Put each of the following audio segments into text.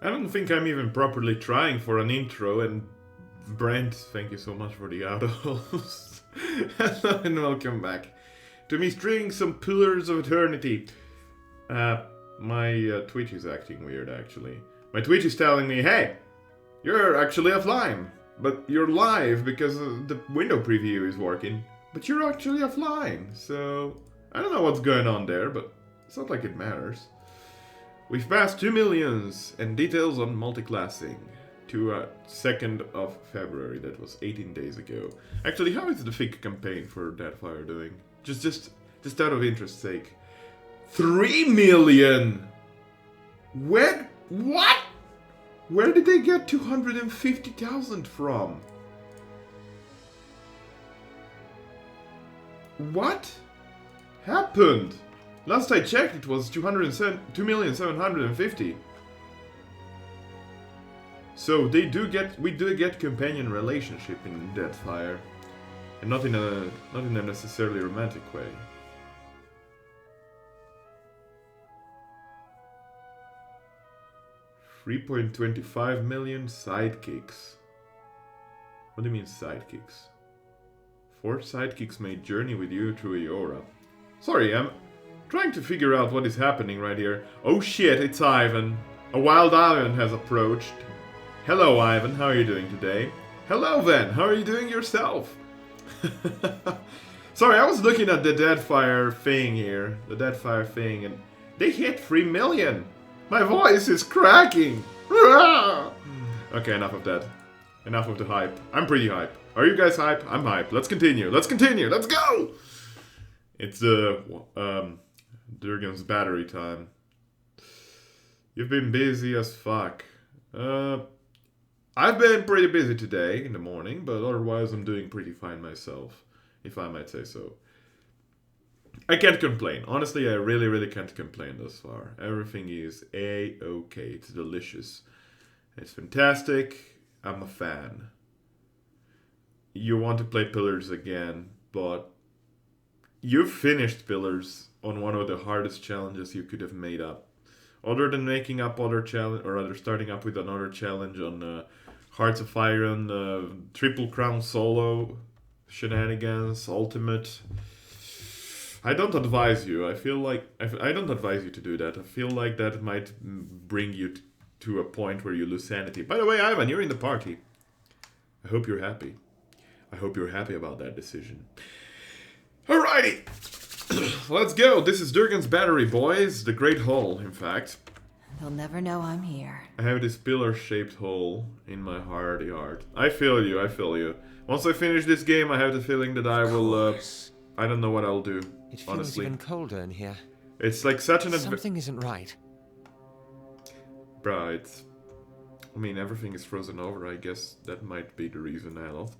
I don't think I'm even properly trying for an intro, and Brent, thank you so much for the autos. Hello and welcome back to me stringing some Pillars of Eternity. My Twitch is acting weird, actually. My Twitch is telling me, hey, you're actually offline, but you're live because the window preview is working, but you're actually offline, so I don't know what's going on there, but it's not like it matters. We've passed 2 millions and details on multiclassing to 2nd of February. That was 18 days ago. Actually, how is the FIG campaign for Deadfire doing? Just out of interest sake. 3 million! What? Where did they get 250,000 from? What happened? Last I checked, it was 2,750,000. So we do get companion relationship in Deadfire, and not in a necessarily romantic way. $3.25 million sidekicks. What do you mean sidekicks? 4 sidekicks may journey with you through Eora. Sorry, I'm trying to figure out what is happening right here. Oh shit, it's Ivan. A wild Ivan has approached. Hello Ivan, how are you doing today? Hello Ven, how are you doing yourself? Sorry, I was looking at the Deadfire thing here. The Deadfire thing, and they hit 3 million. My voice is cracking. Okay, enough of that. Enough of the hype. I'm pretty hype. Are you guys hype? I'm hype. Let's continue. Let's go! It's Durgan's battery time. You've been busy as fuck. I've been pretty busy today in the morning, but otherwise I'm doing pretty fine myself, if I might say so. I can't complain. Honestly, I really can't complain thus far. Everything is A-okay. It's delicious. It's fantastic. I'm a fan. You want to play Pillars again, but you finished Pillars on one of the hardest challenges you could have made up. Other than making up other challenge, or rather starting up with another challenge on Hearts of Iron, Triple Crown Solo, Shenanigans, Ultimate. I don't advise you. I feel like I don't advise you to do that. I feel like that might bring you to a point where you lose sanity. By the way, Ivan, you're in the party. I hope you're happy. I hope you're happy about that decision. Alrighty, let's go. This is Durgan's battery, boys. The Great Hole, in fact. They'll never know I'm here. I have this pillar-shaped hole in my hardy heart. I feel you. Once I finish this game, I have the feeling that I will, I don't know what I'll do, it feels honestly. even colder in here. It's like such an Something isn't right. Bruh, I mean, everything is frozen over. I guess that might be the reason I lost.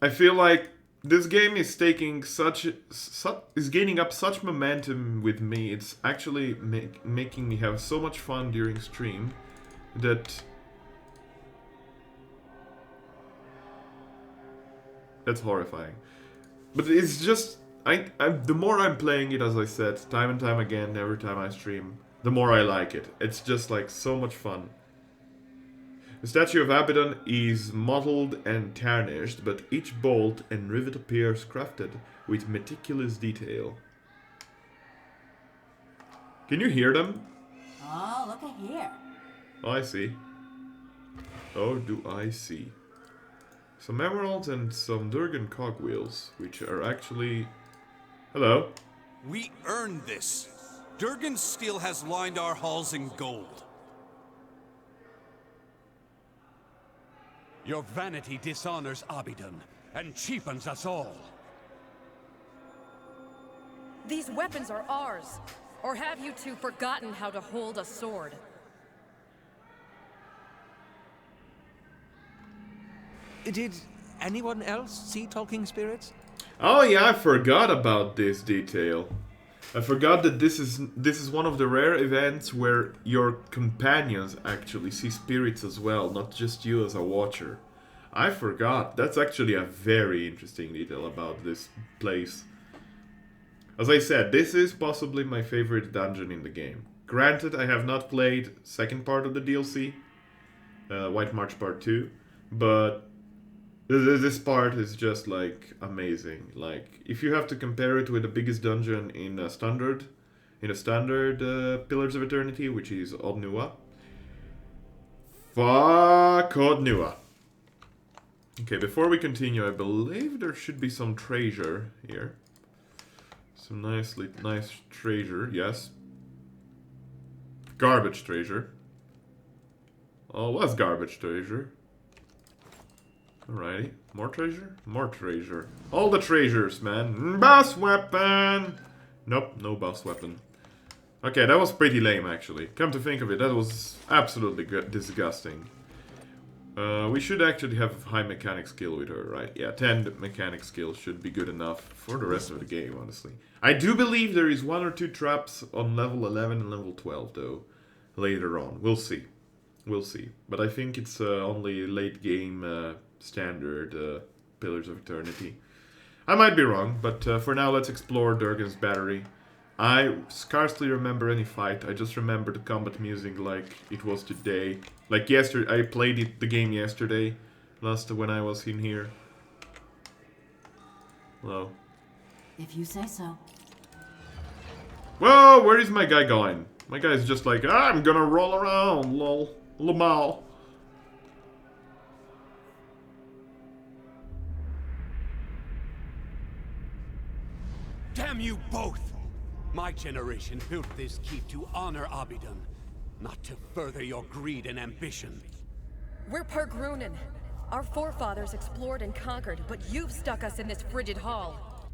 I feel like this game is taking is gaining up such momentum with me. It's actually making me have so much fun during stream that that's horrifying. But it's just the more I'm playing it, as I said, time and time again, every time I stream, the more I like it. It's just like so much fun. The statue of Abaddon is mottled and tarnished, but each bolt and rivet appears crafted with meticulous detail. Can you hear them? Oh, look at here. Oh, I see. Oh, do I see. Some emeralds and some Durgan cogwheels, which are actually... Hello? We earned this. Durgan's steel has lined our halls in gold. Your vanity dishonors Abaddon and cheapens us all. These weapons are ours. Or have you two forgotten how to hold a sword? Did anyone else see talking spirits? Oh yeah, I forgot about this detail. I forgot that this is one of the rare events where your companions actually see spirits as well, not just you as a watcher. I forgot. That's actually a very interesting detail about this place. As I said, this is possibly my favorite dungeon in the game. Granted, I have not played second part of the DLC, White March Part 2, but this part is just like amazing. Like, if you have to compare it with the biggest dungeon in a standard Pillars of Eternity, which is Odd Nua. Fuck Odd Nua. Okay, before we continue, I believe there should be some treasure here. Some nice treasure, yes. Garbage treasure. Oh, what's garbage treasure? Alrighty. More treasure? More treasure. All the treasures, man. Boss weapon! Nope, no boss weapon. Okay, that was pretty lame, actually. Come to think of it, that was absolutely disgusting. We should actually have high mechanic skill with her, right? Yeah, 10 mechanic skill should be good enough for the rest of the game, honestly. I do believe there is 1 or 2 traps on level 11 and level 12, though, later on. We'll see. We'll see. But I think it's only late game standard Pillars of Eternity. I might be wrong, but for now let's explore Durgan's Battery. I scarcely remember any fight. I just remember the combat music like it was today. Like yesterday, I played the game yesterday, when I was in here. Hello. If you say so. Whoa, where is my guy going? My guy's just like, I'm gonna roll around, lol. Lamal. Damn you both! My generation built this keep to honor Abidan, not to further your greed and ambition. We're Pergrunin. Our forefathers explored and conquered, but you've stuck us in this frigid hall.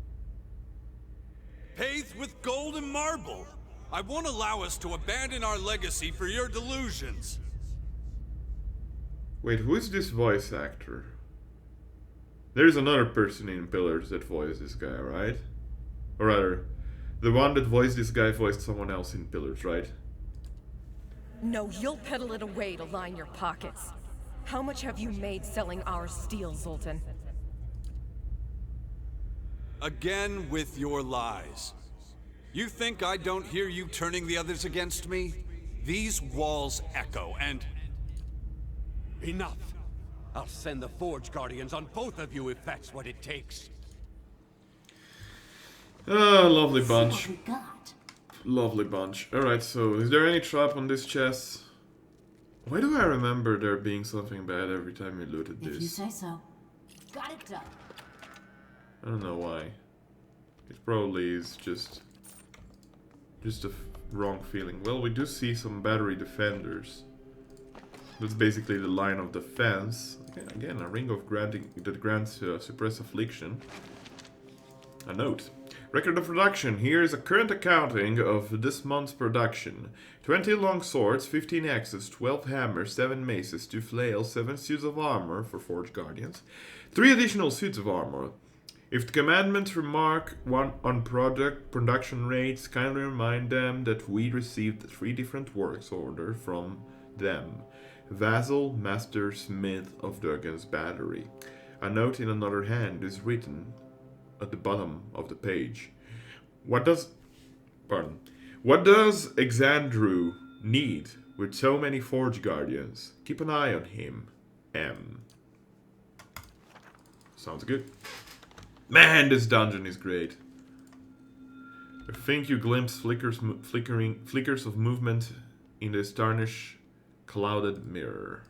Paved with gold and marble. I won't allow us to abandon our legacy for your delusions. Wait, who is this voice actor? There's another person in Pillars that voiced this guy, right? Or rather, the one that voiced this guy voiced someone else in Pillars, right? No, you'll peddle it away to line your pockets. How much have you made selling our steel, Zoltan? Again with your lies. You think I don't hear you turning the others against me? These walls echo, and... Enough! I'll send the Forge Guardians on both of you if that's what it takes. Oh, lovely bunch. See what we got. Lovely bunch. Alright, so is there any trap on this chest? Why do I remember there being something bad every time we looted this? If you say so. Got it done. I don't know why. It probably is just a wrong feeling. Well, we do see some battery defenders. That's basically the line of defense. Again, a ring of that grants suppress affliction. A note. Record of production. Here is a current accounting of this month's production. 20 long swords, 15 axes, 12 hammers, 7 maces, 2 flails, 7 suits of armor for Forge Guardians, 3 additional suits of armor. If the commandments remark on production rates, kindly remind them that we received 3 different works orders from them. Vassal, Master, Smith of Durgan's Battery. A note in another hand is written at the bottom of the page. What does Exandru need with so many Forge Guardians? Keep an eye on him. M. Sounds good. Man, this dungeon is great. I think you glimpse flickers of movement in this tarnished, clouded mirror.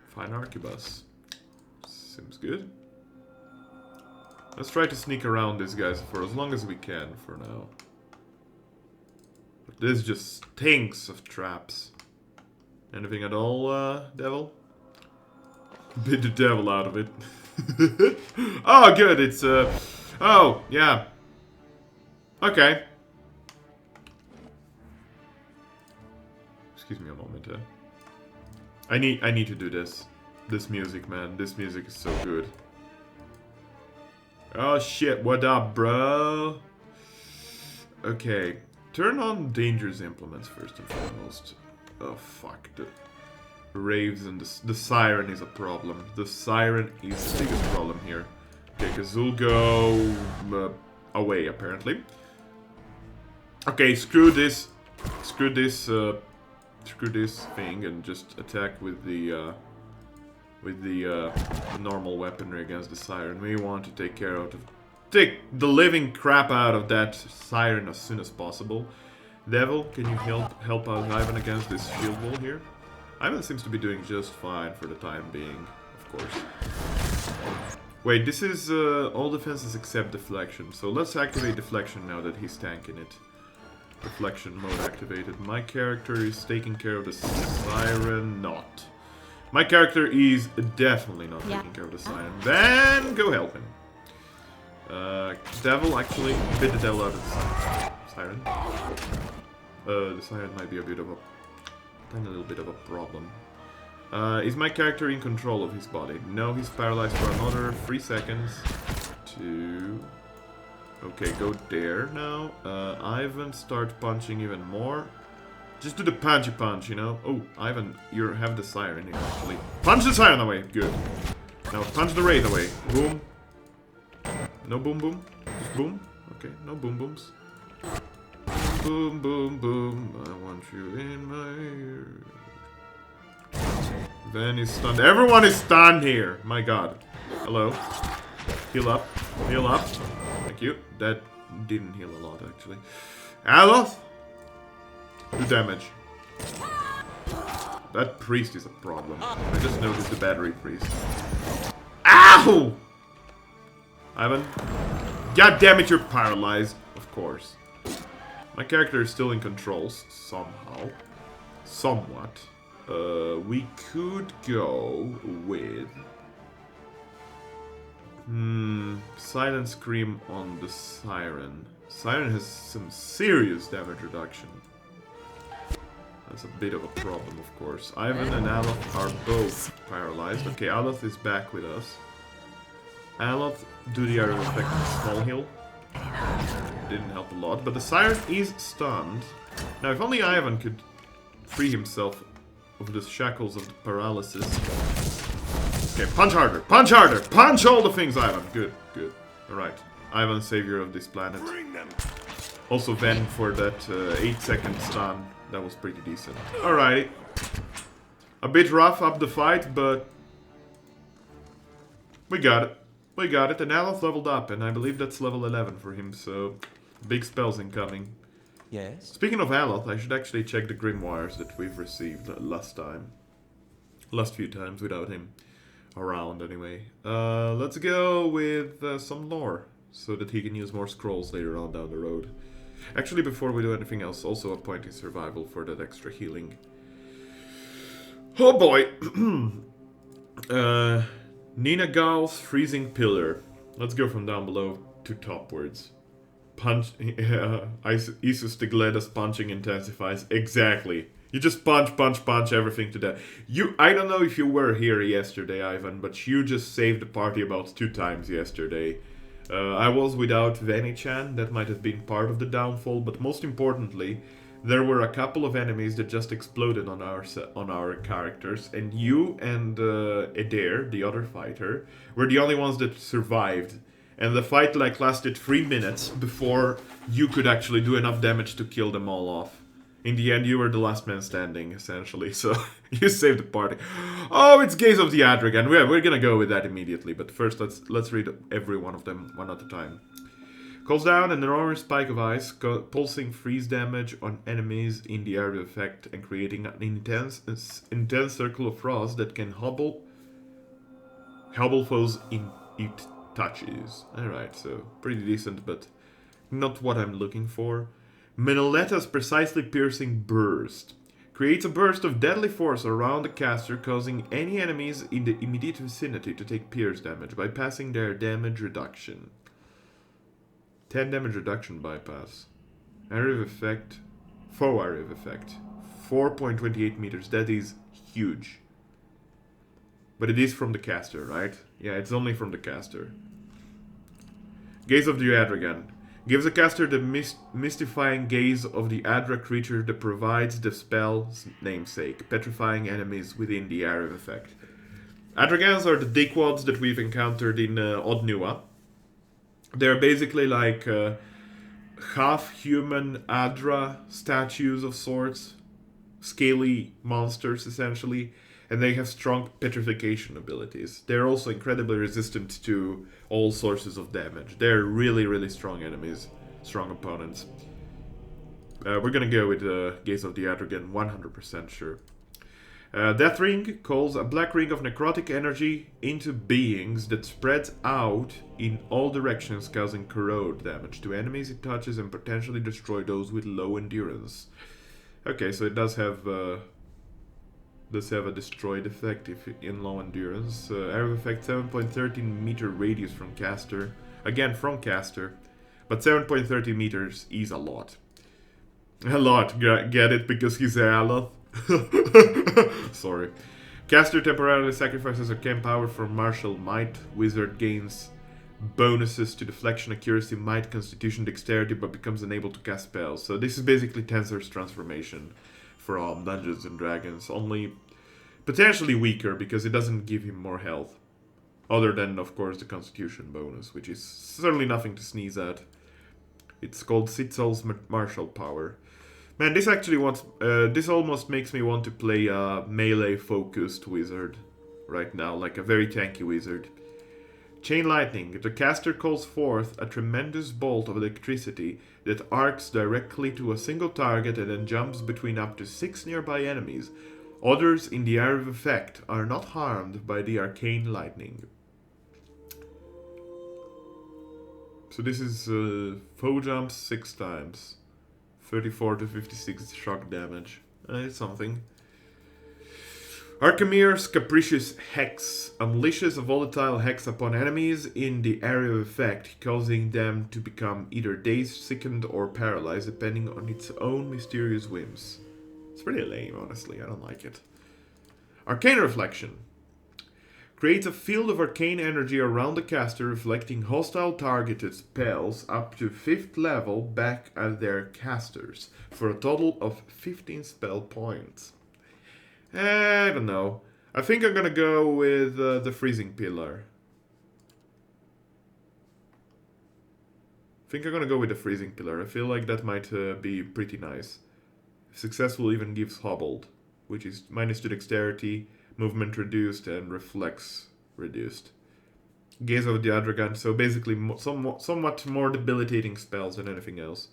Fine arquebus. Seems good. Let's try to sneak around these guys for as long as we can for now. But this just stinks of traps. Anything at all, devil? Bit the devil out of it. Oh, good, it's, oh, yeah. Okay. Excuse me a moment, I need to do this. This music, man. This music is so good. Oh shit, what up, bro? Okay. Turn on dangerous implements first and foremost. Oh fuck, the raves and the siren is a problem. The siren is the biggest problem here. Okay, Kazul go away apparently. Okay, screw this. screw this thing and just attack with the normal weaponry against the siren. We want to take the living crap out of that siren as soon as possible. Devil, can you help out Ivan against this shield wall here? Ivan seems to be doing just fine for the time being, of course. Wait, this is all defenses except deflection. So let's activate deflection now that he's tanking it. Deflection mode activated. My character is taking care of the siren. Not. My character is definitely not taking care of the siren. Then go help him. Devil, actually, bit the devil out of the siren. The siren might be a little bit of a problem. Is my character in control of his body? No, he's paralyzed for another 3 seconds. 2. Okay, go there now. Ivan, start punching even more. Just do the punchy punch, you know? Oh, Ivan, you have the siren here, actually. Punch the siren away! Good. Now punch the wraith away. Boom. No boom boom? Just boom? Okay, no boom booms. Boom boom boom. I want you in my ear. Then he's stunned. Everyone is stunned here! My god. Hello. Heal up. Heal up. Thank you. That didn't heal a lot, actually. Aloth! Do damage. That priest is a problem. I just noticed the battery priest. Ow! Ivan. God damn it, you're paralyzed. Of course. My character is still in controls, somehow. Somewhat. We could go with... Silent Scream on the Siren. Siren has some serious damage reduction. That's a bit of a problem, of course. Ivan and Aloth are both paralyzed. Okay, Aloth is back with us. Aloth, do the area effect small heal. Didn't help a lot, but the Siren is stunned. Now, if only Ivan could free himself of the shackles of the paralysis. Okay, punch harder, punch harder, punch all the things, Ivan. Good, good. Alright, Ivan, savior of this planet. Also Ven for that 8-second stun. That was pretty decent. Alrighty. A bit rough up the fight, but we got it. We got it. And Aloth leveled up, and I believe that's level 11 for him, so big spells incoming. Yes? Speaking of Aloth, I should actually check the Grimoires that we've received last time. Last few times without him around, anyway. Let's go with some lore, so that he can use more scrolls later on down the road. Actually, before we do anything else, also a point in survival for that extra healing. Oh boy! Nina Gal's Freezing Pillar. Let's go from down below to topwards. Punch... Isus Tigleda's punching intensifies. Exactly. You just punch, punch, punch everything to death. I don't know if you were here yesterday, Ivan, but you just saved the party about 2 times yesterday. I was without Veni-chan, that might have been part of the downfall, but most importantly, there were a couple of enemies that just exploded on our characters, and you and Adair, the other fighter, were the only ones that survived. And the fight lasted 3 minutes before you could actually do enough damage to kill them all off. In the end, you were the last man standing, essentially, so you saved the party. Oh, it's Gaze of the Adragan. We're gonna go with that immediately, but first let's read every one of them one at a time. Calls down an orange spike of ice, pulsing freeze damage on enemies in the area of effect and creating an intense circle of frost that can hobble foes in it touches. Alright, so pretty decent, but not what I'm looking for. Menoloeta's precisely piercing burst creates a burst of deadly force around the caster, causing any enemies in the immediate vicinity to take pierce damage, bypassing their damage reduction. 10 damage reduction bypass. Area of effect. Foe area of effect. 4.28 meters. That is huge. But it is from the caster, right? Yeah, it's only from the caster. Gaze of the Adragan. Gives the caster the mystifying gaze of the Adra creature that provides the spell's namesake, petrifying enemies within the area of effect. Adragans are the dickwads that we've encountered in Odd Nua. They're basically like half-human Adra statues of sorts. Scaly monsters, essentially. And they have strong petrification abilities. They're also incredibly resistant to all sources of damage. They're really, really strong enemies. Strong opponents. We're gonna go with Gaze of the Adragan, 100% sure. Death Ring calls a black ring of necrotic energy into beings that spreads out in all directions, causing corrode damage to enemies it touches and potentially destroy those with low endurance. Okay, so it does have a destroyed effect if in low endurance. Area of effect 7.13 meter radius from caster. Again, from caster. But 7.13 meters is a lot. A lot, get it? Because he's a Aloth. Sorry. Caster temporarily sacrifices arcane power from martial might. Wizard gains bonuses to deflection, accuracy, might, constitution, dexterity, but becomes unable to cast spells. So this is basically Tensor's transformation from Dungeons and Dragons. Only potentially weaker because it doesn't give him more health. Other than, of course, the constitution bonus, which is certainly nothing to sneeze at. It's called Sitzel's martial power. Man, this actually this almost makes me want to play a melee-focused wizard right now, like a very tanky wizard. Chain Lightning. The caster calls forth a tremendous bolt of electricity that arcs directly to a single target and then jumps between up to 6 nearby enemies. Others in the area of effect are not harmed by the arcane lightning. So this is foe jumps 6 times. 34 to 56 shock damage. It's something. Archimere's Capricious Hex unleashes a volatile hex upon enemies in the area of effect, causing them to become either dazed, sickened, or paralyzed, depending on its own mysterious whims. It's pretty lame, honestly. I don't like it. Arcane Reflection. Creates a field of arcane energy around the caster, reflecting hostile targeted spells up to 5th level back at their casters, for a total of 15 spell points. I don't know. I think I'm gonna go with the Freezing Pillar. I feel like that might be pretty nice. If successful, even gives Hobbled, which is -2 dexterity, movement reduced, and reflex reduced. Gaze of the Adragan, so basically somewhat more debilitating spells than anything else.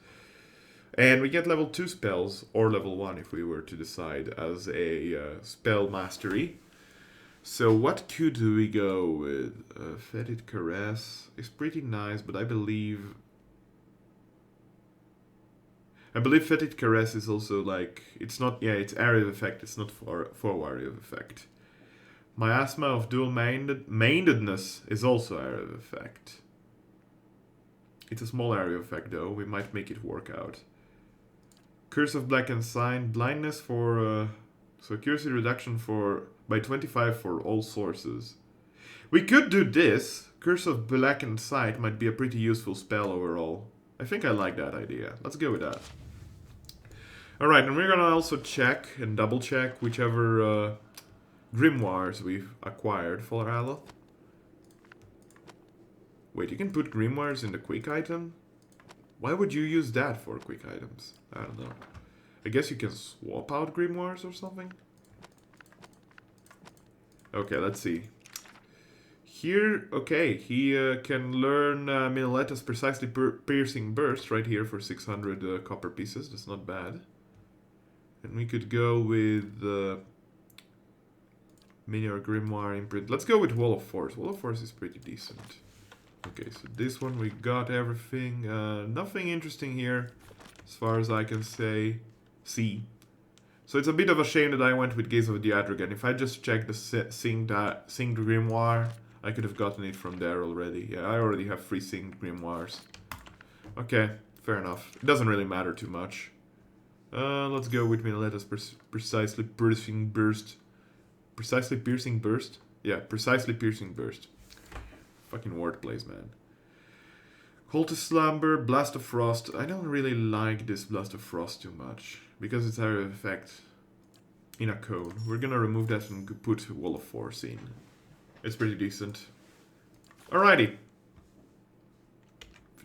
And we get level 2 spells, or level 1 if we were to decide, as a spell mastery. So what could we go with? Fetid Caress is pretty nice, but I believe Fetid Caress is also like, it's not, yeah, it's area of effect, it's not for area of effect. Miasma of Dual Mindedness is also area of effect. It's a small area of effect though, we might make it work out. Curse of Blackened Sign, blindness for, so accuracy reduction by 25 for all sources. We could do this. Curse of Blackened Sight might be a pretty useful spell overall. I think I like that idea. Let's go with that. Alright, and we're gonna also check and double check whichever grimoires we've acquired for Aloth. Wait, you can put grimoires in the quick item? Why would you use that for quick items? I don't know. I guess you can swap out grimoires or something? Okay, let's see. Here, okay, he can learn Minoleta's Precisely Piercing Burst right here for 600 copper pieces. That's not bad. And we could go with Mini or Grimoire Imprint. Let's go with Wall of Force. Wall of Force is pretty decent. Okay, so this one we got everything. Nothing interesting here, as far as I can see. So it's a bit of a shame that I went with Gaze of the Adragan. If I just checked the Singed Grimoire, I could have gotten it from there already. Yeah, I already have 3 Singed Grimoires. Okay, fair enough. It doesn't really matter too much. Let's go with Minoleta's Precisely Piercing Burst. Precisely Piercing Burst? Yeah, Precisely Piercing Burst. Fucking wordplays, man. Call to Slumber, Blast of Frost. I don't really like this Blast of Frost too much, because it's area of effect in a cone. We're gonna remove that and put Wall of Force in. It's pretty decent. Alrighty.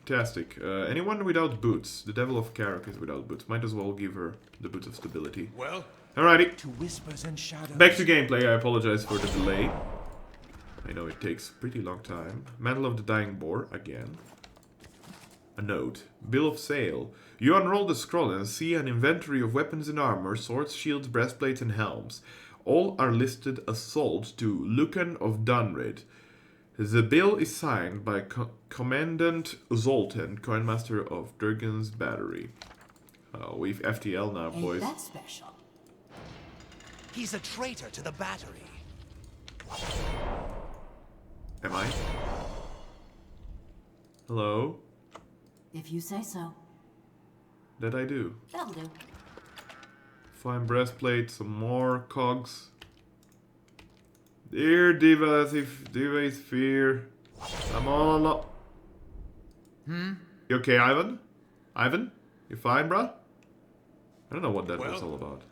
Fantastic. Anyone without boots? The Devil of Karok is without boots. Might as well give her the boots of stability. Well, Alrighty. To whispers and shadows. Back to gameplay. I apologize for the delay. I know it takes a pretty long time. Mantle of the Dying Boar again. A note. Bill of sale. You unroll the scroll and see an inventory of weapons and armor, swords, shields, breastplates, and helms. All are listed as sold to Lucan of Dunrid. The bill is signed by Commandant Zoltan, Coinmaster of Durgan's Battery. Oh, we've FTL now, boys. Ain't that special? He's a traitor to the battery. Am I? Hello? If you say so. That I do. That'll do. Fine breastplate, some more cogs. Dear Diva Sphere. I'm all alone. You okay, Ivan? Ivan? You fine, bruh? I don't know what that was all about.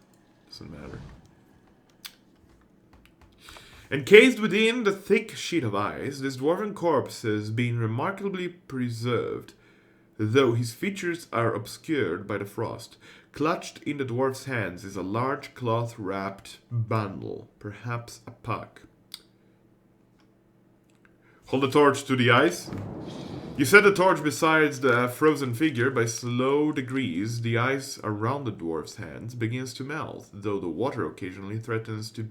Doesn't matter. Encased within the thick sheet of ice, this dwarven corpse has been remarkably preserved, though his features are obscured by the frost. Clutched in the dwarf's hands is a large cloth-wrapped bundle, perhaps a puck. Hold the torch to the ice. You set the torch beside the frozen figure. By slow degrees, the ice around the dwarf's hands begins to melt, though the water occasionally threatens to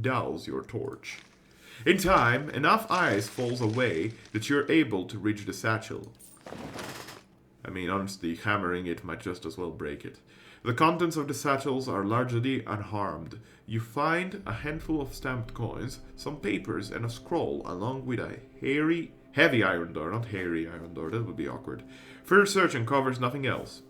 douse your torch. In time, enough ice falls away that you're able to reach the satchel. I mean, honestly, hammering it might just as well break it. The contents of the satchels are largely unharmed. You find a handful of stamped coins, some papers, and a scroll, along with a heavy iron door. Not hairy iron door, that would be awkward. Further search uncovers nothing else.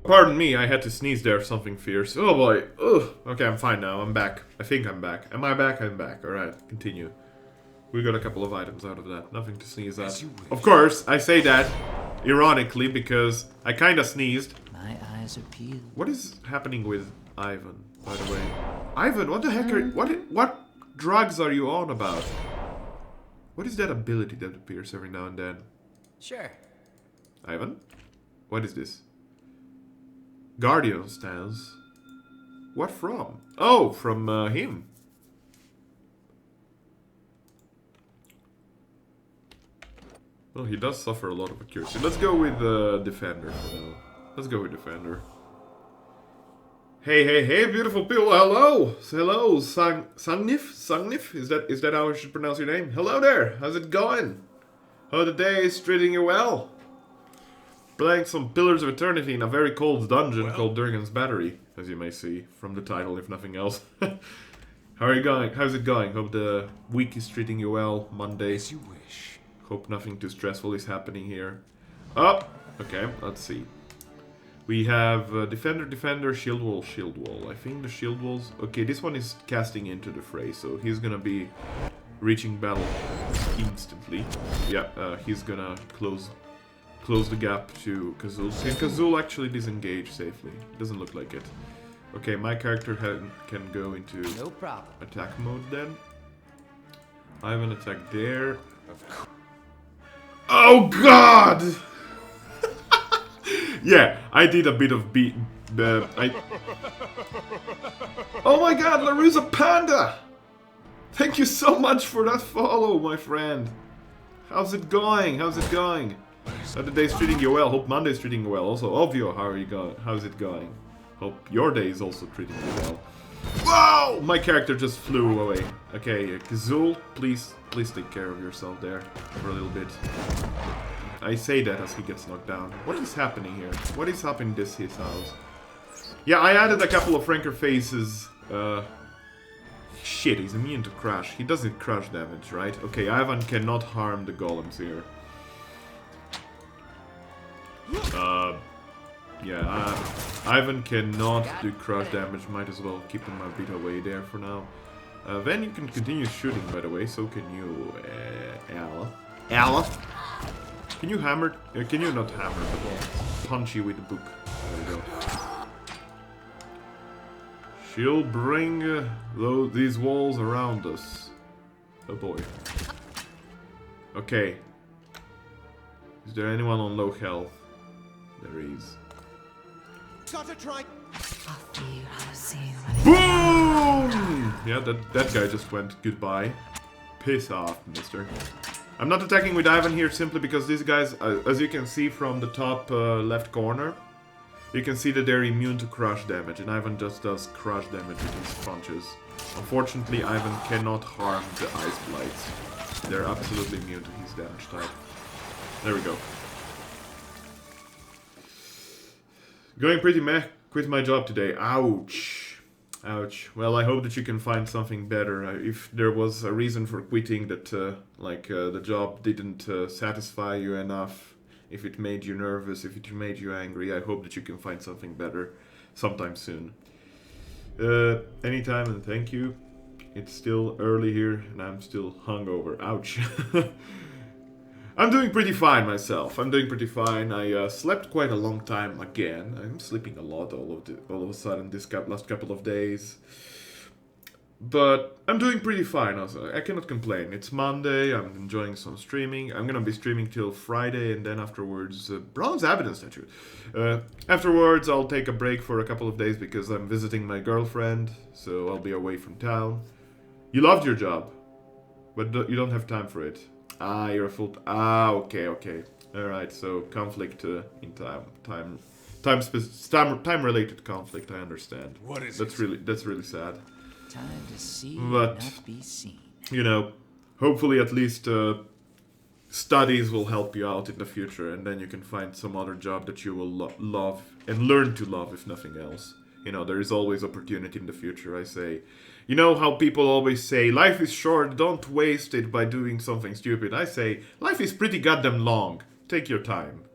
Pardon me, I had to sneeze there, something fierce. Oh boy. Ugh. Okay, I'm fine now. I'm back. I think I'm back. Am I back? I'm back. Alright, continue. We got a couple of items out of that. Nothing to sneeze at. Of course, I say that ironically because I kinda sneezed. My eyes are peeled. What is happening with Ivan, by the way? Ivan, what the heck are... What drugs are you on about? What is that ability that appears every now and then? Sure. Ivan? What is this? Guardian stance. What from? Oh, from him. Well, he does suffer a lot of accuracy. Let's go with Defender for now. Let's go with Defender. Hey, beautiful people. Hello. Hello, Sangnif? Is that how I should pronounce your name? Hello there. How's it going? How the day is treating you well? Playing some Pillars of Eternity in a very cold dungeon called Durgan's Battery, as you may see from the title, if nothing else. How are you going? How's it going? Hope the week is treating you well. Monday. As you wish. Hope nothing too stressful is happening here. Oh, okay. Let's see. We have Defender, Shield Wall. I think the Shield Walls... Okay, this one is casting into the fray, so he's gonna be reaching battle instantly. Yeah, he's gonna close the gap to Kazul. Can Kazul actually disengage safely? Doesn't look like it. Okay, my character can go into No problem. attack mode then. I have an attack there. Oh god! Yeah, I did a bit of Oh my god, Larusa Panda! Thank you so much for that follow, my friend. How's it going? How's it going? The day's treating you well. Hope Monday's treating you well. Also, Ovio, how are you going? How's it going? Hope your day is also treating you well. Whoa! My character just flew away. Okay, Kazul, please take care of yourself there for a little bit. I say that as he gets knocked down. What is happening here? What is happening in his house? Yeah, I added a couple of Franker faces. Shit, he's immune to crush. He doesn't crush damage, right? Okay, Ivan cannot harm the golems here. Yeah, Ivan cannot do crush damage. Might as well keep him a bit away there for now. Then you can continue shooting, by the way. So can you, Ala. Can you hammer? Can you not hammer the ball? Punch you with the book. There you go. She'll bring these walls around us. Oh boy. Okay. Is there anyone on low health? There is. Gotta try. Boom! Yeah, that guy just went goodbye. Piss off, mister. I'm not attacking with Ivan here simply because these guys, as you can see from the top left corner, you can see that they're immune to crush damage, and Ivan just does crush damage with his punches. Unfortunately, Ivan cannot harm the ice blights. They're absolutely immune to his damage type. There we go. Going pretty meh. Quit my job today. Ouch. Ouch. Well, I hope that you can find something better. If there was a reason for quitting that, the job didn't satisfy you enough, if it made you nervous, if it made you angry, I hope that you can find something better sometime soon. Anytime, and thank you. It's still early here, and I'm still hungover. Ouch. I'm doing pretty fine myself. I'm doing pretty fine. I slept quite a long time again. I'm sleeping a lot all of a sudden this last couple of days. But I'm doing pretty fine also. I cannot complain. It's Monday. I'm enjoying some streaming. I'm gonna be streaming till Friday, and then afterwards, bronze evidence statue. Afterwards, I'll take a break for a couple of days because I'm visiting my girlfriend, so I'll be away from town. You loved your job, but you don't have time for it. Ah, you're a full. Okay. All right. So conflict in time related conflict. I understand. What is that's it? That's really sad. Time to see But not be seen. you know, hopefully at least studies will help you out in the future, and then you can find some other job that you will love and learn to love, if nothing else. You know, there is always opportunity in the future. I say. You know how people always say, life is short, don't waste it by doing something stupid. I say, life is pretty goddamn long. Take your time.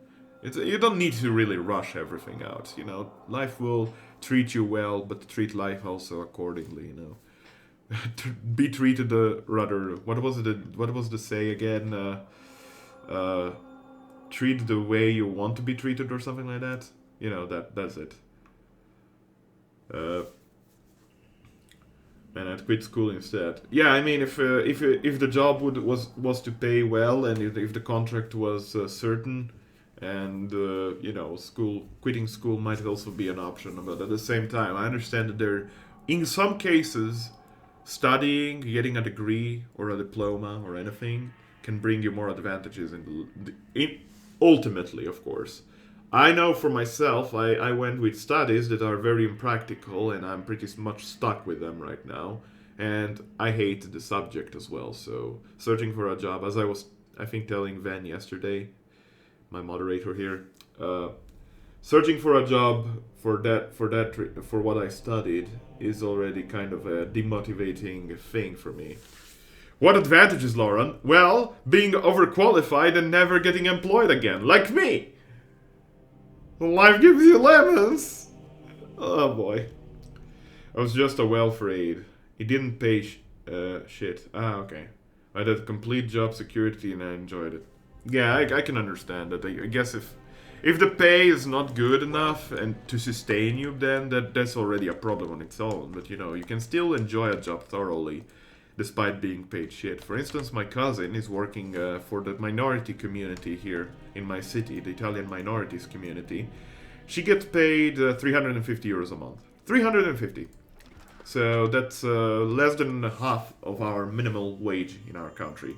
You don't need to really rush everything out, you know. Life will treat you well, but treat life also accordingly, you know. Be treated rather... What was the say again? Treat the way you want to be treated or something like that. You know, that's it. And I'd quit school instead. Yeah, I mean, if the job was to pay well, and if the contract was certain, and you know, quitting school might also be an option. But at the same time, I understand that there, in some cases, studying, getting a degree or a diploma or anything can bring you more advantages ultimately, of course. I know for myself, I went with studies that are very impractical, and I'm pretty much stuck with them right now. And I hate the subject as well, so searching for a job, as I was, I think, telling Van yesterday, my moderator here, searching for a job for what I studied is already kind of a demotivating thing for me. What advantages, Lauren? Well, being overqualified and never getting employed again, like me! Life gives you lemons! Oh boy. I was just a welfare aide. He didn't pay shit. Ah, okay. I had complete job security and I enjoyed it. Yeah, I can understand that. I guess if the pay is not good enough and to sustain you, then that's already a problem on its own. But you know, you can still enjoy a job thoroughly despite being paid shit. For instance, my cousin is working for the minority community here in my city, the Italian minorities community. She gets paid 350 euros a month. 350. So that's less than half of our minimal wage in our country.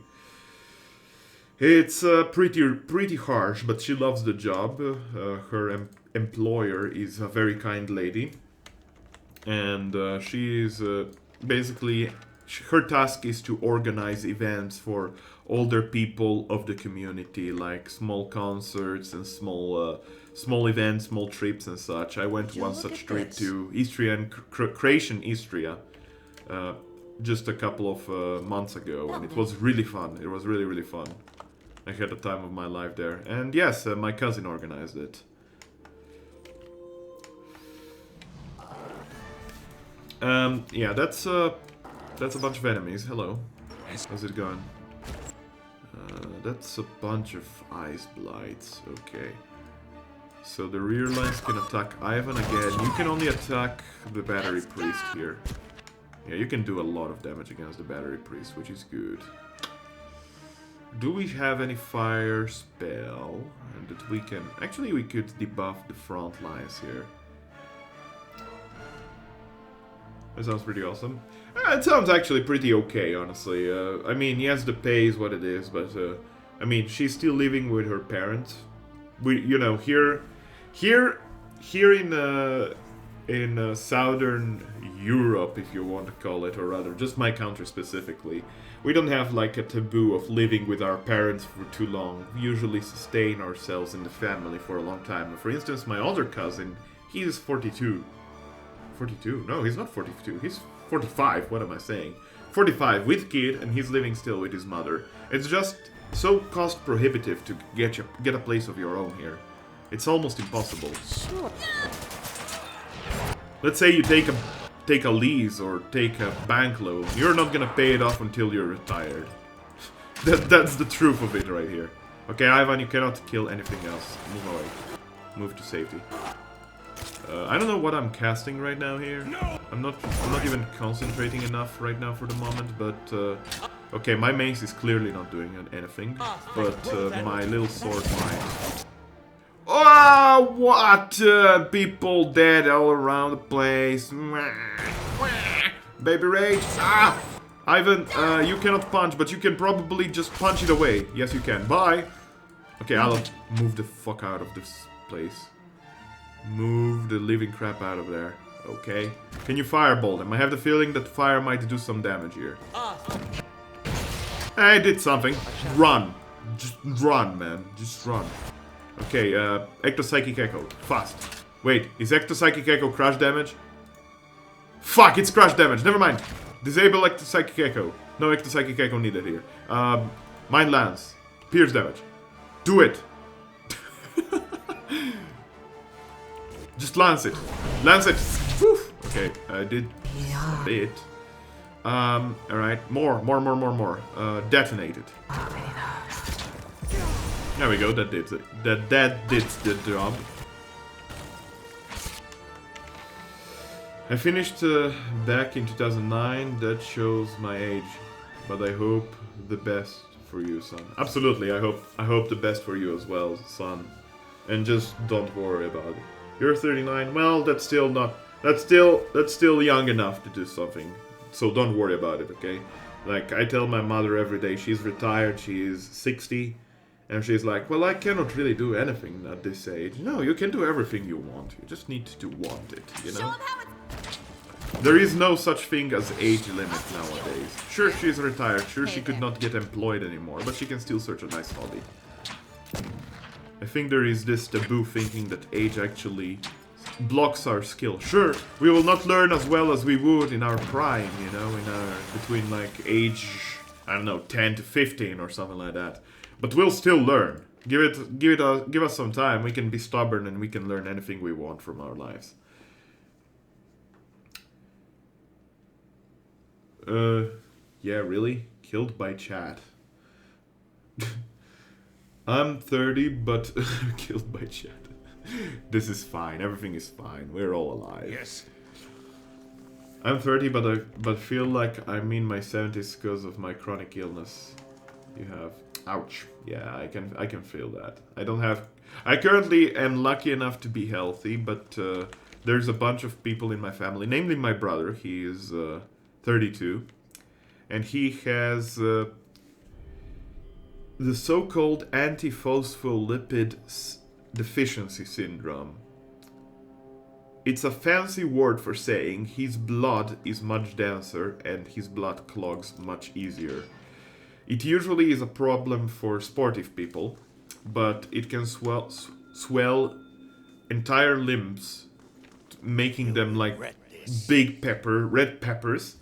It's pretty harsh, but she loves the job. Her employer is a very kind lady, and she is basically... Her task is to organize events for older people of the community, like small concerts and small events, small trips and such. I went one such trip to Istria and Croatian Istria just a couple of months ago, and it was really fun. It was really, really fun. I had the time of my life there. And yes, my cousin organized it. Yeah, that's a bunch of enemies. Hello. How's it going? that's a bunch of ice blights. Okay. So the rear lines can attack Ivan again. You can only attack the battery priest here. Yeah, you can do a lot of damage against the battery priest, which is good. Do we have any fire spell that we can... Actually, we could debuff the front lines here. That sounds pretty awesome. It sounds actually pretty okay, honestly. I mean, yes, the pay is what it is, but I mean, she's still living with her parents. We, you know, here in southern Europe, if you want to call it, or rather, just my country specifically, we don't have like a taboo of living with our parents for too long. We usually sustain ourselves in the family for a long time. For instance, my older cousin, he's 42. 42? No, he's not 42. He's 45. What am I saying? 45 with kid, and he's living still with his mother. It's just so cost prohibitive to get a place of your own here. It's almost impossible. Let's say you take a lease or take a bank loan. You're not gonna pay it off until you're retired. That's the truth of it right here. Okay, Ivan, you cannot kill anything else. Move away. Move to safety. I don't know what I'm casting right now here. I'm not even concentrating enough right now for the moment, but okay, my mace is clearly not doing anything, but my little sword might. Oh, what? People dead all around the place. Baby rage. Ah! Ivan, you cannot punch, but you can probably just punch it away. Yes, you can. Bye. Okay, I'll move the fuck out of this place. Move the living crap out of there. Okay. Can you firebolt him? I have the feeling that fire might do some damage here. I did something. Run. Just run, man. Just run. Okay, Ectopsychic Echo. Fast. Wait, is Ectopsychic Echo crush damage? Fuck, it's crush damage. Never mind. Disable Ectopsychic Echo. No Ectopsychic Echo needed here. Mind Lance. Pierce damage. Do it. Just lance it. Lance it. Woof. Okay, I did a bit. Alright. More. Detonate it. There we go, that did it. That did the job. I finished back in 2009. That shows my age, but I hope the best for you, son. Absolutely, I hope the best for you as well, son. And just don't worry about it. You're 39. Well, that's still young enough to do something. So don't worry about it, okay? Like I tell my mother every day, she's retired. She is 60. And she's like, well, I cannot really do anything at this age. No, you can do everything you want. You just need to want it, you know? There is no such thing as age limit nowadays. Sure, she's retired. Sure, she could not get employed anymore. But she can still search a nice hobby. I think there is this taboo thinking that age actually blocks our skill. Sure, we will not learn as well as we would in our prime, you know? In our, between like age, I don't know, 10 to 15 or something like that. But we'll still learn. Give us some time. We can be stubborn and we can learn anything we want from our lives. Yeah, really? Killed by chat. I'm 30, but killed by chat. This is fine. Everything is fine. We're all alive. Yes. I'm 30, but feel like I'm in my 70s because of my chronic illness. You have. Ouch. Yeah, I can feel that. I currently am lucky enough to be healthy, but there's a bunch of people in my family, namely my brother. He is 32, and he has the so-called antiphospholipid deficiency syndrome. It's a fancy word for saying his blood is much denser and his blood clogs much easier. It usually is a problem for sportive people, but it can swell entire limbs, making them like red peppers,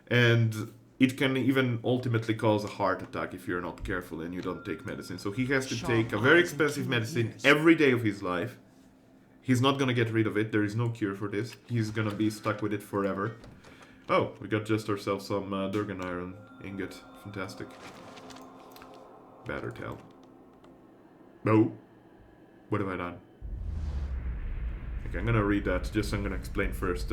and it can even ultimately cause a heart attack if you're not careful and you don't take medicine. So he has to take a very expensive medicine every day of his life. He's not gonna get rid of it. There is no cure for this. He's gonna be stuck with it forever. Oh, we got just ourselves some Durgan Iron ingot. Fantastic. better tell. No. What have I done? Okay, I'm gonna read that. I'm gonna explain first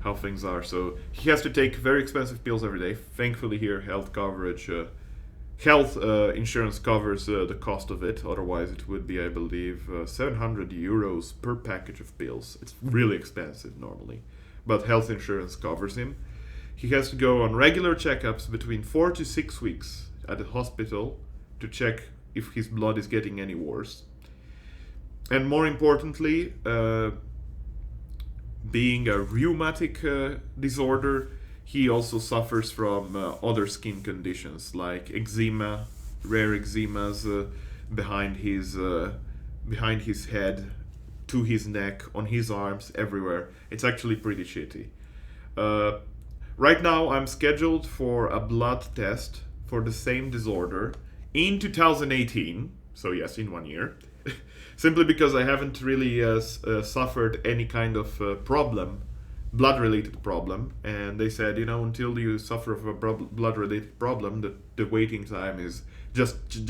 how things are. So he has to take very expensive pills every day. Thankfully here, health coverage, health insurance covers the cost of it. Otherwise it would be, I believe, 700 euros per package of pills. It's really expensive normally. But health insurance covers him. He has to go on regular checkups between 4 to 6 weeks at the hospital to check if his blood is getting any worse. And more importantly, being a rheumatic disorder, he also suffers from other skin conditions like eczema, rare eczemas behind his head, to his neck, on his arms, everywhere. It's actually pretty shitty. Right now, I'm scheduled for a blood test for the same disorder in 2018. So yes, in 1 year. Simply because I haven't really suffered any kind of problem, blood-related problem. And they said, until you suffer of a blood-related problem, the waiting time is just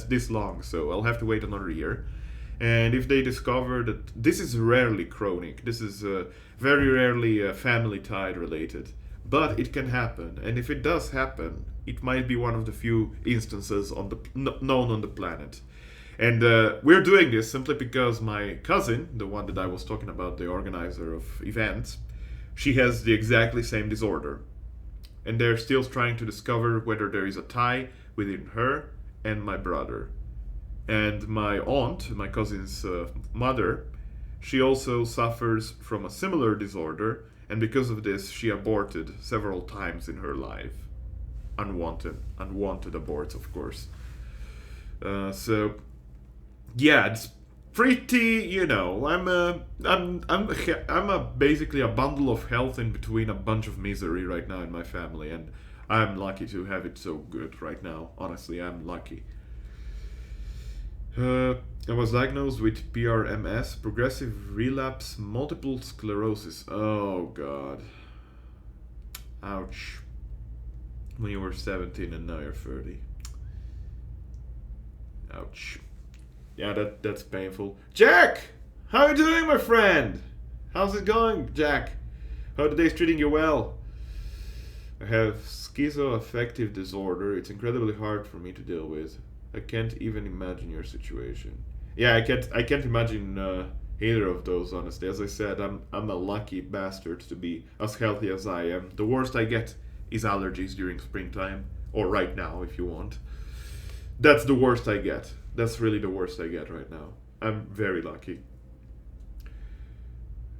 this long. So I'll have to wait another year. And if they discover that this is rarely chronic, this is very rarely family-tied related, but it can happen. And if it does happen, it might be one of the few instances known on the planet. And we're doing this simply because my cousin, the one that I was talking about, the organizer of events, she has the exactly same disorder. And they're still trying to discover whether there is a tie within her and my brother. And my aunt, my cousin's mother, she also suffers from a similar disorder, and because of this, she aborted several times in her life. Unwanted aborts, of course. So, yeah, it's pretty, I'm basically a bundle of health in between a bunch of misery right now in my family, and I'm lucky to have it so good right now. Honestly, I'm lucky. I was diagnosed with PRMS, progressive relapse multiple sclerosis. Oh god. Ouch. When you were 17 and now you're 30. Ouch. Yeah, that's painful. Jack! How are you doing, my friend? How's it going, Jack? How are the days treating you well? I have schizoaffective disorder. It's incredibly hard for me to deal with. I can't even imagine your situation. Yeah, I can't imagine either of those, honestly. As I said, I'm a lucky bastard to be as healthy as I am. The worst I get is allergies during springtime, or right now if you want. That's the worst I get. That's really the worst I get right now. I'm very lucky.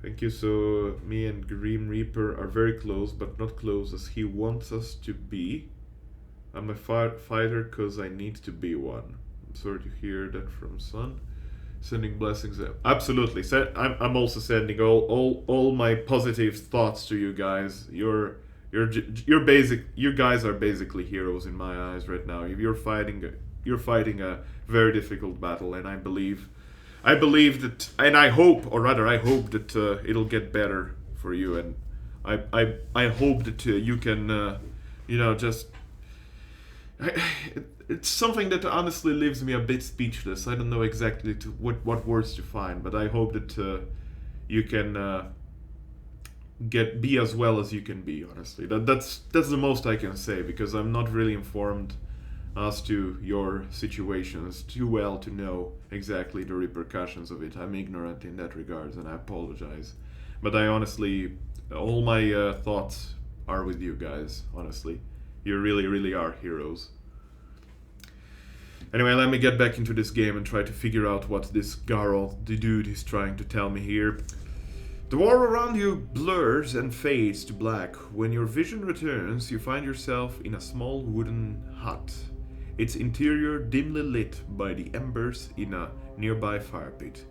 Thank you. So me and Grim Reaper are very close, but not close as he wants us to be. I'm a fighter because I need to be one. I'm sorry to hear that from son. Sending blessings. Absolutely. I'm also sending all my positive thoughts to you guys. You guys are basically heroes in my eyes right now. If you're fighting a very difficult battle, and I believe that, and I hope that it'll get better for you, and I hope that you can just. It's something that honestly leaves me a bit speechless. I don't know exactly what words to find, but I hope that you can be as well as you can be. Honestly, that's the most I can say, because I'm not really informed as to your situations too well to know exactly the repercussions of it. I'm ignorant in that regard, and I apologize. But I honestly, all my thoughts are with you guys. Honestly. You really, really are heroes. Anyway, let me get back into this game and try to figure out what this Garroth, the dude, is trying to tell me here. The world around you blurs and fades to black. When your vision returns, you find yourself in a small wooden hut. Its interior dimly lit by the embers in a nearby fire pit.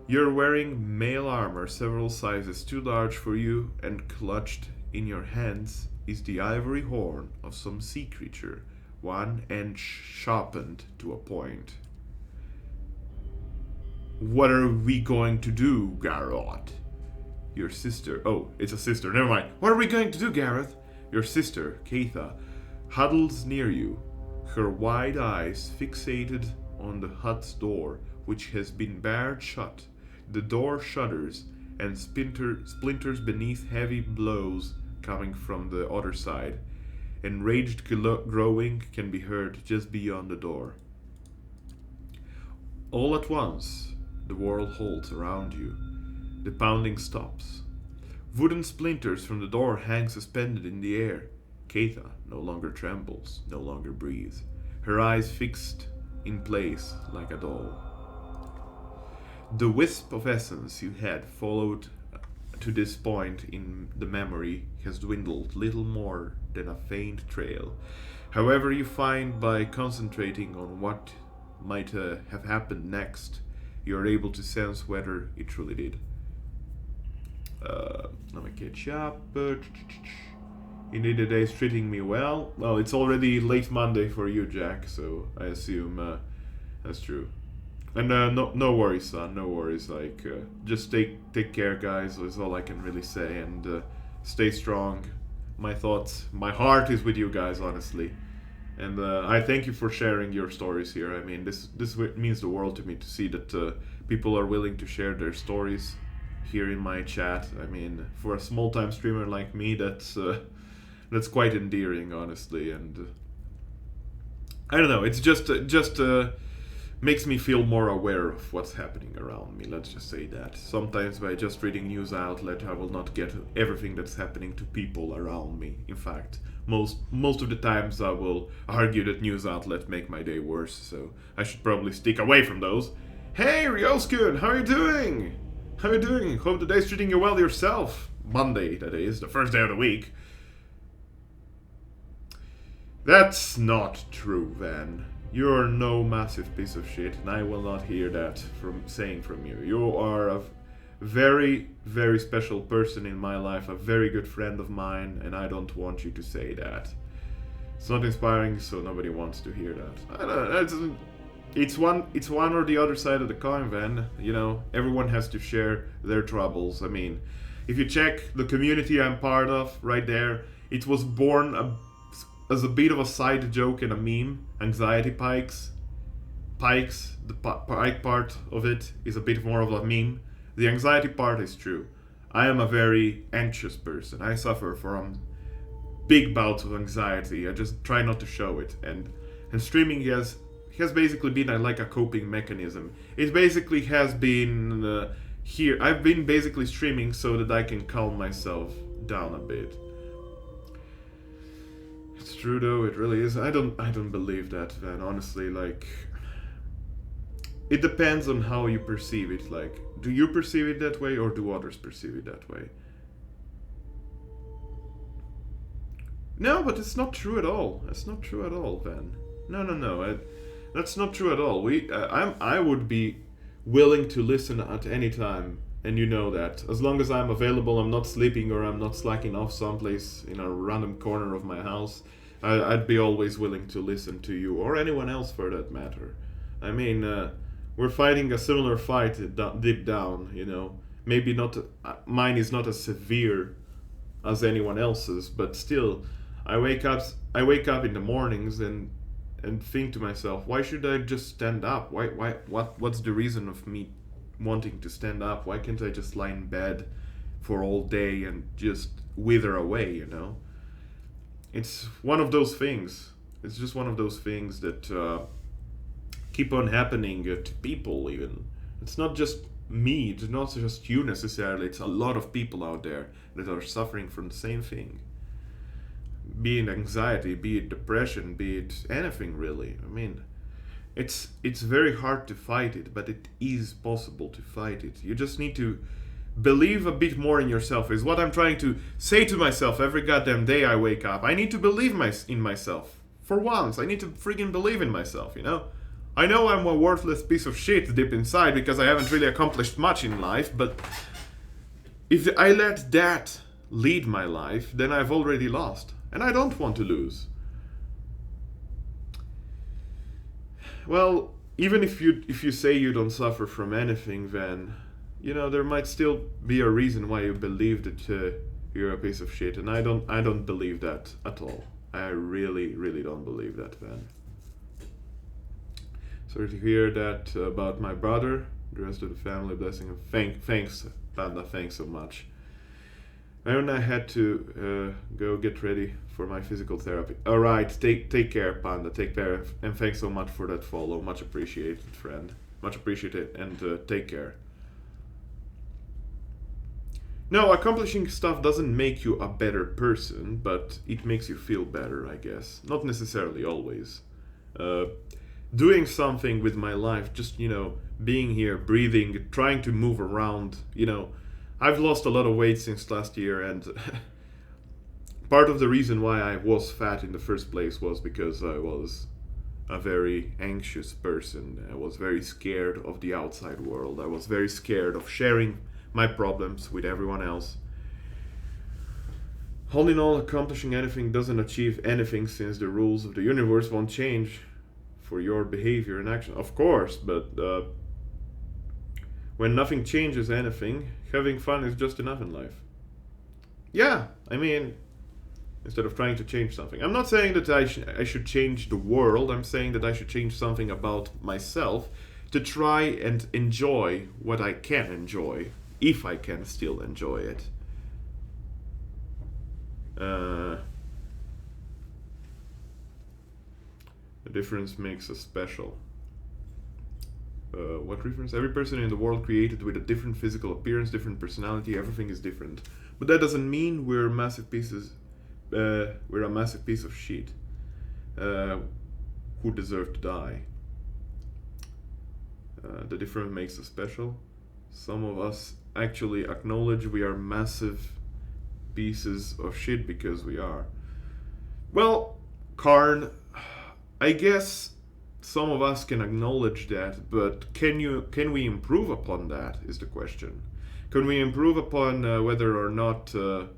You're wearing mail armor several sizes too large for you, and clutched in your hands is the ivory horn of some sea creature, one end sharpened to a point. What are we going to do, Garroth? Your sister... Oh, it's a sister, never mind. What are we going to do, Garroth? Your sister, Keitha, huddles near you, her wide eyes fixated on the hut's door, which has been barred shut. The door shudders, and splinters beneath heavy blows coming from the other side. Enraged growling can be heard just beyond the door. All at once, the world halts around you. The pounding stops. Wooden splinters from the door hang suspended in the air. Keita no longer trembles, no longer breathes, her eyes fixed in place like a doll. The wisp of essence you had followed to this point in the memory has dwindled little more than a faint trail. However, you find by concentrating on what might have happened next, you are able to sense whether it truly did. Let me catch up. Indeed, the day is treating me well. Well, it's already late Monday for you, Jack, so I assume that's true. And no worries, son. No worries. Like, just take care, guys. Is all I can really say. And stay strong. My thoughts, my heart is with you guys, honestly. And I thank you for sharing your stories here. I mean, this means the world to me to see that people are willing to share their stories here in my chat. I mean, for a small-time streamer like me, that's quite endearing, honestly. And I don't know. It's just makes me feel more aware of what's happening around me. Let's just say that. Sometimes by just reading news outlet, I will not get everything that's happening to people around me. In fact, most of the times I will argue that news outlets make my day worse, so I should probably stick away from those. Hey, Ryoskun, how are you doing? How are you doing? Hope the day's treating you well yourself. Monday, that is, the first day of the week. That's not true, Van. You're no massive piece of shit, and I will not hear that from you. You are a very, very special person in my life, a very good friend of mine, and I don't want you to say that. It's not inspiring, so nobody wants to hear that. I don't know, it's one or the other side of the coin, Van. You know, everyone has to share their troubles. I mean, if you check the community I'm part of, right there, it was born as a bit of a side joke and a meme. Anxiety pikes, the pike part of it is a bit more of a meme. The anxiety part is true. I am a very anxious person. I suffer from big bouts of anxiety. I just try not to show it. And streaming has basically been like a coping mechanism. It basically has been here. I've been basically streaming so that I can calm myself down a bit. It's true though, it really is. I don't believe that, Van. Honestly, like, it depends on how you perceive it. Like, do you perceive it that way, or do others perceive it that way? No, but it's not true at all. It's not true at all, Van. No. That's not true at all. I would be willing to listen at any time. And you know that. As long as I'm available, I'm not sleeping or I'm not slacking off someplace in a random corner of my house, I'd be always willing to listen to you, or anyone else for that matter. I mean, we're fighting a similar fight deep down, you know. Maybe not, mine is not as severe as anyone else's, but still, I wake up in the mornings and think to myself, why should I just stand up? What's the reason of me wanting to stand up? Why can't I just lie in bed for all day and just wither away, you know? It's one of those things. It's just one of those things that keep on happening to people even. It's not just me, it's not just you necessarily, it's a lot of people out there that are suffering from the same thing. Be it anxiety, be it depression, be it anything really. I mean, it's very hard to fight it, but it is possible to fight it. You just need to believe a bit more in yourself, is what I'm trying to say to myself every goddamn day I wake up. I need to believe in myself. For once, I need to freaking believe in myself, you know? I know I'm a worthless piece of shit deep inside because I haven't really accomplished much in life, but if I let that lead my life, then I've already lost. And I don't want to lose. Well, even if you say you don't suffer from anything, then, you know, there might still be a reason why you believe that you're a piece of shit, and I don't believe that at all. I really, really don't believe that, Van. Sorry to hear that about my brother. The rest of the family blessing. Thanks, Panda. Thanks so much. And I had to go get ready for my physical therapy. All right, take care, Panda. Take care, and thanks so much for that follow. Much appreciated, friend. Much appreciated, and take care. No, accomplishing stuff doesn't make you a better person, but it makes you feel better, I guess. Not necessarily always. Doing something with my life, just, being here, breathing, trying to move around, I've lost a lot of weight since last year, and part of the reason why I was fat in the first place was because I was a very anxious person. I was very scared of the outside world. I was very scared of sharing my problems with everyone else. All in all, accomplishing anything doesn't achieve anything, since the rules of the universe won't change for your behavior and action. Of course, but when nothing changes anything, having fun is just enough in life. Yeah, I mean, instead of trying to change something. I'm not saying that I should change the world. I'm saying that I should change something about myself to try and enjoy what I can enjoy, if I can still enjoy it. The difference makes us special. What difference? Every person in the world created with a different physical appearance, different personality, everything is different. But that doesn't mean we're massive pieces. We're a massive piece of shit who deserve to die. The difference makes us special. Some of us actually acknowledge we are massive pieces of shit because we are. Well, Karn, I guess some of us can acknowledge that, but can we improve upon that is the question. Can we improve upon whether or not the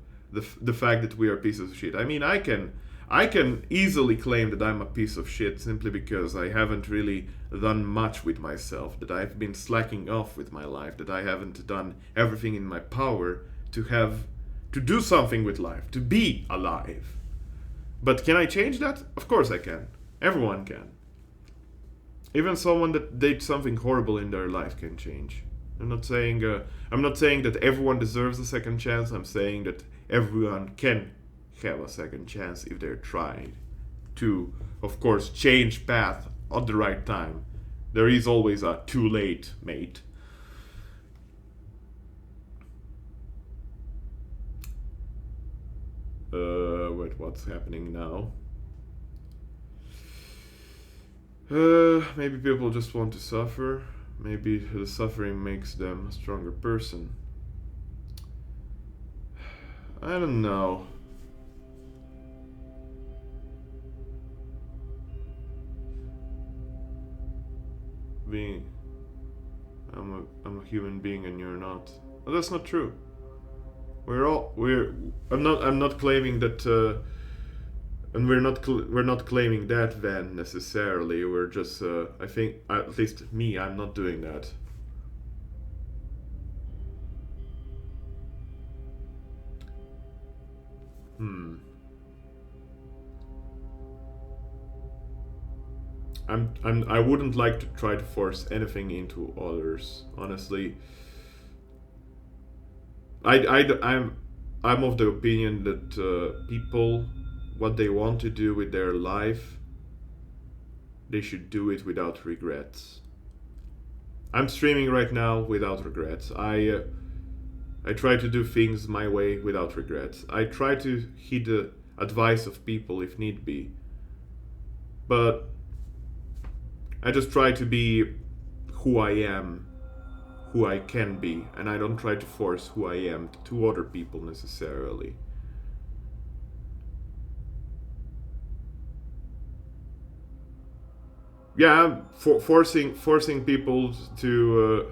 fact that we are pieces of shit? I mean, I can easily claim that I'm a piece of shit simply because I haven't really done much with myself, that I've been slacking off with my life, that I haven't done everything in my power to do something with life, to be alive. But can I change that? Of course I can. Everyone can. Even someone that did something horrible in their life can change. I'm not saying that everyone deserves a second chance. I'm saying that everyone can have a second chance if they're trying to, of course, change path at the right time. There is always a too late, mate. Wait, what's happening now? Maybe people just want to suffer. Maybe the suffering makes them a stronger person. I don't know. I'm a human being and you're not. Well, that's not true. I'm not claiming that, and we're not claiming that then necessarily. We're just, I think, at least me, I'm not doing that. I wouldn't like to try to force anything into others, honestly. I'm of the opinion that people, what they want to do with their life, they should do it without regrets. I'm streaming right now without regrets. I try to do things my way without regrets. I try to heed the advice of people if need be. But I just try to be who I am, who I can be, and I don't try to force who I am to other people necessarily. Yeah, forcing people to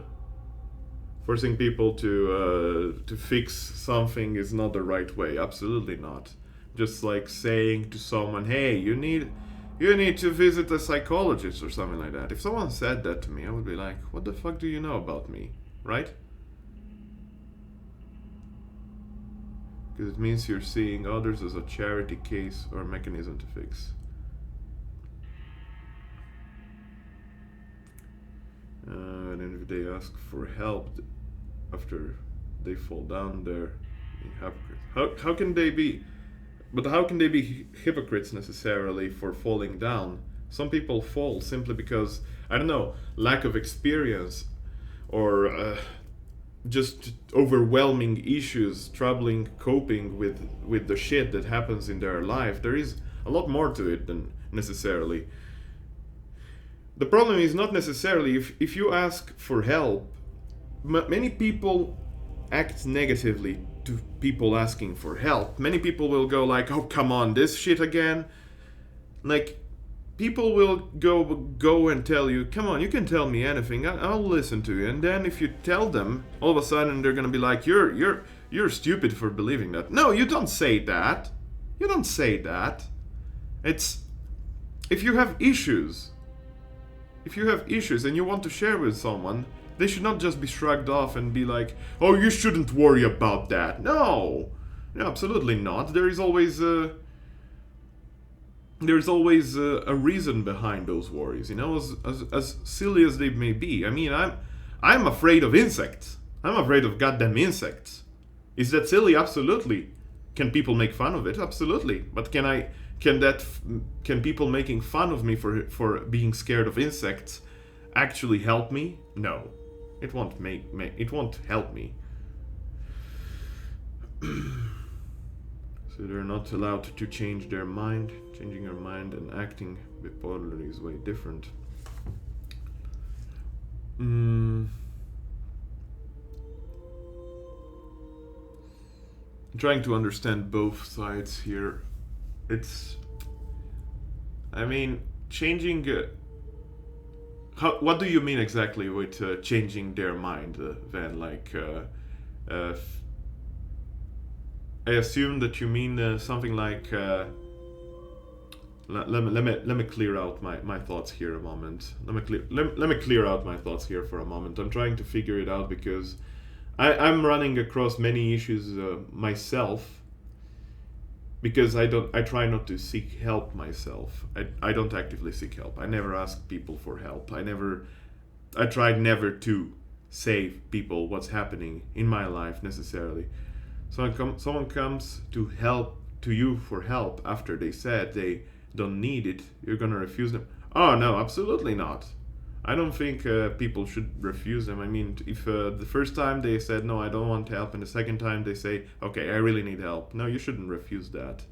fix something is not the right way. Absolutely not. Just like saying to someone, "Hey, you need to visit a psychologist," or something like that. If someone said that to me, I would be like, "What the fuck do you know about me?" Right? Because it means you're seeing others as a charity case or mechanism to fix. they ask for help after they fall down, they're hypocrites. How can they be? But how can they be hypocrites necessarily for falling down? Some people fall simply because, I don't know, lack of experience or just overwhelming issues, troubling coping with the shit that happens in their life. There is a lot more to it than necessarily. The problem is not necessarily if you ask for help. Many people act negatively to people asking for help. Many people will go like, "Oh, come on, this shit again." Like, people will go and tell you, "Come on, you can tell me anything. I'll listen to you." And then if you tell them, all of a sudden they're gonna be like, "You're stupid for believing that." No, you don't say that. You don't say that. It's if you have issues and you want to share with someone, they should not just be shrugged off and be like, "Oh, you shouldn't worry about that." No, absolutely not. There is always a reason behind those worries, as silly as they may be. I mean, I'm afraid of insects. I'm afraid of goddamn insects. Is that silly? Absolutely. Can people make fun of it? Absolutely. But can people making fun of me for being scared of insects actually help me? No. It won't it won't help me. So they're not allowed to change their mind. Changing your mind and acting bipolarly is way different. I'm trying to understand both sides here. Changing. What do you mean exactly with changing their mind, Van? Like, I assume that you mean something like. Let me clear out my thoughts here a moment. Let me clear out my thoughts here for a moment. I'm trying to figure it out because I'm running across many issues myself. Because I try not to seek help myself. I don't actively seek help. I never ask people for help. I tried never to say people what's happening in my life necessarily. So someone comes to you for help after they said they don't need it. You're gonna refuse them? Oh no, absolutely not. I don't think people should refuse them. I mean, if the first time they said, "No, I don't want help," and the second time they say, "Okay, I really need help," no, you shouldn't refuse that.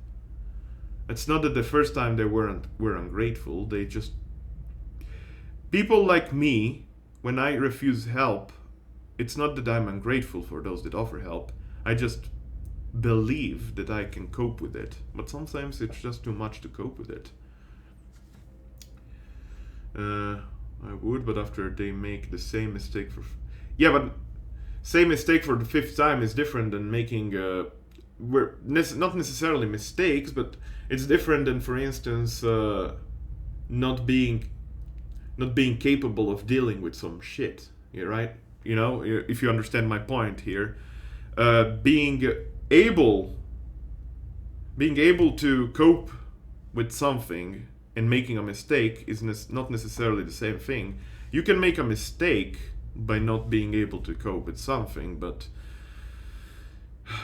It's not that the first time they were ungrateful. They just... People like me, when I refuse help, it's not that I'm ungrateful for those that offer help. I just believe that I can cope with it. But sometimes it's just too much to cope with it. I would, but after they make the same mistake yeah, but same mistake for the fifth time is different than making not necessarily mistakes, but it's different than, for instance, not being capable of dealing with some shit. Yeah, right? If you understand my point here, being able to cope with something and making a mistake is not necessarily the same thing. You can make a mistake by not being able to cope with something, but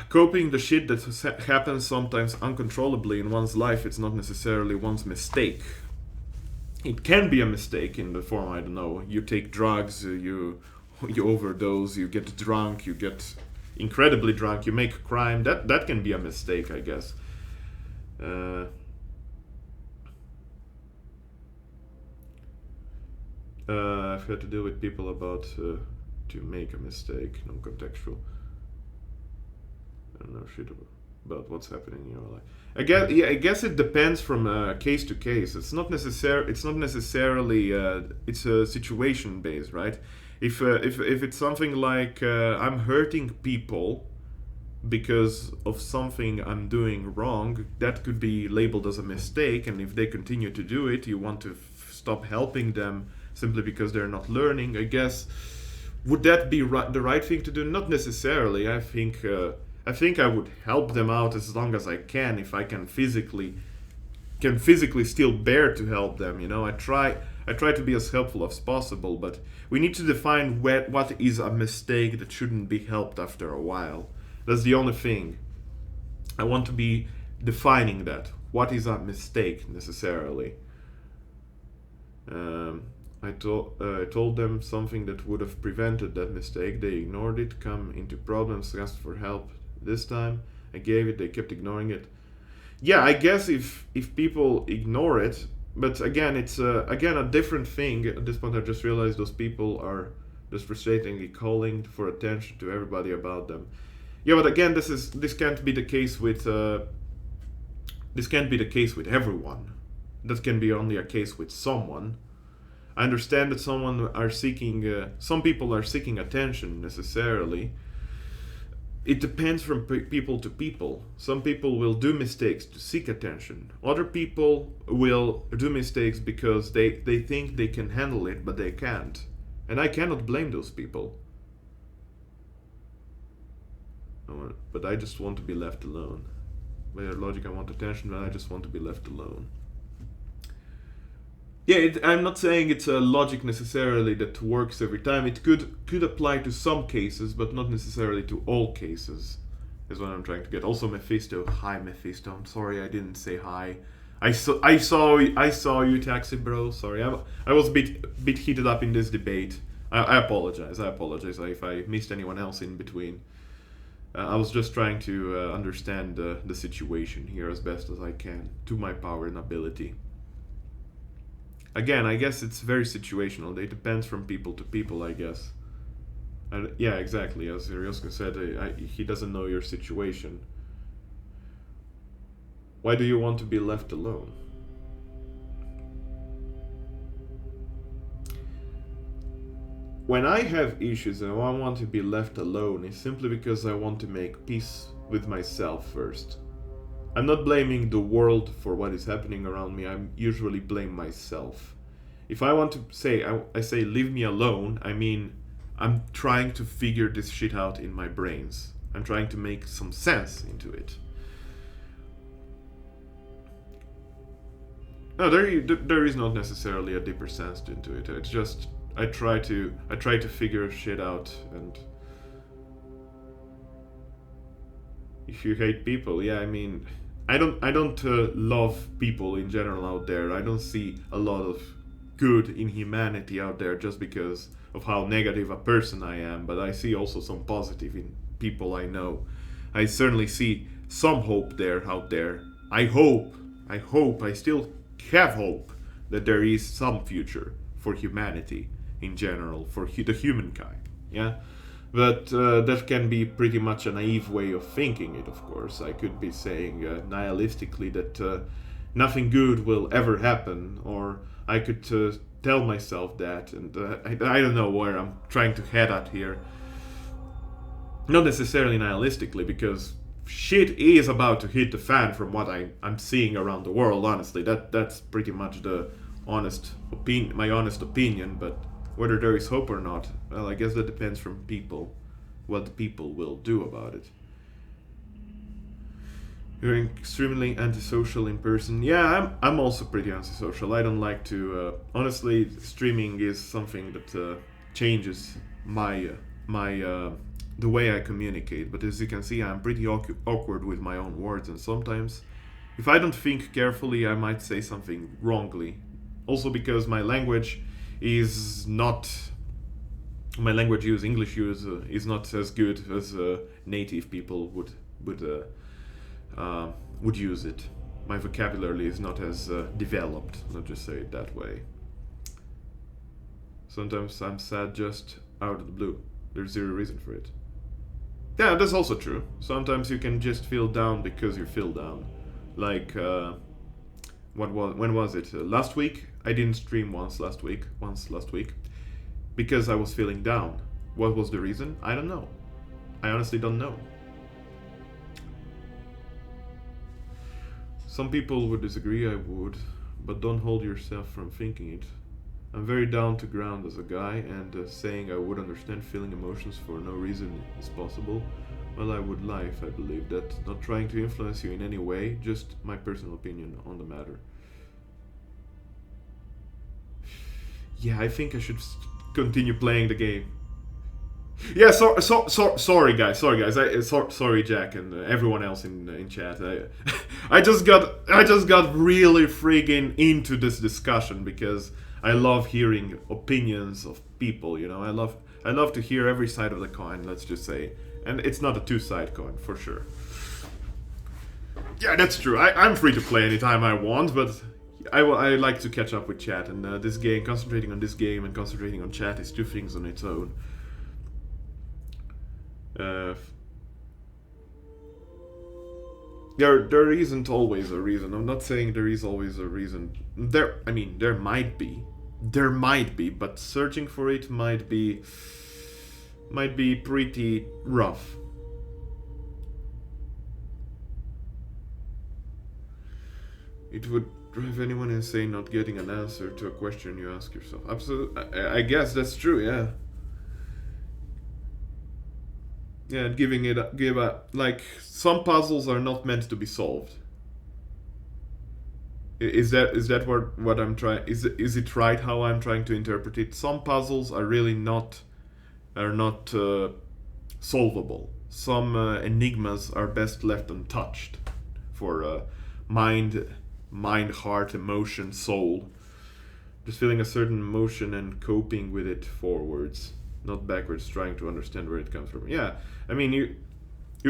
coping the shit that happens sometimes uncontrollably in one's life, it's not necessarily one's mistake. It can be a mistake in the form, I don't know, you take drugs, you overdose, you get drunk, you get incredibly drunk, you make a crime. That can be a mistake, I guess. I've had to deal with people about to make a mistake, non-contextual. I don't know shit about what's happening in your life. I guess it depends from case to case. It's not necessarily. It's a situation based, right? If it's something like I'm hurting people because of something I'm doing wrong, that could be labeled as a mistake. And if they continue to do it, you want to stop helping them simply because they're not learning. I guess, would that be the right thing to do? Not necessarily. I think I would help them out as long as I can, if I can physically still bear to help them. I try to be as helpful as possible, but we need to define what is a mistake that shouldn't be helped after a while. That's the only thing. I want to be defining that. What is a mistake necessarily? I told them something that would have prevented that mistake. They ignored it, come into problems, asked for help. This time I gave it, they kept ignoring it. Yeah, I guess if people ignore it, but again, it's again a different thing. At this point I just realized those people are just frustratingly calling for attention to everybody about them. Yeah, but again, this can't be the case with everyone. That can be only a case with someone. I understand that some people are seeking attention necessarily. It depends from people to people. Some people will do mistakes to seek attention. Other people will do mistakes because they think they can handle it, but they can't. And I cannot blame those people. But I just want to be left alone. By their logic, I want attention, but I just want to be left alone. Yeah, I'm not saying it's a logic necessarily that works every time. It could apply to some cases, but not necessarily to all cases, is what I'm trying to get. Also, Mephisto. Hi, Mephisto. I'm sorry I didn't say hi. I saw you, Taxi Bro. Sorry, I was a bit heated up in this debate. I apologize. If I missed anyone else in between. I was just trying to understand the situation here as best as I can, to my power and ability. Again, I guess it's very situational. It depends from people to people, I guess. And yeah, exactly. As Ryosuke said, he doesn't know your situation. Why do you want to be left alone? When I have issues and I want to be left alone, it's simply because I want to make peace with myself first. I'm not blaming the world for what is happening around me. I usually blame myself. If I want to say, I say leave me alone, I mean I'm trying to figure this shit out in my brains. I'm trying to make some sense into it. No, there is not necessarily a deeper sense into it. It's just I try to figure shit out. And if you hate people, yeah, I mean, I don't love people in general out there. I don't see a lot of good in humanity out there just because of how negative a person I am, but I see also some positive in people I know. I certainly see some hope out there. I still have hope that there is some future for humanity in general, for the humankind, yeah? But that can be pretty much a naive way of thinking it, of course. I could be saying nihilistically that nothing good will ever happen, or I could tell myself that, and I don't know where I'm trying to head at here. Not necessarily nihilistically, because shit is about to hit the fan from what I'm seeing around the world, honestly. That's pretty much my honest opinion, but whether there is hope or not, well, I guess that depends from people, what the people will do about it. You're extremely antisocial in person. Yeah, I'm also pretty antisocial. I don't like to... honestly, streaming is something that changes the way I communicate. But as you can see, I'm pretty awkward with my own words, and sometimes, if I don't think carefully, I might say something wrongly. Also because my language is not... my language use, English use, is not as good as native people would use it. My vocabulary is not as developed, let's just say it that way. Sometimes I'm sad just out of the blue. There's zero reason for it. Yeah, that's also true. Sometimes you can just feel down because you feel down. Like, when was it? Last week? I didn't stream once last week, because I was feeling down. What was the reason? I don't know. I honestly don't know. Some people would disagree, I would, but don't hold yourself from thinking it. I'm very down to ground as a guy, and saying I would understand feeling emotions for no reason is possible. Well, I would lie if I believed that. Not trying to influence you in any way, just my personal opinion on the matter. Yeah, I think I should continue playing the game. Yeah, sorry guys. Sorry Jack and everyone else in chat. I just got really friggin' into this discussion because I love hearing opinions of people. You know, I love to hear every side of the coin. Let's just say, and it's not a two-side coin for sure. Yeah, that's true. I'm free to play anytime I want, but I like to catch up with chat, and this game, concentrating on this game and concentrating on chat is two things on its own. There isn't always a reason. I'm not saying there is always a reason. I mean, there might be, but searching for it might be pretty rough. It would drive anyone insane not getting an answer to a question you ask yourself. Absolutely, I guess that's true. Yeah. Yeah, like some puzzles are not meant to be solved. Is that what I'm trying? Is it right how I'm trying to interpret it? Some puzzles are really not solvable. Some enigmas are best left untouched for mind, heart, emotion, soul. Just feeling a certain emotion and coping with it forwards, not backwards, trying to understand where it comes from. Yeah, I mean, you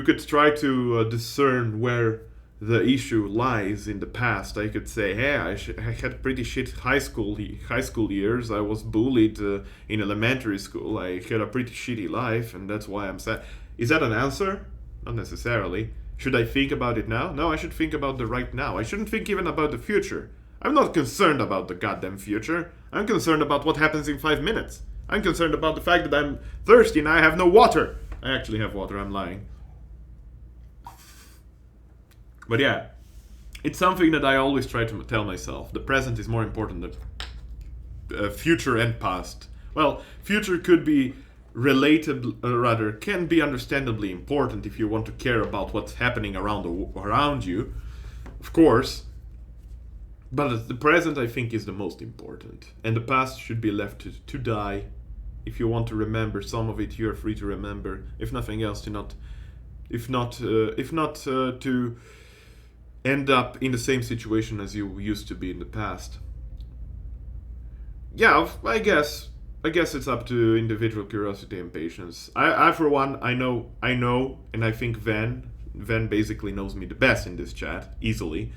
could try to discern where the issue lies in the past. I could say, hey, I had pretty shit high school years. I was bullied in elementary school. I had a pretty shitty life, and that's why I'm sad. Is that an answer? Not necessarily. Should I think about it now? No, I should think about the right now. I shouldn't think even about the future. I'm not concerned about the goddamn future. I'm concerned about what happens in 5 minutes. I'm concerned about the fact that I'm thirsty and I have no water. I actually have water, I'm lying. But yeah, it's something that I always try to tell myself. The present is more important than future and past. Well, future could be can be understandably important if you want to care about what's happening around you, of course. But the present, I think, is the most important, and the past should be left to die. If you want to remember some of it, you're free to remember. If nothing else, to end up in the same situation as you used to be in the past. Yeah, I guess it's up to individual curiosity and patience. I for one, I know, and I think Van basically knows me the best in this chat, easily.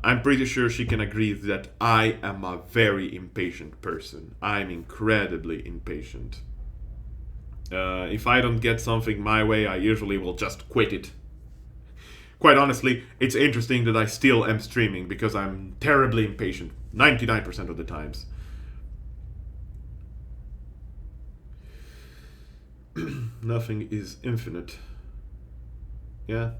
I'm pretty sure she can agree that I am a very impatient person. I'm incredibly impatient. If I don't get something my way, I usually will just quit it. Quite honestly, it's interesting that I still am streaming because I'm terribly impatient 99% of the times. Nothing is infinite. Yeah,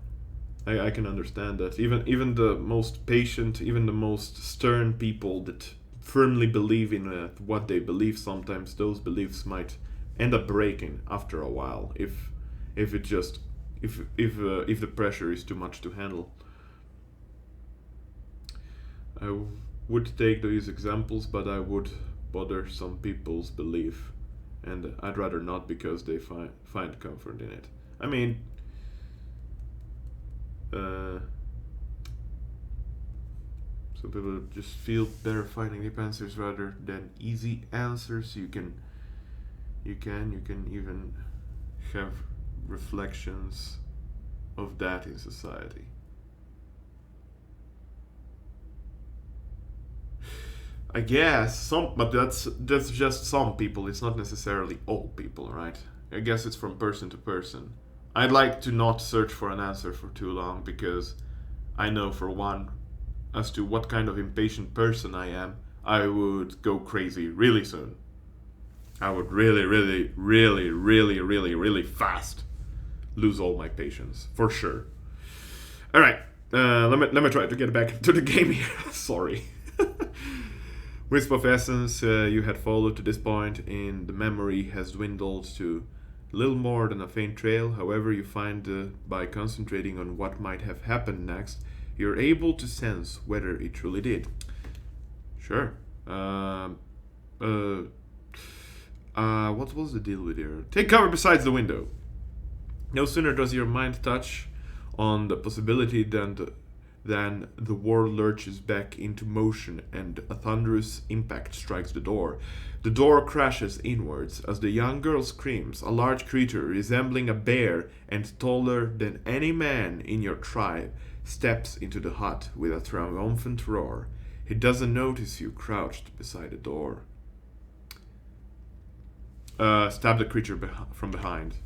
I can understand that. Even the most patient, even the most stern people that firmly believe in what they believe, sometimes those beliefs might end up breaking after a while if the pressure is too much to handle. I would take these examples, but I would bother some people's belief, and I'd rather not because they find comfort in it. I mean, some people just feel better finding deep answers rather than easy answers. You can even have reflections of that in society. I guess but that's just some people. It's not necessarily all people, right? I guess it's from person to person. I'd like to not search for an answer for too long because I know, for one, as to what kind of impatient person I am, I would go crazy really soon. I would really fast lose all my patience, for sure. All right, let me try to get back to the game here. Sorry. Wisp of essence you had followed to this point in the memory has dwindled to little more than a faint trail. However, you find by concentrating on what might have happened next, you're able to sense whether it truly did. Sure. What was the deal with here? Take cover besides the window. No sooner does your mind touch on the possibility than the war lurches back into motion and a thunderous impact strikes the door. The door crashes inwards as the young girl screams. A large creature resembling a bear and taller than any man in your tribe steps into the hut with a triumphant roar. He doesn't notice you crouched beside the door. Stab the creature from behind.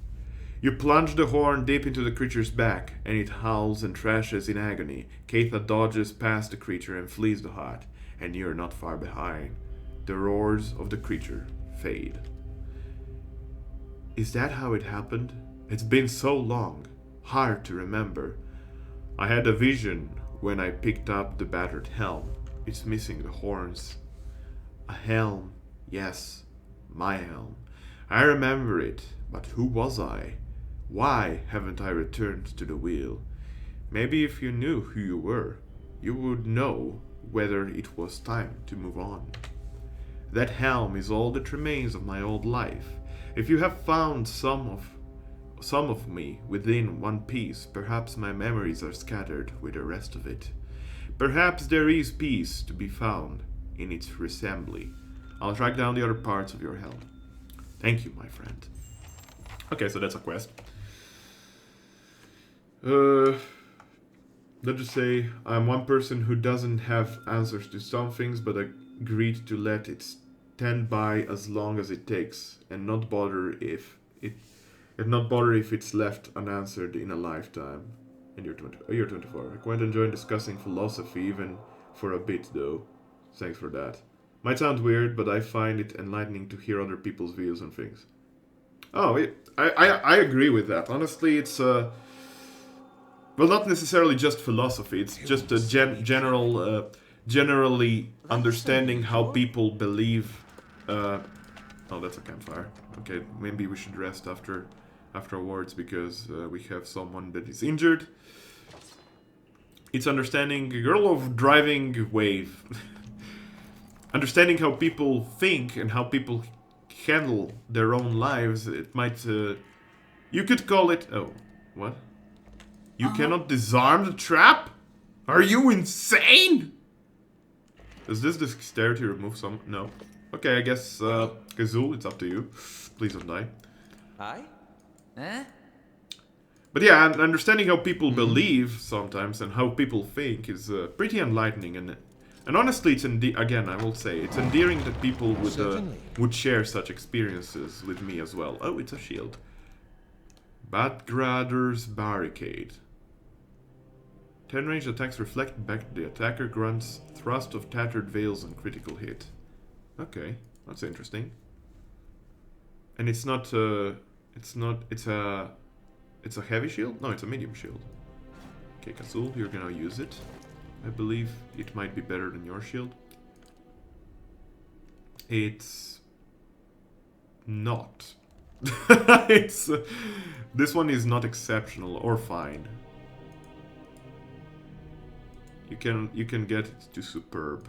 You plunge the horn deep into the creature's back, and it howls and thrashes in agony. Keitha dodges past the creature and flees the hut, and you're not far behind. The roars of the creature fade. Is that how it happened? It's been so long. Hard to remember. I had a vision when I picked up the battered helm. It's missing the horns. A helm. Yes, my helm. I remember it, but who was I? Why haven't I returned to the wheel? Maybe if you knew who you were, you would know whether it was time to move on. That helm is all that remains of my old life. If you have found some of me within one piece, perhaps my memories are scattered with the rest of it. Perhaps there is peace to be found in its reassembly. I'll track down the other parts of your helm. Thank you, my friend. Okay, so that's a quest. Let's just say I'm one person who doesn't have answers to some things, but agreed to let it stand by as long as it takes, and not bother if it's left unanswered in a lifetime. And you're 24. I quite enjoy discussing philosophy, even for a bit, though. Thanks for that. Might sound weird, but I find it enlightening to hear other people's views on things. Oh, I agree with that. Honestly, it's well, not necessarily just philosophy. It's just a generally understanding how people believe. Oh, that's a campfire. Okay, maybe we should rest afterwards because we have someone that is injured. It's understanding a girl of driving wave. Understanding how people think and how people handle their own lives. It might you could call it... Oh, what? You cannot disarm the trap? Are you insane? Does this dexterity remove some... No. Okay, I guess, Kazul, it's up to you. Please don't die. Aye? Eh? But yeah, understanding how people believe sometimes and how people think is pretty enlightening. And honestly, it's again, I will say, it's endearing that people would share such experiences with me as well. Oh, it's a shield. Batgrader's Barricade. 10 ranged attacks reflect back the attacker grunts, thrust of tattered veils and critical hit. Okay, that's interesting. And it's not it's a heavy shield? No, it's a medium shield. Okay, Kazul, you're gonna use it. I believe it might be better than your shield. It's not. This one is not exceptional or fine. You can get it to superb.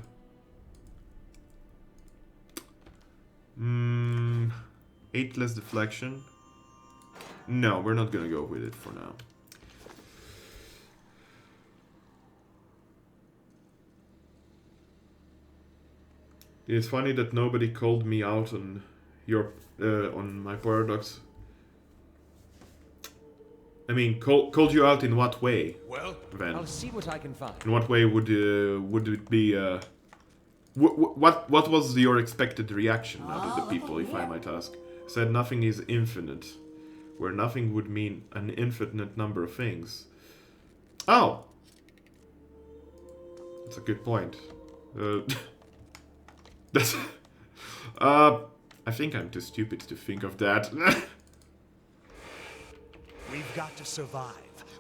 8 less deflection. No, we're not gonna go with it for now. It's funny that nobody called me out on on my paradox. I mean, called you out in what way? Well, Van? I'll see what I can find. In what way would it be? What was your expected reaction out of the people, if I might ask? Said nothing is infinite, where nothing would mean an infinite number of things. Oh, that's a good point. That's I think I'm too stupid to think of that. We've got to survive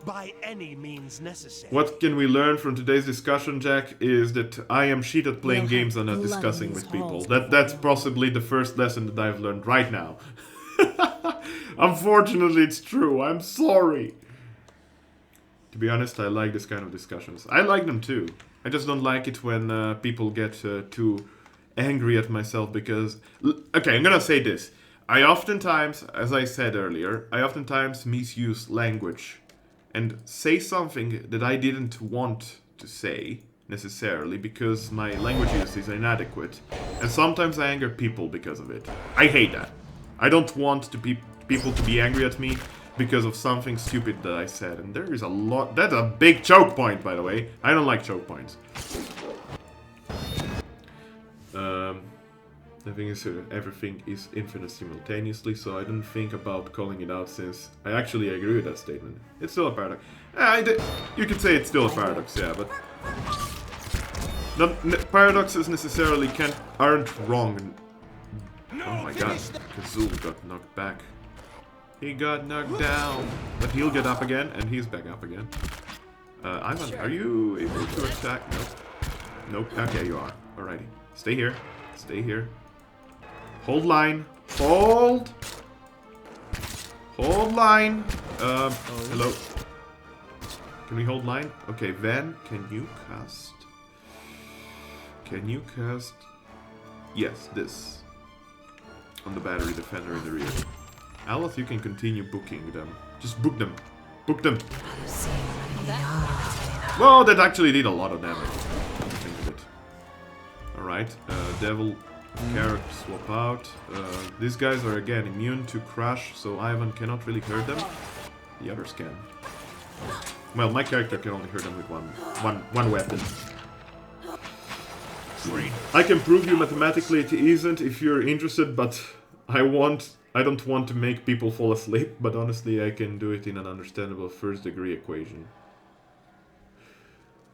by any means necessary. What can we learn from today's discussion, Jack, is that I am shit at playing We'll games have and not blood discussing in with these people. halls That's possibly the first lesson that I've learned right now. Unfortunately, it's true. I'm sorry. To be honest, I like this kind of discussions. I like them too. I just don't like it when people get too angry at myself because... Okay, I'm gonna say this. I oftentimes, as I said earlier, I oftentimes misuse language and say something that I didn't want to say necessarily because my language use is inadequate. And sometimes I anger people because of it. I hate that. I don't want to be people to be angry at me because of something stupid that I said. And there is a lot... That's a big choke point, by the way. I don't like choke points. The thing is, everything is infinite simultaneously, so I didn't think about calling it out since I actually agree with that statement. It's still a paradox. You could say it's still a paradox, yeah, but... Paradoxes necessarily aren't wrong. Oh my god, Kazul got knocked back. He got knocked down. But he'll get up again, and he's back up again. Ivan, are you able to attack? Nope. Nope. Okay, you are. Alrighty. Stay here. Stay here. Hold line. Hold! Hold line! Hello. Can we hold line? Okay, Van, can you cast... Can you cast... Yes, this. On the battery defender in the rear. Aleph, you can continue booking them. Just book them. Book them! Well, that actually did a lot of damage. Think of it. Alright, Devil, Carrot swap out. These guys are again immune to crush, so Ivan cannot really hurt them. The others can. Well, my character can only hurt them with one weapon. I can prove you mathematically it isn't if you're interested, but I don't want to make people fall asleep, but honestly I can do it in an understandable first degree equation.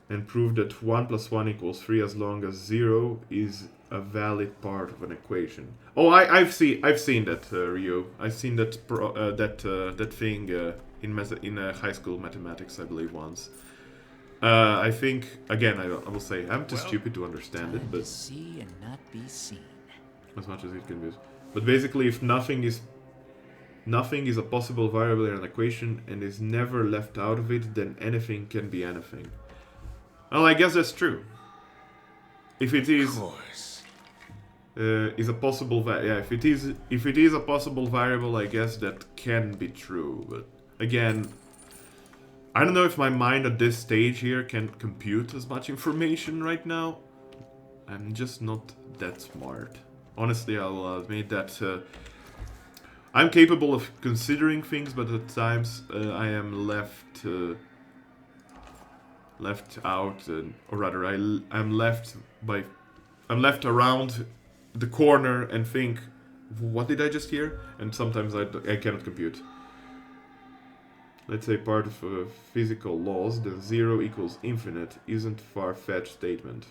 And prove that 1 + 1 = 3 as long as 0 is a valid part of an equation. Oh, I've seen that, Ryu. I've seen that that thing in high school mathematics, I believe, once. I think again, I will say I'm too stupid to understand it, but see and not be seen. As much as it can be. But basically, if nothing is a possible variable in an equation and is never left out of it, then anything can be anything. Well, I guess that's true. If it is, is a possible if it is a possible variable, I guess that can be true. But again, I don't know if my mind at this stage here can compute as much information right now. I'm just not that smart. Honestly, I'll admit that I'm capable of considering things, but at times I am left out, or rather, I'm left around the corner and think, what did I just hear? And sometimes I cannot compute. Let's say part of physical laws, the 0 = infinite isn't far-fetched statement.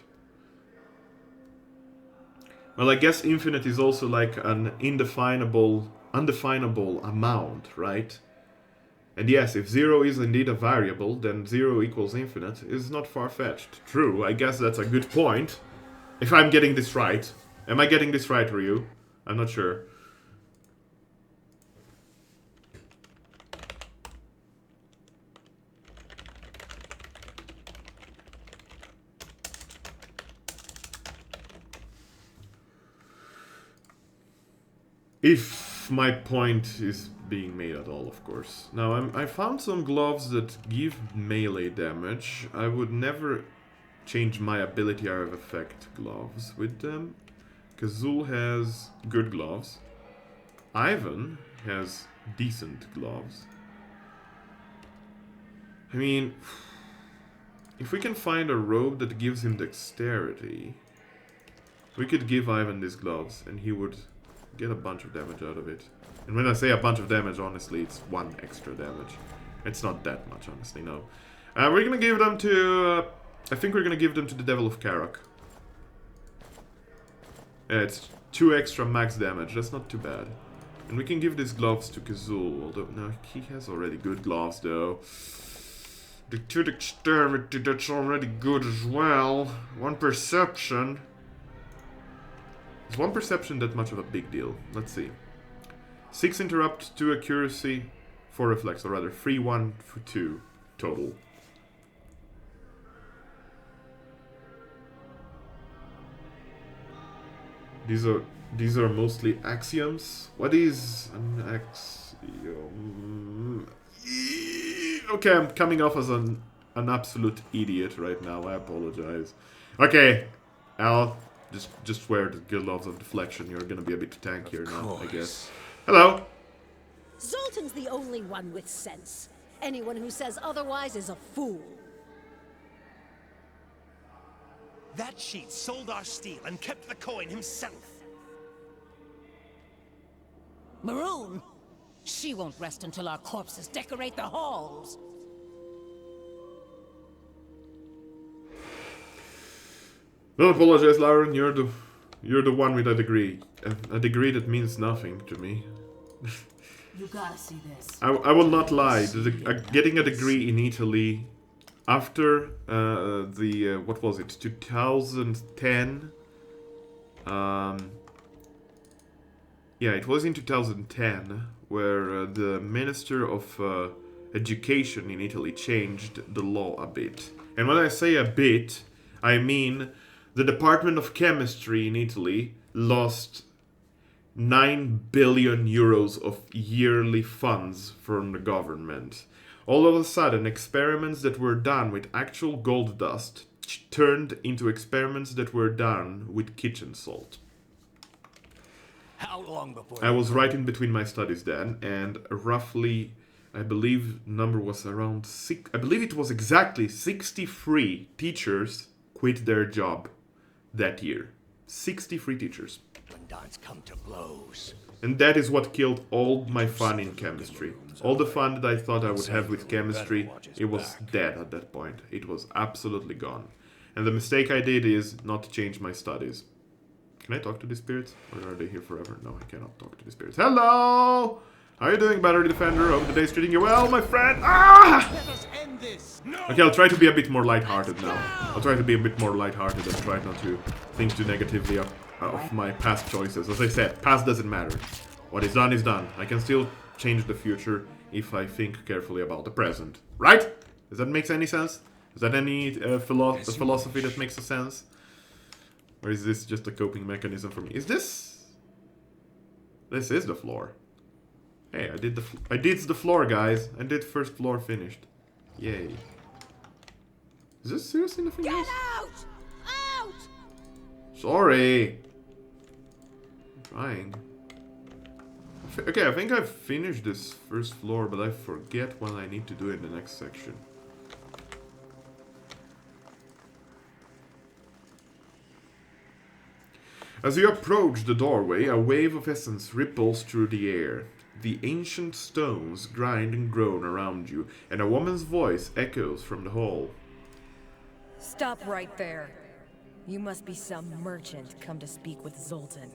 Well, I guess infinite is also like an undefinable amount, right? And yes, if 0 is indeed a variable, then 0 = infinite is not far-fetched. True, I guess that's a good point. If I'm getting this right. Am I getting this right, Ryu? I'm not sure. If my point is being made at all, of course. Now, I found some gloves that give melee damage. I would never change my ability area of effect gloves with them. Kazul has good gloves. Ivan has decent gloves. I mean, if we can find a robe that gives him dexterity, we could give Ivan these gloves and he would get a bunch of damage out of it. And when I say a bunch of damage, honestly, it's 1 extra damage. It's not that much, honestly, no. We're gonna give them to... I think we're gonna give them to the Devil of Karak. It's 2 extra max damage, that's not too bad. And we can give these gloves to Kazul, although... No, he has already good gloves, though. The 2 dexterity, that's already good as well. 1 perception. Is 1 perception that much of a big deal? Let's see. 6 interrupt, 2 accuracy, 4 reflex, or rather 3, 1, 2 total. These are mostly axioms. What is an axiom? Okay, I'm coming off as an absolute idiot right now. I apologize. Okay, Al, just wear the gloves of deflection. You're gonna be a bit tankier now, I guess. Hello. Zoltan's the only one with sense. Anyone who says otherwise is a fool. That cheat sold our steel and kept the coin himself. Maroon? She won't rest until our corpses decorate the halls. Don't apologize, Lauren. You're the one with a degree. A degree that means nothing to me. You gotta see this. I will not lie. Getting a degree in Italy after what was it, 2010? Yeah, it was in 2010 where the Minister of Education in Italy changed the law a bit. And when I say a bit, I mean the Department of Chemistry in Italy lost 9 billion euros of yearly funds from the government. All of a sudden, experiments that were done with actual gold dust turned into experiments that were done with kitchen salt. How long before... I was right in between my studies then, and roughly, I believe number was around I believe it was exactly 63 teachers quit their job that year. 63 teachers. When dawns come to blows. And that is what killed all my fun in chemistry. All the fun that I thought I would have with chemistry, it was dead at that point. It was absolutely gone. And the mistake I did is not to change my studies. Can I talk to the spirits? Or are they here forever? No, I cannot talk to the spirits. Hello! How are you doing, Battery Defender? Hope the day's treating you well, my friend. Ah! Let us end this. No! Okay, I'll try to be a bit more lighthearted now. I'll try to be a bit more lighthearted and try not to think too negatively of my past choices. As I said, past doesn't matter. What is done is done. I can still change the future if I think carefully about the present. Right? Does that make any sense? Is that any philosophy that makes sense? Or is this just a coping mechanism for me? Is this... This is the floor. Hey, I did the floor, guys. I did first floor finished. Yay. Is this seriously nothing else? Get out! Out! Sorry. I'm trying. Okay, I think I've finished this first floor, but I forget what I need to do in the next section. As you approach the doorway, a wave of essence ripples through the air. The ancient stones grind and groan around you, and a woman's voice echoes from the hall. Stop right there. You must be some merchant come to speak with Zoltan.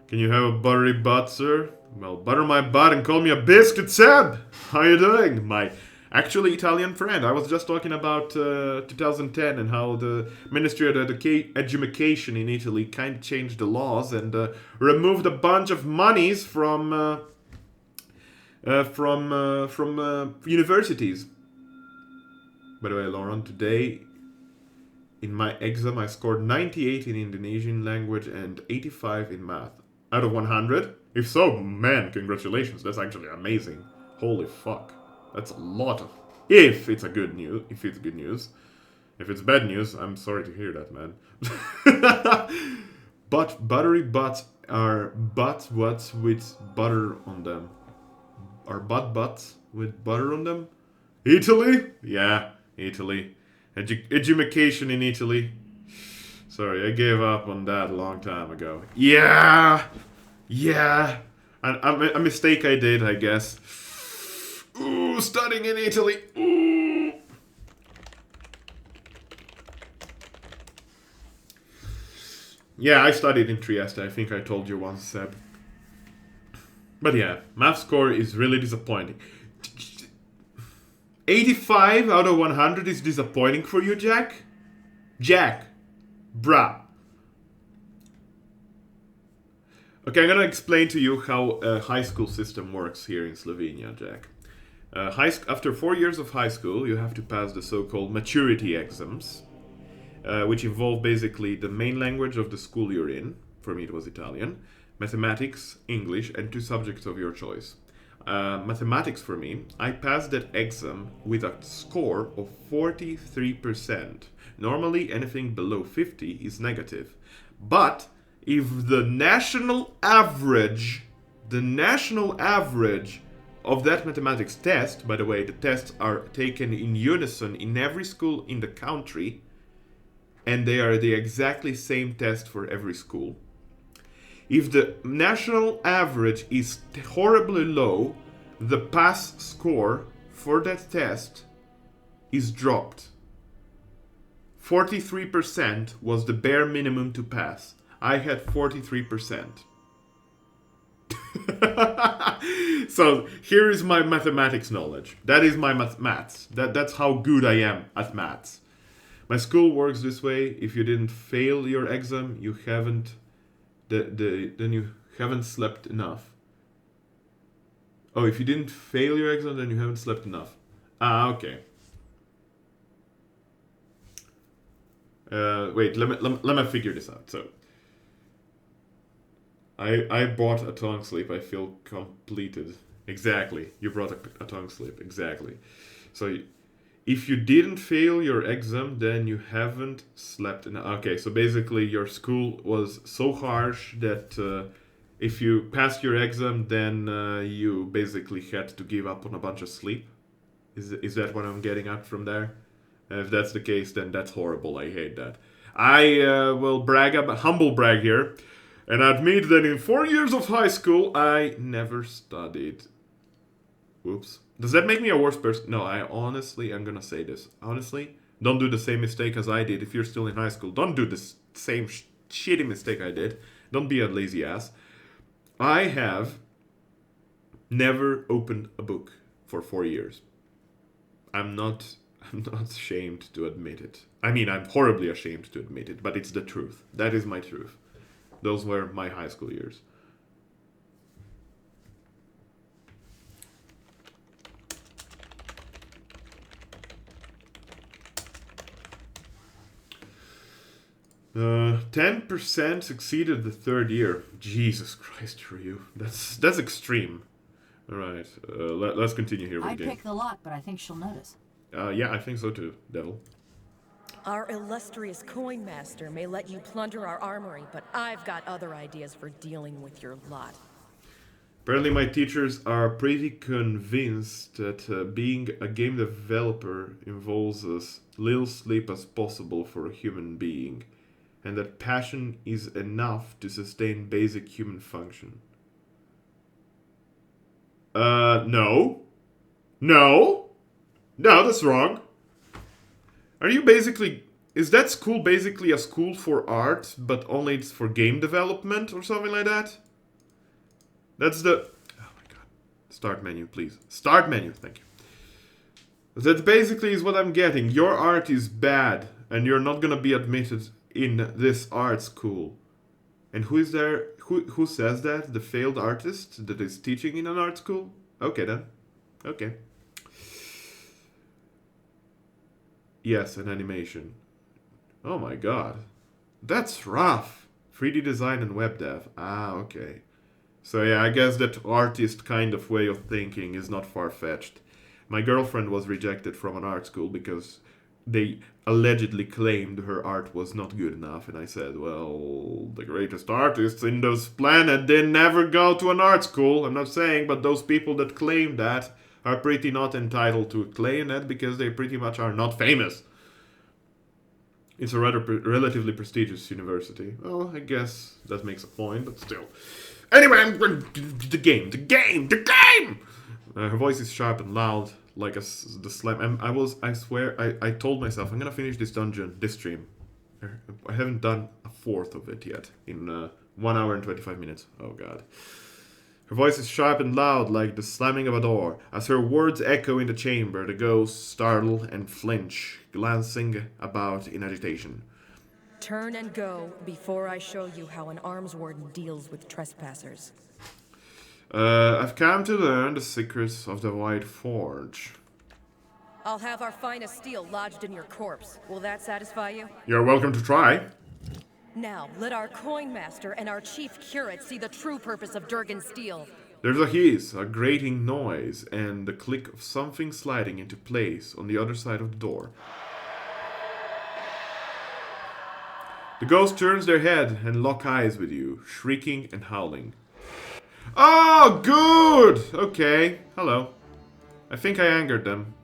Can you have a buttery butt, sir? Well, butter my butt and call me a biscuit, Seb! How you doing, my actually Italian friend? I was just talking about 2010 and how the Ministry of Education in Italy kind of changed the laws and removed a bunch of monies from universities. By the way, Lauren, today in my exam I scored 98 in Indonesian language and 85 in math. Out of 100? If so, man, congratulations. That's actually amazing. Holy fuck. That's a lot of... If it's good news. If it's bad news, I'm sorry to hear that, man. But buttery butts are butts with butter on them. Are butts with butter on them? Italy? Yeah, Italy. Education in Italy. Sorry, I gave up on that a long time ago. Yeah! A mistake I did, I guess. Ooh, studying in Italy. Ooh. Yeah, I studied in Trieste. I think I told you once, Seb. But yeah, math score is really disappointing. 85 out of 100 is disappointing for you, Jack? Jack. Bruh. Okay, I'm gonna explain to you how a high school system works here in Slovenia, Jack. After 4 years of high school, you have to pass the so-called maturity exams. which involve basically the main language of the school you're in. For me, it was Italian. Mathematics, English, and 2 subjects of your choice. Mathematics for me, I passed that exam with a score of 43%. Normally, anything below 50 is negative. But if the national average of that mathematics test, by the way, the tests are taken in unison in every school in the country, and they are the exactly same test for every school. If the national average is horribly low, the pass score for that test is dropped. 43% was the bare minimum to pass. I had 43%. So here is my mathematics knowledge. That is my maths. That's how good I am at maths. My school works this way. If you didn't fail your exam, you haven't then you haven't slept enough. Oh, if you didn't fail your exam, then you haven't slept enough. Ah, okay. Wait, let me figure this out. So, I bought a tongue sleep. I feel completed. Exactly. You brought a tongue sleep. Exactly. So, if you didn't fail your exam, then you haven't slept enough. Okay, so basically your school was so harsh that if you passed your exam, then you basically had to give up on a bunch of sleep. Is that what I'm getting at from there? If that's the case, then that's horrible. I hate that. I will humble brag here, and admit that in 4 years of high school, I never studied. Whoops. Does that make me a worse person? No, I'm gonna say this. Honestly, don't do the same mistake as I did if you're still in high school. Don't do the same shitty mistake I did. Don't be a lazy ass. I have never opened a book for 4 years. I'm not ashamed to admit it. I mean, I'm horribly ashamed to admit it, but it's the truth. That is my truth. Those were my high school years. Uh, 10% succeeded the 3rd year. Jesus Christ, Ryu. That's extreme. Alright, let's continue here with I the game. pick the lock, but I think she'll notice. Yeah, I think so too, Devil. Our illustrious coin master may let you plunder our armory, but I've got other ideas for dealing with your lot. Apparently my teachers are pretty convinced that being a game developer involves as little sleep as possible for a human being, and that passion is enough to sustain basic human function. No. No, that's wrong. Are you basically... Is that school basically a school for art, but only it's for game development or something like that? That's the... Oh my god. Start menu, please. Start menu, thank you. That basically is what I'm getting. Your art is bad, and you're not gonna be admitted in this art school. And who is there? Who says that? The failed artist that is teaching in an art school? Okay then. Okay. Yes, an animation. Oh my god. That's rough. 3D design and web dev. Ah, okay. So yeah, I guess that artist kind of way of thinking is not far-fetched. My girlfriend was rejected from an art school because they allegedly claimed her art was not good enough. And I said, well, the greatest artists in this planet didn't ever go to an art school. I'm not saying, but those people that claim that are pretty not entitled to claim that because they pretty much are not famous. It's a rather relatively prestigious university. Well, I guess that makes a point, but still. Anyway, the game! Her voice is sharp and loud, like the slam. I swear, I told myself, I'm gonna finish this dungeon, this stream. I haven't done a fourth of it yet, in 1 hour and 25 minutes. Oh god. Her voice is sharp and loud, like the slamming of a door. As her words echo in the chamber, the ghosts startle and flinch, glancing about in agitation. Turn and go before I show you how an arms warden deals with trespassers. I've come to learn the secrets of the White Forge. I'll have our finest steel lodged in your corpse. Will that satisfy you? You're welcome to try. Now, let our coin master and our chief curate see the true purpose of Durgan steel. There's a hiss, a grating noise, and the click of something sliding into place on the other side of the door. The ghost turns their head and lock eyes with you, shrieking and howling. Oh, good! Okay, hello. I think I angered them.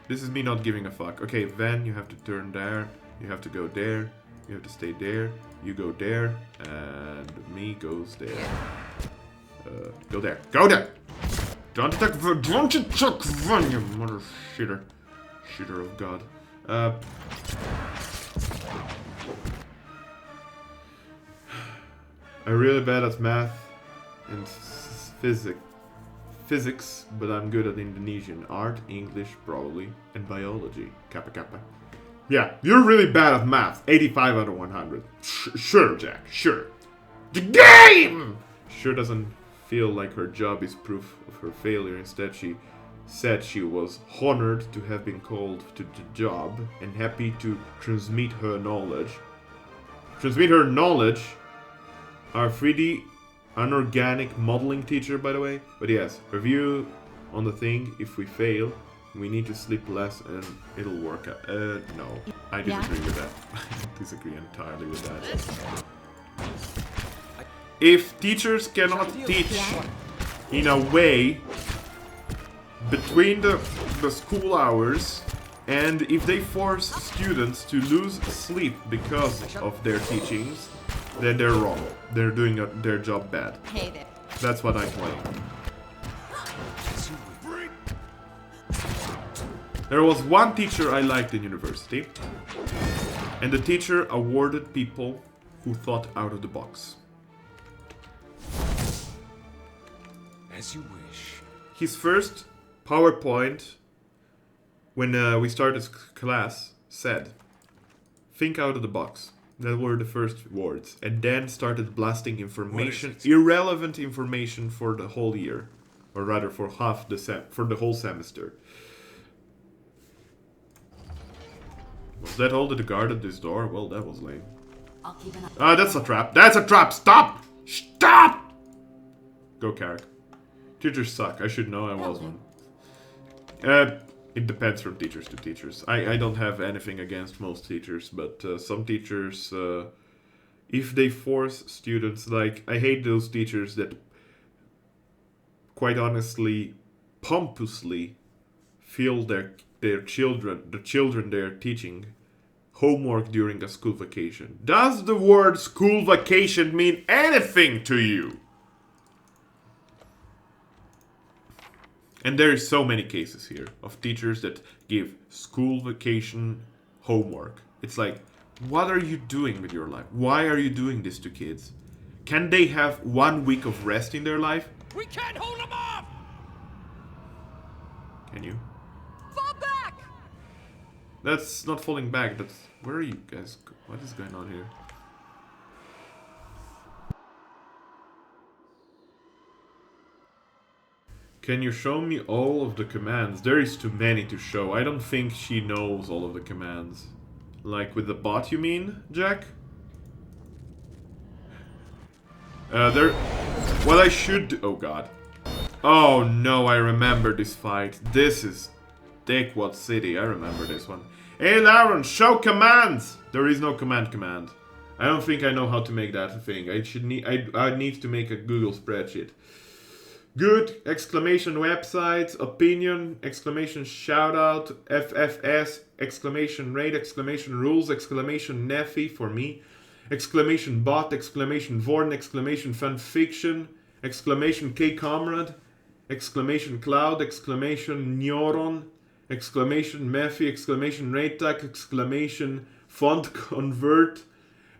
This is me not giving a fuck. Okay, Ven, you have to turn there. You have to go there. You have to stay there. You go there. And me goes there. Go there. Go there! Don't attack Ven, you mother shitter. Shitter of God. I'm really bad at math and physics, but I'm good at Indonesian art, English probably, and biology. Kappa kappa. Yeah, you're really bad at math. 85 out of 100. Sure, Jack, sure. The game! Sure doesn't feel like her job is proof of her failure. Instead, she said she was honored to have been called to the job and happy to transmit her knowledge. Transmit her knowledge? Our 3D unorganic modeling teacher, by the way. But yes, review on the thing. If we fail, we need to sleep less and it'll work out. No. I disagree with that. I disagree entirely with that. If teachers cannot teach in a way between the school hours, and if they force students to lose sleep because of their teachings, then they're wrong. They're doing their job bad. Hey there. That's what I'm playing. There was one teacher I liked in university, and the teacher awarded people who thought out of the box. As you wish. His first PowerPoint, when we started class, said, "Think out of the box." That were the first words, and then started blasting information, irrelevant information for the whole year, or rather for for the whole semester. Was that all that guarded this door? Well, that was lame. Ah, that's a trap. That's a trap. Stop! Stop! Go, Carrick. Teachers suck. I should know I was one. It depends from teachers to teachers. I don't have anything against most teachers, but some teachers, if they force students, like, I hate those teachers that, quite honestly, pompously feel the children they're teaching homework during a school vacation. Does the word school vacation mean anything to you? And there is so many cases here of teachers that give school vacation homework. It's like, what are you doing with your life? Why are you doing this to kids? Can they have 1 week of rest in their life? We can't hold them off! Can you? Fall back! That's not falling back. That's... Where are you guys? What is going on here? Can you show me all of the commands? There is too many to show. I don't think she knows all of the commands. Like with the bot, you mean, Jack? What I should do... Oh, God. Oh, no, I remember this fight. This is Dickwad City. I remember this one. Hey, Lauren, show commands! There is no command. I don't think I know how to make that a thing. I need to make a Google spreadsheet. Good! Exclamation website, opinion, exclamation shoutout, FFS, exclamation rate, exclamation rules, exclamation Neffy for me, exclamation bot, exclamation Vorn, exclamation fanfiction, exclamation K-comrade, exclamation cloud, exclamation neuron, exclamation Mephi, exclamation ratetak, exclamation font convert,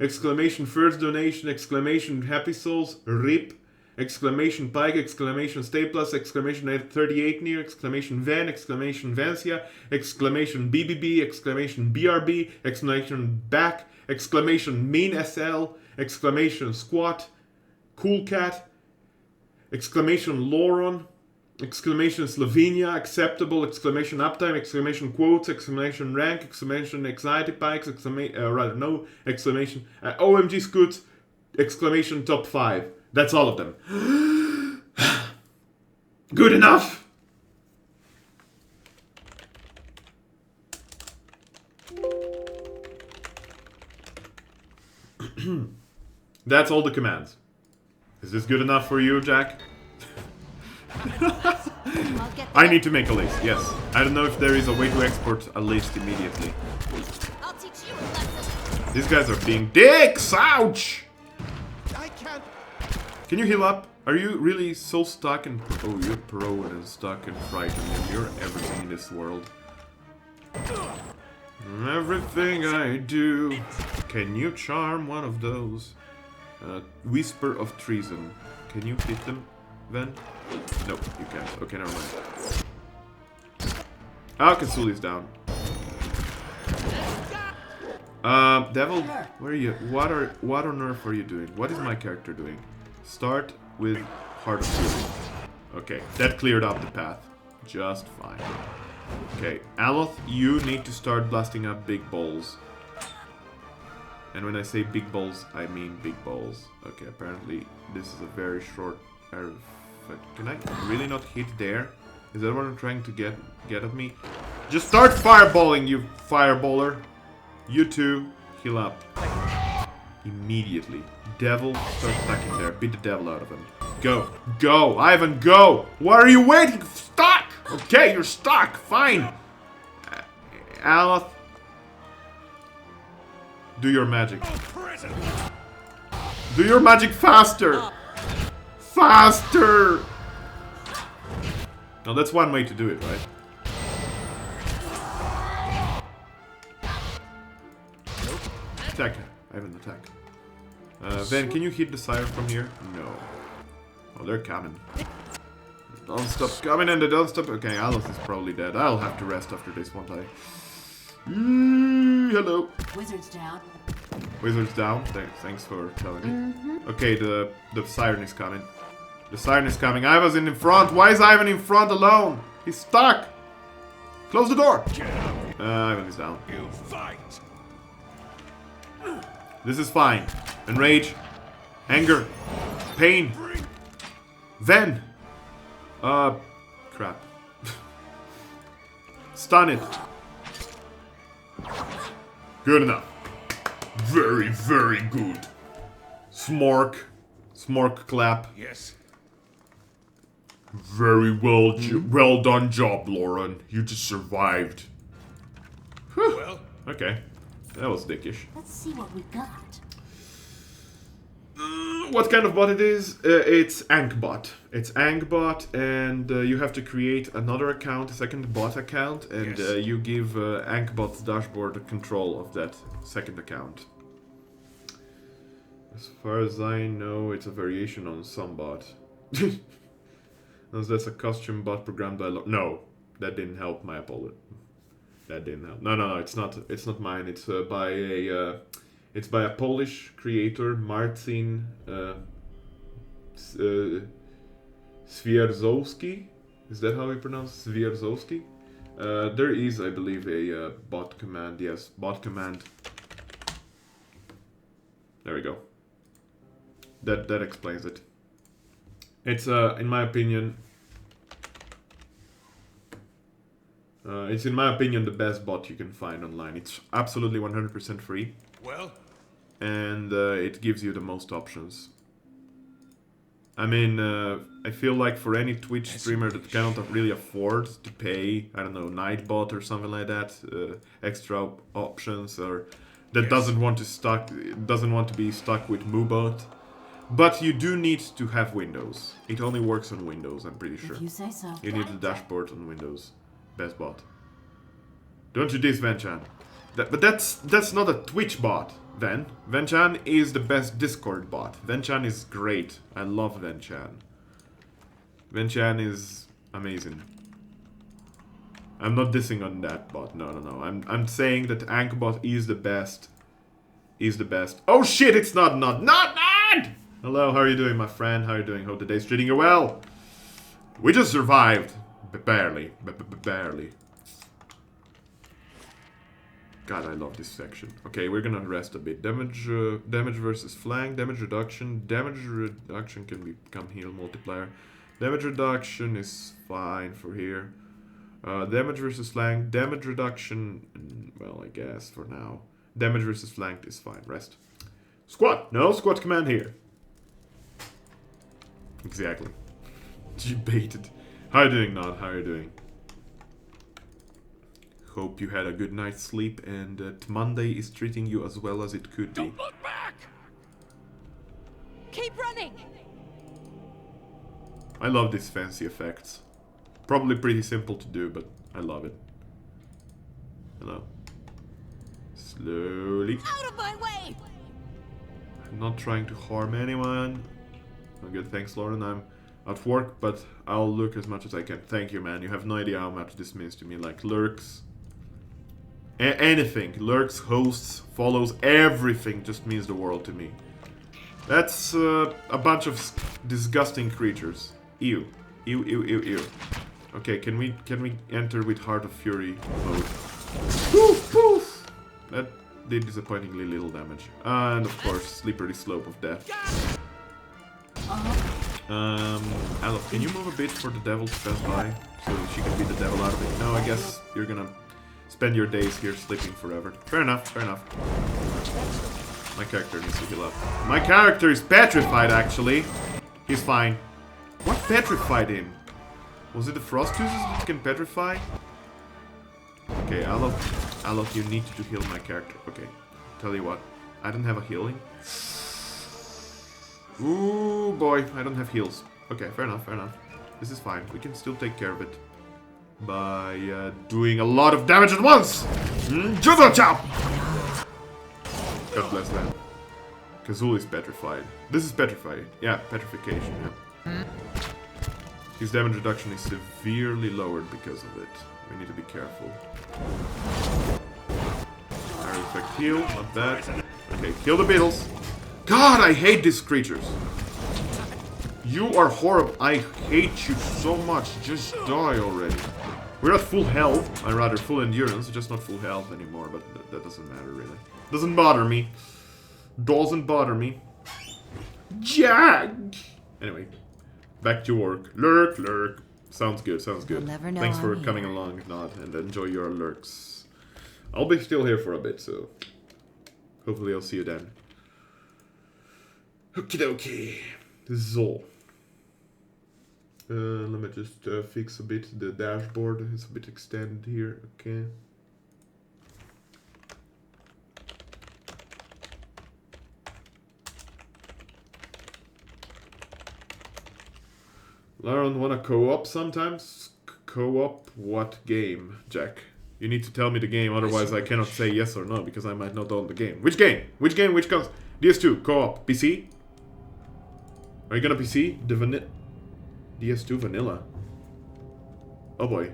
exclamation first donation, exclamation happy souls, RIP, exclamation Pike, exclamation Stay Plus, exclamation 38 near, exclamation Van, exclamation Vancia, exclamation BBB, exclamation BRB, exclamation Back, exclamation Mean SL, exclamation Squat, Cool Cat, exclamation Lauron, exclamation Slovenia, acceptable, exclamation uptime, exclamation quotes, exclamation rank, exclamation anxiety pikes, rather no, exclamation OMG scoots, exclamation top 5. That's all of them. Good enough! That's all the commands. Is this good enough for you, Jack? I need to make a list, yes. I don't know if there is a way to export a list immediately. I'll teach you a lesson. These guys are being dicks! Ouch! I can't. Can you heal up? Are you really so stuck in... Oh, you're pro and stuck and frightened. You're everything in this world. Everything I do. Can you charm one of those? Whisper of treason. Can you hit them then? Nope, you can't. Okay, never mind. Ah, Kasuli's down. Devil, where are you? What on earth are you doing? What is my character doing? Start with Heart of Fury. Okay, that cleared up the path. Just fine. Okay, Aloth, you need to start blasting up big balls. And when I say big balls, I mean big balls. Okay, apparently this is a very short arrow. Can I really not hit there? Is that what I'm trying to get at me? Just start fireballing, you fireballer. You two, heal up. Immediately. Devil, start attacking there. Beat the devil out of him. Go. Go! Ivan, go! What are you waiting? Stuck! Okay, you're stuck. Fine. Aloth. Do your magic. Do your magic faster! Faster! Now that's one way to do it, right? Attack. I have an attack. Van, can you hit the sire from here? No. Oh, they're coming. Don't stop coming and they don't stop. Okay, Alice is probably dead. I'll have to rest after this, won't I? Hello. Wizard's down. Wizard's down. Thanks for telling me. Okay, the siren is coming. The siren is coming. Ivan's in front. Why is Ivan in front alone? He's stuck. Close the door. Ivan is down. You fight. This is fine. Enrage. Anger. Pain. Ven. Crap. Stun it. Good enough. Very, very good. Smork. Smork clap. Yes. Very well, well done job, Lauren. You just survived. Whew. Well, Okay, that was dickish. Let's see what we got. What kind of bot it is? It's Ankbot. It's Ankbot, and you have to create another account, a second bot account, and Yes. you give Ankbot's dashboard control of that second account. As far as I know, it's a variation on some bot. Unless that's a custom bot programmed by no, that didn't help my apology. That didn't help. No, it's not. It's not mine. It's by a. It's by a Polish creator, Marcin Swierzowski. Is that how you pronounce Swierzowski? There is, I believe, a bot command. Yes, bot command. There we go. That explains it. It's in my opinion. It's in my opinion the best bot you can find online. It's absolutely 100% free. well, And it gives you the most options. I mean, I feel like for any Twitch streamer that cannot really afford to pay, I don't know, Nightbot or something like that, extra options, or that doesn't want to be stuck with Moobot. But you do need to have Windows. It only works on Windows, I'm pretty sure. You say so. You need the dashboard on Windows. Best bot. Don't you diss Venchan. But that's not a Twitch bot, Ven. Venchan is the best Discord bot. Venchan is great. I love Venchan. Venchan is amazing. I'm not dissing on that bot. No. I'm saying that Ankbot is the best. Is the best. Oh shit! It's not. Hello, how are you doing, my friend? How are you doing? Hope the day's treating you well. We just survived. Barely. Barely. God, I love this section. Okay, we're gonna rest a bit. Damage versus flank. Damage reduction. Damage reduction can become heal multiplier. Damage reduction is fine for here. Damage versus flank. Damage reduction. Well, I guess for now. Damage versus flank is fine. Rest. Squat. No squat command here. Exactly. You baited. How are you doing, Nod? How are you doing? Hope you had a good night's sleep and that Monday is treating you as well as it could be. Don't look back! Keep running! I love these fancy effects. Probably pretty simple to do, but I love it. Hello. Slowly. Out of my way! I'm not trying to harm anyone. Oh, good, thanks, Lauren. I'm at work, but I'll look as much as I can. Thank you, man. You have no idea how much this means to me. Like, lurks. Anything. Lurks, hosts, follows, everything just means the world to me. That's a bunch of disgusting creatures. Ew. Ew, ew, ew, ew. Okay, can we enter with Heart of Fury mode? Poof, poof! That did disappointingly little damage. And of course, slippery slope of death. Alof, can you move a bit for the devil to pass by? So she can beat the devil out of it? No, I guess you're gonna spend your days here sleeping forever. Fair enough, fair enough. My character needs to heal up. My character is petrified, actually. He's fine. What petrified him? Was it the frost juices that can petrify? Okay, Alof, you need to heal my character. Okay, tell you what. I don't have a healing. Ooh, boy, I don't have heals. Okay, fair enough, fair enough. This is fine. We can still take care of it by doing a lot of damage at once. Judo chop! God bless that. Kazul is petrified. This is petrified. Yeah, petrification, yeah. His damage reduction is severely lowered because of it. We need to be careful. Fire effect heal, not bad. Okay, kill the beetles. God, I hate these creatures. You are horrible. I hate you so much. Just die already. We're at full health. I rather full endurance, just not full health anymore, but that doesn't matter really. Doesn't bother me. Doesn't bother me. Jag! Anyway, back to work. Lurk, lurk. Sounds good, sounds good. Never know Thanks for I'm coming here. along, Nod, and enjoy your lurks. I'll be still here for a bit, so hopefully I'll see you then. Okie dokie. So. Let me just fix a bit the dashboard. It's a bit extended here. Okay. Lauren, wanna co-op sometimes? Co-op what game, Jack? You need to tell me the game, otherwise I cannot say yes or no, because I might not own the game. Which game? Which game? Which comes? DS2, co-op, PC? Are you gonna PC? The DS2 vanilla. Oh boy.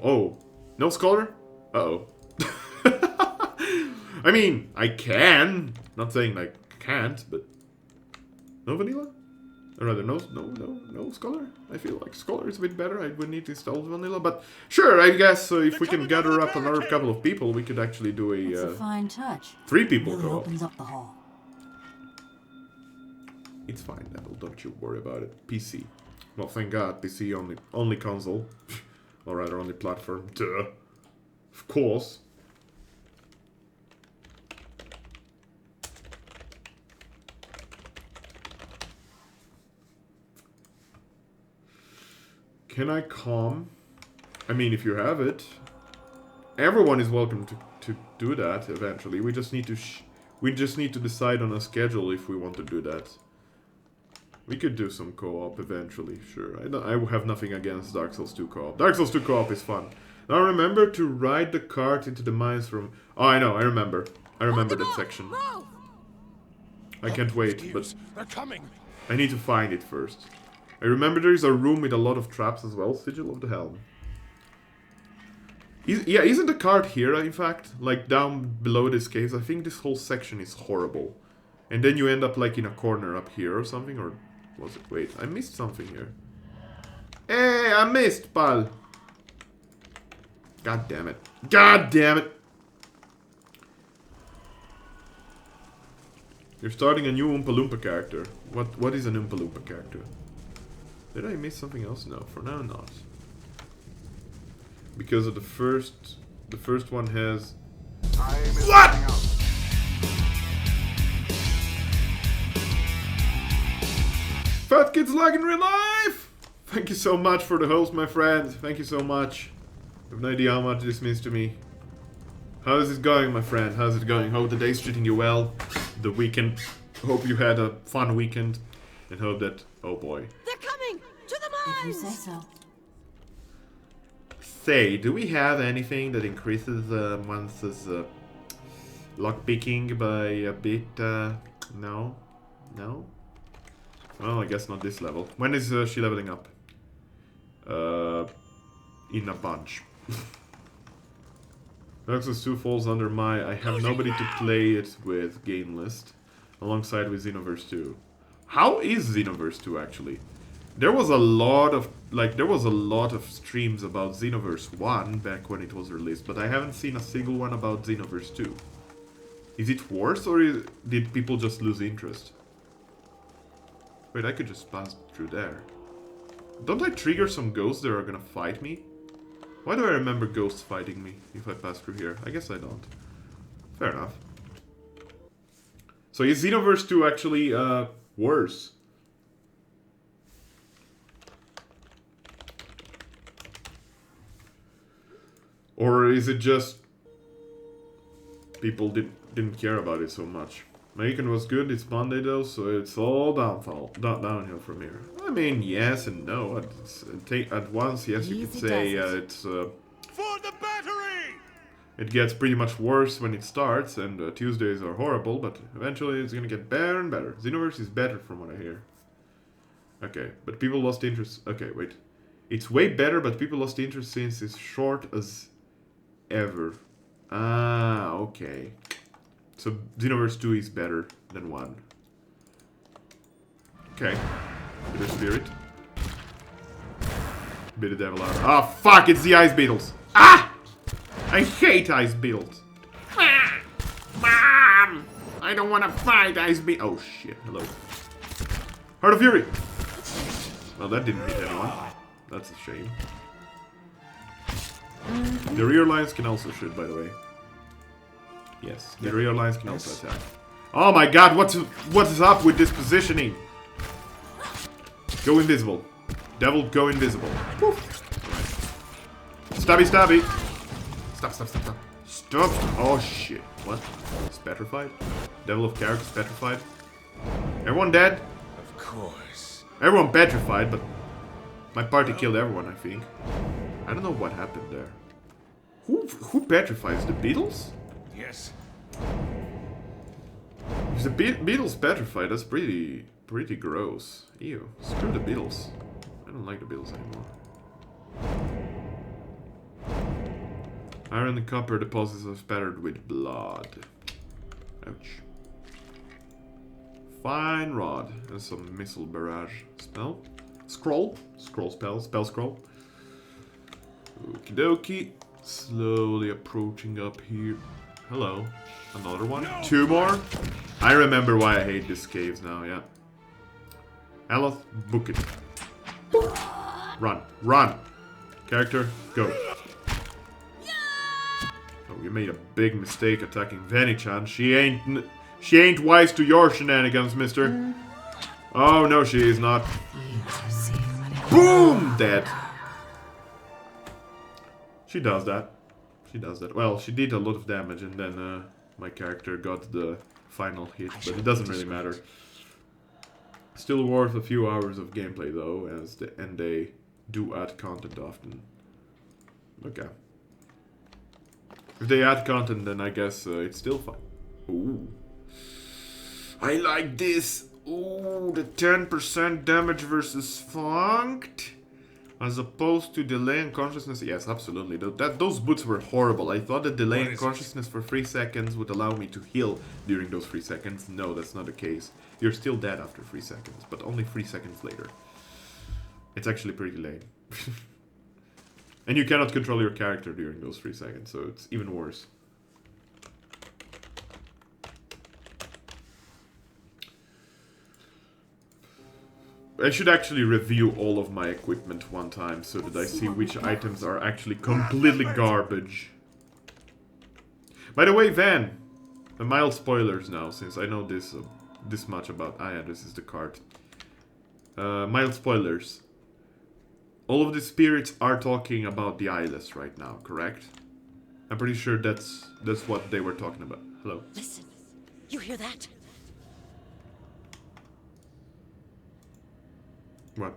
Oh. No Scholar? Uh-oh. I mean, I can. Not saying I can't, but... No vanilla? Or rather, no Scholar? I feel like Scholar is a bit better. I would need to install vanilla, but... Sure, I guess if we can gather up another couple of people, we could actually do It's a a... fine touch. 3 people Really co-op. opens up the hall. It's fine, Neville. Don't you worry about it. PC. Well, thank God. PC only console. Or rather, only platform. Duh. Of course. Can I calm? I mean, if you have it. Everyone is welcome to do that eventually. We just need to decide on a schedule if we want to do that. We could do some co-op eventually, sure. I have nothing against Dark Souls 2 co-op. Dark Souls 2 co-op is fun. Now remember to ride the cart into the mines from... Oh, I know, I remember. I remember that section. I can't wait, but They're coming. I need to find it first. I remember there is a room with a lot of traps as well. Sigil of the Helm. Yeah, isn't the cart here, in fact? Like, down below this case? I think this whole section is horrible. And then you end up, like, in a corner up here or something, or... Was it? Wait, I missed something here. Hey, I missed, pal. God damn it. God damn it. You're starting a new Oompa Loompa character. What is an Oompa Loompa character? Did I miss something else? No, for now not. Because of the first one has... What?! Fat Kids Lag in real life! Thank you so much for the host, my friend. Thank you so much. I have no idea how much this means to me. How is it going, my friend? How's it going? Hope the day's treating you well. The weekend. Hope you had a fun weekend. And hope that... Oh boy. They're coming! To the mines! If you say so. Say, do we have anything that increases one's lockpicking by a bit? No? No? Well, I guess not this level. When is she leveling up? In a bunch. Nexus 2 falls under my I have nobody to play it with game list, alongside with Xenoverse 2. How is Xenoverse 2 actually? There was a lot of streams about Xenoverse 1 back when it was released, but I haven't seen a single one about Xenoverse 2. Is it worse, or did people just lose interest? Wait, I could just pass through there. Don't I trigger some ghosts that are gonna fight me? Why do I remember ghosts fighting me if I pass through here? I guess I don't. Fair enough. So is Xenoverse 2 actually worse? Or is it just people didn't care about it so much? Macon was good, it's Monday though, so it's all downhill from here. I mean, yes and no. At once, yes, you could say it's... For the battery! It gets pretty much worse when it starts, and Tuesdays are horrible, but eventually it's gonna get better and better. Xenoverse is better from what I hear. Okay, but people lost interest... Okay, wait. It's way better, but people lost interest since it's short as ever. Ah, okay. So Xenoverse 2 is better than 1. Okay. Bit of spirit. Bit of devil art. Ah, fuck! It's the ice beetles! Ah! I hate ice beetles! Mom! I don't want to fight ice beetles. Oh shit, hello. Heart of Fury! Well, that didn't hit anyone. That's a shame. The rear lines can also shoot, by the way. Yes, the rear lines can also attack. Oh my god, what is up with this positioning? Go invisible. Devil, go invisible. Woof. Right. Stabby, stabby. Stop, stop, stop, stop. Stop. Oh shit. What? It's petrified? Devil of characters petrified? Everyone dead? Of course. Everyone petrified, but my party killed everyone, I think. I don't know what happened there. Who petrifies? The Beatles? Yes. If the Beatles petrified, that's pretty gross. Ew. Screw the Beatles. I don't like the Beatles anymore. Iron and copper deposits are spattered with blood. Ouch. Fine rod. And some missile barrage spell. Scroll. Scroll spell. Spell scroll. Okie dokie. Slowly approaching up here. Hello. Another one? No. 2 more? I remember why I hate these caves now, yeah. Aloth, book it. Run. Run! Character, go. Oh, you made a big mistake attacking Veni-chan. She ain't wise to your shenanigans, mister. Oh, no, she is not. Boom! Dead. She does that. She does that. Well, she did a lot of damage, and then my character got the final hit, but it doesn't really matter. Still worth a few hours of gameplay, though, and they do add content often. Okay. If they add content, then I guess it's still fun. Ooh. I like this. Ooh, the 10% damage versus Funked. As opposed to delay in consciousness. Yes, absolutely. Those boots were horrible. I thought that delay in consciousness for 3 seconds would allow me to heal during those 3 seconds. No, that's not the case. You're still dead after 3 seconds, but only 3 seconds later. It's actually pretty lame. And you cannot control your character during those 3 seconds, so it's even worse. I should actually review all of my equipment one time so that I see which items are actually completely garbage. By the way, Van, mild spoilers now, since I know this much about... Ah yeah, this is the card. Mild spoilers. All of the spirits are talking about the eyeless right now, correct? I'm pretty sure that's what they were talking about. Hello? Listen, you hear that? What?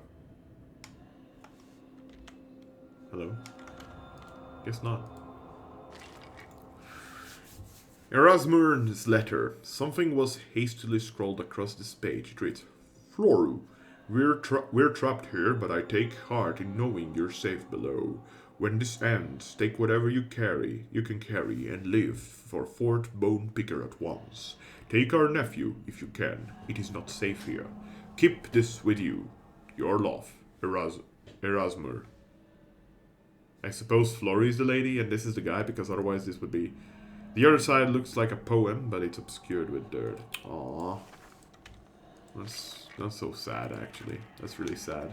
Hello? Guess not. Erasmurn's letter. Something was hastily scrawled across this page. It reads, Floru, we're trapped here, but I take heart in knowing you're safe below. When this ends, take whatever you can carry, and leave for Fort Bone Picker at once. Take our nephew, if you can. It is not safe here. Keep this with you. Your love, Erasmur. I suppose Flory is the lady, and this is the guy, because otherwise this would be... The other side looks like a poem, but it's obscured with dirt. Aww. That's not so sad, actually. That's really sad.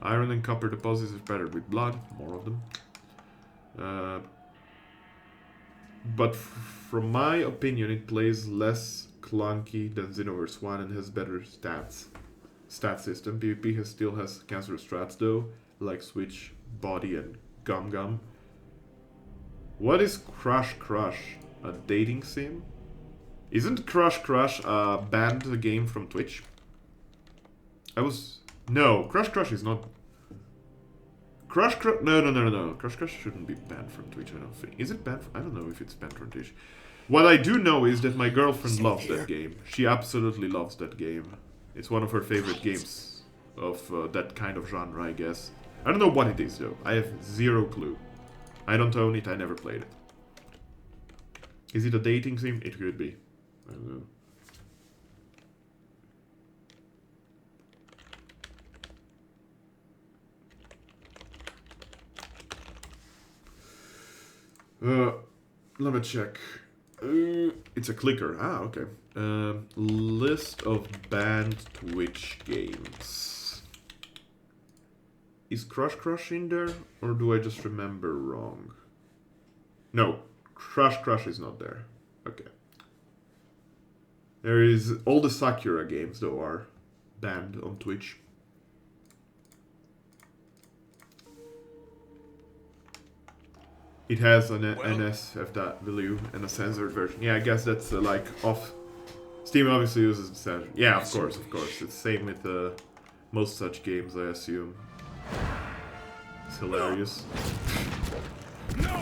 Iron and copper deposits are spattered with blood. More of them. But from my opinion, it plays less clunky than Xenoverse 1 and has better stats. Stat system. PvP still has cancerous strats though, like Switch, Body, and Gum Gum. What is Crush Crush? A dating sim? Isn't Crush Crush a banned game from Twitch? No, Crush Crush is not... No. Crush Crush shouldn't be banned from Twitch, I don't think. Is it banned? I don't know if it's banned from Twitch. What I do know is that my girlfriend loves that game. She absolutely loves that game. It's one of her favorite games of that kind of genre, I guess. I don't know what it is, though. I have zero clue. I don't own it, I never played it. Is it a dating sim? It could be. I don't know. Let me check. It's a clicker. Ah, okay. List of banned Twitch games. Is Crush Crush in there? Or do I just remember wrong? No. Crush Crush is not there. Okay. There is... All the Sakura games, though, are banned on Twitch. It has an NSFW and a censored version. Yeah, I guess that's like off. Steam obviously uses the censored. Yeah, of course. It's the same with most such games, I assume. It's hilarious.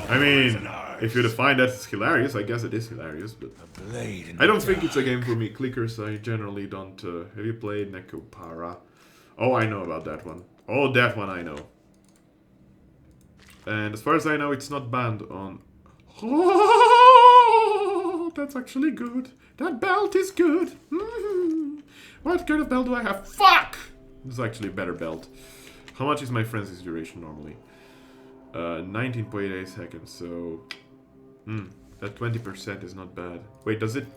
I mean, if you define that as hilarious, I guess it is hilarious, but I don't think it's a game for me. Clickers, I generally don't... have you played Nekopara? Oh, I know about that one. Oh, that one I know. And as far as I know, it's not banned on... Oh, that's actually good. That belt is good. What kind of belt do I have? Fuck! This is actually a better belt. How much is my frenzy's duration normally? 19.8 seconds, so... that 20% is not bad. Wait, does it...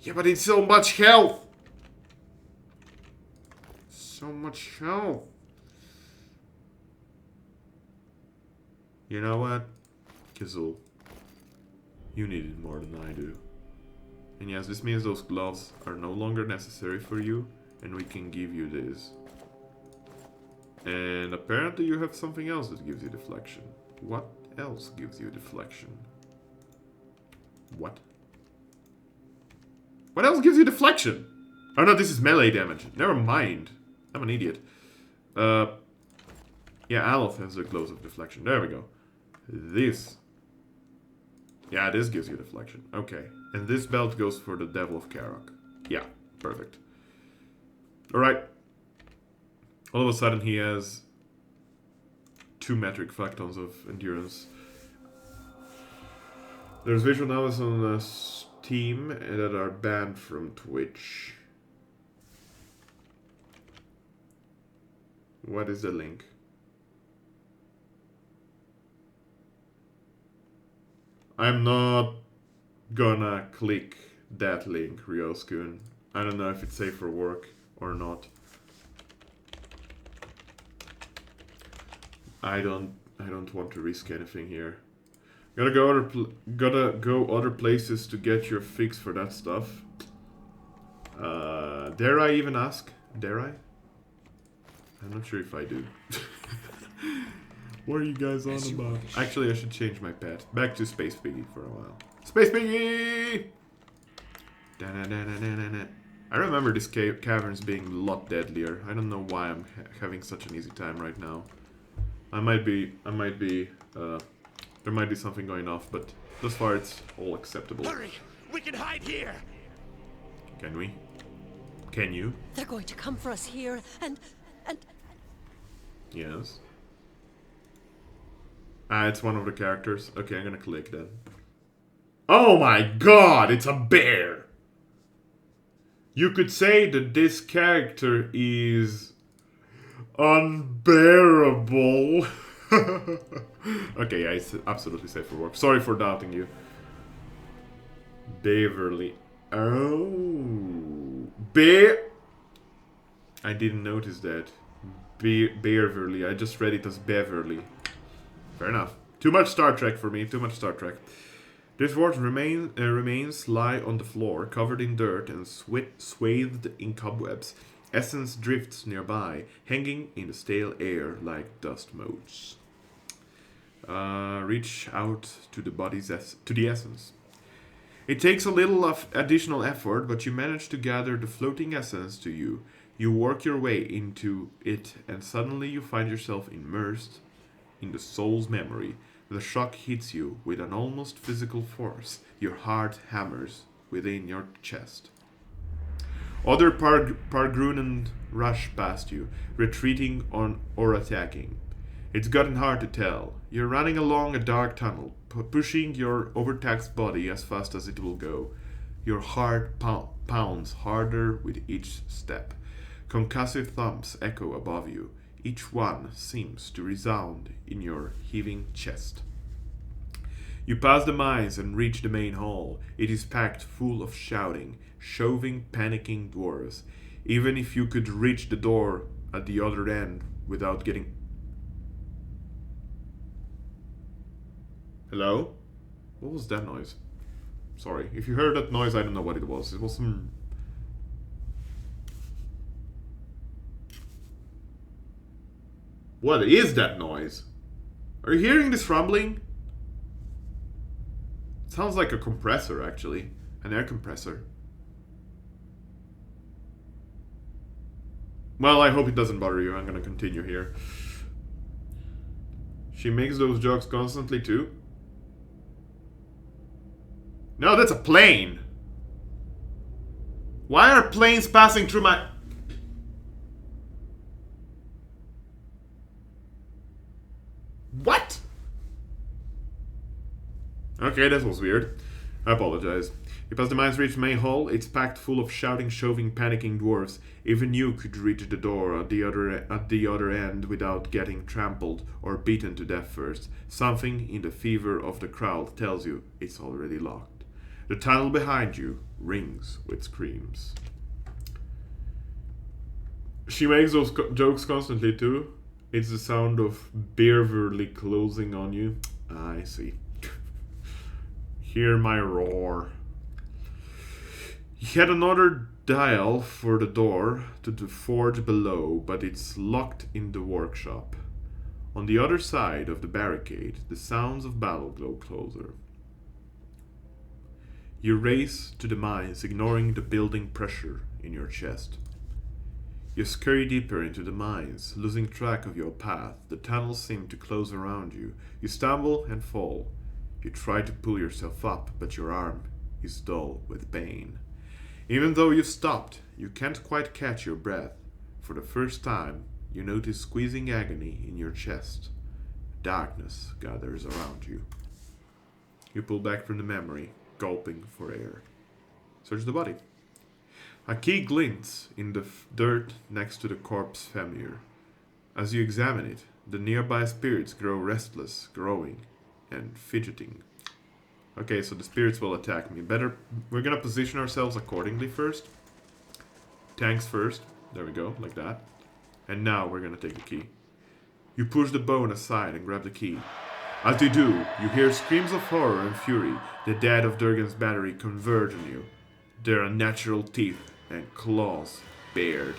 Yeah, but it's so much health! So much health. You know what? Kizul, you need it more than I do. And yes, this means those gloves are no longer necessary for you, and we can give you this. And apparently you have something else that gives you deflection. What else gives you deflection? What? What else gives you deflection? Oh no, this is melee damage. Never mind. I'm an idiot. Yeah, Aloth has the gloves of deflection. There we go. This. Yeah, this gives you deflection. Okay. And this belt goes for the Devil of Karok. Yeah, perfect. Alright. All of a sudden he has 2 metric factons of endurance. There's visual novels on Steam that are banned from Twitch. What is the link? I'm not gonna click that link, Ryoskun. I don't know if it's safe for work or not. I don't want to risk anything here. Gotta go other places to get your fix for that stuff. Dare I even ask? Dare I? I'm not sure if I do. What are you guys on about? Actually, I should change my pet. Back to Space Piggy for a while. Space Piggy! Da-na-na-na-na-na. I remember this caverns being a lot deadlier. I don't know why I'm having such an easy time right now. There might be something going off, but thus far it's all acceptable. Hurry! We can hide here! Can we? Can you? They're going to come for us here, and... Yes. Ah, it's one of the characters. Okay, I'm gonna click then. Oh my god, it's a bear! You could say that this character is unbearable. Okay, yeah, it's absolutely safe for work. Sorry for doubting you. Beverly. Oh. Bear. I didn't notice that. Beverly. I just read it as Beverly. Fair enough. Too much Star Trek for me. Too much Star Trek. This dwarf's remains lie on the floor, covered in dirt and swathed in cobwebs. Essence drifts nearby, hanging in the stale air like dust motes. Reach out to the essence. It takes a little of additional effort, but you manage to gather the floating essence to you. You work your way into it, and suddenly you find yourself immersed in the soul's memory. The shock hits you with an almost physical force. Your heart hammers within your chest. Other Pargrunen rush past you, retreating or attacking. It's gotten hard to tell. You're running along a dark tunnel, pushing your overtaxed body as fast as it will go. Your heart pounds harder with each step. Concussive thumps echo above you. Each one seems to resound in your heaving chest. You pass the mines and reach the main hall. It is packed full of shouting, shoving, panicking dwarves. Even if you could reach the door at the other end without getting... Hello? What was that noise? Sorry. If you heard that noise, I don't know what it was. It was some... What is that noise? Are you hearing this rumbling? It sounds like a compressor, actually. An air compressor. Well, I hope it doesn't bother you. I'm gonna continue here. She makes those jokes constantly, too. No, that's a plane! Why are planes passing through my... What? Okay, that was weird. I apologize. You pass the mines reach main hall. It's packed full of shouting, shoving, panicking dwarves. Even you could reach the door at the other end without getting trampled or beaten to death first. Something in the fever of the crowd tells you it's already locked. The tunnel behind you rings with screams. She makes those jokes constantly too. It's the sound of Beverly closing on you. I see. Hear my roar. You had another dial for the door to the forge below, but it's locked in the workshop. On the other side of the barricade, the sounds of battle grow closer. You race to the mines, ignoring the building pressure in your chest. You scurry deeper into the mines, losing track of your path. The tunnels seem to close around you. You stumble and fall. You try to pull yourself up, but your arm is dull with pain. Even though you've stopped, you can't quite catch your breath. For the first time, you notice squeezing agony in your chest. Darkness gathers around you. You pull back from the memory, gulping for air. Search the body. A key glints in the dirt next to the corpse familiar. As you examine it, the nearby spirits grow restless, growing, and fidgeting. Okay, so the spirits will attack me. We're gonna position ourselves accordingly first. Tanks first. There we go, like that. And now we're gonna take the key. You push the bone aside and grab the key. As you do, you hear screams of horror and fury. The dead of Durgan's battery converge on you. Their unnatural teeth and claws bared.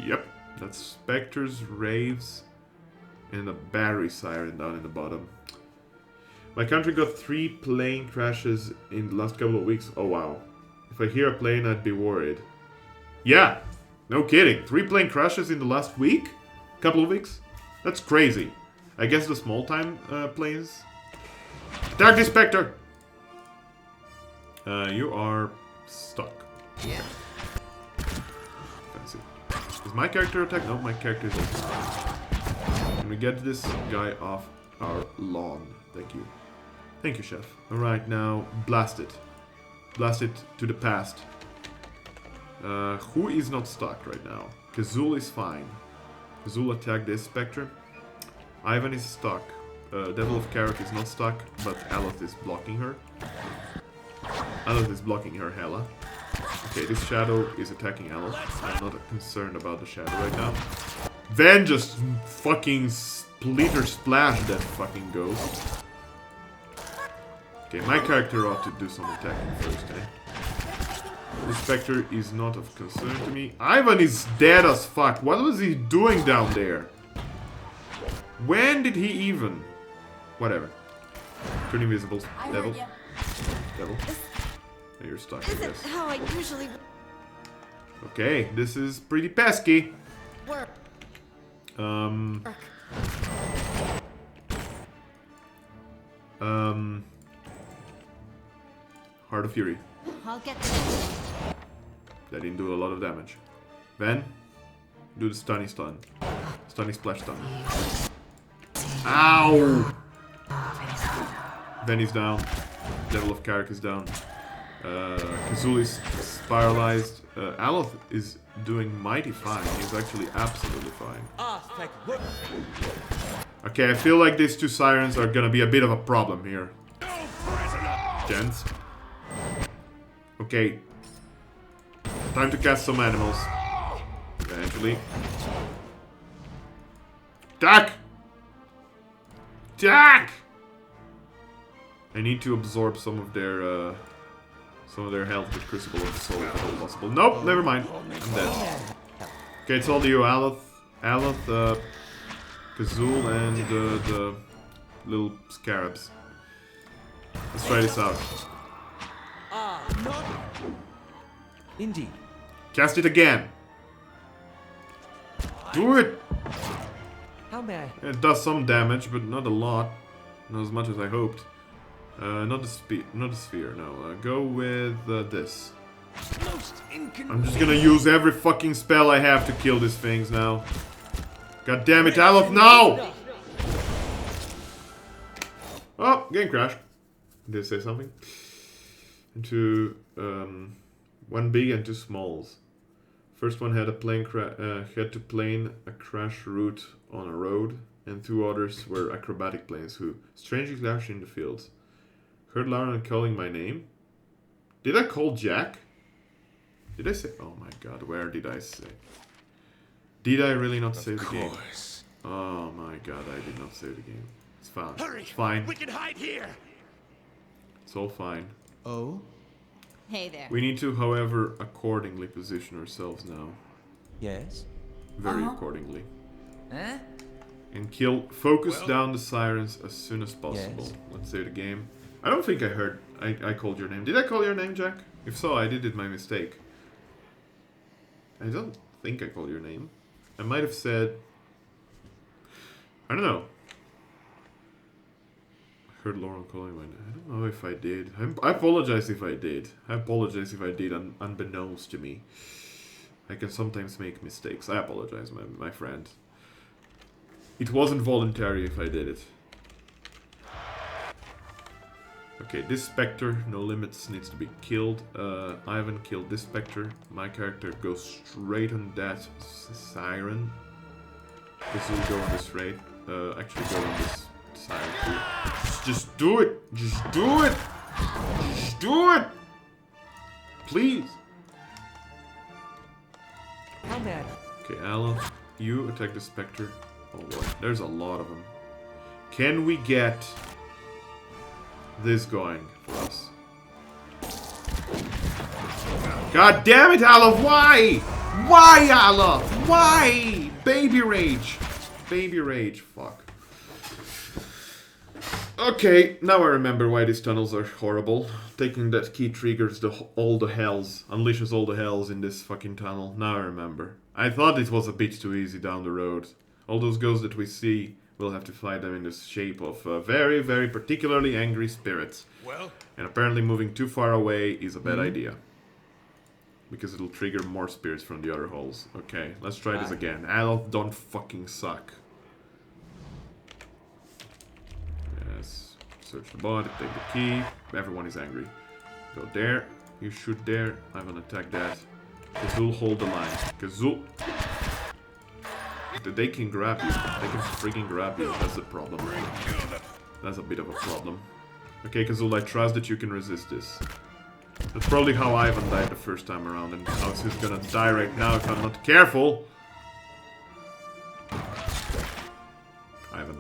Yep, that's Spectres, Raves, and a battery siren down in the bottom. My country got 3 plane crashes in the last couple of weeks. Oh wow. If I hear a plane, I'd be worried. Yeah, no kidding. 3 plane crashes in the last week? Couple of weeks? That's crazy. I guess the small time planes. Attack the Spectre! You are stuck. Yeah. Fancy. Is my character attacked? No, my character is also. Can we get this guy off our lawn? Thank you. Thank you, Chef. Alright, now blast it. Blast it to the past. Who is not stuck right now? Kazul is fine. Kazul attacked this Spectre. Ivan is stuck. Devil of Karak is not stuck, but Aloth is blocking her. Aloth is blocking her hella. Okay, this shadow is attacking Aloth. I'm not concerned about the shadow right now. Then just fucking splitter splash that fucking ghost. Okay, my character ought to do some attacking first, eh? This Spectre is not of concern to me. Ivan is dead as fuck. What was he doing down there? When did he even? Whatever. Turn invisible. Devil. Devil. Oh, you're stuck, I guess. How I usually Okay, this is pretty pesky. work. Heart of Fury. I'll get to it. That didn't do a lot of damage. Then, do the stunny stun. Stunny splash stun. Ow! Then he's down. Devil of Karak is down. Kazul is spiralized. Aloth is doing mighty fine. He's actually absolutely fine. Okay, I feel like these 2 sirens are gonna be a bit of a problem here. Gents. Okay. Time to cast some animals. Eventually. Attack! Attack! I need to absorb some of their health with Crucible of the Soul if at all possible. Nope, never mind. I'm dead. Okay, it's all to you, Aloth. Aloth, Kazul, and the little scarabs. Let's try this out. Indeed. Cast it again. Do it! How may I? It does some damage, but not a lot. Not as much as I hoped. Not the sphere, no. Go with this. I'm just gonna use every fucking spell I have to kill these things now. God damn it, Aloth, no! Oh, game crash. Did I say something? Into 1 big and 2 smalls. First one had a plane had to plane a crash route on a road, and 2 others were acrobatic planes who strangely clashed in the fields. Heard Lauren calling my name. Did I call Jack? Did I say? Oh my god, where did I say? Did I really not save the game? Oh my god, I did not save the game. It's fine. Hurry! It's fine. We can hide here. It's all fine. Oh? Hey there. We need to, however, accordingly position ourselves now. Yes? Very accordingly. Huh? And focus down the sirens as soon as possible. Yes. Let's save the game. I don't think I heard, I called your name. Did I call your name, Jack? If so, I did it my mistake. I don't think I called your name. I might have said, I don't know. I heard Lauren calling my name. I don't know if I did. I apologize if I did. I apologize if I did unbeknownst to me. I can sometimes make mistakes. I apologize, my friend. It wasn't voluntary if I did it. Okay, this Spectre, no limits, needs to be killed. Ivan killed this Spectre. My character goes straight on that Siren. This will go on this raid. Actually go on this Siren too. Just do it! Just do it! Just do it! Please! How mad? Okay, Alan, you attack the Spectre. Oh boy, there's a lot of them. Can we get this going for us? God damn it, Ala! Why? Why, Ala? Why? Baby rage. Baby rage. Fuck. Okay, now I remember why these tunnels are horrible. Taking that key triggers all the hells, unleashes all the hells in this fucking tunnel. Now I remember. I thought it was a bit too easy down the road. All those ghosts that we see, we'll have to fight them in the shape of very, very particularly angry spirits. Well? And apparently moving too far away is a bad idea. Because it'll trigger more spirits from the other holes. Okay, let's try this again. Adolf, don't fucking suck. Yes. Search the body, take the key. Everyone is angry. Go there. You shoot there. I'm gonna attack that. Kazul, hold the line. Kazul. They can grab you. They can freaking grab you. That's the problem. That's a bit of a problem. Okay, Kazul, I trust that you can resist this. That's probably how Ivan died the first time around, and how he's gonna die right now if I'm not careful. Ivan.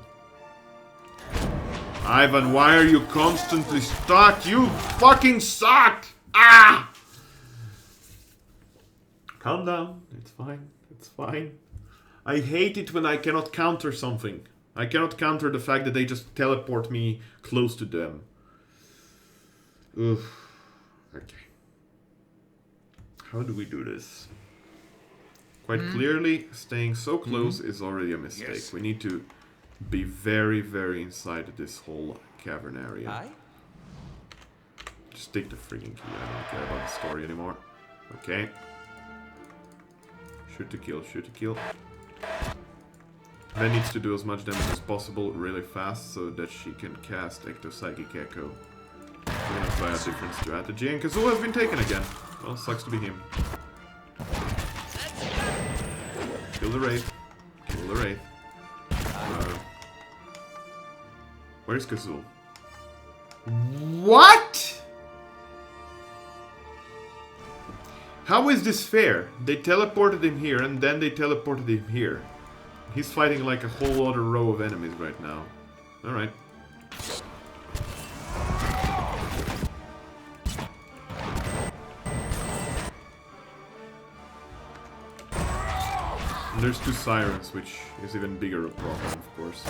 Ivan, why are you constantly stuck? You fucking suck! Ah! Calm down. It's fine. It's fine. I hate it when I cannot counter something. I cannot counter the fact that they just teleport me close to them. Oof. Okay. How do we do this? Quite clearly, staying so close is already a mistake. Yes. We need to be very, very inside this whole cavern area. Aye? Just take the friggin' key. I don't care about the story anymore. Okay. Shoot to kill, shoot to kill. Ven needs to do as much damage as possible really fast so that she can cast Ecto Psychic Echo. We're gonna try a different strategy, and Kazoo has been taken again. Well, sucks to be him. Kill the Wraith. Kill the Wraith. Where's Kazoo? What? How is this fair? They teleported him here, and then they teleported him here. He's fighting like a whole other row of enemies right now. Alright. And there's two sirens, which is even bigger a problem, of course.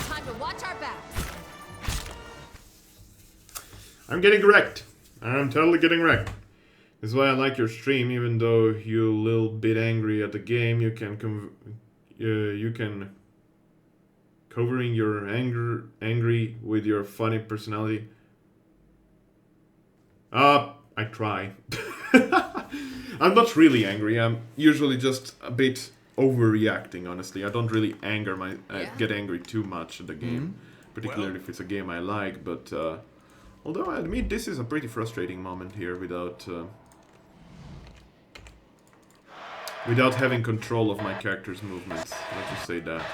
Time to watch our backs. I'm getting wrecked. I'm totally getting wrecked. That's why I like your stream, even though you're a little bit angry at the game. You can covering your angry with your funny personality. I try. I'm not really angry. I'm usually just a bit overreacting. Honestly, I don't really get angry too much at the game, particularly if it's a game I like. But although I admit this is a pretty frustrating moment here without having control of my character's movements. Let's just say that.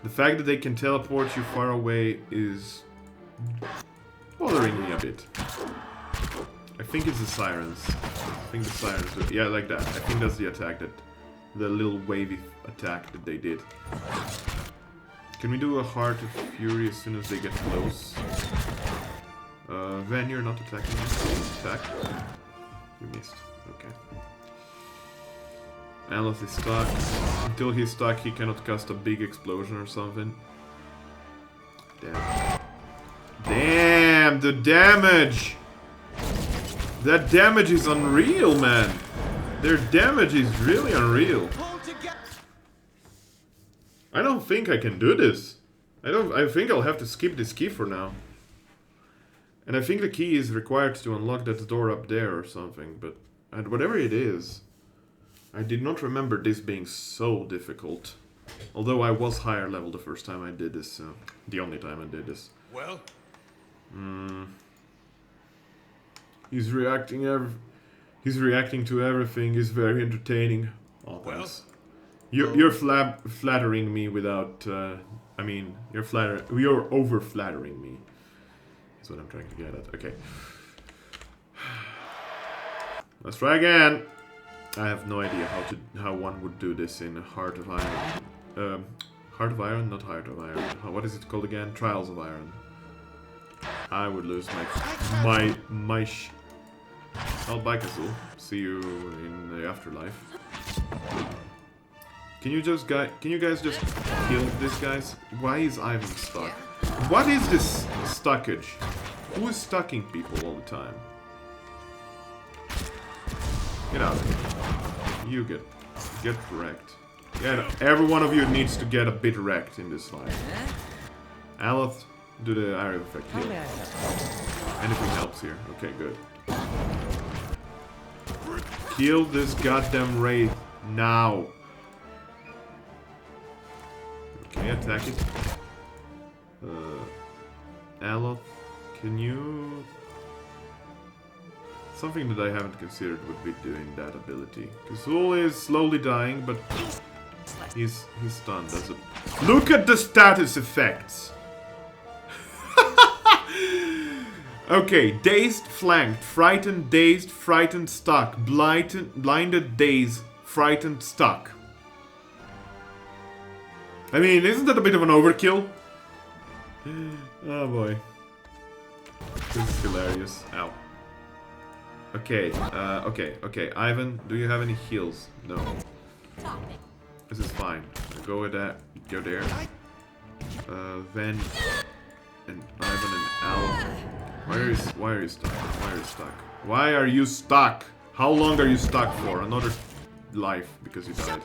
The fact that they can teleport you far away is bothering me a bit. I think it's the sirens. I think the sirens do. Yeah, like that. I think that's the attack the little wavy attack that they did. Can we do a Heart of Fury as soon as they get close? Ven, you're not attacking me. Attack. You missed. Okay. Aleph is stuck. Until he's stuck, he cannot cast a big explosion or something. Damn. Damn, the damage! That damage is unreal, man! Their damage is really unreal. I don't think I can do this. I think I'll have to skip this key for now. And I think the key is required to unlock that door up there or something, but And whatever it is, I did not remember this being so difficult. Although I was higher level the first time I did this. The only time I did this. Well? He's reacting to everything. He's very entertaining. Oh, thanks. You're flattering me without. I mean, you're over flattering me. That's what I'm trying to get at. Okay. Let's try again. I have no idea how one would do this in Heart of Iron. Heart of Iron, not Heart of Iron. What is it called again? Trials of Iron. I would lose my Oh, bye, Kazul. See you in the afterlife. Can you guys just kill these guys? Why is Ivan stuck? What is this stuckage? Who is stucking people all the time? Get out of here. You get wrecked. Yeah, every one of you needs to get a bit wrecked in this fight. Aloth, do the area effect heal. Anything helps here. Okay, good. Kill this goddamn wraith now. Okay, attack it. Aloth, can you... Something that I haven't considered would be doing that ability. Kazul is slowly dying, but he's stunned. Does it? Look at the status effects! Okay, dazed, flanked, frightened, dazed, frightened, stuck, blinded, dazed, frightened, stuck. I mean, isn't that a bit of an overkill? Oh boy. This is hilarious. Ow. Okay, okay. Ivan, do you have any heals? No. This is fine. Go with that. Go there. Ven and Ivan and Al. Why are you stuck? Why are you stuck? Why are you stuck? How long are you stuck for? Another life because you died.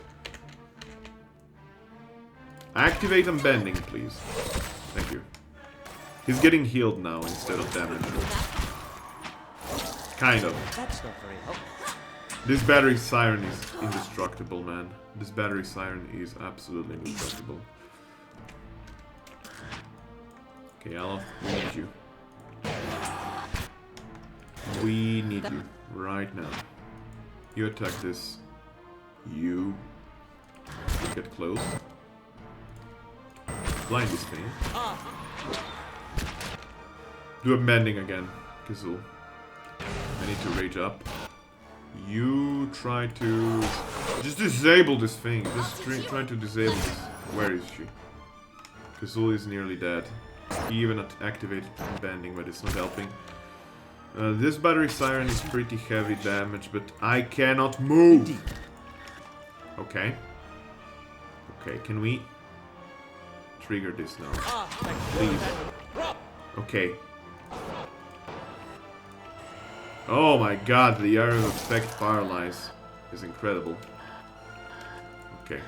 Activate unbending, please. Thank you. He's getting healed now instead of damaged. Kind of. That's not very helpful. This battery siren is indestructible, man. This battery siren is absolutely indestructible. Okay, Aloth, we need you. We need you right now. You attack this. You get close. Blind this thing. Do a bending again, Kazul. I need to rage up. You try to just disable this thing. Just try to disable this. Where is she? Kazul is nearly dead. He even activated bending, but it's not helping. This battery siren is pretty heavy damage, but I cannot move. Okay. Okay, can we trigger this now? Please. Okay. Oh my god, the area of effect paralyze is incredible. Okay.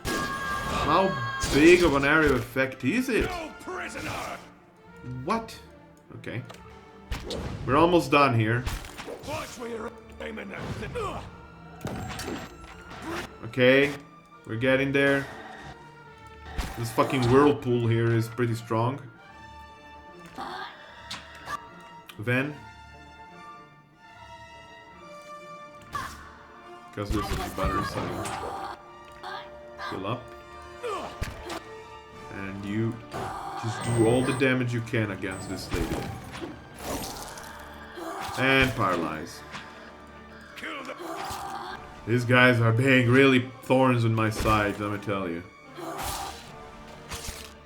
How big of an area of effect is it? What? Okay. We're almost done here. Okay. We're getting there. This fucking whirlpool here is pretty strong. Ven. Because this is the battery side. Fill up. And you just do all the damage you can against this lady. And paralyze. These guys are being really thorns in my side, let me tell you.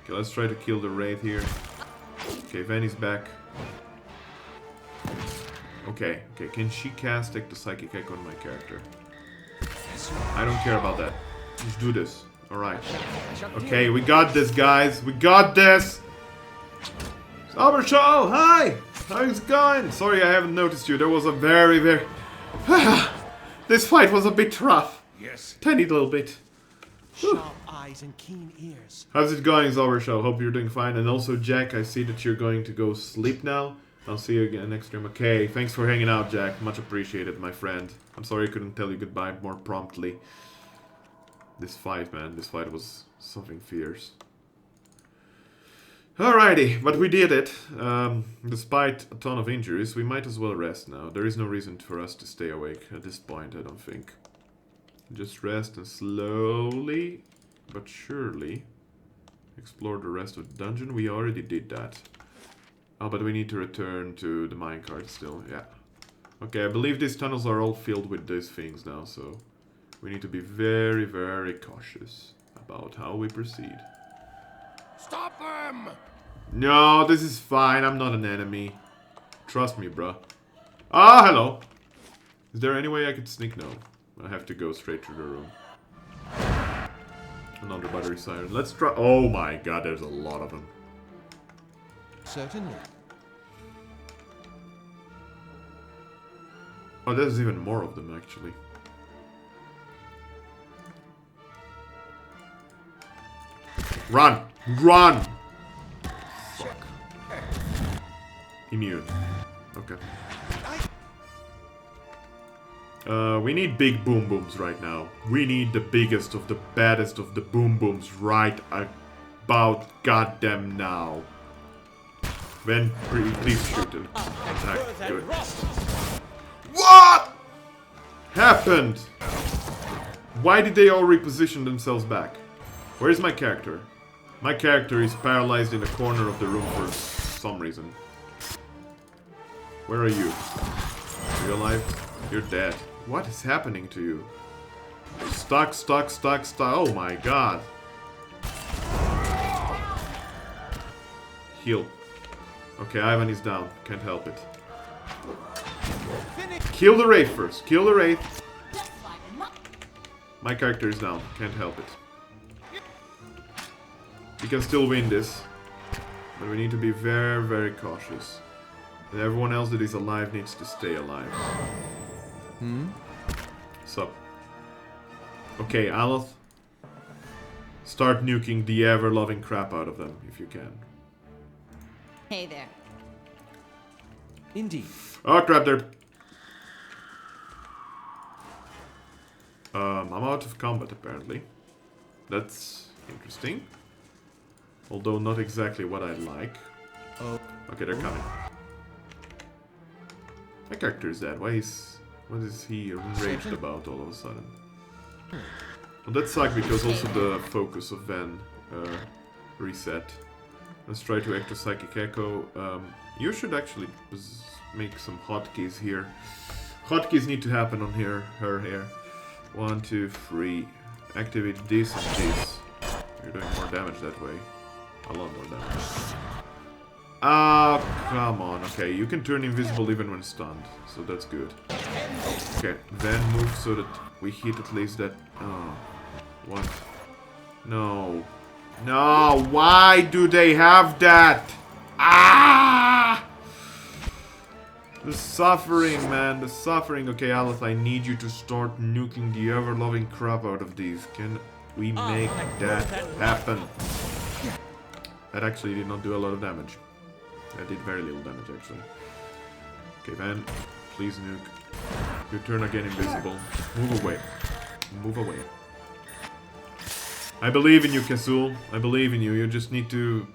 Okay, let's try to kill the wraith here. Okay, Ven is back. Okay, can she cast the Psychic Echo on my character? I don't care about that. Just do this. Alright. Okay, we got this, guys. We got this! Zaubershow, hi! How's it going? Sorry I haven't noticed you. There was a very... This fight was a bit rough. Yes. Tiny little bit. Sharp eyes and keen ears. How's it going, Zaubershow? Hope you're doing fine. And also, Jack, I see that you're going to go sleep now. I'll see you again next stream. Okay, thanks for hanging out, Jack. Much appreciated, my friend. I'm sorry I couldn't tell you goodbye more promptly. This fight, man. This fight was something fierce. Alrighty, but we did it. Despite a ton of injuries, we might as well rest now. There is no reason for us to stay awake at this point, I don't think. Just rest and slowly, but surely, explore the rest of the dungeon. We already did that. Oh, but we need to return to the minecart still, yeah. Okay, I believe these tunnels are all filled with these things now, so we need to be very, very cautious about how we proceed. Stop them! No, this is fine. I'm not an enemy. Trust me, bruh. Ah, hello. Is there any way I could sneak? No. I have to go straight to the room. Another battery siren. Let's try. Oh my god, there's a lot of them. Certainly. Oh, there's even more of them, actually. Run! Run! Fuck. Immune. Okay. We need big boom booms right now. We need the biggest of the baddest of the boom booms right about goddamn now. Then please shoot and attack. Good. What happened? Why did they all reposition themselves back? Where is my character? My character is paralyzed in a corner of the room for some reason. Where are you? Are you alive? You're dead. What is happening to you? Stuck, stuck, stuck, stuck. Oh my god. Heal. Okay, Ivan is down. Can't help it. Kill the Wraith first. Kill the Wraith. My character is down. Can't help it. We can still win this. But we need to be very, very cautious. And everyone else that is alive needs to stay alive. Sup? Okay, Aloth. Start nuking the ever-loving crap out of them, if you can. Hey there. Indeed. Oh crap, there. I'm out of combat apparently. That's interesting. Although not exactly what I'd like. Oh. Okay, they're coming. My character is dead. What is he enraged about all of a sudden? Well, that sucked because also the focus of Ven reset. Let's try to Ecto Psychic Echo. You should actually make some hotkeys here. Hotkeys need to happen on her here. 1, 2, 3. Activate this and this. You're doing more damage that way. A lot more damage. Ah, come on. Okay, you can turn invisible even when stunned, so that's good. Okay, then move so that we hit at least that. Oh, what? No. No, why do they have that? Ah! The suffering, man, the suffering. Okay, Aloth, I need you to start nuking the ever-loving crap out of these. Can we make that happen? That actually did not do a lot of damage. That did very little damage, actually. Okay, Van, please nuke. You turn again invisible. Move away. Move away. I believe in you, Kasul. I believe in you. You just need to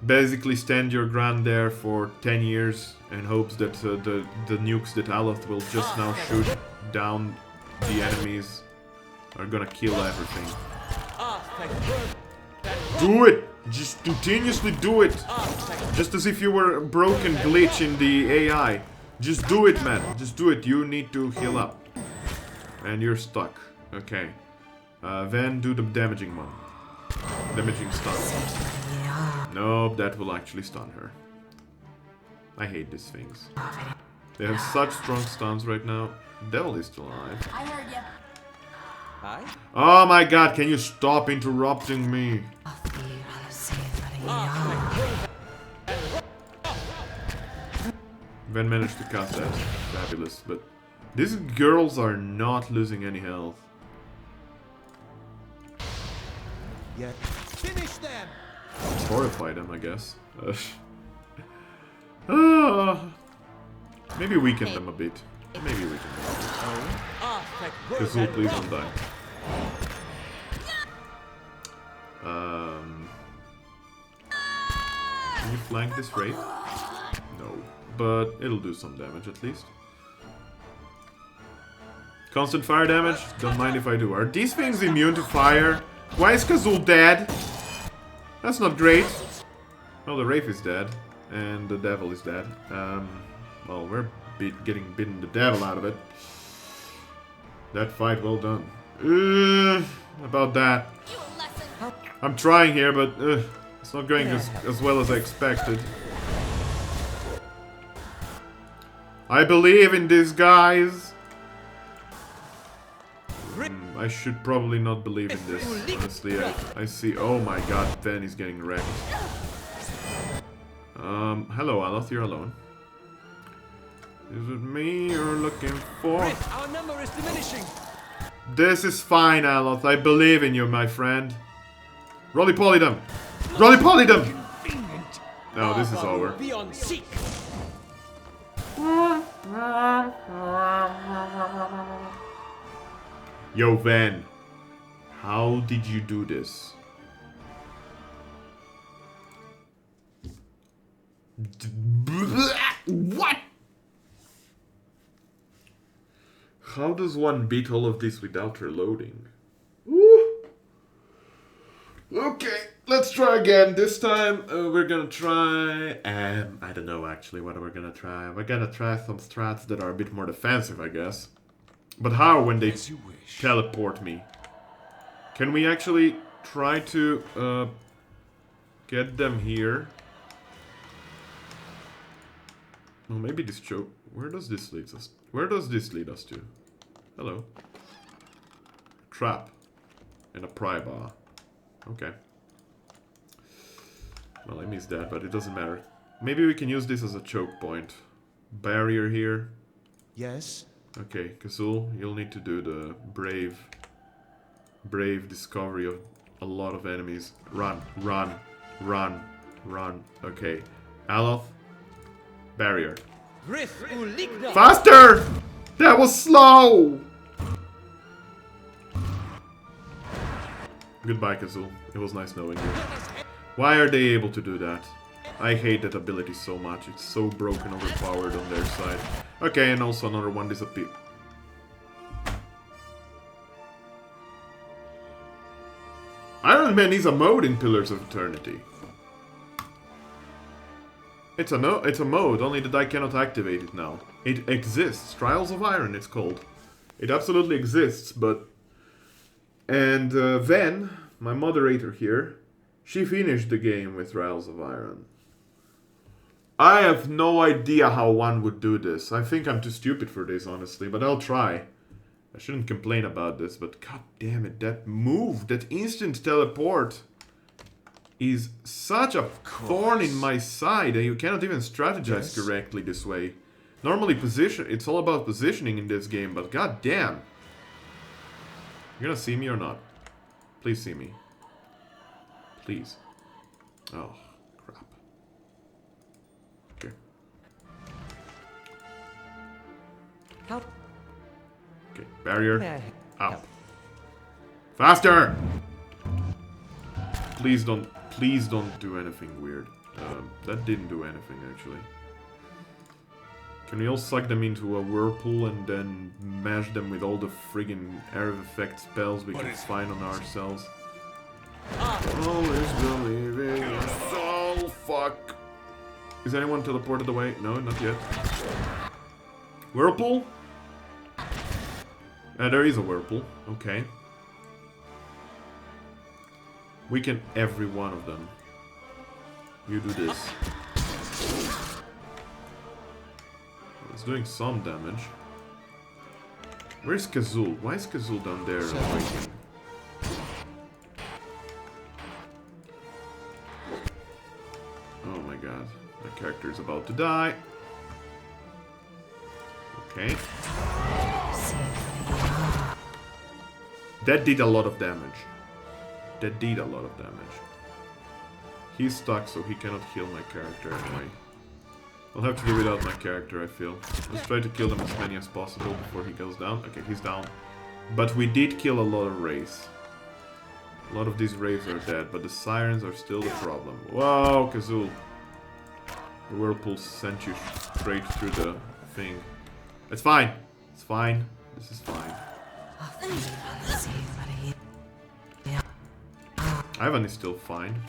basically stand your ground there for 10 years in hopes that the nukes that Aloth will just now shoot down the enemies are gonna kill everything. Do it! Just continuously do it! Just as if you were a broken glitch in the AI. Just do it, man. Just do it. You need to heal up. And you're stuck. Okay. Then do the damaging one. Damaging stun. Nope, that will actually stun her. I hate these things. They have such strong stuns right now. Devil is still alive. I heard you. Hi. Oh my god, can you stop interrupting me? Ven managed to cast that. Fabulous, but these girls are not losing any health. Yeah. Finish them. Horrify them, I guess. Oh, Maybe weaken them a bit. Maybe weaken them. Kazul, please don't die. Can you flank this raid? No. But it'll do some damage at least. Constant fire damage? Don't mind if I do. Are these things immune to fire? Why is Kazul dead? That's not great. Well, the Wraith is dead. And the Devil is dead. Well, we're getting bitten the devil out of it. That fight, well done. About that. I'm trying here, but it's not going as well as I expected. I believe in these guys. I should probably not believe in this. Honestly, I see. Oh my god, Ven is getting wrecked. Hello, Aloth, you're alone. Is it me you're looking for? Our number is diminishing. This is fine, Aloth. I believe in you, my friend. Roly-poly them! Roly-poly them! No, this is over. Beyond seek. Yo, Ven. How did you do this? What? How does one beat all of this without reloading? Woo. Okay, let's try again. This time we're gonna try... I don't know actually what we're gonna try. We're gonna try some strats that are a bit more defensive, I guess. But how when they teleport me? Can we actually try to get them here? Well, maybe this choke... Where does this lead us? Where does this lead us to? Hello. Trap. And a pry bar. Okay. Well, I missed that, but it doesn't matter. Maybe we can use this as a choke point. Barrier here. Yes. Okay, Kazul, you'll need to do the brave discovery of a lot of enemies. Run, run, run, run. Okay. Aloth. Barrier. Faster! That was slow! Goodbye, Kazul. It was nice knowing you. Why are they able to do that? I hate that ability so much. It's so broken, overpowered on their side. Okay, and also another one disappeared. Iron Man is a mode in Pillars of Eternity. It's a mode, only that I cannot activate it now. It exists. Trials of Iron, it's called. It absolutely exists, but... And Ven, my moderator here, she finished the game with Trials of Iron. I have no idea how one would do this. I think I'm too stupid for this, honestly, but I'll try. I shouldn't complain about this, but god damn it, that move, that instant teleport is such a thorn in my side, and you cannot even strategize correctly this way. Normally it's all about positioning in this game, but god damn. You're gonna see me or not? Please see me. Please. Oh, crap. Okay. Help. Okay, barrier. Up. Faster! Please don't do anything weird. That didn't do anything, actually. Can we all suck them into a whirlpool and then mash them with all the friggin' air effect spells we can find on ourselves? Always believing in soul. Fuck. Is anyone teleported away? No, not yet. Whirlpool? There is a whirlpool. Okay. Weaken every one of them. You do this. It's doing some damage. Where's Kazul? Why is Kazul down there waiting? Oh my god. My character is about to die. Okay. That did a lot of damage. That did a lot of damage. He's stuck, so he cannot heal my character anyway. I'll have to do without my character, I feel. Let's try to kill them as many as possible before he goes down. Okay, he's down. But we did kill a lot of Wraiths. A lot of these Wraiths are dead, but the Sirens are still the problem. Whoa, Kazul. The Whirlpool sent you straight through the thing. It's fine. It's fine. This is fine. Ivan is still fine.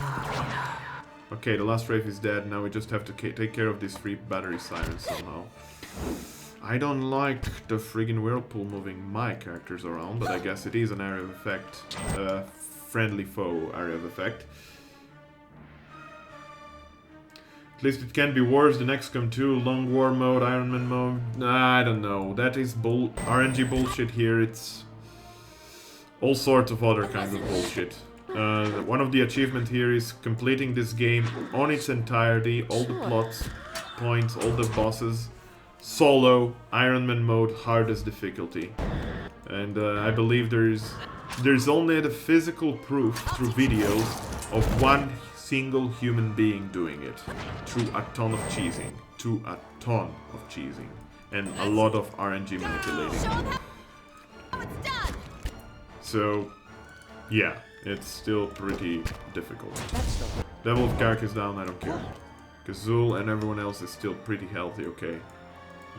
Okay, the last Wraith is dead. Now we just have to take care of these 3 battery Sirens somehow. I don't like the friggin' Whirlpool moving my characters around, but I guess it is an area of effect. Friendly foe area of effect. At least it can be worse than XCOM 2, Long War mode, Iron Man mode. Nah, I don't know. That is RNG bullshit here. It's all sorts of other kinds of bullshit. One of the achievements here is completing this game on its entirety, all the plots, points, all the bosses, solo, Iron Man mode, hardest difficulty. And I believe there's only the physical proof through videos of one single human being doing it, through a ton of cheesing, and a lot of RNG manipulating. So, yeah. It's still pretty difficult. Devil of Kark is down, I don't care. Kazul and everyone else is still pretty healthy, okay.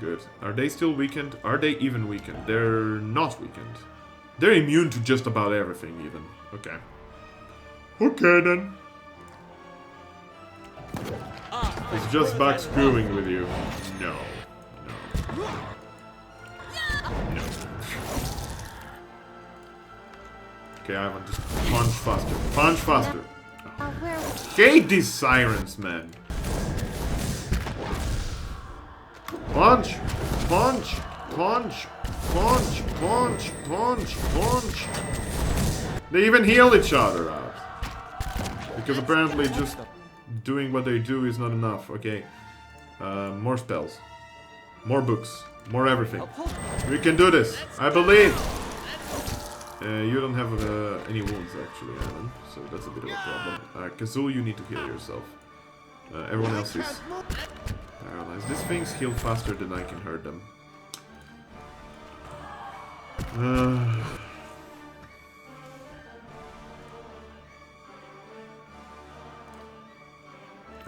Good. Are they still weakened? Are they even weakened? They're not weakened. They're immune to just about everything, even. Okay. Okay, then. It's just back screwing with you. No. No. No. Okay, Ivan, just punch faster. Punch faster. Hate these Sirens, man. Punch! Punch! Punch! Punch! Punch! Punch! Punch! They even heal each other out. Because apparently just doing what they do is not enough. Okay. More spells. More books. More everything. We can do this. I believe. You don't have any wounds, actually, Ivan, so that's a bit of a problem. Kazul, you need to heal yourself. Everyone else is paralyzed. These things heal faster than I can hurt them.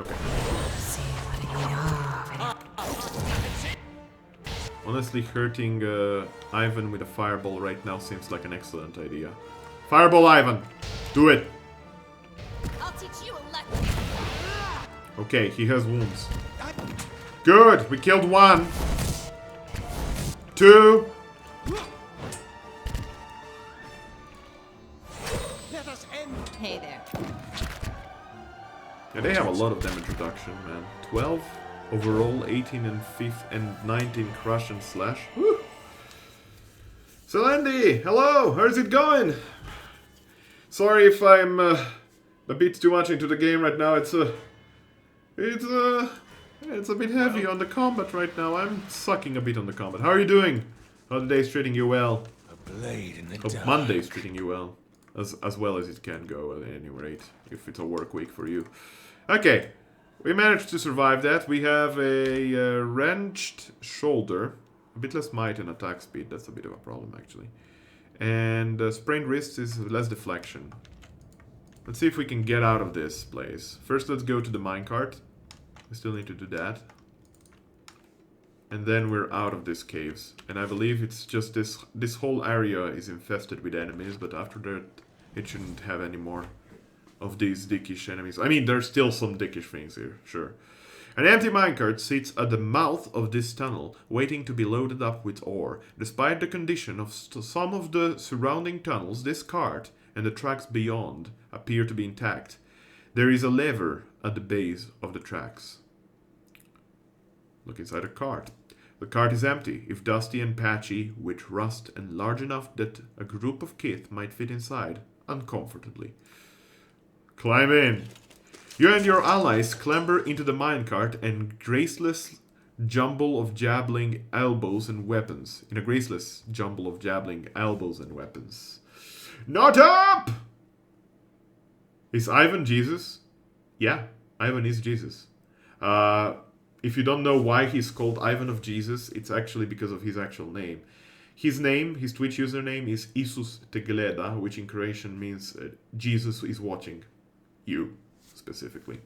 Okay. Honestly, hurting Ivan with a fireball right now seems like an excellent idea. Fireball, Ivan! Do it! I'll teach you a lesson. Okay, he has wounds. Good! We killed 1. 2. Let us end. Hey there. Yeah, they have a lot of damage reduction, man. 12 overall, 18 and 5 and 19 crush and slash. Woo! Selendi, hello! How's it going? Sorry if I'm a bit too much into the game right now. It's a bit heavy on the combat right now. I'm sucking a bit on the combat. How are you doing? How the day's treating you well? A blade in the Hope dark. Monday's treating you well. As well as it can go at any rate, if it's a work week for you. Okay, we managed to survive that. We have a wrenched shoulder, a bit less might and attack speed. That's a bit of a problem, actually. And sprained wrist is less deflection. Let's see if we can get out of this place. First, let's go to the minecart. We still need to do that. And then we're out of these caves. And I believe it's just this whole area is infested with enemies, but after that, it shouldn't have any more of these dickish enemies. I mean, there's still some dickish things here, sure. An empty minecart sits at the mouth of this tunnel, waiting to be loaded up with ore. Despite the condition of some of the surrounding tunnels, this cart and the tracks beyond appear to be intact. There is a lever at the base of the tracks. Look inside the cart. The cart is empty, if dusty and patchy, with rust and large enough that a group of kith might fit inside uncomfortably. Climb in. You and your allies clamber into the minecart and graceless jumble of jabbling elbows and weapons. In a graceless jumble of jabbling elbows and weapons. Not up! Is Ivan Jesus? Yeah, Ivan is Jesus. If you don't know why he's called Ivan of Jesus, it's actually because of his actual name. His name, his Twitch username is Isus Tegleda, which in Croatian means Jesus is watching you, specifically.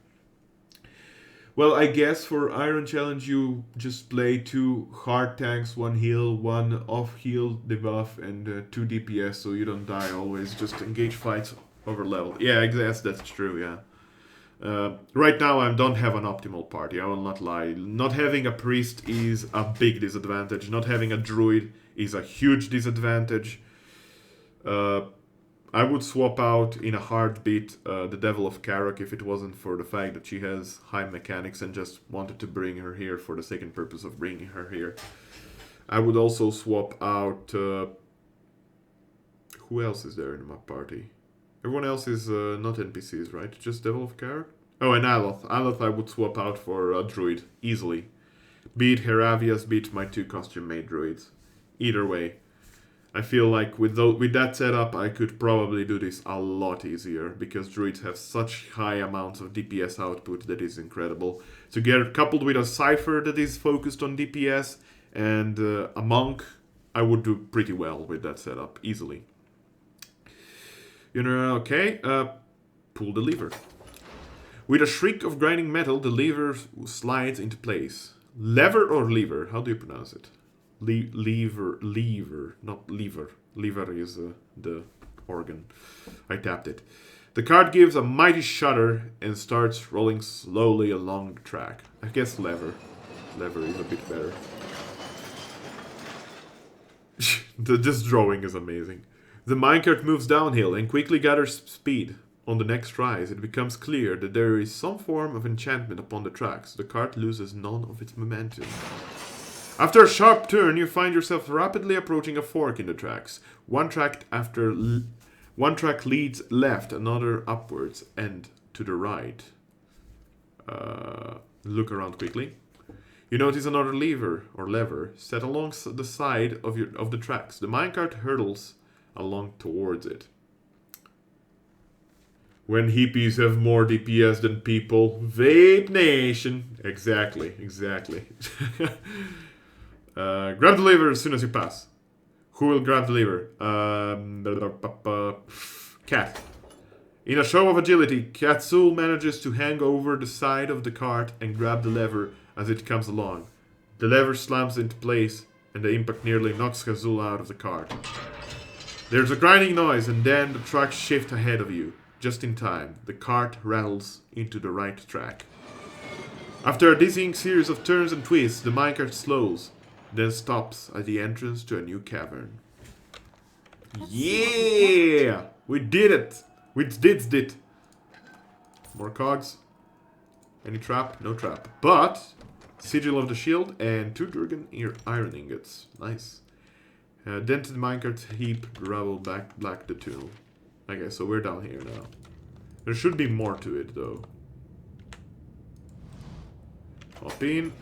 Well, I guess for Iron Challenge you just play 2 hard tanks, 1 heal, 1 off heal debuff, and 2 DPS, so you don't die always. Just engage fights over level. Yeah, I guess that's true, yeah. Right now I don't have an optimal party, I will not lie. Not having a priest is a big disadvantage. Not having a druid is a huge disadvantage. I would swap out in a heartbeat the Devil of Karak if it wasn't for the fact that she has high mechanics and just wanted to bring her here for the second purpose of bringing her here. I would also swap out... who else is there in my party? Everyone else is not NPCs, right? Just Devil of Karak? Oh, and Aloth. Aloth I would swap out for a druid, easily. Be it Heravias, be it my 2 costume-made druids. Either way. I feel like with that setup I could probably do this a lot easier, because druids have such high amounts of DPS output that is incredible. So get coupled with a Cypher that is focused on DPS and a Monk, I would do pretty well with that setup, easily. You know, okay, pull the lever. With a shriek of grinding metal, the lever slides into place. Lever or lever? How do you pronounce it? Lever, not lever. Lever is the organ. I tapped it. The cart gives a mighty shudder and starts rolling slowly along the track. I guess lever. Lever is a bit better. This drawing is amazing. The minecart moves downhill and quickly gathers speed. On the next rise, it becomes clear that there is some form of enchantment upon the tracks. The cart loses none of its momentum. After a sharp turn, you find yourself rapidly approaching a fork in the tracks. One track leads left, another upwards, and to the right. Look around quickly. You notice another lever set along the side of the tracks. The minecart hurtles along towards it. When hippies have more DPS than people, Vape Nation. Exactly. Grab the lever as soon as you pass. Who will grab the lever? Cat. In a show of agility, Katsul manages to hang over the side of the cart and grab the lever as it comes along. The lever slams into place, and the impact nearly knocks Katsul out of the cart. There's a grinding noise, and then the trucks shift ahead of you. Just in time, the cart rattles into the right track. After a dizzying series of turns and twists, the minecart slows, then stops at the entrance to a new cavern. Yeah! We did it! We did it! More cogs. Any trap? No trap. But, Sigil of the Shield and 2 Durgan iron ingots. Nice. Dented minecart heap, gravel, black the tunnel. Okay, so we're down here now. There should be more to it, though. Hop in.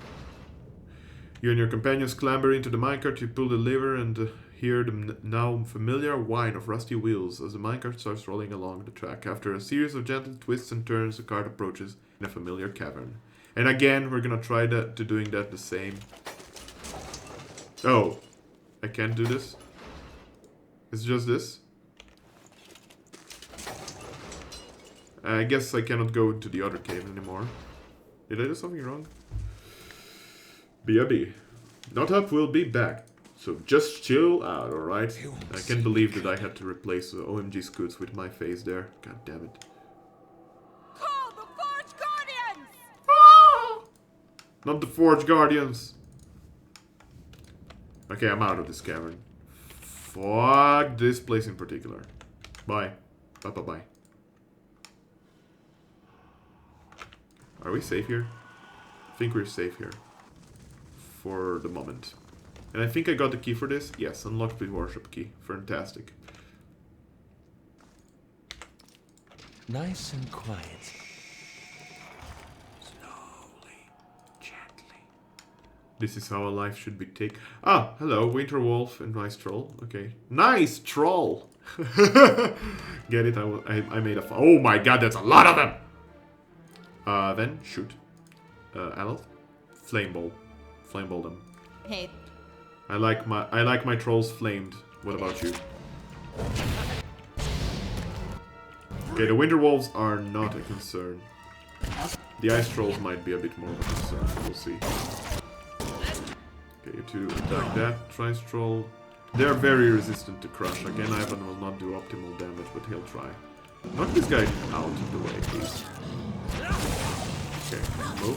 You and your companions clamber into the minecart, you pull the lever and hear the now familiar whine of rusty wheels as the minecart starts rolling along the track. After a series of gentle twists and turns, the cart approaches in a familiar cavern. And again, we're gonna try doing that the same. Oh, I can't do this? It's just this? I guess I cannot go into the other cave anymore. Did I do something wrong? BRB. Not up, we'll be back. So just chill out, alright? I can't believe that I had to replace OMG Scoots with my face there. God damn it. Call the Forge Guardians! Ah! Not the Forge Guardians! Okay, I'm out of this cavern. Fuck this place in particular. Bye. Bye. Are we safe here? I think we're safe here. For the moment. And I think I got the key for this. Yes, unlocked with worship key. Fantastic. Nice and quiet. Slowly, gently. This is how a life should be taken. Ah, hello, Winter Wolf and Nice Troll. Okay. Nice Troll! Get it? I made a... Oh my god, that's a lot of them! Then, shoot. Aloth. Flame ball. Flame ball them. Hey, I like my trolls flamed. What about you? Okay, the winter wolves are not a concern. The ice trolls might be a bit more of a concern. We'll see. Okay, you two attack that Trice troll. They're very resistant to crush. Again, Ivan will not do optimal damage, but he'll try. Knock this guy out of the way, please. Okay, move.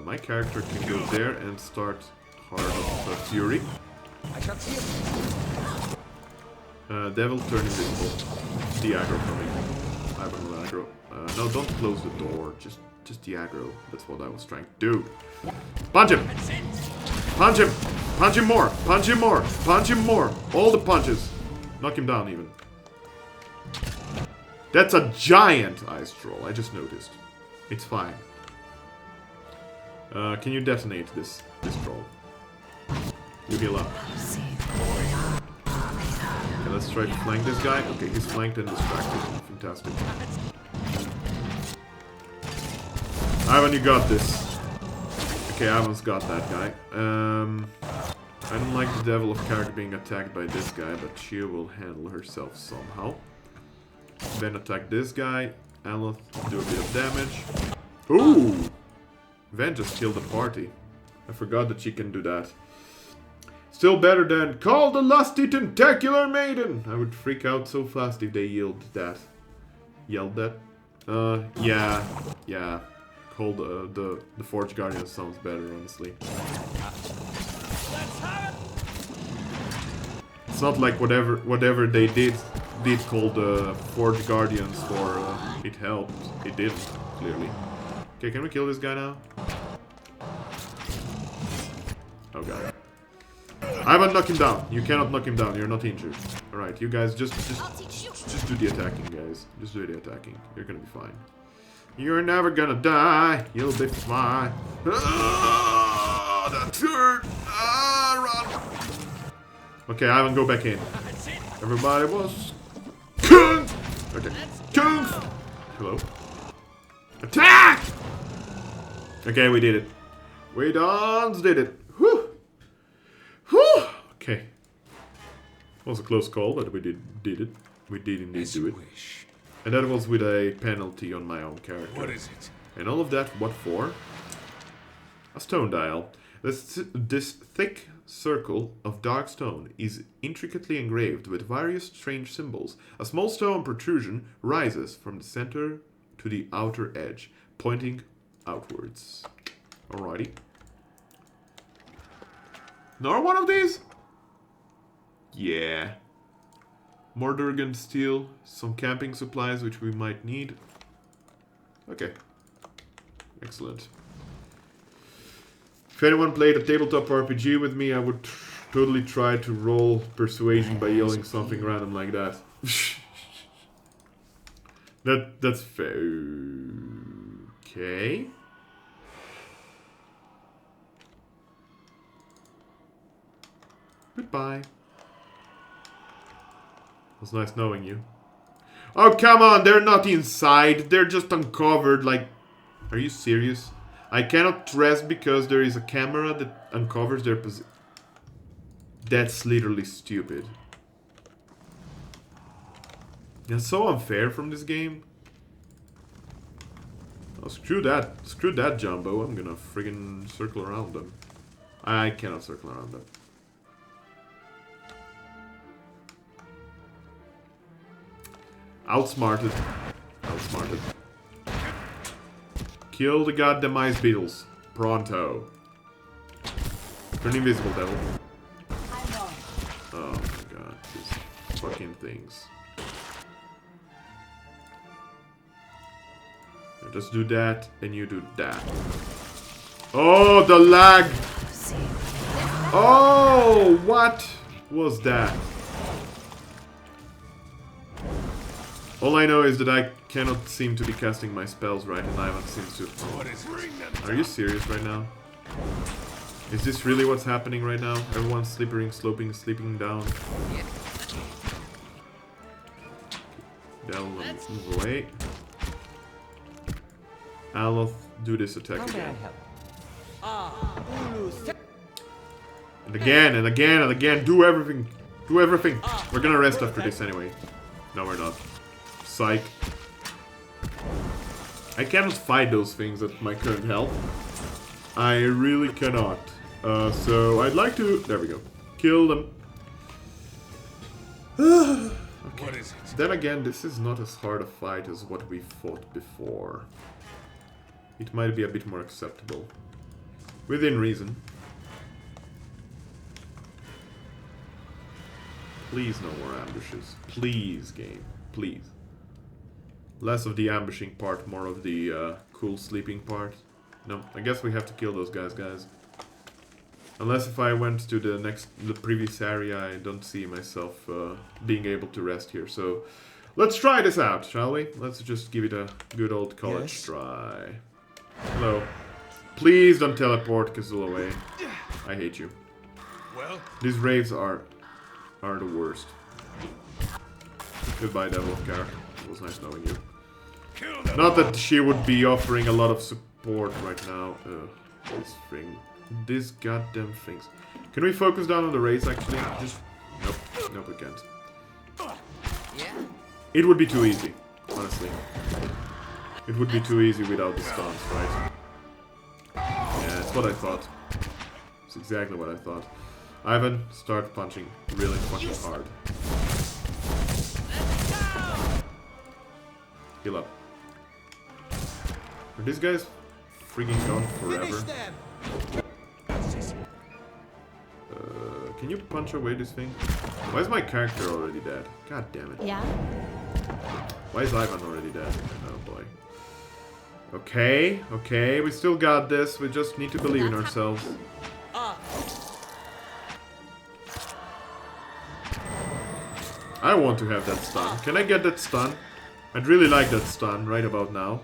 My character can go there and start Heart of Fury. I shall see it. Devil turn invisible. The aggro coming. Ivan will aggro. No, don't close the door. Just the aggro. That's what I was trying to do. Punch him! Punch him! Punch him more! Punch him more! Punch him more! All the punches! Knock him down even. That's a giant ice troll, I just noticed. It's fine. Can you detonate this troll? You heal up. Okay, let's try to flank this guy. Okay, he's flanked and distracted. Fantastic. Ivan, you got this. Okay, Ivan's got that guy. I don't like the Devil of Karg being attacked by this guy, but she will handle herself somehow. Then attack this guy. Aloth do a bit of damage. Ooh! Ven just killed the party. I forgot that she can do that. Still better than call the lusty tentacular maiden. I would freak out so fast if they yelled that. Yelled that? Yeah. Call the Forge Guardian sounds better, honestly. It's not like whatever they did call the Forge Guardians for it helped. It didn't, clearly. Okay, can we kill this guy now? Oh god. Ivan, knock him down. You cannot knock him down. You're not injured. Alright, you guys just do the attacking, guys. Just do the attacking. You're gonna be fine. You're never gonna die. You'll be fine. Ah, that hurt. Ah, run. Okay, Ivan, go back in. Everybody was... Okay. Hello. Attack! Okay, we did it. We did it. Whew. Whew. Okay. It was a close call, but we did it. We did indeed do it. And that was with a penalty on my own character. What is it? And all of that, what for? A stone dial. This thick circle of dark stone is intricately engraved with various strange symbols. A small stone protrusion rises from the center to the outer edge, pointing outwards. Alrighty. Another one of these? Yeah. More Durgan steel, some camping supplies which we might need. Okay. Excellent. If anyone played a tabletop RPG with me, I would totally try to roll persuasion by yelling something random like that. That's fair. Okay. Goodbye. It was nice knowing you. Oh, come on, they're not inside. They're just uncovered, like... Are you serious? I cannot rest because there is a camera that uncovers their position. That's literally stupid. That's so unfair from this game. Oh, screw that. Screw that, Jumbo. I'm gonna friggin' circle around them. I cannot circle around them. Outsmarted. Outsmarted. Kill the goddamn ice beetles. Pronto. Turn invisible, devil. Oh my god. These fucking things. Now just do that, and you do that. Oh, the lag! Oh, what was that? All I know is that I cannot seem to be casting my spells right, and Ivan seems to... Are you serious right now? Is this really what's happening right now? Everyone's sleeping down. They'll move away. Aloth, do this attack How may I again. help? And again, and again, and again. Do everything. Do everything. We're gonna rest after this anyway. No, we're not. Psych. I cannot fight those things at my current health. I really cannot. So I'd like to... There we go. Kill them. What is it? Then again, this is not as hard a fight as what we fought before. It might be a bit more acceptable. Within reason. Please no more ambushes. Please, game. Please. Less of the ambushing part, more of the cool sleeping part. No, I guess we have to kill those guys. Unless if I went to the previous area, I don't see myself being able to rest here. So, let's try this out, shall we? Let's just give it a good old college try. Hello. Please don't teleport Kazul away. I hate you. Well, These raves are the worst. Goodbye, Devil of Kar. It was nice knowing you. kill them. Not that she would be offering a lot of support right now. This thing. These goddamn things. Can we focus down on the raids actually? Just... Nope. Nope, we can't. It would be too easy, honestly. It would be too easy without the stuns, right? Yeah, that's what I thought. It's exactly what I thought. Ivan, start punching really fucking hard. Heal up. Are these guys freaking gone forever? Can you punch away this thing? Why is my character already dead? God damn it. Yeah? Why is Ivan already dead? Oh boy. Okay, okay, we still got this. We just need to believe in ourselves. I want to have that stun. Can I get that stun? I'd really like that stun right about now.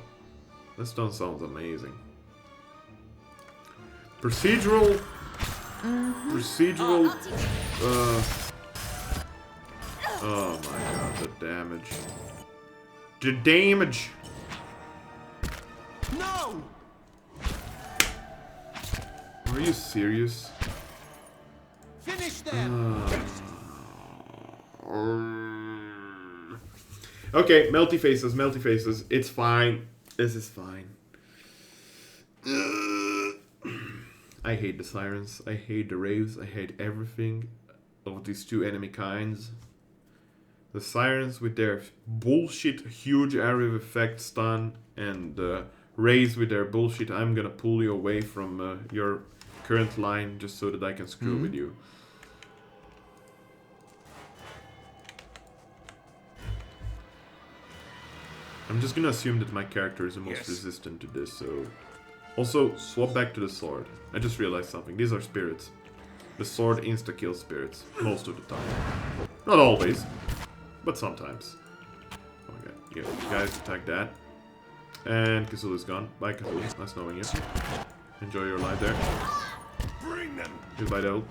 That stun sounds amazing. Procedural... Procedural... Oh my god, the damage. The damage! No! Are you serious? Finish them! Okay, melty faces. It's fine. This is fine. I hate the sirens. I hate the raves. I hate everything of these two enemy kinds. The sirens with their bullshit huge area of effect stun, and the raves with their bullshit I'm gonna pull you away from your current line just so that I can screw with you. I'm just gonna assume that my character is the most resistant to this, so... Also, swap back to the sword. I just realized something. These are spirits. The sword insta-kills spirits. Most of the time. Not always. But sometimes. Oh my god. You guys attack that. And Kazul is gone. Bye, Kazul. Nice knowing you. Enjoy your life there. Bring them! Goodbye, Devil.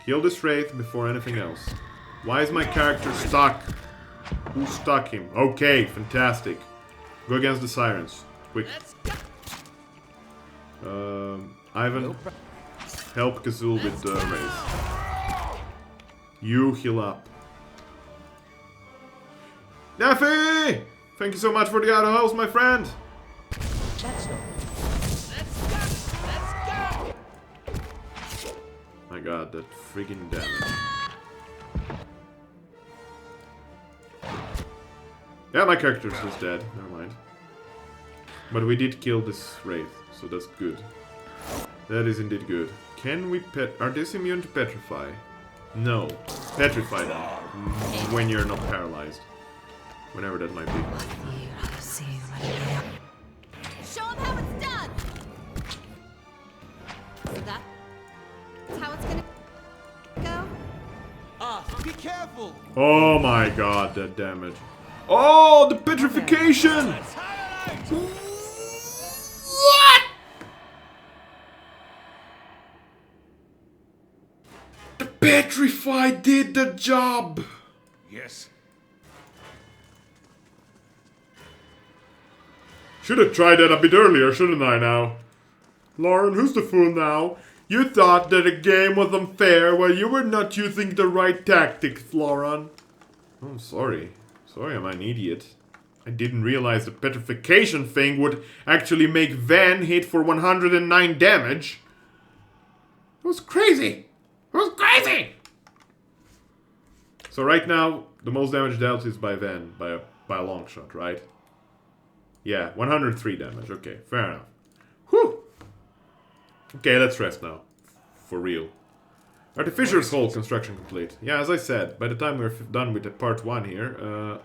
Kill this Wraith before anything else. Why is my character stuck? Who stuck him? Okay, fantastic. Go against the sirens. Quick. Ivan, help Kazul with the Wraith. You heal up. Daffy! Thank you so much for the auto house, my friend! My god, that freaking damage. Yeah, my character's just dead. Never mind. But we did kill this Wraith, so that's good. That is indeed good. Can we are these immune to petrify? No. Petrify them. When you're not paralyzed. Whenever that might be. Show them how it's done! So that's how it's gonna go? Be careful! Oh my god, that damage. Oh, the petrification! What? The petrify did the job! Yes. Should have tried that a bit earlier, shouldn't I now? Lauren, who's the fool now? You thought that the game was unfair while you were not using the right tactics, Lauren. Oh, I'm sorry. Sorry, I'm an idiot. I didn't realize the petrification thing would actually make Van hit for 109 damage. It was crazy. It was crazy! So right now, the most damage dealt is by Van, by a long shot, right? Yeah, 103 damage. Okay, fair enough. Whew! Okay, let's rest now. For real. Artificer's Hole construction complete. Yeah, as I said, by the time we're done with the part 1 here,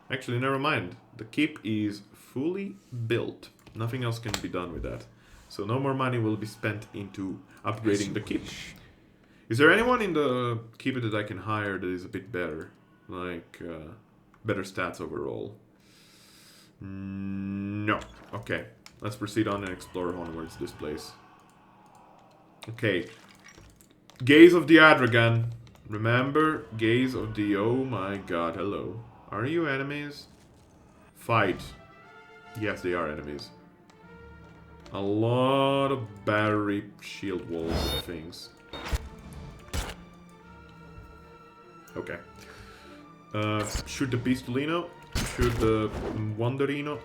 actually, never mind. The keep is fully built. Nothing else can be done with that. So no more money will be spent into upgrading the keep. Is there anyone in the keep that I can hire that is a bit better? Like, better stats overall? No. Okay. Let's proceed on and explore onwards this place. Okay. Gaze of the Adragan. Remember? Gaze of the... Oh my god, hello. Are you enemies? Fight. Yes, they are enemies. A lot of battery shield walls and things. Okay. Shoot the Pistolino. Shoot the Wanderino.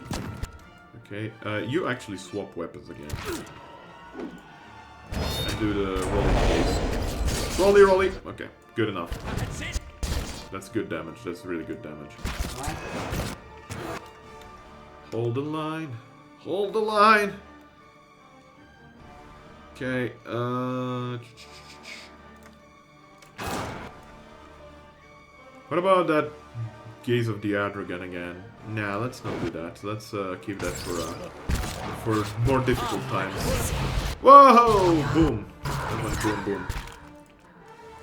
Okay. You actually swap weapons again. And do the rolling case. Rolly, rolly. Okay. Good enough. That's good damage. That's really good damage. Hold the line. Hold the line. Okay. What about that Gaze of the Adragan again? Nah, let's not do that. Let's keep that for more difficult times. Whoa! Boom. That went boom, boom.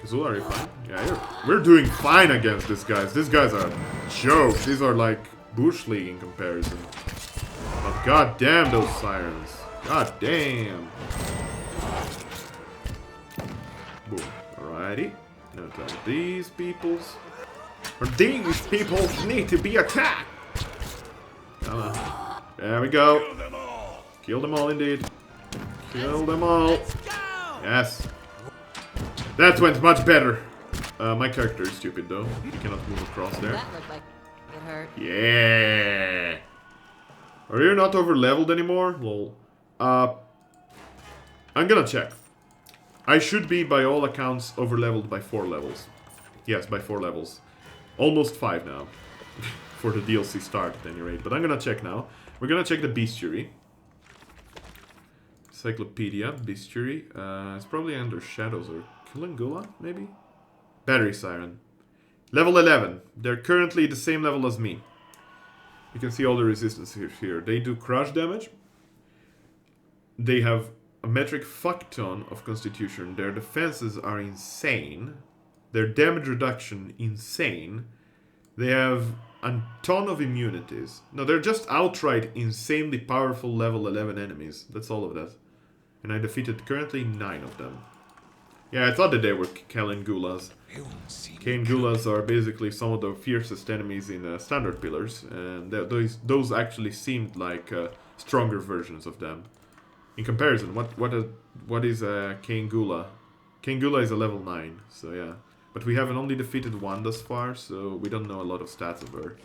Azul, are you fine? Yeah, we're doing fine against these guys. These guys are jokes. These are like Bush League in comparison. But god damn those sirens. God damn. Boom. Alrighty. Now tell these peoples. Or these people need to be attacked. Come on. There we go. Kill them all indeed. Kill them all. Yes. That went much better. My character is stupid though. He cannot move across there. That looked like it hurt. Yeah. Are you not over leveled anymore? Lol. I'm gonna check. I should be by all accounts over leveled by 4 levels. Yes, by 4 levels. Almost 5 now. For the DLC start at any rate. But I'm gonna check now. We're gonna check the bestiary. Encyclopedia, bestiary. It's probably under Shadows or Kilangula, maybe? Battery Siren. Level 11. They're currently the same level as me. You can see all the resistance here. They do crush damage. They have a metric fuck ton of constitution. Their defenses are insane. Their damage reduction, insane. They have a ton of immunities. No, they're just outright insanely powerful level 11 enemies. That's all of that. And I defeated currently 9 of them. Yeah, I thought that they were Kalingulas. Kalingulas are basically some of the fiercest enemies in standard pillars. And those actually seemed like stronger versions of them. In comparison, what is Kangula? Kangula is a level 9, so yeah. But we haven't only defeated 1 thus far, so we don't know a lot of stats of her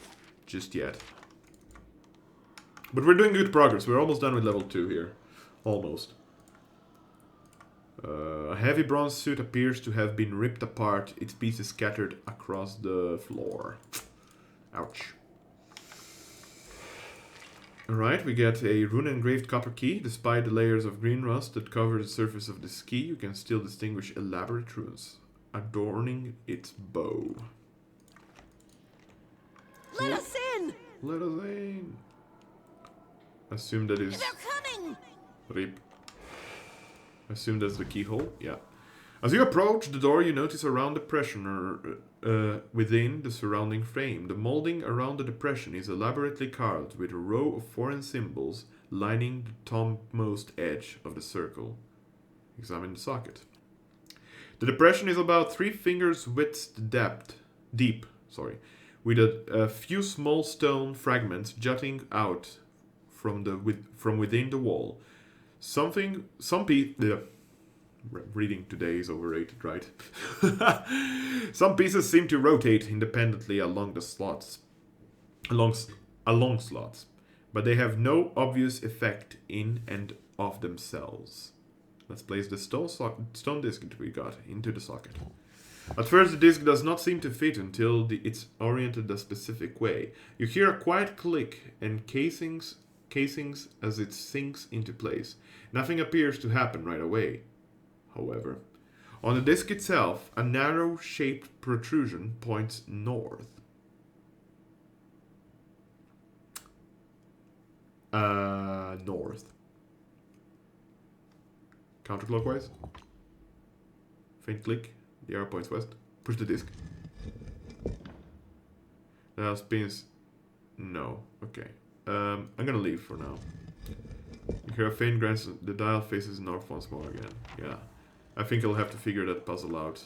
just yet. But we're doing good progress. We're almost done with level 2 here. Almost. A heavy bronze suit appears to have been ripped apart, its pieces scattered across the floor. Ouch. Alright, we get a rune-engraved copper key. Despite the layers of green rust that cover the surface of this key, you can still distinguish elaborate runes adorning its bow. Let us in! Let us in! Assume that is... They're coming! Rip. Assume that's the keyhole? Yeah. As you approach the door, you notice a round depression within the surrounding frame. The molding around the depression is elaborately carved with a row of foreign symbols lining the topmost edge of the circle. Examine the socket. The depression is about 3 fingers width deep, with a few small stone fragments jutting out from within the wall. Reading today is overrated, right? Some pieces seem to rotate independently along the slots, along slots, but they have no obvious effect in and of themselves. Let's place the stone disc that we got into the socket. At first, the disc does not seem to fit until it's oriented a specific way. You hear a quiet click and casings as it sinks into place. Nothing appears to happen right away, however. On the disc itself, a narrow-shaped protrusion points north. North. Counterclockwise. Faint click. The arrow points west. Push the disc. Now spins. No. Okay. I'm gonna leave for now. You hear a faint glance. The dial faces north once more again. Yeah. I think I'll have to figure that puzzle out.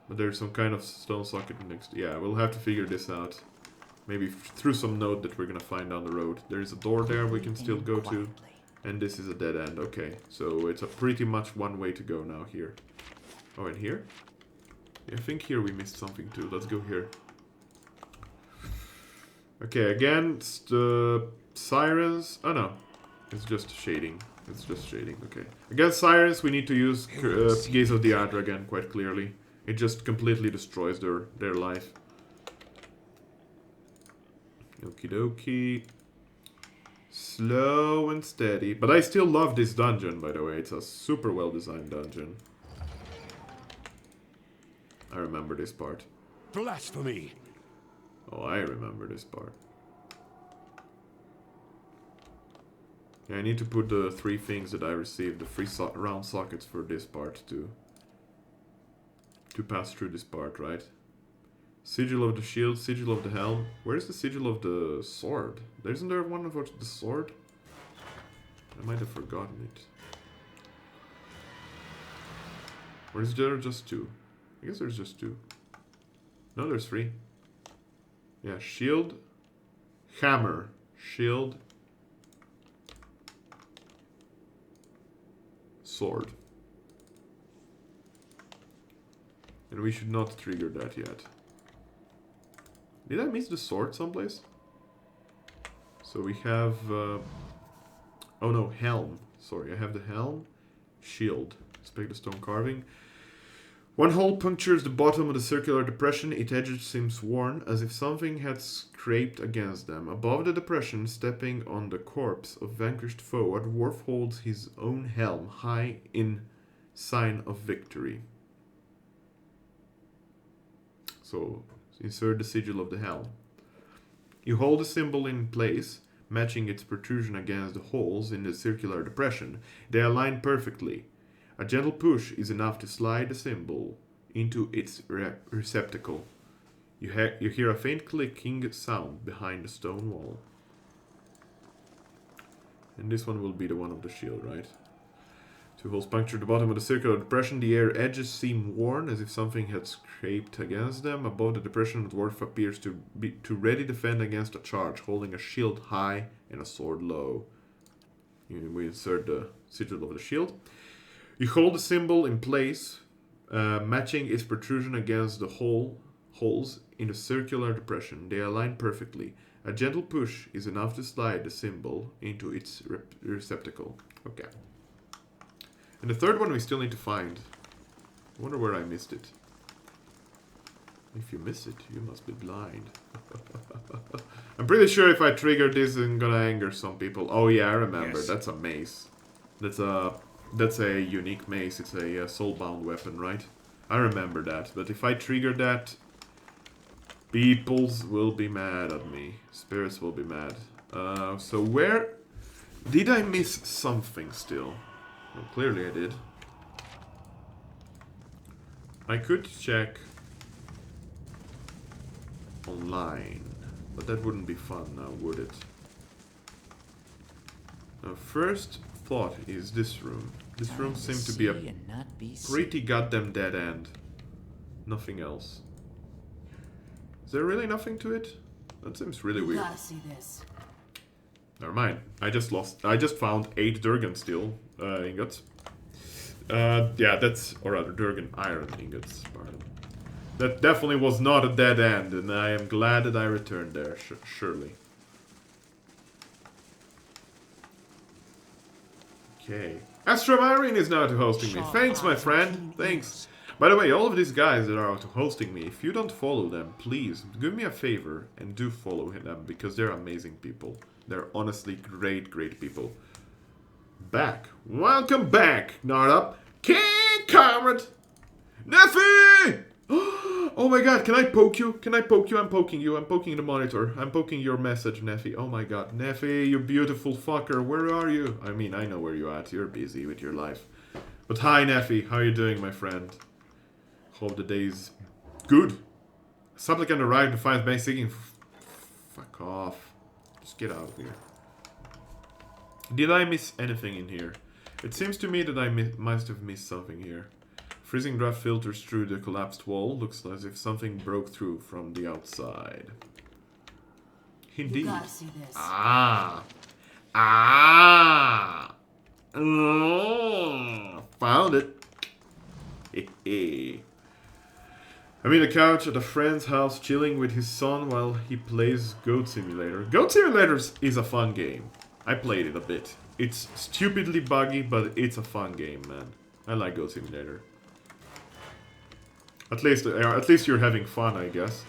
But there's some kind of stone socket next. Yeah, we'll have to figure this out. Maybe through some note that we're gonna find down the road. There's a door there we can still go to. And this is a dead end. Okay, so it's a pretty much one way to go now here. Oh, and here? I think here we missed something too. Let's go here. Okay, against the sirens. Oh no, it's just shading. It's just shading. Okay. Against sirens, we need to use Gaze of the Adra again, quite clearly. It just completely destroys their life. Okie dokie. Slow and steady. But I still love this dungeon, by the way. It's a super well designed dungeon. I remember this part. Blasphemy! Oh, I remember this part. Yeah, I need to put the 3 things that I received, the 3 round sockets for this part to pass through this part, right? Sigil of the shield, sigil of the helm. Where's the sigil of the sword? Isn't there one for the sword? I might have forgotten it. Or is there just 2? I guess there's just 2. No, there's 3. Yeah, shield, hammer, shield, sword. And we should not trigger that yet. Did I miss the sword someplace? So we have... oh no, helm. Sorry, I have the helm. Shield. Inspect the stone carving. One hole punctures the bottom of the circular depression. Its edge seems worn, as if something had scraped against them. Above the depression, stepping on the corpse of vanquished foe, a dwarf holds his own helm high in sign of victory. So, insert the sigil of the helm. You hold the symbol in place, matching its protrusion against the holes in the circular depression. They align perfectly. A gentle push is enough to slide the symbol into its receptacle. You hear a faint clicking sound behind the stone wall. And this one will be the one of the shield, right? 2 holes puncture the bottom of the circular depression. The air edges seem worn, as if something had scraped against them. Above the depression, the dwarf appears to ready defend against a charge, holding a shield high and a sword low. We insert the sigil of the shield. You hold the symbol in place, matching its protrusion against the holes in the circular depression. They align perfectly. A gentle push is enough to slide the symbol into its receptacle. Okay. And the third one we still need to find. I wonder where I missed it. If you miss it, you must be blind. I'm pretty sure if I trigger this, I'm gonna anger some people. Oh yeah, I remember. Yes. That's a mace. That's a unique mace. It's a soulbound weapon, right? I remember that. But if I trigger that, peoples will be mad at me. Spirits will be mad. So where... Did I miss something still? Well, clearly I did. I could check online, but that wouldn't be fun now, would it? Now, first thought is this room. This room seems to be a pretty goddamn dead end. Nothing else. Is there really nothing to it? That seems really weird. Gotta see this. Never mind. I just found 8 Durgan steel ingots. Yeah, that's... Or rather, Durgan iron ingots, pardon. That definitely was not a dead end, and I am glad that I returned there, surely. Okay. Astro Marine is now to hosting me. Thanks, my friend. Thanks. By the way, all of these guys that are out hosting me, if you don't follow them, please do me a favor and do follow them, because they're amazing people. They're honestly great, great people. Back. Welcome back, Nardup. King Comrade. Neffy! Oh my god, can I poke you? Can I poke you? I'm poking you. I'm poking the monitor. I'm poking your message, Neffy. Oh my god. Neffy, you beautiful fucker. Where are you? I mean, I know where you're at. You're busy with your life. But hi, Neffy. How are you doing, my friend? Hope the day's good. Supplicant arrived to find base seeking. Fuck off. Just get out of here. Did I miss anything in here? It seems to me that I must have missed something here. Freezing draft filters through the collapsed wall. Looks as if something broke through from the outside. Indeed. You gotta see this. Ah. Ah. Oh, found it. Hehe. I'm in the couch at a friend's house chilling with his son while he plays Goat Simulator. Goat Simulator is a fun game. I played it a bit. It's stupidly buggy, but it's a fun game, man. I like Goat Simulator. At least you're having fun, I guess.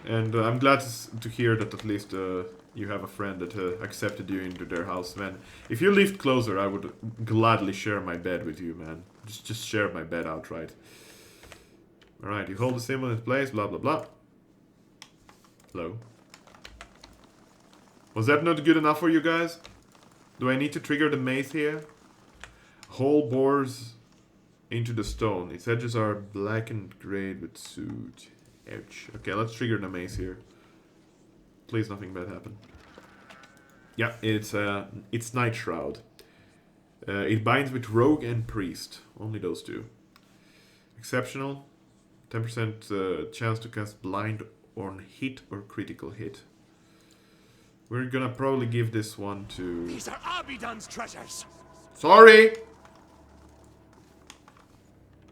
And I'm glad to hear that at least you have a friend that accepted you into their house, man. If you lived closer, I would gladly share my bed with you, man. Just share my bed outright. Alright, you hold the symbol in place, blah blah blah. Hello. Was that not good enough for you guys? Do I need to trigger the maze here? Hole bores into the stone. Its edges are black and grayed with soot. Ouch. Okay, let's trigger the maze here. Please, nothing bad happen. Yeah, it's Night Shroud. It binds with Rogue and Priest. Only those two. Exceptional. 10% chance to cast blind on hit or critical hit. We're gonna probably give this one to... These are Abidon's treasures! Sorry!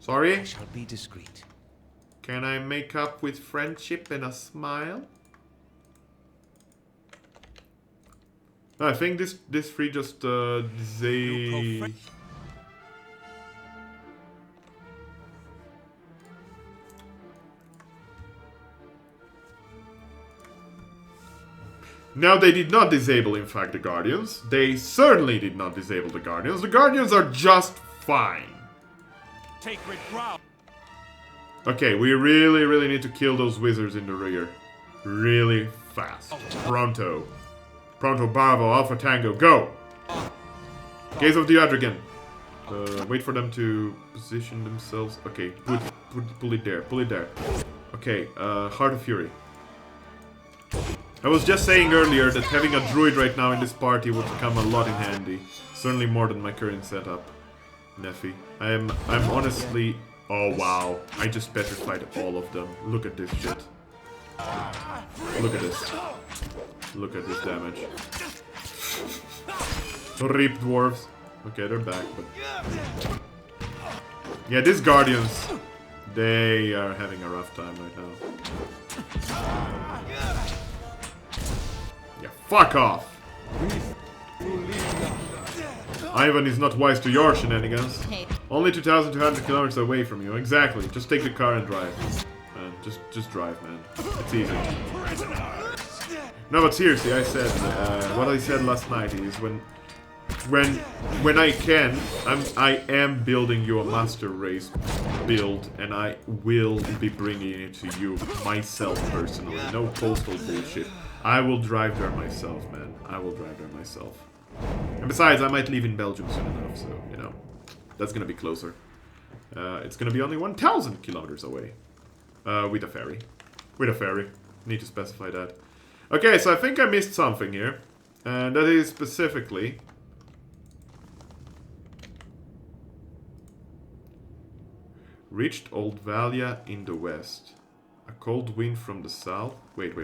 Sorry? I shall be discreet. Can I make up with friendship and a smile? I think this free just they... Now, they did not disable, in fact, the Guardians. They certainly did not disable the Guardians. The Guardians are just fine. Take rid ground. Okay, we really need to kill those wizards in the rear. Really fast. Pronto. Pronto, Bravo, Alpha Tango, go! Gaze of the Adrigan. Wait for them to position themselves. Okay, pull it there, pull it there. Okay, Heart of Fury. I was just saying earlier that having a druid right now in this party would come a lot in handy. Certainly more than my current setup. Neffy. I'm honestly... Oh wow, I just petrified all of them. Look at this shit. Look at this. Look at this damage. Rip dwarves. Okay, they're back, but... Yeah, these Guardians, they are having a rough time right now. Yeah, fuck off! Ivan is not wise to your shenanigans. Only 2,200 kilometers away from you. Exactly. Just take the car and drive. Just drive, man. It's easy. No, but seriously, I said what I said last night is when I can, I am building you a master race build, and I will be bringing it to you myself personally. No postal bullshit. I will drive there myself, man. I will drive there myself. And besides, I might leave in Belgium soon enough, so, you know, that's gonna be closer. It's gonna be only 1,000 kilometers away. With a ferry. With a ferry. Need to specify that. Okay, so I think I missed something here. And that is specifically... Reached Old Valia in the west. A cold wind from the south. Wait.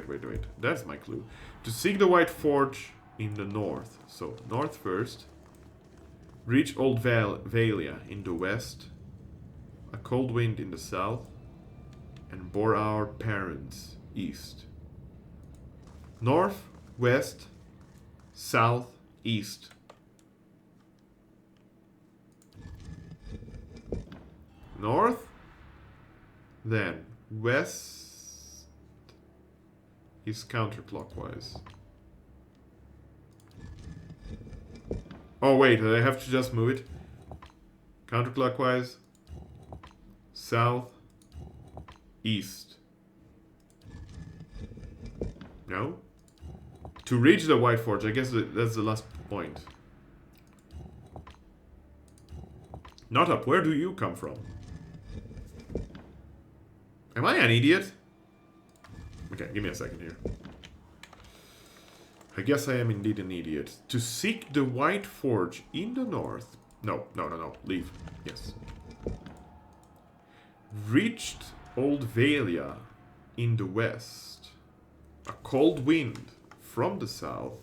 That's my clue. To seek the White Forge in the north. So, north first. Reach Old Valia in the west. A cold wind in the south. And bore our parents east. North, west, south, east. North, then west is counterclockwise. Oh wait, I have to just move it. Counterclockwise, south, east. No? To reach the White Forge, I guess that's the last point. Not up, where do you come from? Am I an idiot? Okay, give me a second here. I guess I am indeed an idiot. To seek the White Forge in the north. No. Leave. Yes. Reached Old Valia in the west. A cold wind from the south.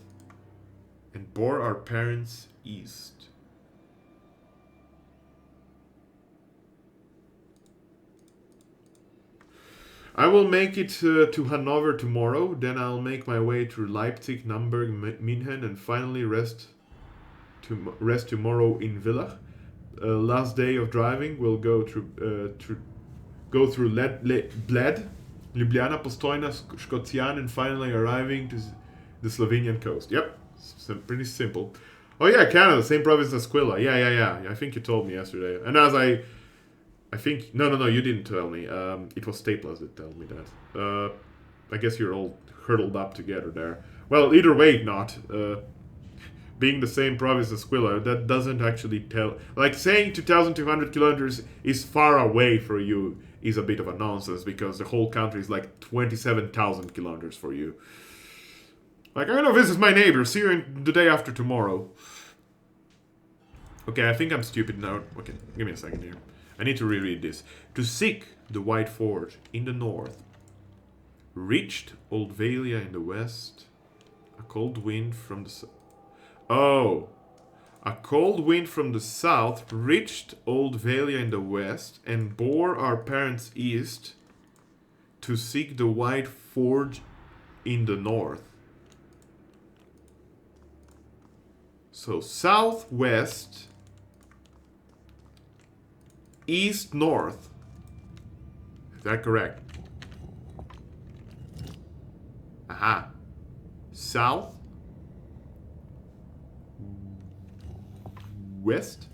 And bore our parents east. I will make it to Hanover tomorrow, then I'll make my way through Leipzig, Nürnberg, München, and finally rest tomorrow in Villach. Last day of driving, we'll go through Bled, Ljubljana, Postojna, Škocjan, and finally arriving to the Slovenian coast. Yep, pretty simple. Oh yeah, Canada, same province as Squilla. Yeah. I think you told me yesterday. And as I think... No, you didn't tell me. It was Staples that told me that. I guess you're all huddled up together there. Well, either way, not. Being the same province as Squilla, that doesn't actually tell... Like, saying 2,200 kilometers is far away for you is a bit of a nonsense, because the whole country is like 27,000 kilometers for you. Like, I'm gonna visit my neighbor. See you the day after tomorrow. Okay, I think I'm stupid now. Okay, give me a second here. I need to reread this. To seek the White Forge in the north. Reached Old Valia in the west. A cold wind from the south. Oh. A cold wind from the south reached Old Valia in the west and bore our parents east to seek the White Forge in the north. So southwest, east, north. Is that correct? Aha. South. West.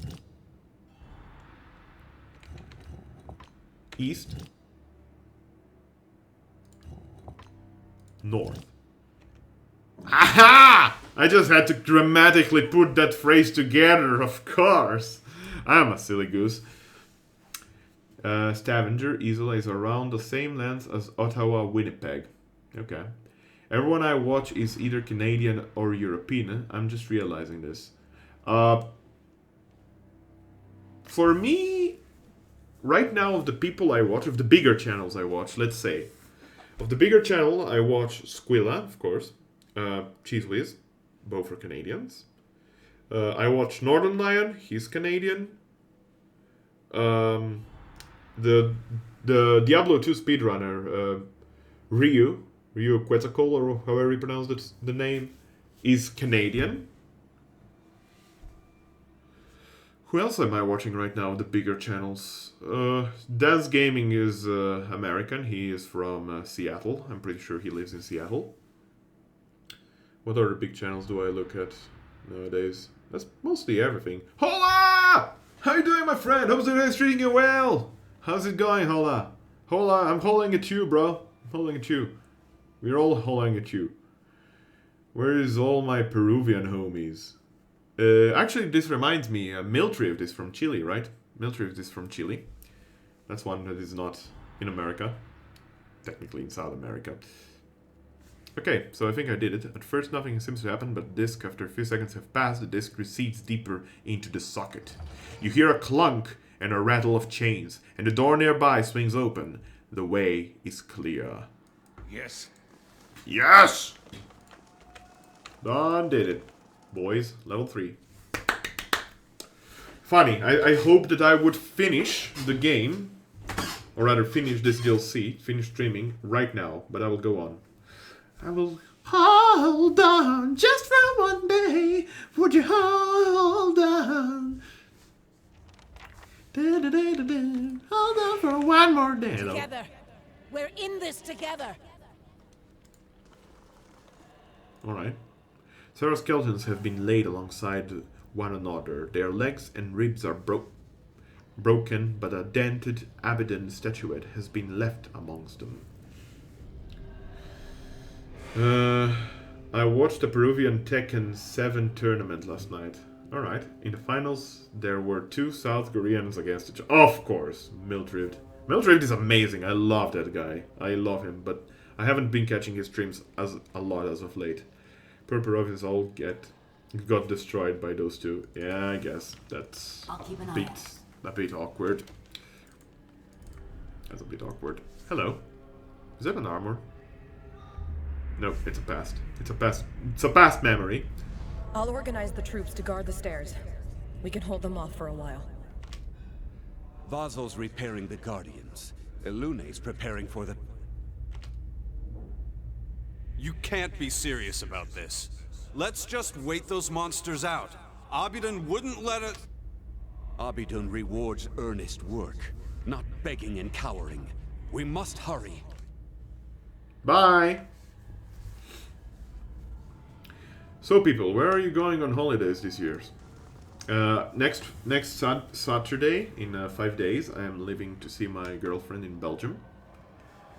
East. North. Aha! I just had to dramatically put that phrase together, of course. I'm a silly goose. Stavanger, Isola is around the same length as Ottawa, Winnipeg. Okay. Everyone I watch is either Canadian or European. I'm just realizing this. For me, right now, of the people I watch, of the bigger channels I watch, let's say. Of the bigger channel, I watch Squilla, of course. Cheese Whiz, both are Canadians. I watch Northern Lion, he's Canadian. The Diablo 2 speedrunner, Ryu Quetzalcoatl, or however you pronounce the name, is Canadian. Who else am I watching right now? The bigger channels. Dance Gaming is American. He is from Seattle. I'm pretty sure he lives in Seattle. What other big channels do I look at nowadays? That's mostly everything. Hola! How you doing, my friend? Hope the day's treating you well. How's it going, Hola? Hola, I'm holding at you, bro. I'm holding at you. We're all holding at you. Where is all my Peruvian homies? Actually, this reminds me, Miltrift is from Chile, right? Miltrift is from Chile. That's one that is not in America. Technically in South America. Okay, so I think I did it. At first nothing seems to happen, but the disc, after a few seconds have passed, the disc recedes deeper into the socket. You hear a clunk and a rattle of chains, and the door nearby swings open. The way is clear. Yes. Yes! Done did it. Boys, level 3. Funny, I hope that I would finish the game, or rather finish this DLC, finish streaming right now, but I will go on. I will hold on just for one day. Would you hold on? Hold on for one more day. Together. We're in this together. Alright. Several skeletons have been laid alongside one another. Their legs and ribs are broken, but a dented Abaddon statuette has been left amongst them. I watched the Peruvian Tekken 7 tournament last night. Alright. In the finals, there were 2 South Koreans against each other. Of course, Mildred. Mildred is amazing. I love that guy. I love him, but I haven't been catching his streams a lot as of late. Poor Peruvians all got destroyed by those 2. Yeah, I guess that's a bit awkward. That's a bit awkward. Hello. Is that an armor? No, it's a past. It's a past memory. I'll organize the troops to guard the stairs. We can hold them off for a while. Vazo's repairing the Guardians. Elune's preparing for the... You can't be serious about this. Let's just wait those monsters out. Abaddon wouldn't let us... Abaddon rewards earnest work, not begging and cowering. We must hurry. Bye! So people, where are you going on holidays this year? Next Saturday, in 5 days, I am leaving to see my girlfriend in Belgium.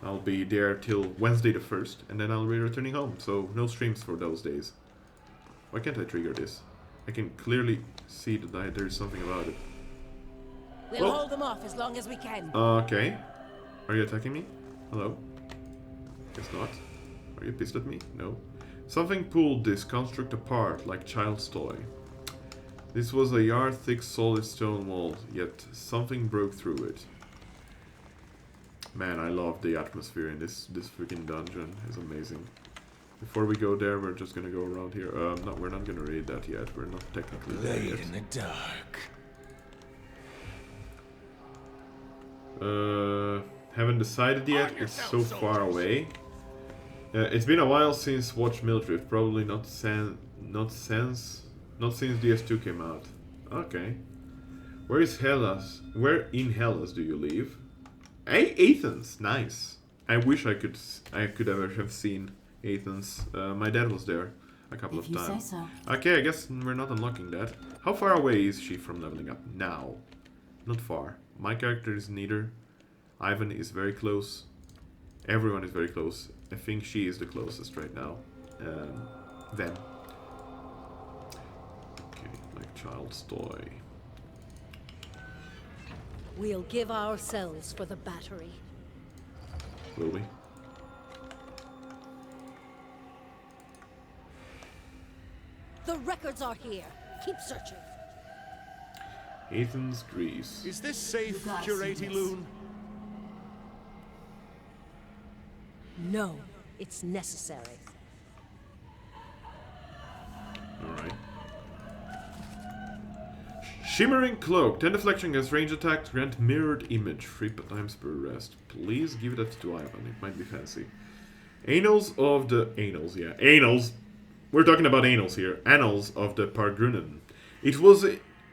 I'll be there till Wednesday the 1st, and then I'll be returning home, so no streams for those days. Why can't I trigger this? I can clearly see that there is something about it. We'll hold them off as long as we can. Okay. Are you attacking me? Hello? Guess not. Are you pissed at me? No. Something pulled this construct apart like child's toy. This was a yard-thick solid stone wall, yet something broke through it. Man, I love the atmosphere in this freaking dungeon. It's amazing. Before we go there, we're just gonna go around here. No, we're not gonna raid that yet. We're not technically there yet. in the dark. Haven't decided yet. It's so far away. It's been a while since watched Mildred. Probably not since DS2 came out. Okay. Where is Hellas? Where in Hellas do you live? Hey, Athens. Nice. I wish I could ever have seen Athens. My dad was there a couple of times. If you say so. Okay, I guess we're not unlocking that. How far away is she from leveling up now? Not far. My character is neither. Ivan is very close. Everyone is very close. I think she is the closest right now. Then. Okay, like child's toy. We'll give ourselves for the battery. Will we? The records are here. Keep searching. Athens, Greece. Is this safe, gotta Curate see this. Loon? No, it's necessary. Alright. Shimmering Cloak. 10 deflection against range attacks. Grant mirrored image. 3 times per rest. Please give that to Ivan. It might be fancy. Annals of the... Annals, yeah. Annals. We're talking about annals here. Annals of the Pargrunen. It was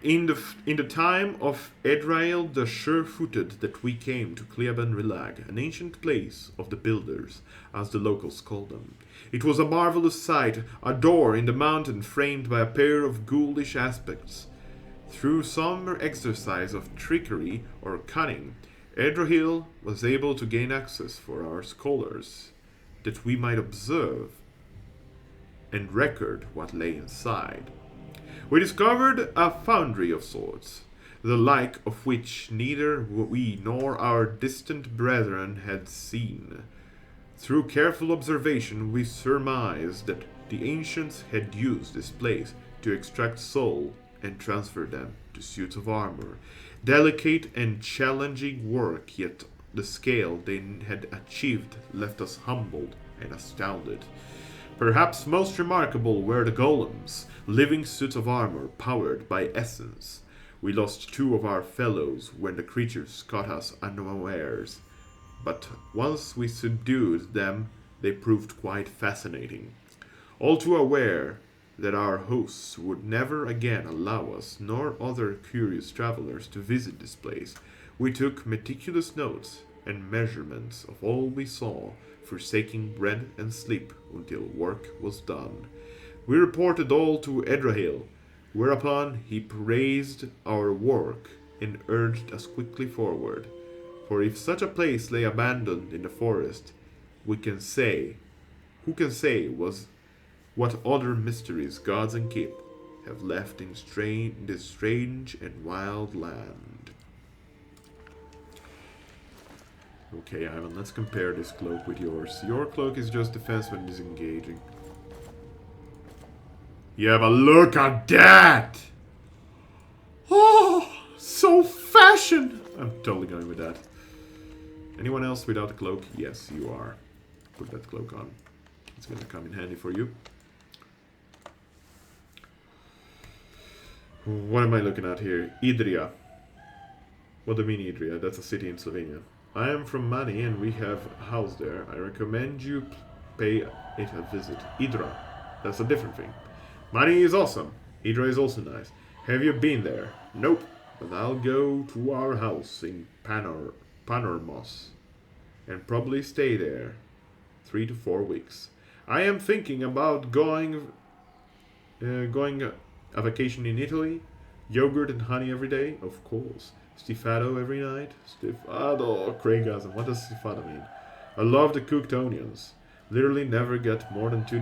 in the time of Edrail the Sure-Footed that we came to Cleaban Rilag, an ancient place of the Builders, as the locals call them. It was a marvelous sight, a door in the mountain framed by a pair of ghoulish aspects. Through some exercise of trickery or cunning, Edrahil was able to gain access for our scholars, that we might observe and record what lay inside. We discovered a foundry of sorts, the like of which neither we nor our distant brethren had seen. Through careful observation, we surmised that the ancients had used this place to extract soul and transfer them to suits of armor. Delicate and challenging work, yet the scale they had achieved left us humbled and astounded. Perhaps most remarkable were the golems, living suits of armor powered by essence. We lost 2 of our fellows when the creatures caught us unawares, but once we subdued them, they proved quite fascinating. All too aware that our hosts would never again allow us nor other curious travelers to visit this place, we took meticulous notes and measurements of all we saw, forsaking bread and sleep until work was done. We reported all to Edrahil, whereupon he praised our work and urged us quickly forward. For if such a place lay abandoned in the forest, who can say was what other mysteries gods and Kip have left in this strange and wild land. Okay, Ivan, let's compare this cloak with yours. Your cloak is just defense when disengaging. Yeah, but look at that! Oh, so fashion! I'm totally going with that. Anyone else without a cloak? Yes, you are. Put that cloak on. It's gonna come in handy for you. What am I looking at here? Idria. What do you mean Idria? That's a city in Slovenia. I am from Mani and we have a house there. I recommend you pay it a visit. Idra. That's a different thing. Mani is awesome. Idra is also nice. Have you been there? Nope. But I'll go to our house in Panormos and probably stay there 3 to 4 weeks. I am thinking about going a vacation in Italy. Yogurt and honey every day, of course. Stifado every night. Stifado, Craigasm. What does stifado mean? I love the cooked onions. Literally never get more than 2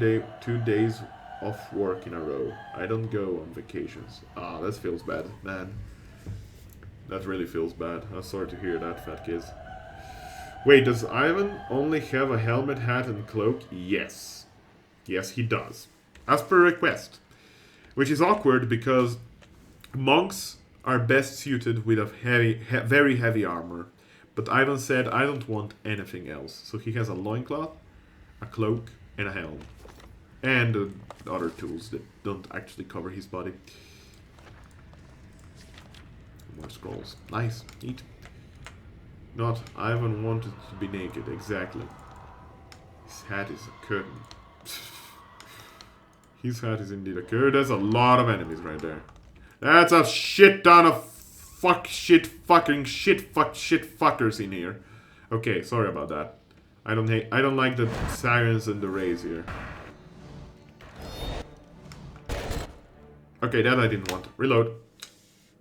days off work in a row. I don't go on vacations. Ah, that feels bad, man. That really feels bad. I'm sorry to hear that, fat kids. Wait, does Ivan only have a helmet, hat, and cloak? Yes. Yes, he does. As per request. Which is awkward because monks are best suited with a very heavy armor. But Ivan said, I don't want anything else. So he has a loincloth, a cloak, and a helm. And other tools that don't actually cover his body. More scrolls. Nice. Neat. Not Ivan wanted to be naked. Exactly. His hat is a curtain. His hat is indeed a curtain. There's a lot of enemies right there. That's a shit ton of shit fuckers in here. Okay, sorry about that. I don't like the sirens and the rays here. Okay, that I didn't want. Reload.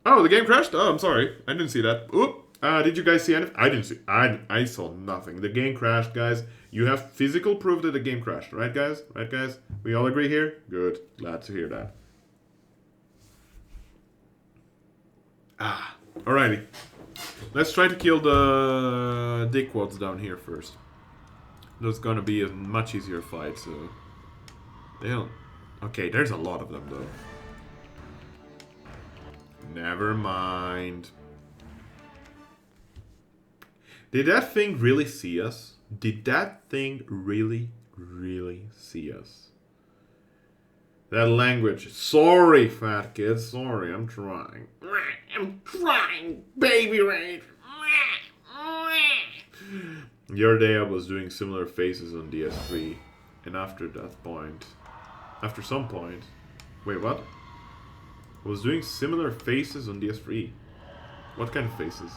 Oh, the game crashed? Oh, I'm sorry. I didn't see that. Oop. Did you guys see anything? I didn't see. I saw nothing. The game crashed, guys. You have physical proof that the game crashed, right, guys? Right, guys? We all agree here? Good. Glad to hear that. Alrighty. Let's try to kill the dickwads down here first. That's gonna be a much easier fight, so... They don't... Okay, there's a lot of them, though. Never mind. Did that thing really see us? Did that thing really see us? That language. Sorry, fat kid. Sorry, I'm trying. I'm trying, baby raid. The other day I was doing similar faces on DS3. And after some point... Wait, what? I was doing similar faces on DS3. What kind of faces?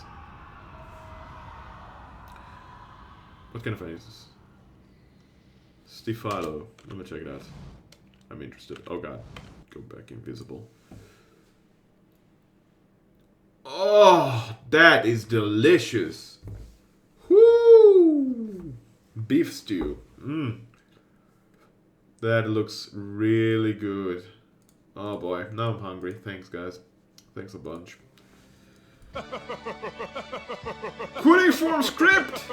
What kind of faces? Stifado. Let me check that. I'm interested. Oh god. Go back invisible. Oh, that is delicious. Whoo! Beef stew. That looks really good. Oh boy, now I'm hungry. Thanks, guys. Thanks a bunch. Quitting form script!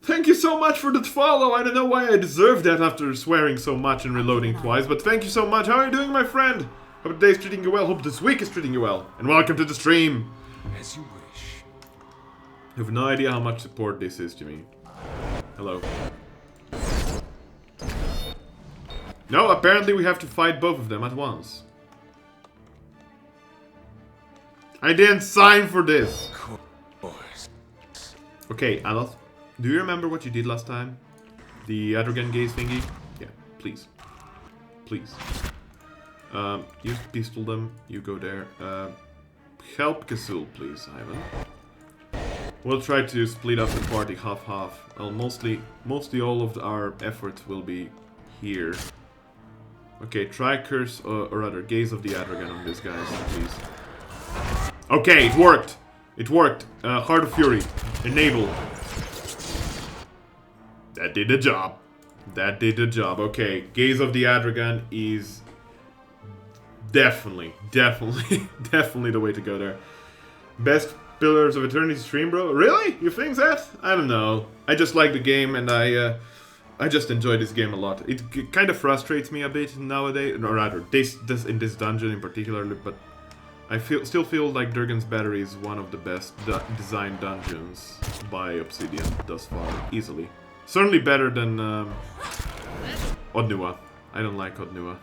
Thank you so much for the follow. I don't know why I deserve that after swearing so much and reloading twice, but thank you so much. How are you doing, my friend? Hope the day's treating you well. Hope this week is treating you well. And welcome to the stream. As you wish. have no idea how much support this is to me. Hello. No, apparently we have to fight both of them at once. I didn't sign for this! Okay, Aloth, do you remember what you did last time? The Adragan gaze thingy? Yeah, please. Please. You pistol them, you go there. Help Kazul, please, Ivan. We'll try to split up the party half-half. Well, mostly all of our effort will be here. Okay, try Curse, or rather, Gaze of the Adragan on these guys, please. Okay, it worked! It worked! Heart of Fury. Enable. That did the job. That did the job. Okay, Gaze of the Adragan is definitely the way to go there. Best Pillars of Eternity stream, bro? Really? You think that? I don't know. I just like the game and I just enjoy this game a lot. It kind of frustrates me a bit nowadays, or rather, this in this dungeon in particular, but I still feel like Durgan's Battery is one of the best designed dungeons by Obsidian thus far, easily. Certainly better than Odnua. I don't like Odnua.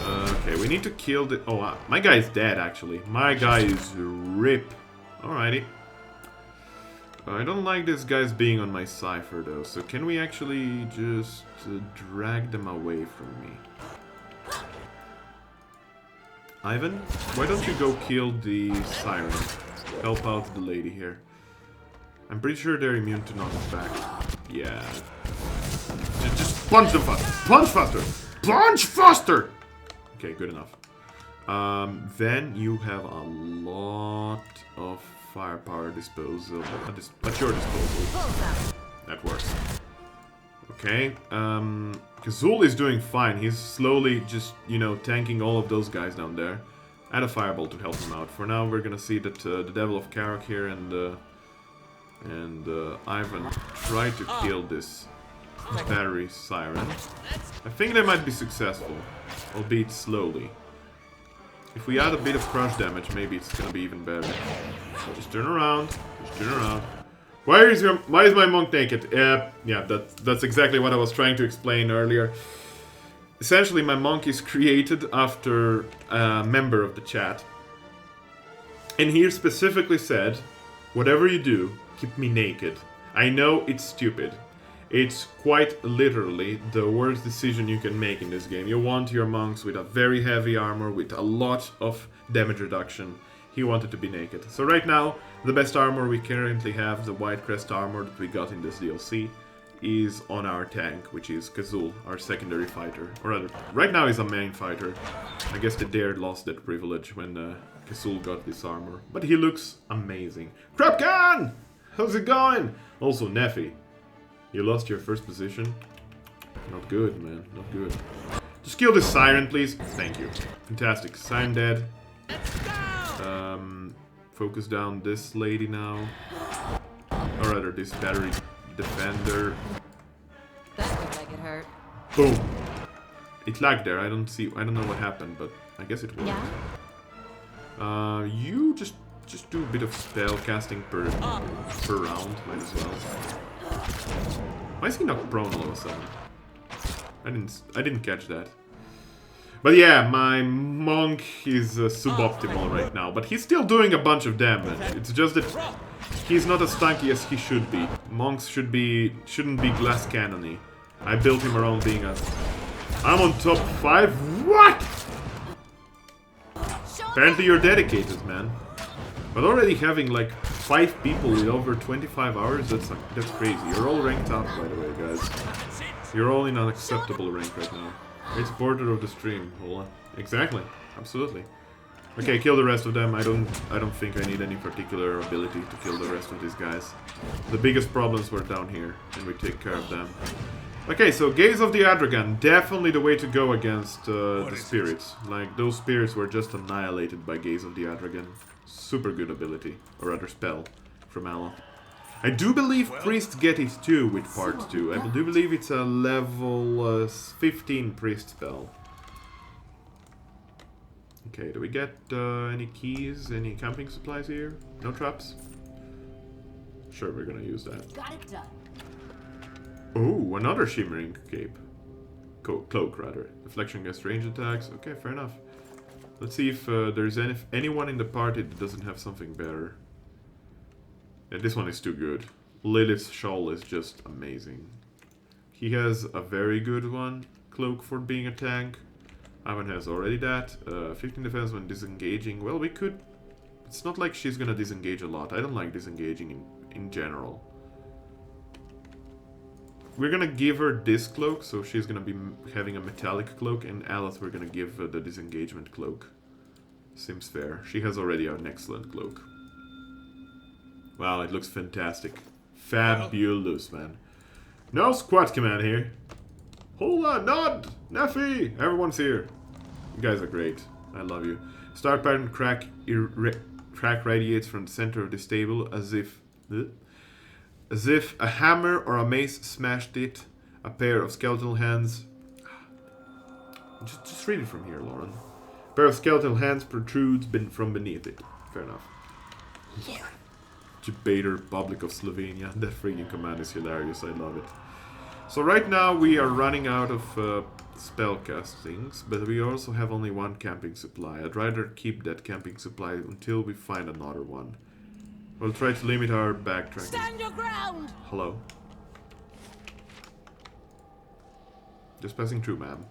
Okay, we need to kill the... Oh, my guy is dead, actually. My guy is RIP. Alrighty. I don't like these guys being on my Cypher, though. So can we actually just drag them away from me? Ivan, why don't you go kill the Siren? Help out the lady here. I'm pretty sure they're immune to knockback. Yeah. Just punch them faster! Punch faster! Punch faster! Okay, good enough. Then you have a lot of firepower disposal at your disposal. That works. Okay. Kazul is doing fine. He's slowly just, you know, tanking all of those guys down there. Add a fireball to help him out. For now, we're gonna see that the Devil of Karok here and Ivan try to kill this battery siren. I think they might be successful, albeit slowly. If we add a bit of crush damage, maybe it's gonna be even better. Just turn around. Just turn around. Why is my monk naked? Yeah, that's exactly what I was trying to explain earlier. Essentially, my monk is created after a member of the chat. And he specifically said, whatever you do, keep me naked. I know it's stupid. It's quite literally the worst decision you can make in this game. You want your monks with a very heavy armor, with a lot of damage reduction. He wanted to be naked. So right now, the best armor we currently have, the White Crest armor that we got in this DLC, is on our tank, which is Kazul, our secondary fighter. Or rather, right now he's a main fighter. I guess the Dare lost that privilege when Kazul got this armor. But he looks amazing. Krapkan! How's it going? Also, Neffy. You lost your first position? Not good, man. Not good. Just kill this Siren, please. Thank you. Fantastic. Siren dead. Focus down this lady now. Or rather, this battery defender. That looked like it hurt. Boom. It lagged there. I don't know what happened, but I guess it worked. Yeah? You just do a bit of spell casting per round, might as well. Why is he not prone all of a sudden? I didn't catch that. But yeah, my monk is suboptimal right now, but he's still doing a bunch of damage. It's just that he's not as tanky as he should be. Monks shouldn't be glass cannony. I built him around being a... I'm on top 5? What? Apparently you're dedicated, man. But already having like 5 people with over 25 hours, that's crazy. You're all ranked up, by the way, guys. You're all in an acceptable rank right now. Great supporter of the stream, Hola. Exactly, absolutely. Okay, kill the rest of them. I don't think I need any particular ability to kill the rest of these guys. The biggest problems were down here, and we take care of them. Okay, so Gaze of the Adragan, definitely the way to go against the spirits. Like, those spirits were just annihilated by Gaze of the Adragan. Super good ability, or rather spell, from Aloth. I do believe priests get it too with part 2. I do believe it's a level 15 priest spell. Okay, do we get any keys, any camping supplies here? No traps? Sure, we're gonna use that. Got it done. Oh, another shimmering cape. Cloak, rather. Deflection against range attacks. Okay, fair enough. Let's see if there's anyone in the party that doesn't have something better. Yeah, this one is too good. Lilith's shawl is just amazing. He has a very good one. Cloak for being a tank. Ivan has already that. 15 defense when disengaging. Well, we could... It's not like she's gonna disengage a lot. I don't like disengaging in general. We're gonna give her this cloak, so she's gonna be having a metallic cloak, and Aleph we're gonna give the disengagement cloak. Seems fair. She has already an excellent cloak. Wow, it looks fantastic. Fabulous, man. No squad command here. Hold on, Nod! Neffy! Everyone's here. You guys are great. I love you. Start pattern crack radiates from the center of the stable as if a hammer or a mace smashed it. A pair of skeletal hands. Just read it from here, Lauren. A pair of skeletal hands protrudes from beneath it. Fair enough. Debater Public of Slovenia. That freaking command is hilarious. I love it. So right now we are running out of spell castings, but we also have only one camping supply. I'd rather keep that camping supply until we find another one. We'll try to limit our backtracking. Stand your ground! Hello? Just passing through, ma'am.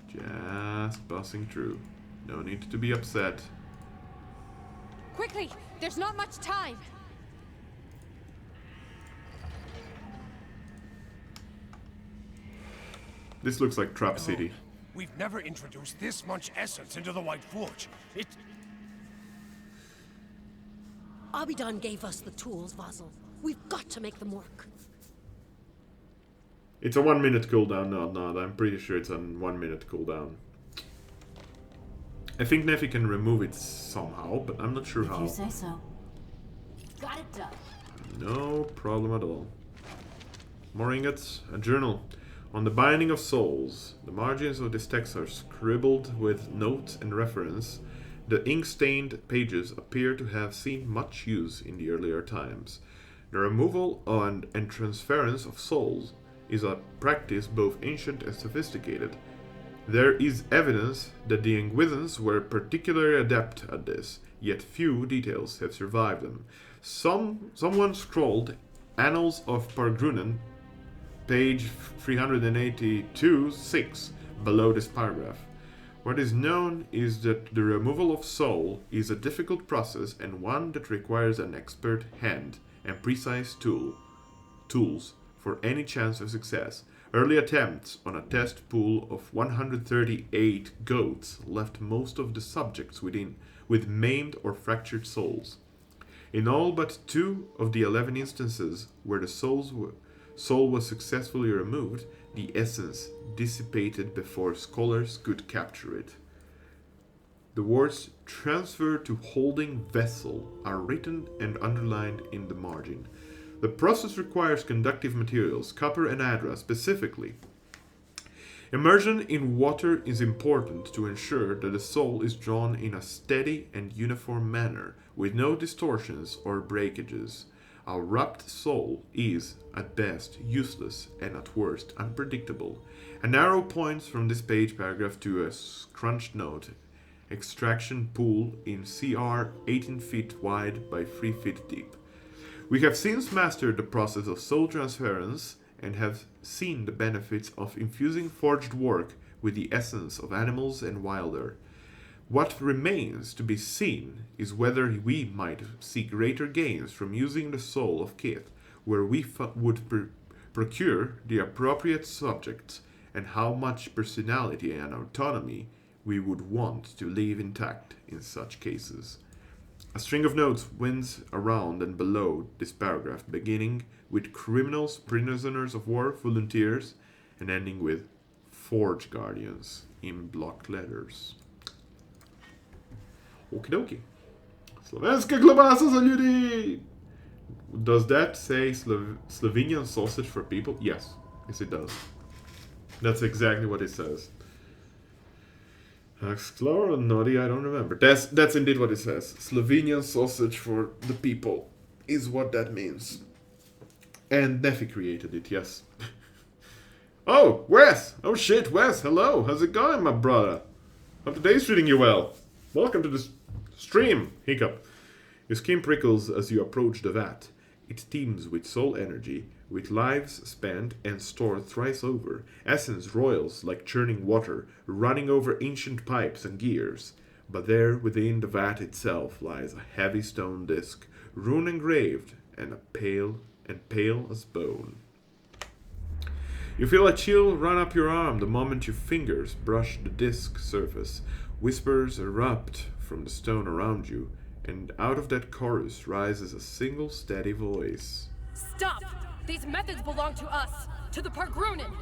Just passing through. No need to be upset. Quickly! There's not much time! This looks like Trap City. We've never introduced this much essence into the White Forge. Abidan gave us the tools, Vasil. We've got to make them work. It's a 1 minute cooldown. No, I'm pretty sure it's a 1 minute cooldown. I think Neffy can remove it somehow, but I'm not sure how. You say so. Got it done. No problem at all. More ingots. A journal. On the Binding of Souls, the margins of this text are scribbled with notes and reference. The ink-stained pages appear to have seen much use in the earlier times. The removal and transference of souls is a practice both ancient and sophisticated. There is evidence that the Inquisitors were particularly adept at this, yet few details have survived them. Someone scrolled Annals of Pargrunen, page 382-6, below this paragraph. What is known is that the removal of soul is a difficult process and one that requires an expert hand and precise tools for any chance of success. Early attempts on a test pool of 138 goats left most of the subjects with maimed or fractured souls. In all but 2 of the 11 instances where the soul was successfully removed, the essence dissipated before scholars could capture it. The words transfer to holding vessel are written and underlined in the margin. The process requires conductive materials, copper and adra specifically. Immersion in water is important to ensure that the soul is drawn in a steady and uniform manner, with no distortions or breakages. A wrapped soul is, at best, useless and at worst, unpredictable. An arrow points from this page paragraph to a scrunched note. Extraction pool in CR 18 feet wide by 3 feet deep. We have since mastered the process of soul transference and have seen the benefits of infusing forged work with the essence of animals and wilder. What remains to be seen is whether we might see greater gains from using the soul of Kith, where we would procure the appropriate subjects, and how much personality and autonomy we would want to leave intact in such cases. A string of notes winds around and below this paragraph, beginning with criminals, prisoners of war, volunteers, and ending with Forge Guardians in block letters. Okie dokie. Slovenska klobasa za ljudi! Does that say Slovenian sausage for people? Yes. Yes, it does. That's exactly what it says. Explorer Noddy, I don't remember. That's indeed what it says. Slovenian sausage for the people. is what that means. And Neffy created it, yes. Oh, Wes! Oh shit, Wes, hello! How's it going, my brother? Hope the day's treating you well. Welcome to the stream, Hiccup. Your skin prickles as you approach the vat. It teems with soul energy, with lives spent and stored thrice over. Essence roils like churning water, running over ancient pipes and gears. But there within the vat itself lies a heavy stone disc, rune engraved, and pale as bone. You feel a chill run up your arm the moment your fingers brush the disc surface. Whispers erupt from the stone around you, and out of that chorus rises a single steady voice. Stop! These methods belong to us, to the Pargrunen!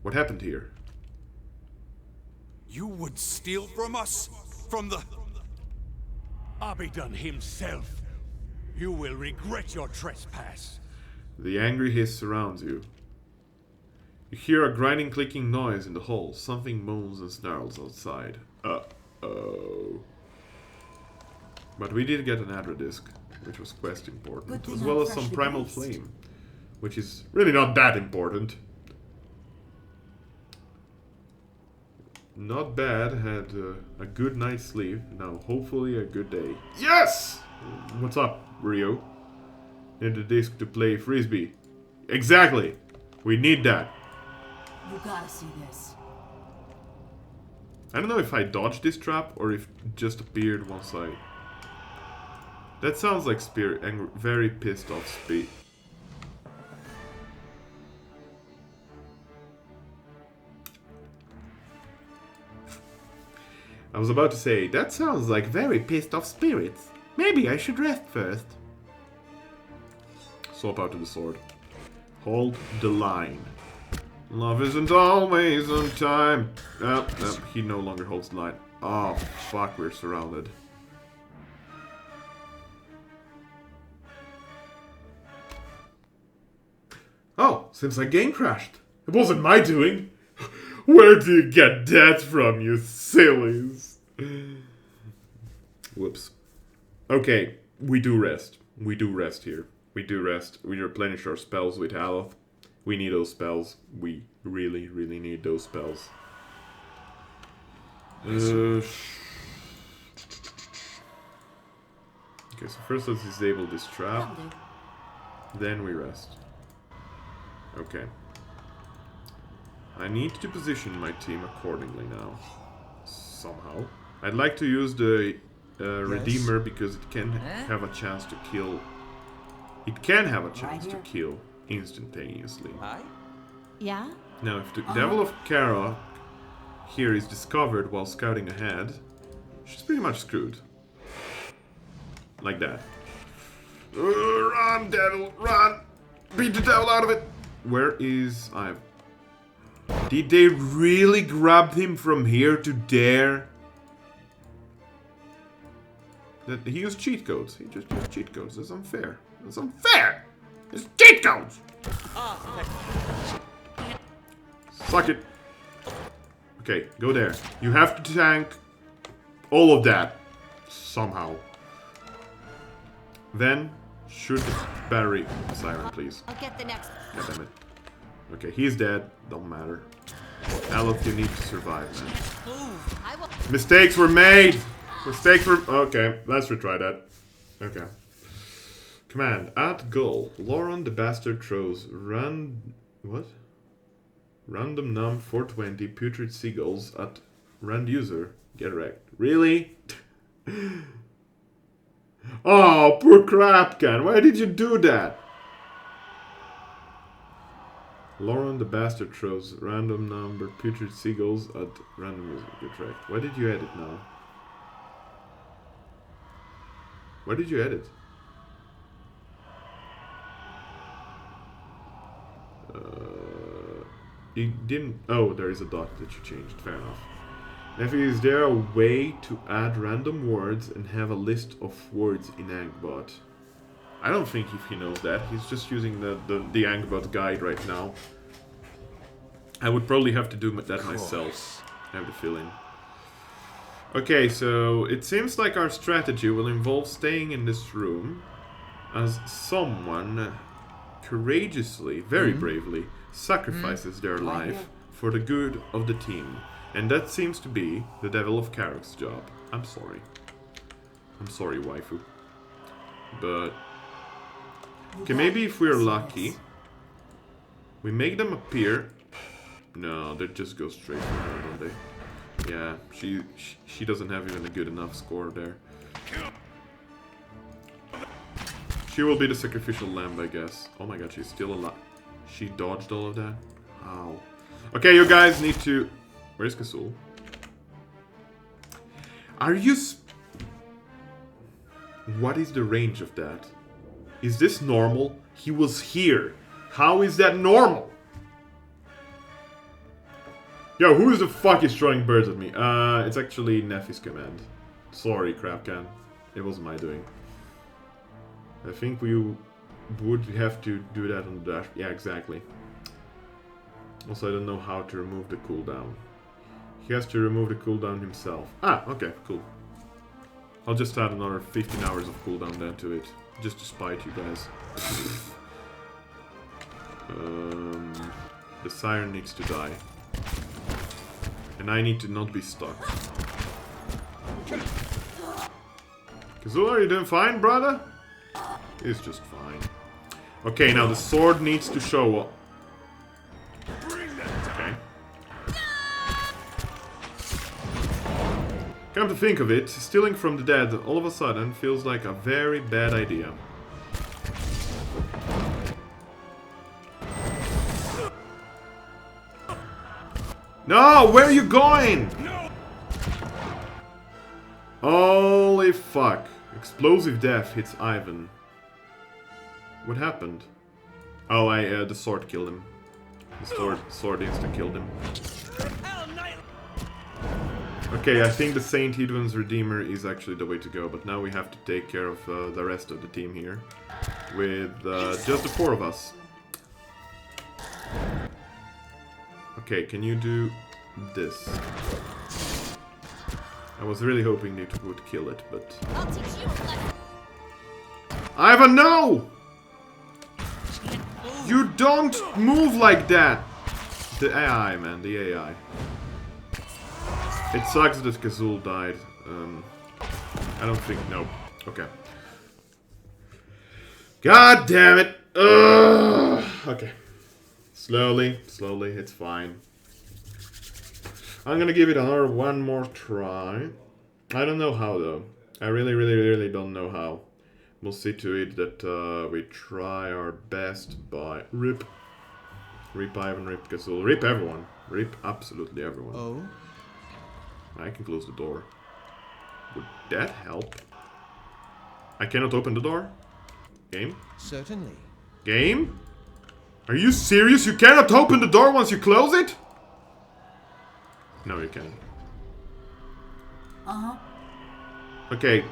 What happened here? You would steal from us? From the... Abidon himself. You will regret your trespass. The angry hiss surrounds you. You hear a grinding, clicking noise in the hall. Something moans and snarls outside. Uh-oh. But we did get an Adra disc, which was quest important, as well as some Primal Flame, which is really not that important. Not bad, had a good night's sleep, now hopefully a good day. Yes! What's up, Rio? Need the disc to play Frisbee. Exactly! We need that. You gotta see this. I don't know if I dodged this trap or if it just appeared once I... That sounds like Spirit, angry, very pissed off Speed. I was about to say, that sounds like very pissed off spirits. Maybe I should rest first. Swap out to the sword. Hold the line. Love isn't always on time. He no longer holds the line. Oh, fuck, we're surrounded. Oh, seems like game crashed. It wasn't my doing. Where do you get that from, you sillies? Whoops. Okay, we do rest. We do rest here. We do rest. We replenish our spells with Aloth. We need those spells. We really, really need those spells. Okay, so first let's disable this trap. Then we rest. Okay. I need to position my team accordingly now. Somehow. I'd like to use the Redeemer because it can have a chance to kill. It can have a chance to kill instantaneously. Yeah? Now, if the Devil of Kara here is discovered while scouting ahead, she's pretty much screwed. Like that. Run, devil, run! Beat the devil out of it! Where is I? Did they really grab him from here to there? That he used cheat codes. He just used cheat codes. That's unfair. That's unfair! It's cheat codes! Suck it. Okay, go there. You have to tank all of that. Somehow. Then, shoot the battery siren, please. I'll get the next. God damn it. Okay, he's dead. Don't matter. Aloth, you need to survive, man. Mistakes were made! Mistakes were... Okay, let's retry that. Okay. Command. At goal. Lauren the Bastard throws what? Random num 420 putrid seagulls at rand user. Get wrecked. Really? Oh, poor Crapcan. Why did you do that? Lauren the Bastard throws random number putrid seagulls at random user. Get wrecked. Why did you edit now? Why did you edit? You didn't... Oh, there is a dot that you changed. Fair enough. Neffy, is there a way to add random words and have a list of words in Angbot? I don't think if he knows that. He's just using the Angbot guide right now. I would probably have to do that myself. I have the feeling. Okay, so it seems like our strategy will involve staying in this room as someone courageously, very bravely, sacrifices their life for the good of the team. And that seems to be the Devil of Karok's job. I'm sorry. I'm sorry, waifu. But... okay, maybe if we're lucky, we make them appear... no, they just go straight for her, don't they? Yeah, she doesn't have even a good enough score there. She will be the sacrificial lamb, I guess. Oh my god, she's still alive. She dodged all of that? How? Okay, you guys need to... where's Kazul? Are you... what is the range of that? Is this normal? He was here. How is that normal? Yo, who the fuck is throwing birds at me? It's actually Neffy's command. Sorry, Crapcan. It wasn't my doing. I think we would have to do that on the dash. Yeah, exactly. Also, I don't know how to remove the cooldown. He has to remove the cooldown himself. Ah, okay, cool. I'll just add another 15 hours of cooldown then to it. Just to spite you guys. The siren needs to die. And I need to not be stuck. Kazul, are you doing fine, brother? He's just fine. Okay, now the sword needs to show up. Okay. Come to think of it, stealing from the dead all of a sudden feels like a very bad idea. No, where are you going? No. Holy fuck. Explosive death hits Ivan. What happened? Oh, the sword killed him. The sword insta killed him. Okay, I think the Saint Hedwin's Redeemer is actually the way to go, but now we have to take care of the rest of the team here. With just the 4 of us. Okay, can you do this? I was really hoping it would kill it, but... I'll teach you a lesson. Ivan, no! You don't move like that! The AI, man, the AI. It sucks that Kazul died. I don't think... no. Okay. God damn it! Ugh. Okay. Slowly, slowly, it's fine. I'm gonna give it another one more try. I don't know how though. I really don't know how. We'll see to it that we try our best by... Rip. Rip Ivan, rip Kazul. Rip everyone. Rip absolutely everyone. Oh? I can close the door. Would that help? I cannot open the door? Game? Certainly. Game? Are you serious? You cannot open the door once you close it? No, you can't. Uh-huh. Okay.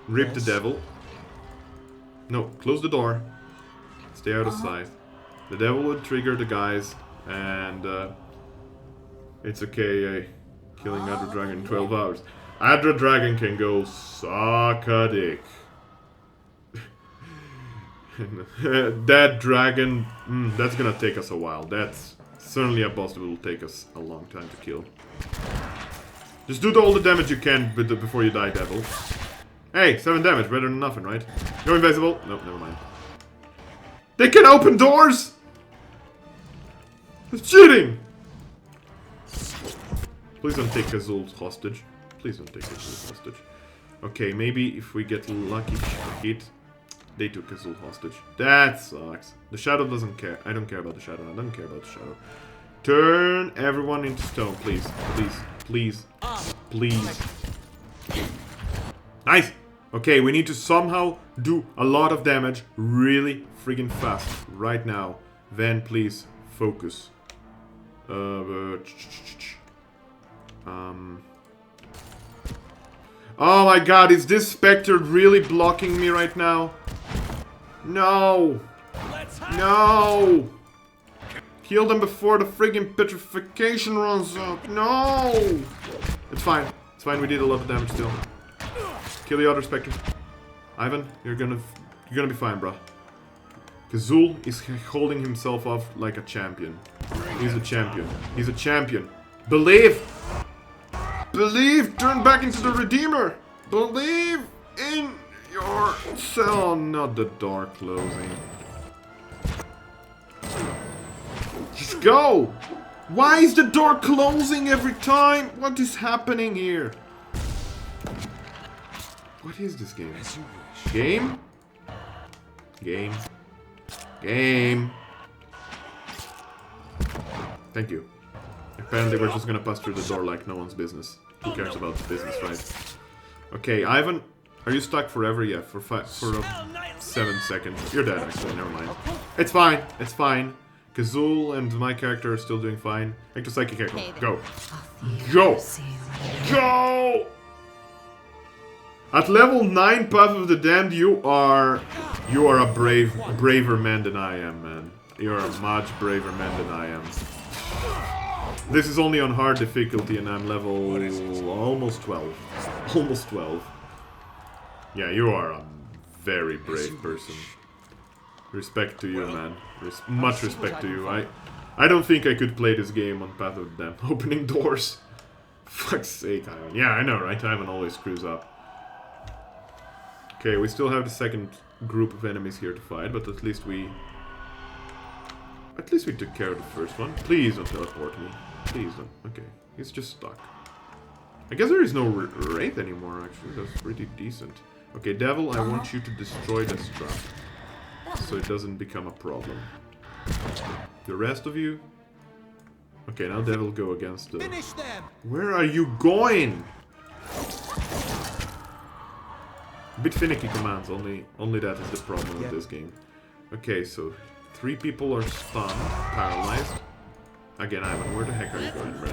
Rip Yes. the devil. No, close the door. Stay out of sight. The devil would trigger the guys, and it's okay. Killing Adra Dragon in 12 hours. Adra Dragon can go suck a dick. That dragon, that's gonna take us a while. That's certainly a boss that will take us a long time to kill. Just do all the damage you can before you die, devil. Hey, 7 damage, better than nothing, right? You're invisible. Nope, never mind. They can open doors! It's cheating! Please don't take Kazul hostage. Please don't take Kazul hostage. Okay, maybe if we get lucky hit. They took Kazul hostage. That sucks. The shadow doesn't care. I don't care about the shadow. I don't care about the shadow. Turn everyone into stone, please. Please. Please. Please. Nice! Okay, we need to somehow do a lot of damage really friggin' fast right now. Van, please, focus. Oh my god, is this Spectre really blocking me right now? No! No! Kill them before the friggin' petrification runs up. No! It's fine. It's fine, we did a lot of damage still. Kill the other Spectre. Ivan, you're gonna You're gonna be fine, bro. Kazul is holding himself off like a champion. He's a champion. He's a champion. Believe! Believe! Turn back into the Redeemer! Believe in yourself! Not the door closing. Just go! Why is the door closing every time? What is happening here? What is this game? Game? Game. Game. Thank you. Apparently we're just gonna pass through the door like no one's business. Who cares about the business, right? Okay, Ivan, are you stuck forever? Yeah, for 7 seconds. You're dead, actually. Never mind. It's fine. It's fine. Kazul and my character are still doing fine. Ecto Psychic Echo. Go. Go. Go. At level 9 Path of the Damned, you are a braver man than I am, man. You're a much braver man than I am. This is only on hard difficulty and I'm level almost 12. Almost 12. Yeah, you are a very brave person. Respect to you, man. Much respect to you. I don't think I could play this game on Path of the Damned. Opening doors. Fuck's sake, Ivan. Yeah, I know, right? Ivan always screws up. Okay, we still have the second group of enemies here to fight, but at least we took care of the first one. Please don't teleport me. Please don't. Okay, he's just stuck. I guess there is no wraith anymore, actually. That's pretty decent. Okay, Devil, I want you to destroy this trap, so it doesn't become a problem. The rest of you... Okay, now Devil go against the... Finish them. Where are you going? A bit finicky commands, only that is the problem with this game. Okay, so 3 people are stunned, paralyzed. Again, Ivan, where the heck are you going, bro?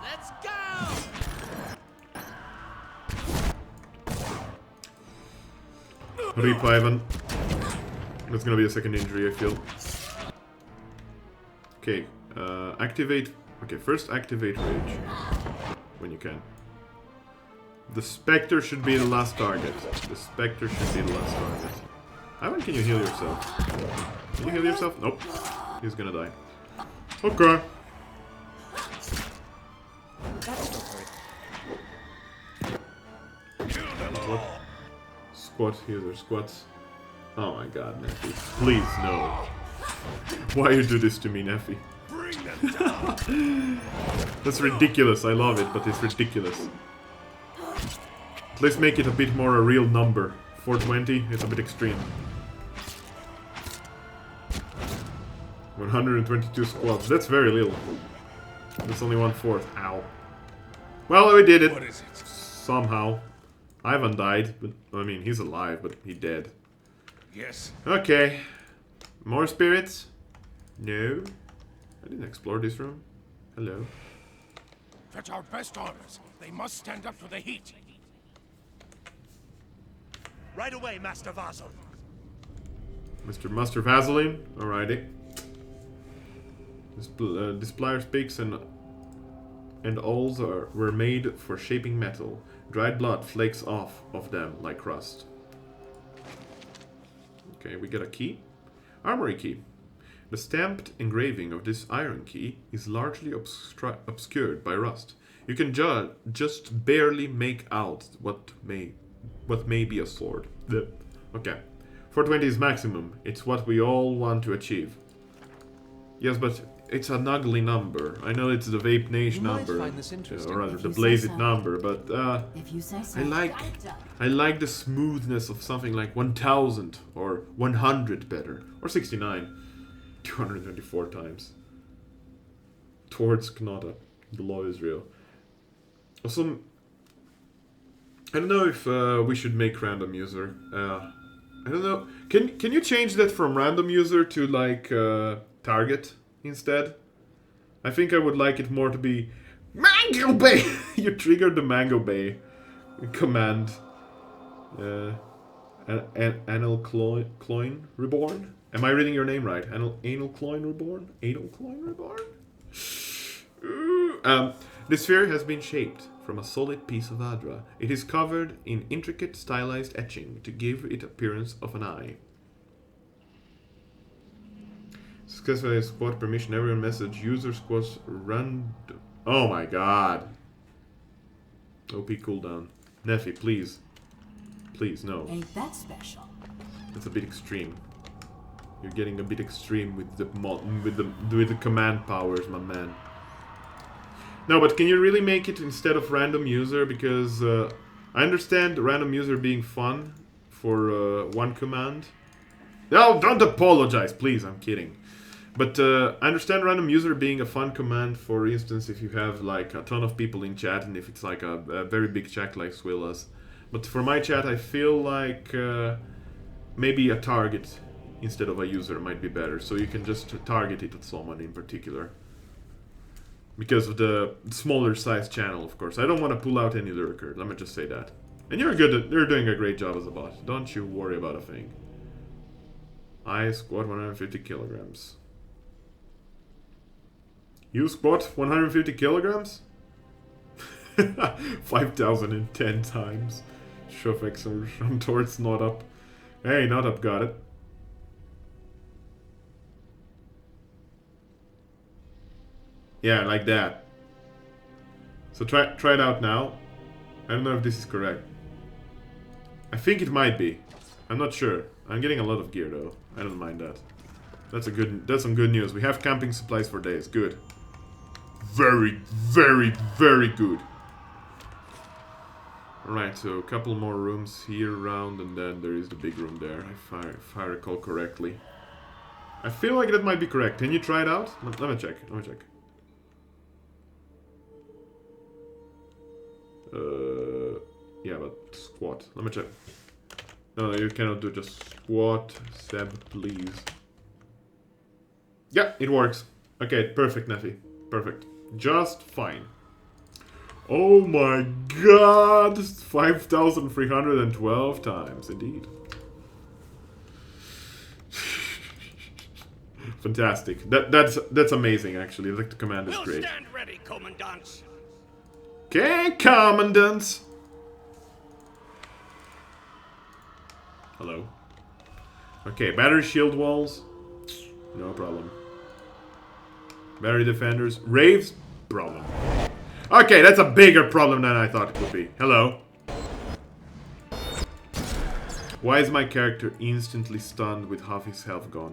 Let's go. Rip, Ivan. That's gonna be a second injury, I feel. Okay, activate... Okay, first activate Rage. When you can. The Spectre should be the last target. The Spectre should be the last target. Ivan, can you heal yourself? Can you heal yourself? Nope. He's gonna die. Okay. What? Squat, here are squats. Oh my god, Neffy. Please, no. Why you do this to me, Neffy? Bring them down. That's ridiculous, I love it, but it's ridiculous. Let's make it a bit more a real number. 420, it's a bit extreme. 122 squats, that's very little. That's only 1/4. Ow. Well, we did it. What is it? Somehow. Ivan died, but I mean, he's alive, but he dead. Yes. Okay. More spirits? No. I didn't explore this room. Hello. Fetch our best armors. They must stand up to the heat. Right away, Master Vasil. Mr. Master Vaseline? Alrighty. This plier speaks and awls were made for shaping metal. Dried blood flakes off of them like crust. Okay, we get a key. Armory key. The stamped engraving of this iron key is largely obscured by rust. You can just barely make out what may be a sword. Okay. 420 is maximum. It's what we all want to achieve. Yes, but it's an ugly number. I know it's the Vape Nation number, or rather the Blazed number, but If you say so. I like the smoothness of something like 1000 or 100 better, or 69, 224 times. Towards Knota, the law is real. Also, I don't know if we should make random user. I don't know. Can you change that from random user to like target instead? I think I would like it more to be Mango Bay. You triggered the Mango Bay command. Anal Cloyne Reborn. Am I reading your name right? Anal Cloyne Reborn. Anal Cloyne Reborn. The sphere has been shaped from a solid piece of Adra. It is covered in intricate stylized etching to give it appearance of an eye. Successfully squad permission, everyone message user squads run. Oh my god. OP cooldown. Neffy, please. Please, no. Ain't that special? That's a bit extreme. You're getting a bit extreme with the command powers, my man. No, but can you really make it instead of random user? Because I understand random user being fun for one command. No, don't apologize, please. I'm kidding. But I understand random user being a fun command, for instance, if you have like a ton of people in chat and if it's like a very big chat like Swilla's. But for my chat, I feel like maybe a target instead of a user might be better. So you can just target it at someone in particular. Because of the smaller size channel, of course. I don't want to pull out any lurker, let me just say that. And you're doing a great job as a bot. Don't you worry about a thing. I squat 150 kilograms. You squat 150 kilograms? 5,010 times. Shofex or towards not up. Hey, not up, got it. Yeah, like that. So try it out now. I don't know if this is correct. I think it might be. I'm not sure. I'm getting a lot of gear though. I don't mind that. That's some good news. We have camping supplies for days. Good. Very, very, very good. Alright, so a couple more rooms here around and then there is the big room there, if I recall correctly. I feel like that might be correct. Can you try it out? Let me check. Let me check. Yeah, but squat. Let me check. No, you cannot do just squat. Seb, please. Yeah, it works. Okay, perfect, Neffy. Perfect. Just fine. Oh my god! 5,312 times, indeed. Fantastic. That's amazing, actually. Like the command is great. Stand ready, commandants. Okay, commandants. Hello. Okay, battery shield walls. No problem. Battery defenders. Raves. Problem. Okay, that's a bigger problem than I thought it would be. Hello. Why is my character instantly stunned with half his health gone?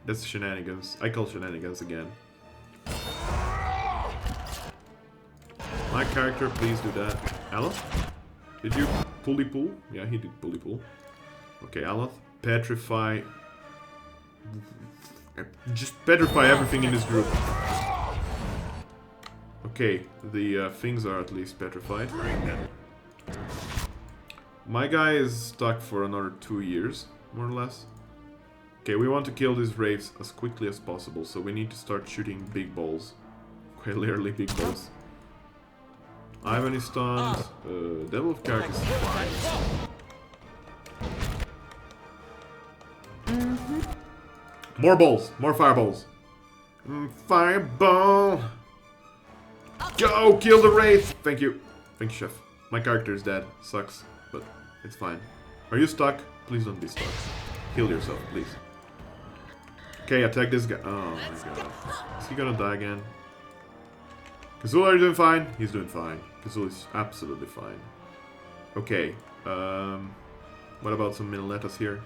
That's shenanigans. I call shenanigans again. My character, please do that. Aloth? Did you pulley pull? Yeah, he did pulley pull. Okay, Aloth. Petrify. Just petrify everything in this group. Okay, the things are at least petrified. My guy is stuck for another 2 years, more or less. Okay, we want to kill these Wraiths as quickly as possible, so we need to start shooting big balls. Quite literally big balls. Ivan is stunned. Devil of Carrick is fine. More balls! More fireballs! Fireball! Go! Kill the Wraith! Thank you. Thank you, Chef. My character is dead. Sucks, but it's fine. Are you stuck? Please don't be stuck. Heal yourself, please. Okay, attack this guy. Oh my god. Is he gonna die again? Kazul, are you doing fine? He's doing fine. Kazul is absolutely fine. Okay. What about some Miletas here?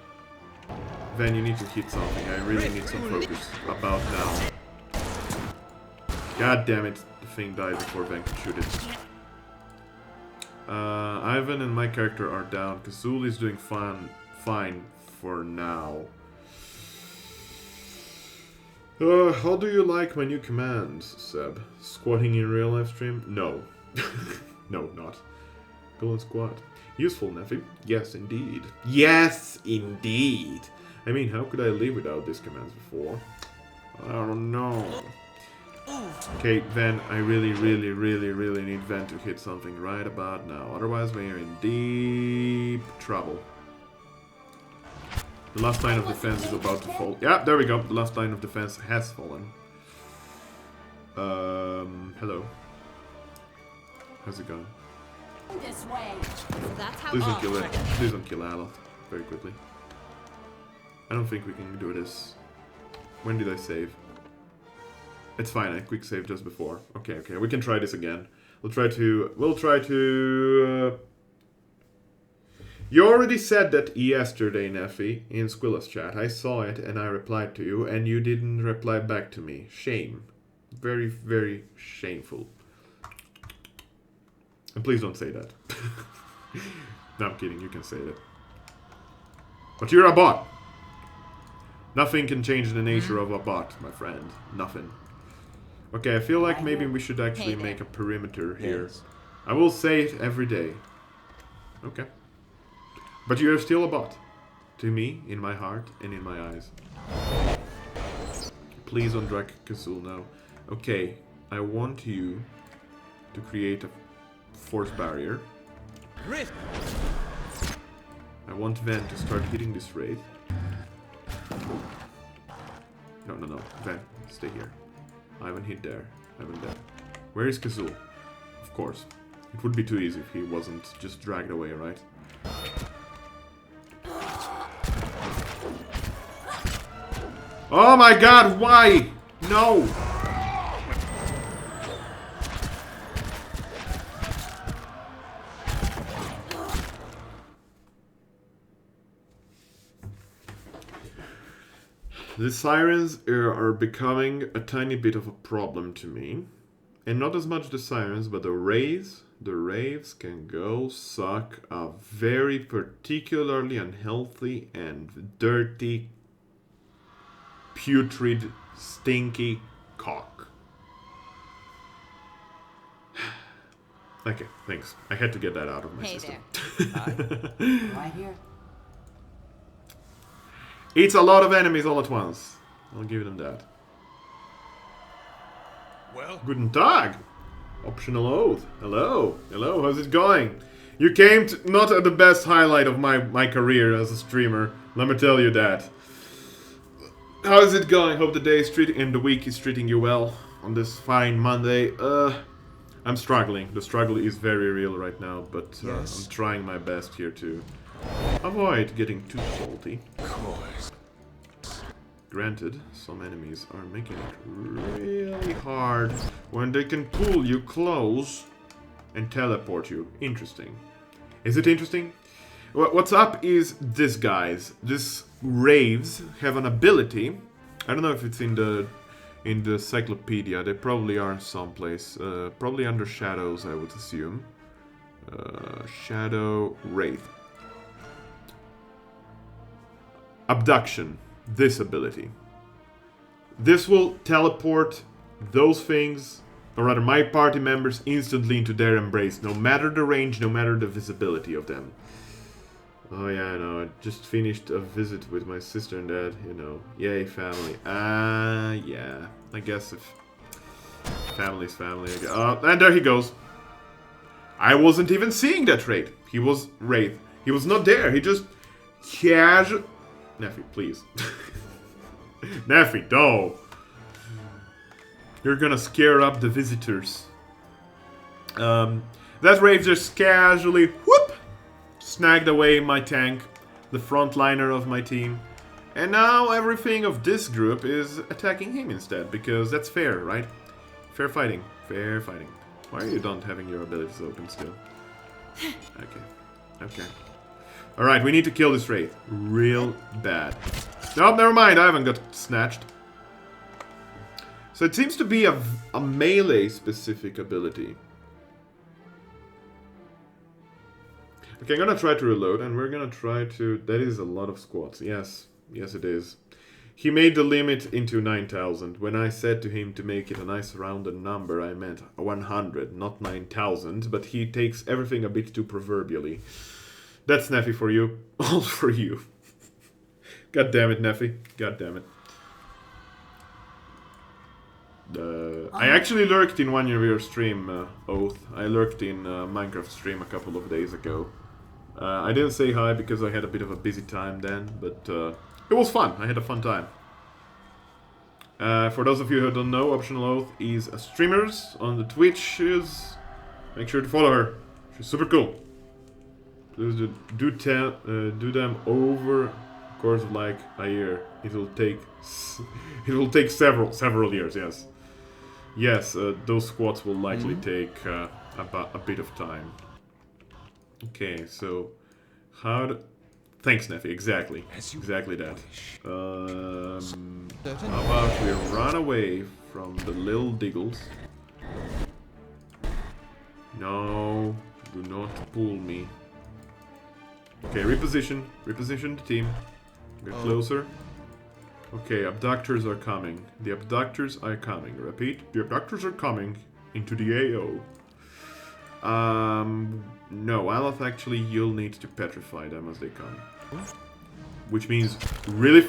Van, you need to hit something. I really need some focus about now. God damn it. The thing died before Van could shoot it. Ivan and my character are down. Kazul is doing fine for now. How do you like my new commands, Seb? Squatting in real live stream? No. No, not. Golden squat. Useful, Neffy. Yes, indeed. Yes, indeed. I mean, how could I live without these commands before? I don't know. Okay, Van, I really need Van to hit something right about now. Otherwise, we are in deep trouble. The last line of defense is about to fall. Yeah, there we go. The last line of defense has fallen. Hello. How's it going? This way. So that's how. Please don't kill it. Please don't kill Aloth very quickly. I don't think we can do this. When did I save? It's fine, I quick saved just before. Okay, okay, we can try this again. We'll try to... You already said that yesterday, Neffy, in Squilla's chat. I saw it and I replied to you, and you didn't reply back to me. Shame. Very, very shameful. And please don't say that. No, I'm kidding, you can say that. But you're a bot. Nothing can change the nature of a bot, my friend. Nothing. Okay, I feel like maybe we should actually make a perimeter here. Yes. I will say it every day. Okay. But you're still a bot. To me, in my heart, and in my eyes. Please don't drag Kazul now. Okay, I want you to create a force barrier. Rift. I want Ven to start hitting this wraith. No, no, no. Ven, stay here. I haven't hit there. I haven't there. Where is Kazul? Of course. It would be too easy if he wasn't just dragged away, right? Oh my god, why? No! The sirens are becoming a tiny bit of a problem to me. And not as much the sirens, but the wraiths. The wraiths can go suck a very particularly unhealthy and dirty, putrid, stinky cock. Okay, thanks. I had to get that out of my system. Right here. It's a lot of enemies all at once. I'll give them that. Well, Guten Tag! Optional oath. Hello. Hello, how's it going? You came to, not at the best highlight of my career as a streamer. Let me tell you that. How's it going? Hope the day is and the week is treating you well on this fine Monday. I'm struggling. The struggle is very real right now, but Yes. I'm trying my best here to avoid getting too salty. Of course. Granted, some enemies are making it really hard when they can pull you close and teleport you. Interesting. Is it interesting? What's up is this, guys. This Raves have an ability. I don't know if it's in the encyclopedia. They probably are someplace. Probably under shadows, I would assume. Shadow Wraith. Abduction. This ability. This will teleport those things, or rather my party members, instantly into their embrace, no matter the range, no matter the visibility of them. Oh yeah, I know, I just finished a visit with my sister and dad, you know. Yay, family. Yeah. I guess if family's family, I guess. And there he goes. I wasn't even seeing that Wraith. He was Wraith. He was not there. He just casual. Neffy, please. Neffy, no. You're gonna scare up the visitors. That Wraith just casually, whoop, snagged away my tank, the frontliner of my team. And now everything of this group is attacking him instead, because that's fair, right? Fair fighting. Fair fighting. Why are you not having your abilities open still? Okay. Okay. Alright, we need to kill this Wraith. Real bad. Oh, never mind, I haven't got snatched. So it seems to be a melee-specific ability. Okay, I'm gonna try to reload, and we're gonna try to... That is a lot of squats. Yes. Yes, it is. He made the limit into 9,000. When I said to him to make it a nice rounded number, I meant 100, not 9,000. But he takes everything a bit too proverbially. That's Neffy for you. All for you. God damn it, Neffy. God damn it. I actually lurked in one of your stream, Oath. I lurked in Minecraft stream a couple of days ago. I didn't say hi because I had a bit of a busy time then, but it was fun. I had a fun time. For those of you who don't know, Optional Oath is a streamer on the Twitches. Make sure to follow her. She's super cool. Do them over the course of like a year. It will take several years. Yes. Yes, those squats will likely take a bit of time. Okay, so thanks, Neffy. Exactly that. How about we run away from the little diggles? No, do not pull me. Okay, reposition the team. Get closer. Okay, abductors are coming. The abductors are coming. Repeat, the abductors are coming into the AO. No, Aleph, actually, you'll need to petrify them as they come. Which means really...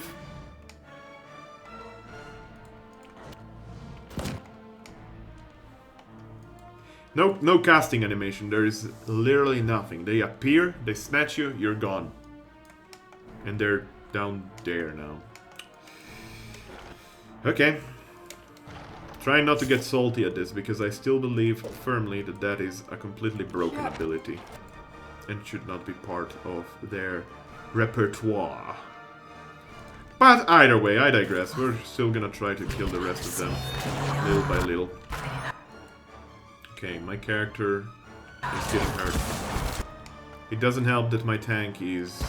No casting animation. There is literally nothing. They appear, they snatch you, you're gone. And they're down there now. Okay. Trying not to get salty at this, because I still believe firmly that that is a completely broken ability. And should not be part of their repertoire. But either way, I digress. We're still gonna try to kill the rest of them, little by little. Okay, my character is getting hurt. It doesn't help that my tank is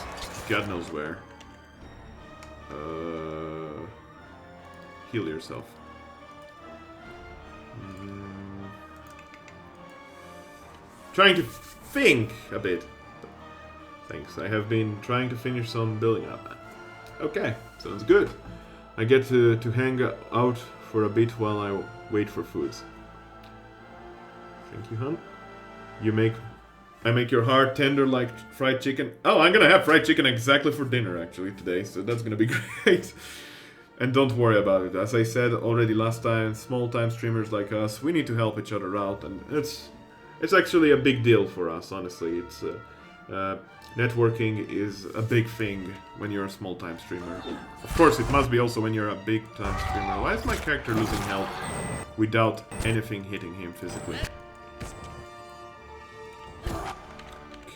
God knows where. Heal yourself. Trying to think a bit. Thanks, I have been trying to finish some building up. Okay, sounds good. I get to hang out for a bit while I wait for food. Thank you, hon. I make your heart tender like fried chicken. Oh, I'm gonna have fried chicken exactly for dinner actually today, so that's gonna be great. And don't worry about it. As I said already last time, small-time streamers like us, we need to help each other out, and it's actually a big deal for us, honestly. It's networking is a big thing when you're a small-time streamer. Of course, it must be also when you're a big-time streamer. Why is my character losing health without anything hitting him physically?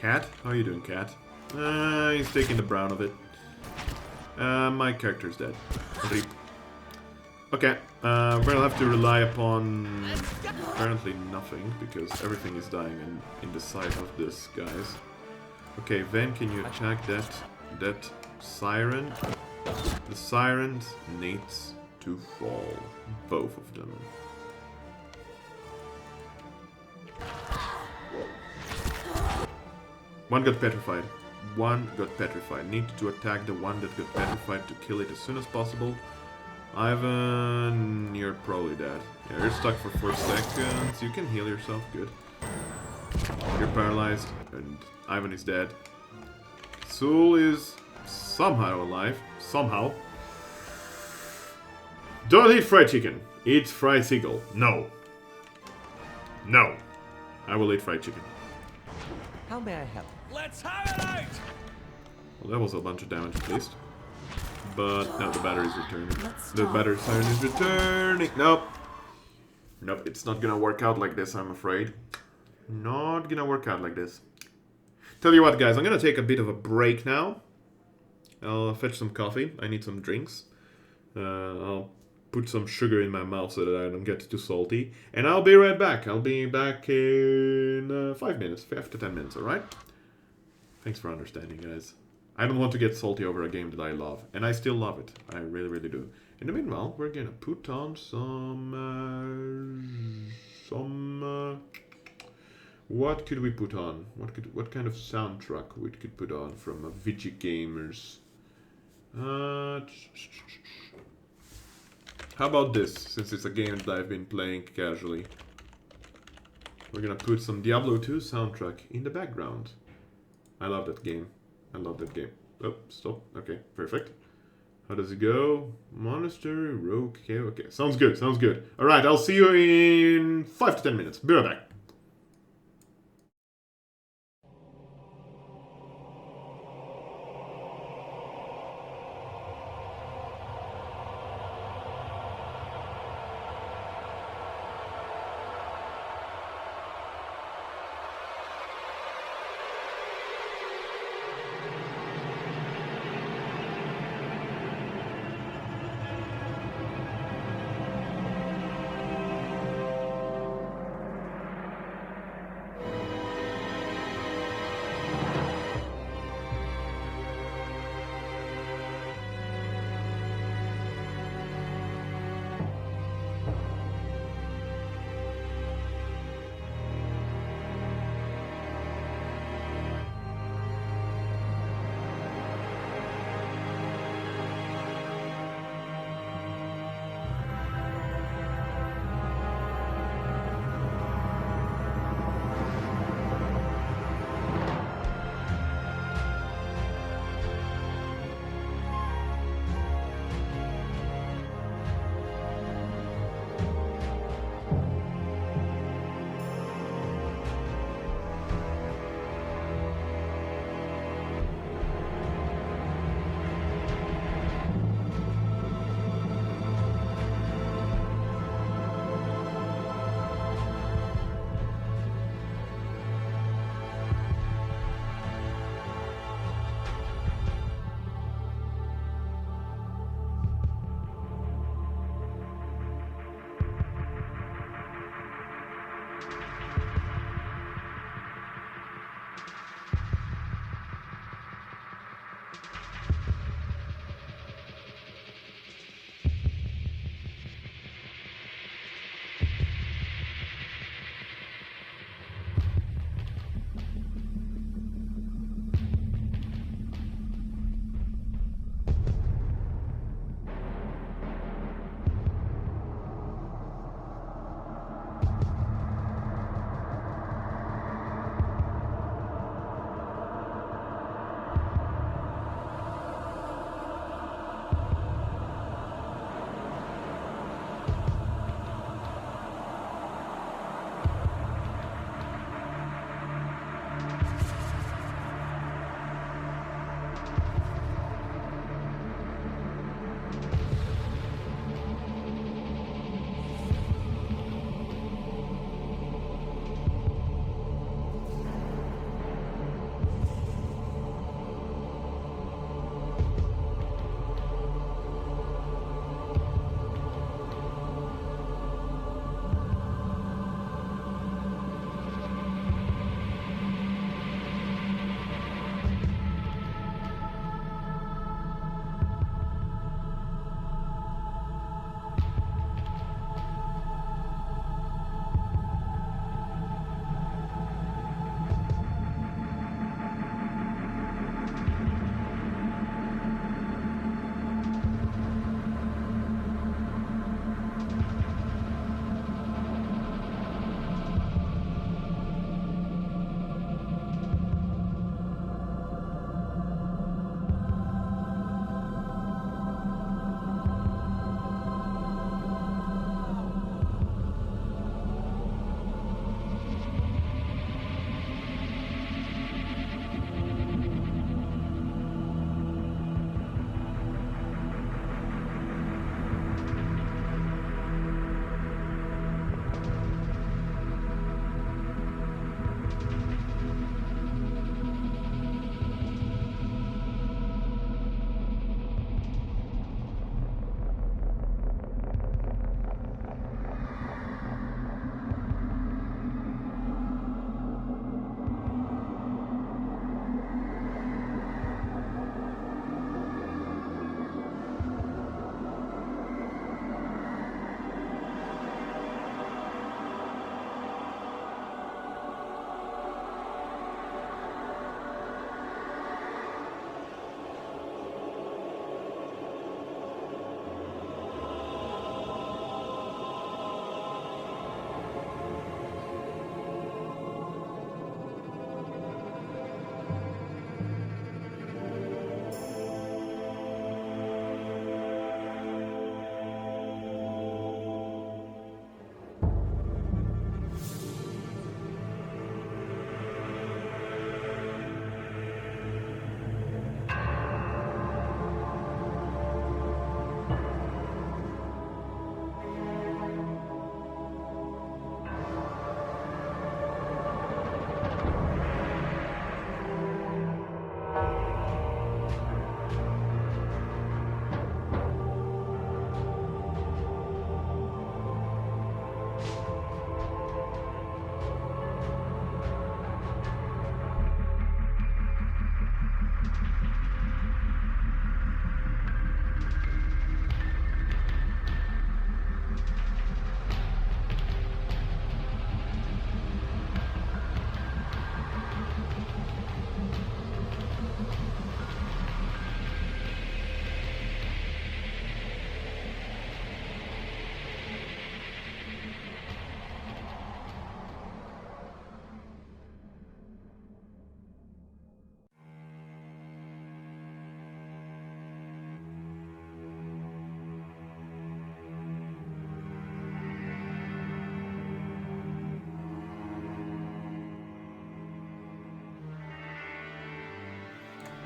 Cat? How are you doing, Cat? He's taking the brown of it. My character's dead. Rip. Okay, we're gonna have to rely upon apparently nothing, because everything is dying in the sight of this, guys. Okay, Ven, can you attack that siren? The sirens needs to fall. Both of them. One got petrified. One got petrified. Need to attack the one that got petrified to kill it as soon as possible. Ivan, you're probably dead. Yeah, you're stuck for 4 seconds. You can heal yourself. Good. You're paralyzed, and Ivan is dead. Sul is somehow alive. Somehow. Don't eat fried chicken. Eat fried seagull. No. No. I will eat fried chicken. How may I help? Let's have it out! Well, that was a bunch of damage at least. But now the battery's returning. The battery siren is returning. Nope. Nope, it's not gonna work out like this, I'm afraid. Not gonna work out like this. Tell you what, guys, I'm gonna take a bit of a break now. I'll fetch some coffee. I need some drinks. I'll put some sugar in my mouth so that I don't get too salty. And I'll be right back. I'll be back in 5 minutes, 5 to 10 minutes, alright? Thanks for understanding, guys. I don't want to get salty over a game that I love. And I still love it. I really, really do. In the meanwhile, we're gonna put on some... what could we put on? What kind of soundtrack we could put on from Vigi Gamers? How about this, since it's a game that I've been playing casually? We're gonna put some Diablo 2 soundtrack in the background. I love that game. I love that game. Oh, stop. Okay, perfect. How does it go? Monastery, Rogue, okay. Sounds good, sounds good. Alright, I'll see you in 5 to 10 minutes. Be right back.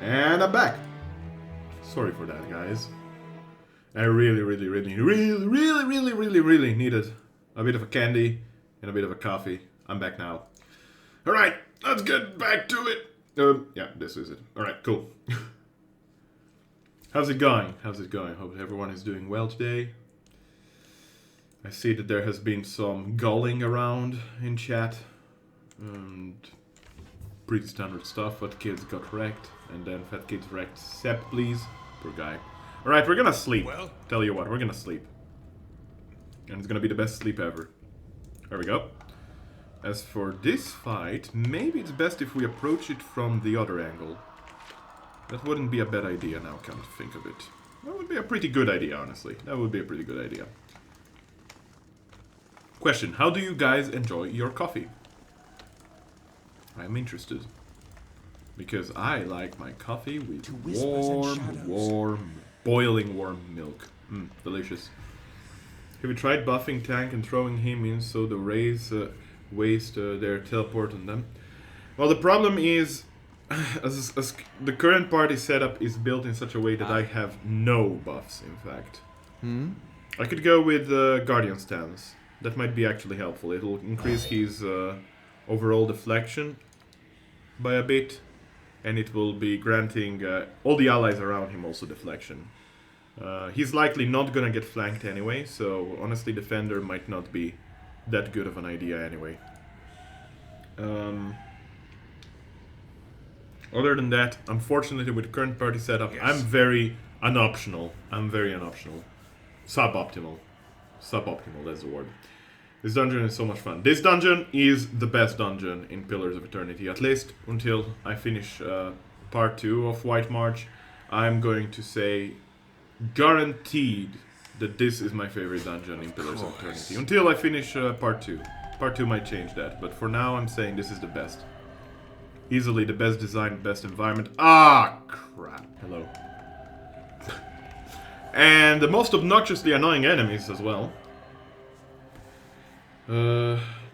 And I'm back. Sorry for that, guys. I really needed a bit of a candy and a bit of a coffee. I'm back now. Alright, let's get back to it. Yeah, this is it. Alright, cool. How's it going? Hope everyone is doing well today. I see that there has been some gulling around in chat. And pretty standard stuff. Fat Kids got wrecked. And then Fat Kids wrecked Sepp, please. Poor guy. Alright, we're gonna sleep. Well? Tell you what, we're gonna sleep. And it's gonna be the best sleep ever. There we go. As for this fight, maybe it's best if we approach it from the other angle. That wouldn't be a bad idea now, come to think of it. That would be a pretty good idea, honestly. That would be a pretty good idea. Question, how do you guys enjoy your coffee? I'm interested. Because I like my coffee with warm, boiling warm milk. Delicious. Have you tried buffing Tank and throwing him in so the Rays waste their teleport on them? Well, the problem is, as the current party setup is built in such a way that I have no buffs, in fact. I could go with Guardian Stance. That might be actually helpful. It'll increase his overall deflection by a bit. And it will be granting all the allies around him also deflection. He's likely not gonna get flanked anyway, so honestly Defender might not be that good of an idea anyway. Other than that, unfortunately with the current party setup, I'm very unoptional. Suboptimal. Suboptimal, that's the word. This dungeon is so much fun. This dungeon is the best dungeon in Pillars of Eternity, at least until I finish part 2 of White March. I'm going to say guaranteed that this is my favorite dungeon in Pillars of Eternity. Until I finish part 2. Part 2 might change that, but for now I'm saying this is the best. Easily the best design, best environment. Ah, crap. Hello. And the most obnoxiously annoying enemies as well.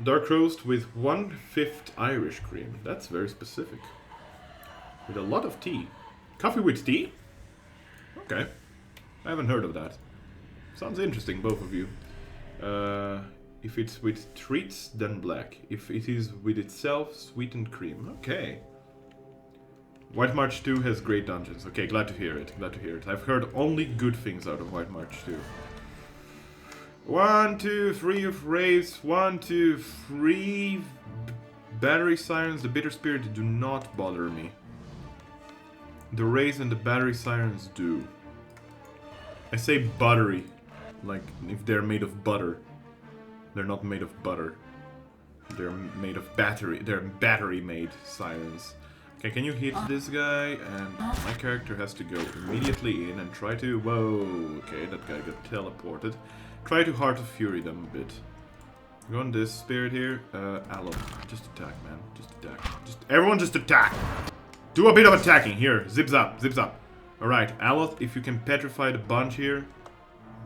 Dark roast with 1/5 Irish cream. That's very specific. With a lot of tea. Coffee with tea? Okay. I haven't heard of that. Sounds interesting, both of you. If it's with treats, then black. If it is with itself, sweetened cream. Okay. White March 2 has great dungeons. Okay, glad to hear it. Glad to hear it. I've heard only good things out of White March 2. 1, 2, 3 of Rays. 1, 2, 3 battery sirens. The bitter spirit do not bother me. The Rays and the battery sirens do. I say buttery, like if they're made of butter. They're not made of butter. They're made of battery. They're battery-made sirens. Okay, can you hit this guy? And my character has to go immediately in and try to... Whoa, okay, that guy got teleported. Try to Heart of Fury them a bit. Go on this spirit here. Allo. Just attack, man. Just attack. Everyone just attack! Do a bit of attacking. Here, zips up, zips up. Alright, Aloth, if you can petrify the bunch here,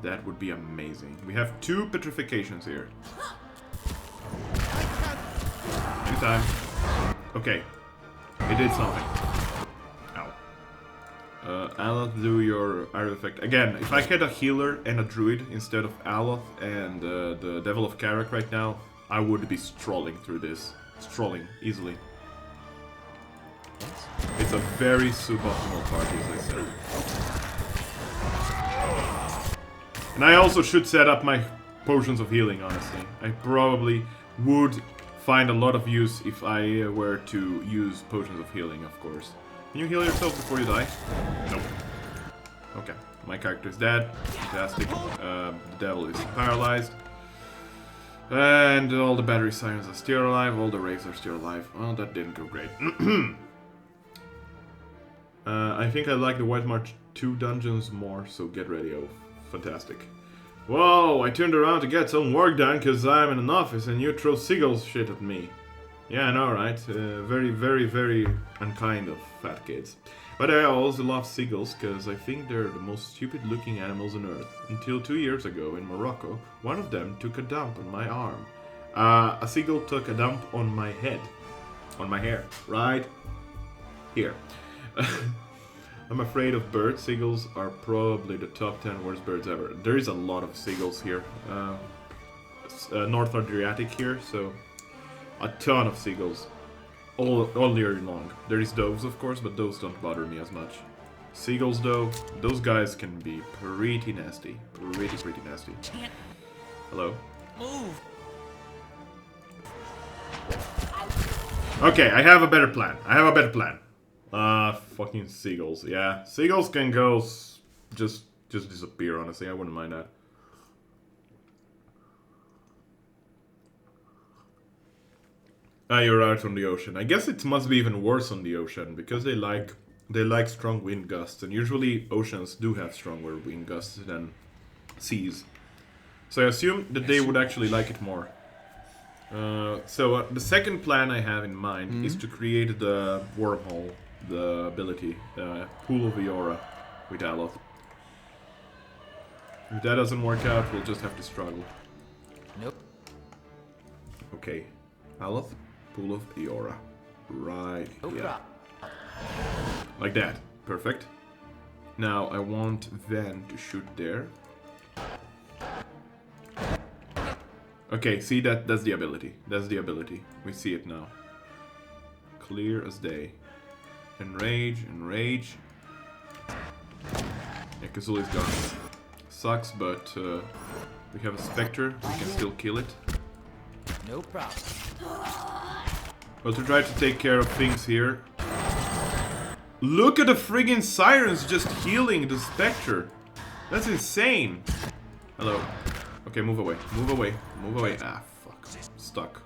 that would be amazing. We have 2 petrifications here. Anytime. Okay. It did something. Ow. Aloth, do your Iron Effect. Again, if I had a healer and a druid instead of Aloth and the Devil of Karak right now, I would be strolling through this. Strolling, easily. It's a very suboptimal party, as I said. And I also should set up my potions of healing, honestly. I probably would find a lot of use if I were to use potions of healing, of course. Can you heal yourself before you die? Nope. Okay, my character is dead. Fantastic. The devil is paralyzed. And all the battery sirens are still alive, all the Rays are still alive. Well, that didn't go great. I think I like the White March 2 dungeons more, so get ready, oh. Fantastic. Whoa, I turned around to get some work done because I'm in an office and you throw seagulls shit at me. Yeah, I know, right? Very, very, very unkind of Fat Kids. But I also love seagulls because I think they're the most stupid looking animals on Earth. Until 2 years ago in Morocco, one of them took a dump on my arm. A seagull took a dump on my head. On my hair. Right here. I'm afraid of birds. Seagulls are probably the top 10 worst birds ever. There is a lot of seagulls here. North Adriatic here, so a ton of seagulls. All year long. There is doves, of course, but those don't bother me as much. Seagulls, though, those guys can be pretty nasty. Pretty nasty. Hello? Move. Okay, I have a better plan. Fucking seagulls. Yeah, seagulls can go just disappear, honestly. I wouldn't mind that. You're out on the ocean. I guess it must be even worse on the ocean, because they like strong wind gusts, and usually oceans do have stronger wind gusts than seas. So I assume that they would actually like it more. So the second plan I have in mind is to create the wormhole, the ability, Pool of Eora with Aloth. If that doesn't work out, we'll just have to struggle. Nope. Okay, Aloth, Pool of Eora, right here. Like that, perfect. Now I want Ven to shoot there. Okay, see that's the ability. That's the ability. We see it now. Clear as day. Enrage. Yeah, Kazul is gone. Sucks, but we have a Spectre. We can still kill it. No problem. But to try to take care of things here. Look at the friggin' Sirens just healing the Spectre. That's insane. Hello. Okay, move away. Ah, fuck. Stuck.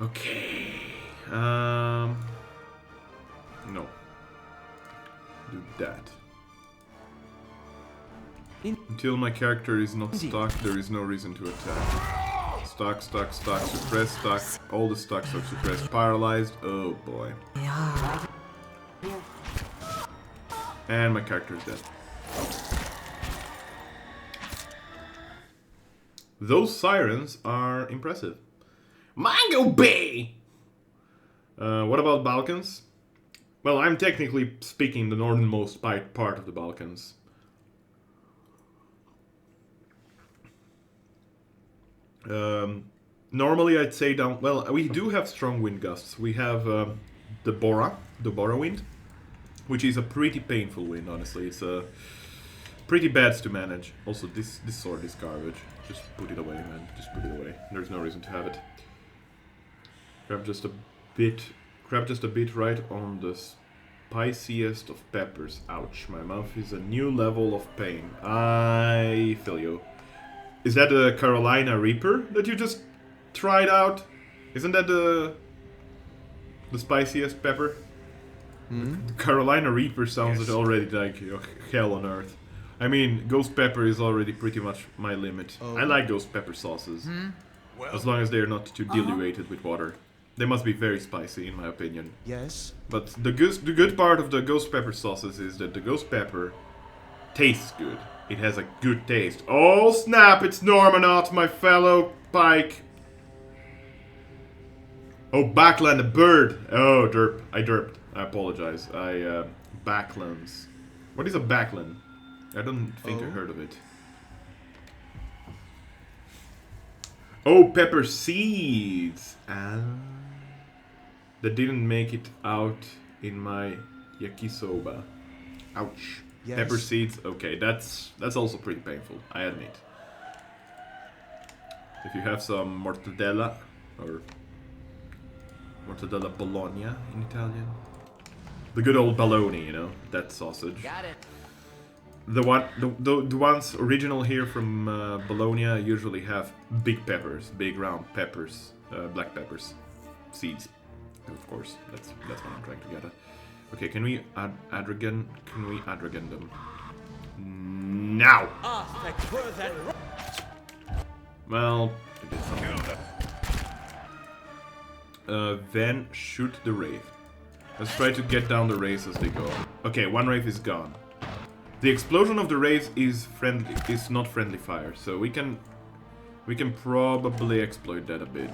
Okay. No. Do that. Until my character is not stuck, there is no reason to attack. Stuck, suppressed, stuck. All the stucks are suppressed. Paralyzed. Oh boy. And my character is dead. Those Sirens are impressive. Mango Bay! What about Balkans? Well, I'm technically speaking the northernmost part of the Balkans. Normally I'd say down... Well, we do have strong wind gusts. We have the Bora wind, which is a pretty painful wind, honestly. It's pretty bad to manage. Also, this sword is garbage. Just put it away, man. Just put it away. There's no reason to have it. Grab just a bit right on the spiciest of peppers. Ouch, my mouth is a new level of pain. I feel you. Is that the Carolina Reaper that you just tried out? Isn't that the spiciest pepper? The Carolina Reaper sounds already like hell on earth. I mean, ghost pepper is already pretty much my limit. I like ghost pepper sauces. As long as they are not too diluted with water. They must be very spicy, in my opinion. Yes. But the good part of the ghost pepper sauces is that the ghost pepper tastes good. It has a good taste. Oh snap, it's Normanot, my fellow pike. Oh, Backland, a bird. Oh, derp. I derped. I apologize. Backlands. What is a backland? I don't think I heard of it. Oh, pepper seeds. That didn't make it out in my yakisoba. Ouch. Yes. Pepper seeds. Okay, that's also pretty painful, I admit. If you have some mortadella or mortadella Bologna in Italian, the good old bologna, you know, that sausage. Got it. The ones original here from Bologna usually have big peppers, big round peppers, black peppers, seeds. Of course, that's what I'm trying to get at. Okay, can we adragan them? Now! Well, I did something. Then shoot the Wraith. Let's try to get down the Wraiths as they go. Okay, one Wraith is gone. The explosion of the Wraith is not friendly fire, so we can probably exploit that a bit.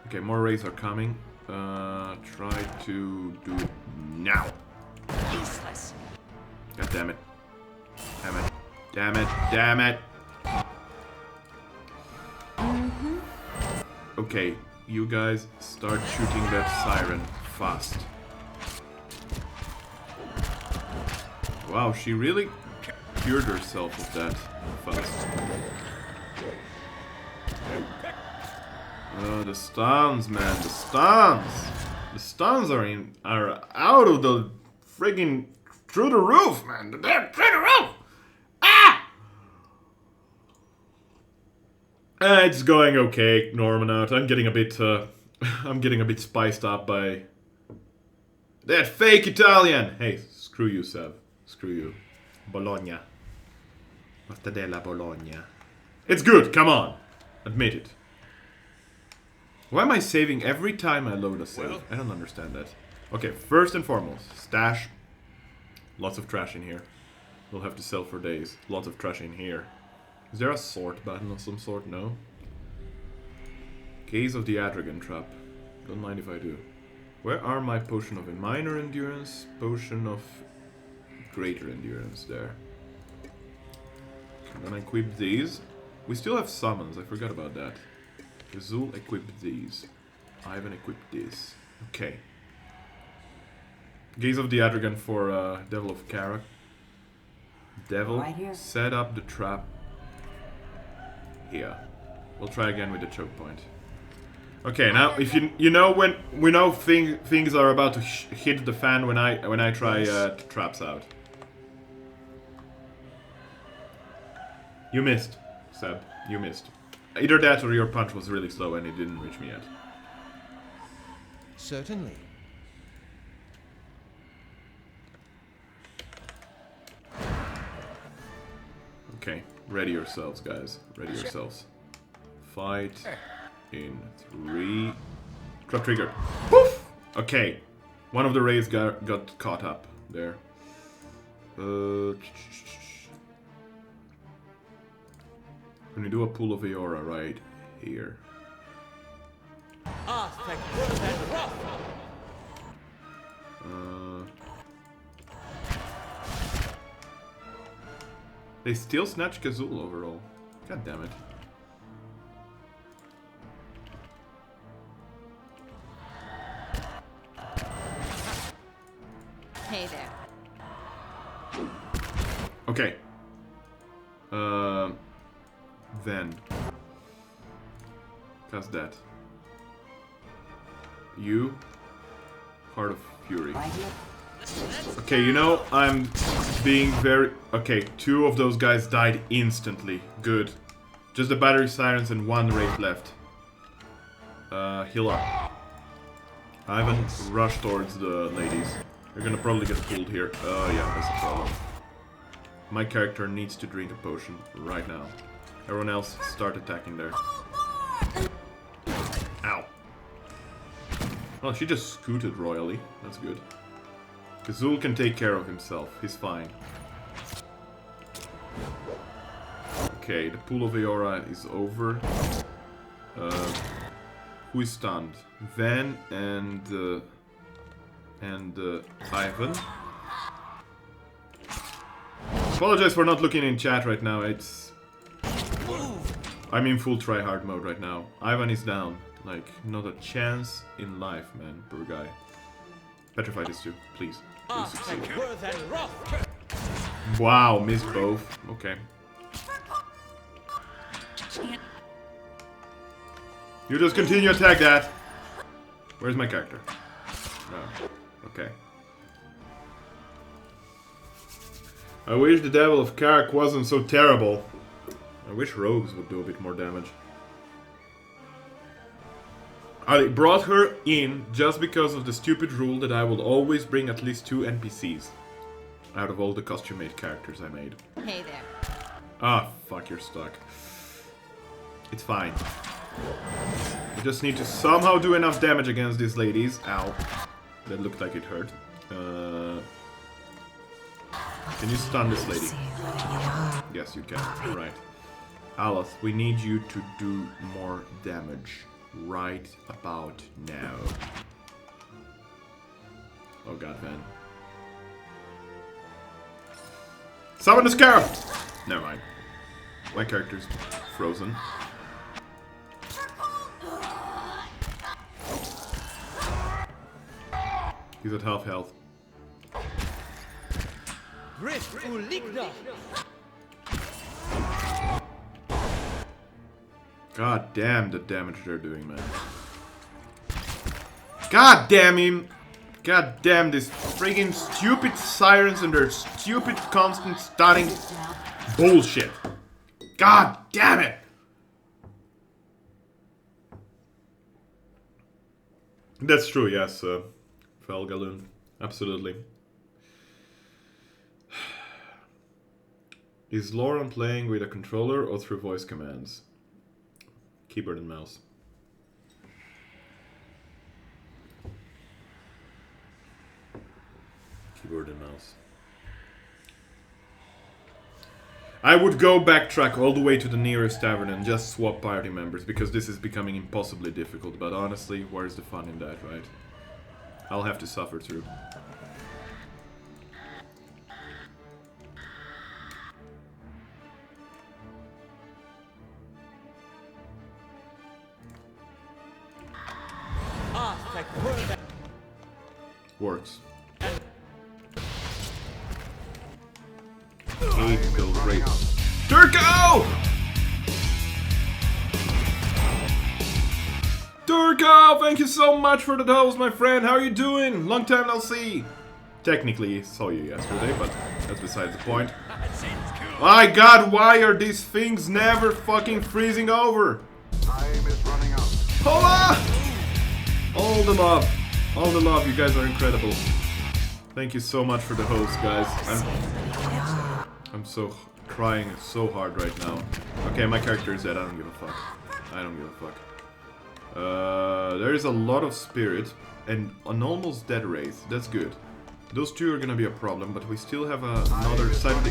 Okay, more raids are coming. Try to do it now. Useless. God damn it. Damn it. Damn it. Damn it. Okay, you guys start shooting that siren fast. Wow, she really cured herself of that fast. The stuns, man, the stuns! The stuns are out of the friggin' through the roof, man! They're through the roof! Ah! It's going okay, Normanut. I'm getting a bit spiced up by that fake Italian. Hey, screw you, Seb. Screw you. Bologna. Mortadella Bologna. It's good, come on. Admit it. Why am I saving every time I load a save? I don't understand that. Okay, first and foremost, stash. Lots of trash in here. We'll have to sell for days. Lots of trash in here. Is there a sort button of some sort? No. Gaze of the Adragon Trap. Don't mind if I do. Where are my potion of minor endurance? Potion of greater endurance there. Okay, then I equip these. We still have summons, I forgot about that. Azul equipped these. Ivan equipped this. Okay. Gaze of the Adragon for Devil of Kara. Devil, Right here. set up the trap here. We'll try again with the choke point. Okay, now if you know when we know things are about to hit the fan when I try traps out. You missed, Seb. You missed. Either that or your punch was really slow and it didn't reach me yet. Certainly. Okay, ready yourselves, guys. Ready yourselves. Fight in 3. Trap trigger. Poof! Okay, one of the rays got caught up there. Can we do a pool of Eora right here? They still snatch Kazul overall. God damn it. Hey there. Okay. Then. Cast that. You. Heart of Fury. Okay, you know, I'm being very... Okay, 2 of those guys died instantly. Good. Just the battery sirens and 1 wraith left. Heal up. Ivan, rush towards the ladies. You're gonna probably get pulled here. Yeah, that's the problem. My character needs to drink a potion right now. Everyone else, start attacking there. Ow. Well, she just scooted royally. That's good. Kazul can take care of himself. He's fine. Okay, the pool of Eora is over. Who is stunned? Van and Ivan. Apologize for not looking in chat right now. I'm in full try-hard mode right now. Ivan is down. Like, not a chance in life, man. Poor guy. Petrify this too, please. Please succeed. Wow, missed both. Okay. You just continue to attack that. Where's my character? No. Okay. I wish the Devil of Karak wasn't so terrible. I wish rogues would do a bit more damage. I brought her in just because of the stupid rule that I will always bring at least 2 NPCs out of all the costume-made characters I made. Hey there. Ah, fuck, you're stuck. It's fine. I just need to somehow do enough damage against these ladies. Ow. That looked like it hurt. Can you stun this lady? Yes, you can. Right. Aloth, we need you to do more damage. right about now. Oh god, man. Summon the Scarab! Never mind. My character's frozen. He's at half health. God damn the damage they're doing, man. God damn him! God damn this friggin' stupid sirens and their stupid constant stunning bullshit. God damn it! That's true, yes, Felgaloon. Absolutely. Is Lauren playing with a controller or through voice commands? Keyboard and mouse. Keyboard and mouse. I would go backtrack all the way to the nearest tavern and just swap party members, because this is becoming impossibly difficult, but honestly, where's the fun in that, right? I'll have to suffer through. Works. Great. Turco! Turco, thank you so much for the host, my friend. How are you doing? Long time no see. Technically, saw you yesterday, but that's besides the point. My god, why are these things never fucking freezing over? Time is running out. Hola! All the love. All the love, you guys are incredible. Thank you so much for the host, guys. I'm so crying so hard right now. Okay, my character is dead. I don't give a fuck. I don't give a fuck. There is a lot of spirit and an almost dead wraith. That's good. Those two are gonna be a problem, but we still have another side of the...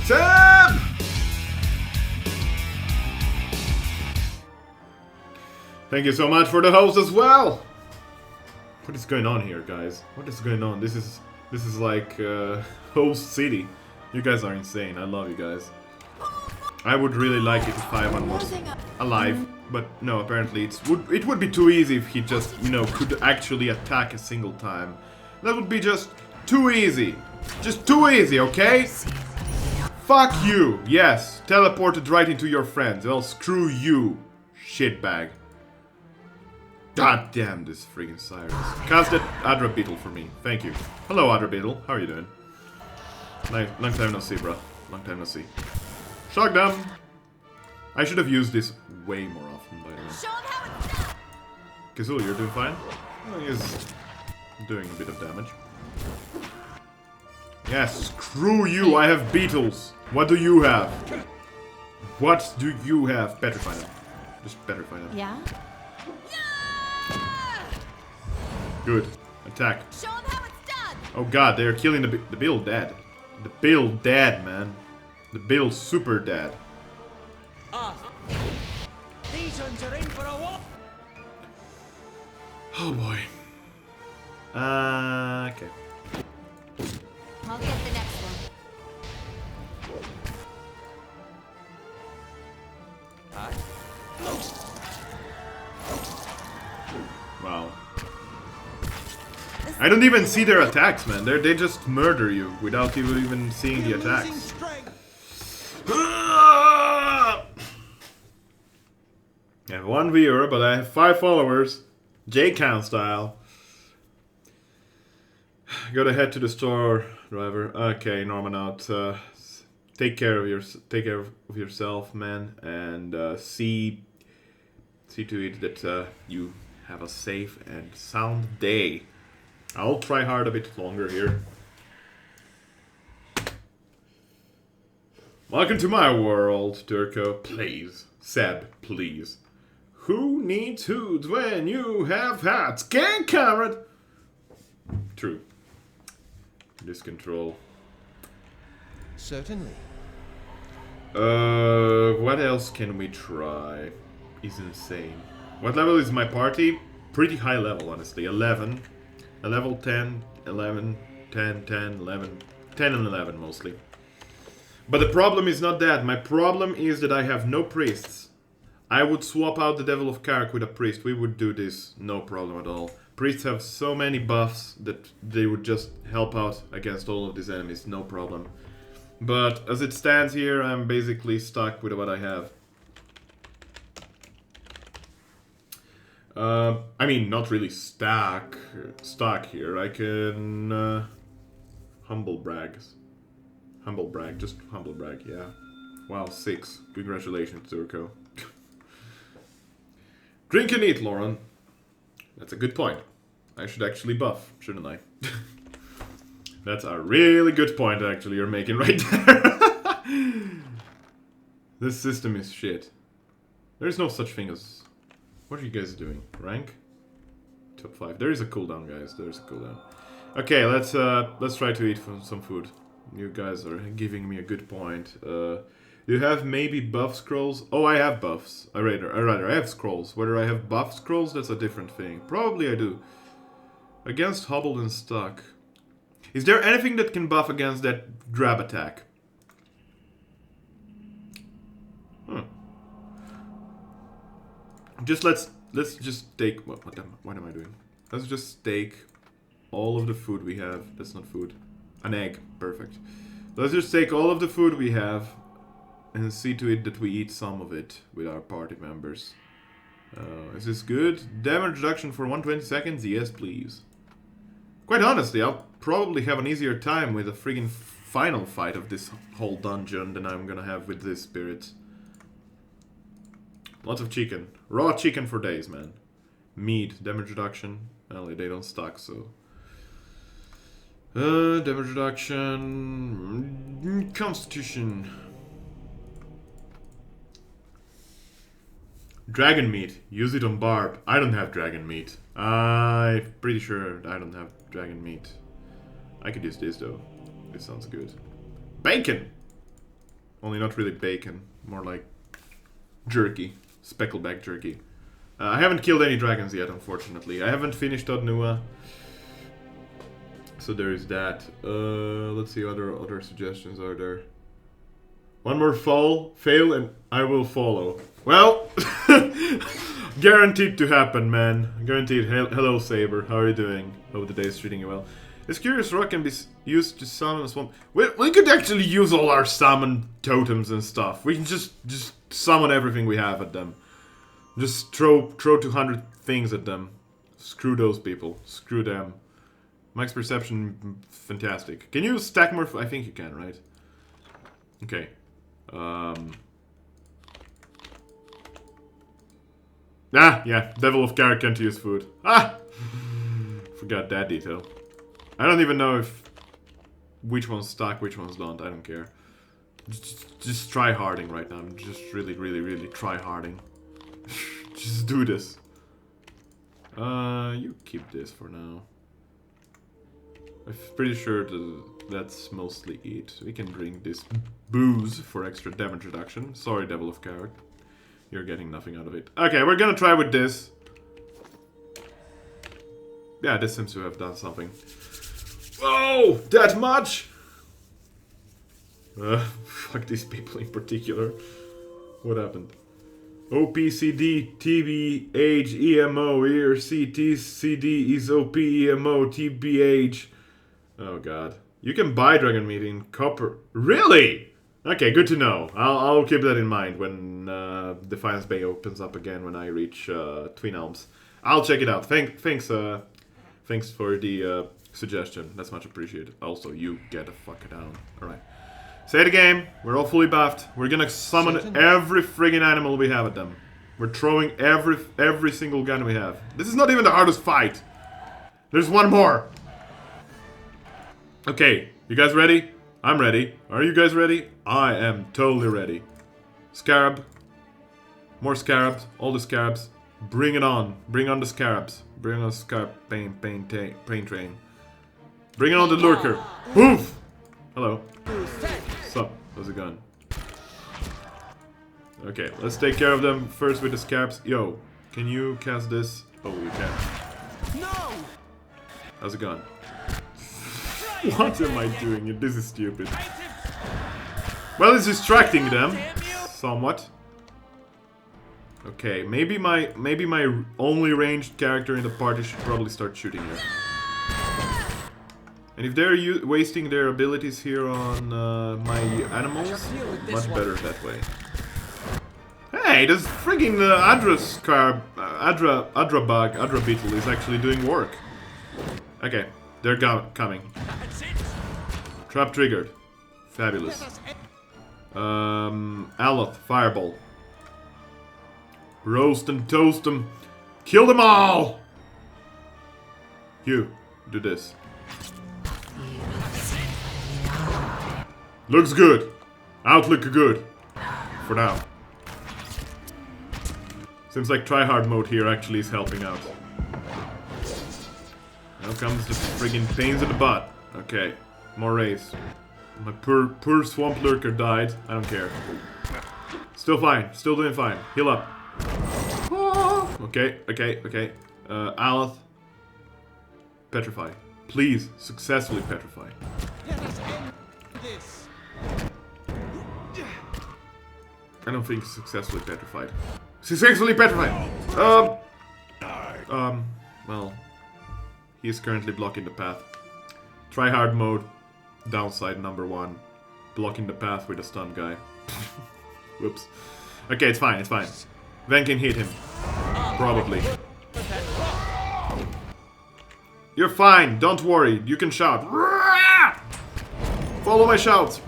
Sam! Thank you so much for the host as well. What is going on here, guys? What is going on? This is like host city. You guys are insane. I love you guys. I would really like it if Ivan was alive, but no, apparently it would be too easy if he just, you know, could actually attack a single time. That would be just too easy. Just too easy, okay? Fuck you. Yes, teleported right into your friends. Well, screw you, shitbag. God damn this friggin' Cyrus. Cast that Adra Beetle for me. Thank you. Hello, Adra Beetle. How are you doing? Long time no see, bro. Long time no see. Shock them! I should have used this way more often, by the way. Kazul, you're doing fine? Oh, he's doing a bit of damage. Yes, screw you! I have beetles! What do you have? What do you have? Petrify them. Just petrify them. Yeah? Good. Attack. Show them how it's done. Oh god, they're killing the Bill dead. The Bill dead, man. The Bill's super dead. These ones are in for a walk. Oh boy. Okay. I'll get the next one. Wow. I don't even see their attacks, man. They just murder you without you even seeing the attacks. I have 1 viewer, but I have 5 followers. J-Count style. Gotta head to the store, driver. Okay, Norman out. Take care of yourself, man, and see to it that you have a safe and sound day. I'll try hard a bit longer here. Welcome to my world, Turco. Please. Seb, please. Who needs hoods when you have hats? Gang carrot! True. This control. Certainly. What else can we try? Is insane. What level is my party? Pretty high level, honestly. 11. A level 10, 11, 10, 10, 11. 10 and 11, mostly. But the problem is not that. My problem is that I have no priests. I would swap out the Devil of Karak with a priest. We would do this, no problem at all. Priests have so many buffs that they would just help out against all of these enemies, no problem. But as it stands here, I'm basically stuck with what I have. I mean, not really stuck here. I can humble brag, just humble brag, yeah. Wow, 6. Congratulations, Turco. Drink and eat, Lauren. That's a good point. I should actually buff, shouldn't I? That's a really good point, actually, you're making right there. This system is shit. There's no such thing as... What are you guys doing? Rank? Top 5. There is a cooldown, guys. There's a cooldown. Okay, let's try to eat some food. You guys are giving me a good point. You have maybe buff scrolls? Oh, I have buffs. I have scrolls. Whether I have buff scrolls, that's a different thing. Probably I do. Against hobbled and stuck. Is there anything that can buff against that grab attack? Just let's just take what am I doing? Let's just take all of the food we have. That's not food. An egg. Perfect. Let's just take all of the food we have and see to it that we eat some of it with our party members. Is this good? Damage reduction for 120 seconds? Yes, please. Quite honestly, I'll probably have an easier time with a friggin' final fight of this whole dungeon than I'm gonna have with this spirit. Lots of chicken. Raw chicken for days, man. Meat, damage reduction. Well, they don't stack, so... damage reduction... Constitution... Dragon meat. Use it on Barb. I don't have dragon meat. I'm pretty sure I don't have dragon meat. I could use this, though. This sounds good. Bacon! Only not really bacon. More like... jerky. Speckleback jerky. I haven't killed any dragons yet, unfortunately. I haven't finished Odnua. So there is that. Let's see, other suggestions are there. One more fail, and I will follow. Well, guaranteed to happen, man. Guaranteed. Hello, Saber. How are you doing? Hope the day is treating you well. This curious rock can be used to summon a swamp. We could actually use all our summon totems and stuff. We can just summon everything we have at them. Just throw 200 things at them. Screw those people. Screw them. Max perception, fantastic. Can you stack more? I think you can, right? Okay. Yeah. Devil of Karak can't use food. Forgot that detail. I don't even know if which ones stack, which ones don't. I don't care. Just try harding right now. I'm just really try harding. Just do this. You keep this for now. I'm pretty sure that's mostly it. We can drink this booze for extra damage reduction. Sorry, Devil of Karak. You're getting nothing out of it. Okay, we're gonna try with this. Yeah, this seems to have done something. Oh, that much? Fuck these people in particular. What happened? OPCD, TB, age, EMO, ERC, TCD is OP, EMO, TBH. Oh god. You can buy dragon meat in copper. Really? Okay, good to know. I'll keep that in mind when Defiance Bay opens up again when I reach Twin Elms. I'll check it out. Thanks for the suggestion. That's much appreciated. Also, you get the fuck down. Alright. Say the game. We're all fully buffed. We're gonna summon every friggin' animal we have at them. We're throwing every single gun we have. This is not even the hardest fight. There's one more. Okay, you guys ready? I'm ready. Are you guys ready? I am totally ready. Scarab. More scarabs. All the scarabs. Bring it on. Bring on the scarabs. Bring on the scarab pain train. Bring on the lurker. Poof! Hello. What's up? How's it going? Okay, let's take care of them first with the scarabs. Yo, Can you cast this? Oh, you can. No! How's it gone? What am I doing? This is stupid. Well, it's distracting them somewhat. Okay, maybe my only ranged character in the party should probably start shooting here. And if they're wasting their abilities here on my animals, much better that way. Hey, this friggin' Adra Beetle is actually doing work. Okay, they're coming. Trap triggered. Fabulous. Aloth, Fireball. Roast and toast them. Kill them all! You, do this. Looks good. Outlook good. For now. Seems like tryhard mode here actually is helping out. Now comes the friggin' pains in the butt. Okay, more rays. My poor swamp lurker died. I don't care. Still fine. Still doing fine. Heal up. Okay. Aloth. Petrify. Please, successfully petrify. I don't think successfully petrified. Successfully petrified! Well, he is currently blocking the path. Try hard mode, downside number 1. Blocking the path with a stun guy. Whoops. Okay, it's fine, it's fine. Ven can hit him. Probably. You're fine, don't worry, you can shout. Follow my shouts.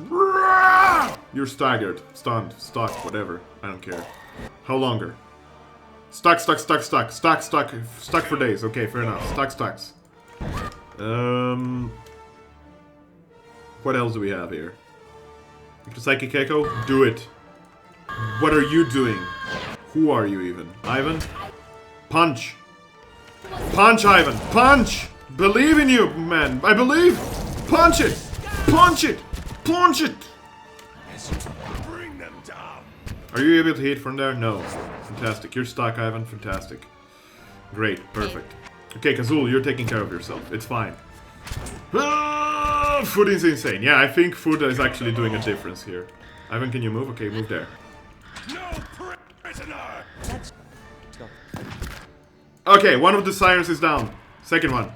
You're staggered, stunned, stuck, whatever. I don't care. How longer? Stuck for days. Okay, fair enough. Stacks. What else do we have here? The Psychic Echo? Do it. What are you doing? Who are you even? Ivan? Punch! Punch, Ivan! Punch! Believe in you, man! I believe! Punch it! Punch it! Punch it! Bring them down. Are you able to hit from there? No. Fantastic. You're stuck, Ivan. Fantastic. Great. Perfect. Okay, Kazul, you're taking care of yourself. It's fine. Ah, food is insane. Yeah, I think food is actually doing a difference here. Ivan, can you move? Okay, move there. No prisoner. Okay, one of the sirens is down. Second one.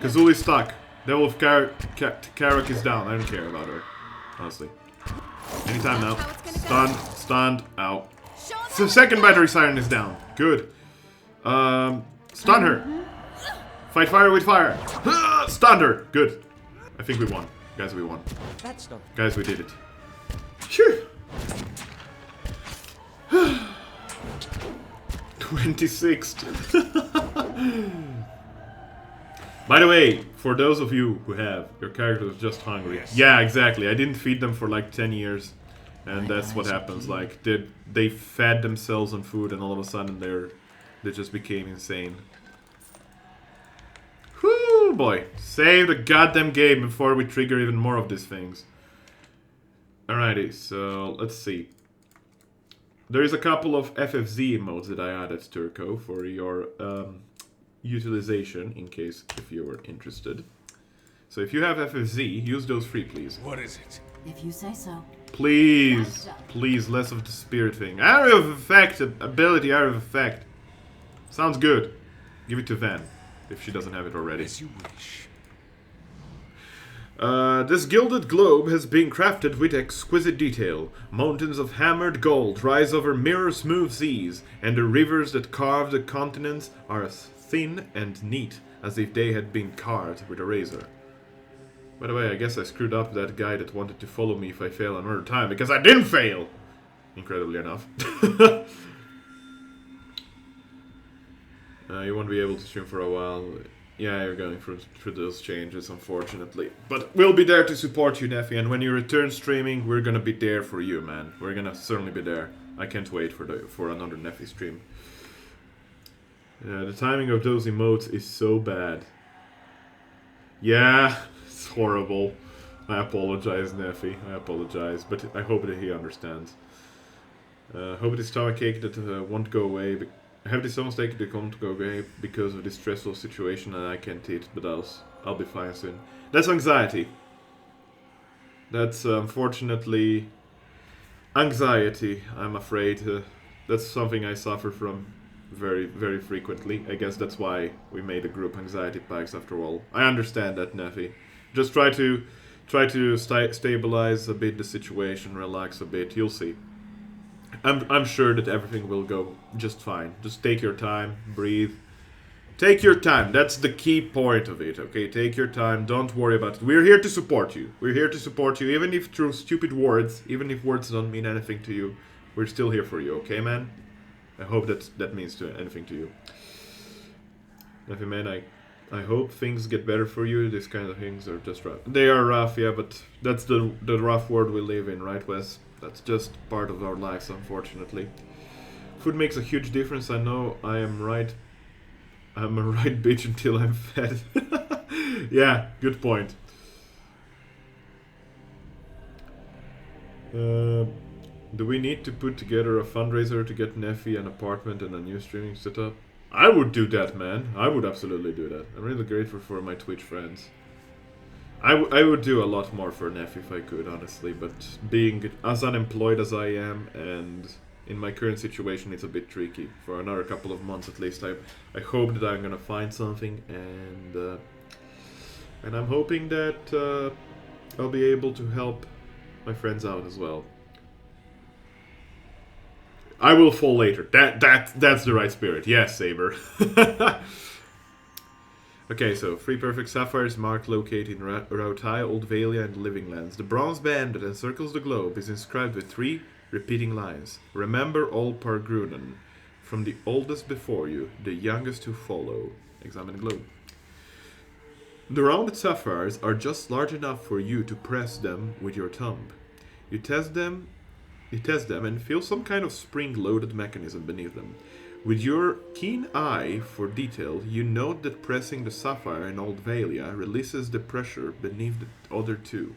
Kazul is stuck. Devil of Karak is down. I don't care about her. Honestly. Anytime now. Stunned. Ow. So second battery siren is down. Good. Stun her. Fight fire with fire. Stun her. Good. I think we won. Guys, we won. Guys, we did it. Phew. 26th. By the way, for those of you who have, your character is just hungry. Yes. Yeah, exactly. I didn't feed them for like 10 years. And that's what happens. Like, they fed themselves on food and all of a sudden they just became insane. Whoo, boy. Save the goddamn game before we trigger even more of these things. Alrighty, so let's see. There is a couple of FFZ emotes that I added, Turco, for your utilization, in case if you were interested. So if you have FFZ, use those free, please. What is it? If you say so. Please, less of the spirit thing. Area of effect, ability, area of effect. Sounds good. Give it to Ven, if she doesn't have it already. As you wish. This gilded globe has been crafted with exquisite detail. Mountains of hammered gold rise over mirror-smooth seas, and the rivers that carve the continents are as thin and neat as if they had been carved with a razor. By the way, I guess I screwed up that guy that wanted to follow me if I fail another time, because I didn't fail! Incredibly enough. You won't be able to stream for a while. Yeah, you're going through those changes, unfortunately. But we'll be there to support you, Neffy, and when you return streaming, we're gonna be there for you, man. We're gonna certainly be there. I can't wait for another Neffy stream. The timing of those emotes is so bad. Yeah, it's horrible. I apologize, Neffy. I apologize, but I hope that he understands. Hope this stomachache that won't go away I have this almost taken to come to go away because of this stressful situation and I can't eat, but I'll be fine soon. That's anxiety. That's unfortunately anxiety, I'm afraid. That's something I suffer from very, very frequently. I guess that's why we made a group Anxiety Packs after all. I understand that, Neffy. Just try to stabilize a bit the situation, relax a bit, you'll see. I'm sure that everything will go just fine. Just take your time, breathe. Take your time, that's the key point of it, okay? Take your time, don't worry about it. We're here to support you. We're here to support you, even if through stupid words, even if words don't mean anything to you. We're still here for you, okay, man? I hope that means anything to you. Neffy, man, I hope things get better for you. These kind of things are just rough. They are rough, yeah, but that's the rough world we live in, right, Wes? That's just part of our lives, unfortunately. Food makes a huge difference. I know I am right. I'm a right bitch until I'm fed. Yeah, good point. Do we need to put together a fundraiser to get Neffy an apartment and a new streaming setup? I would do that, man. I would absolutely do that. I'm really grateful for my Twitch friends. I would do a lot more for Neffy if I could, honestly, but being as unemployed as I am and in my current situation, it's a bit tricky. For another couple of months at least, I hope that I'm gonna find something, and I'm hoping that I'll be able to help my friends out as well. I will fall later. That's the right spirit. Yes, Saber. Okay, so 3 perfect sapphires marked located in Rautai, Old Valia, and Living Lands. The bronze band that encircles the globe is inscribed with 3 repeating lines. Remember all Pargrunan, from the oldest before you, the youngest to follow. Examine the globe. The rounded sapphires are just large enough for you to press them with your thumb. You test them and feel some kind of spring-loaded mechanism beneath them. With your keen eye for detail, you note that pressing the sapphire in Old Valia releases the pressure beneath the other 2.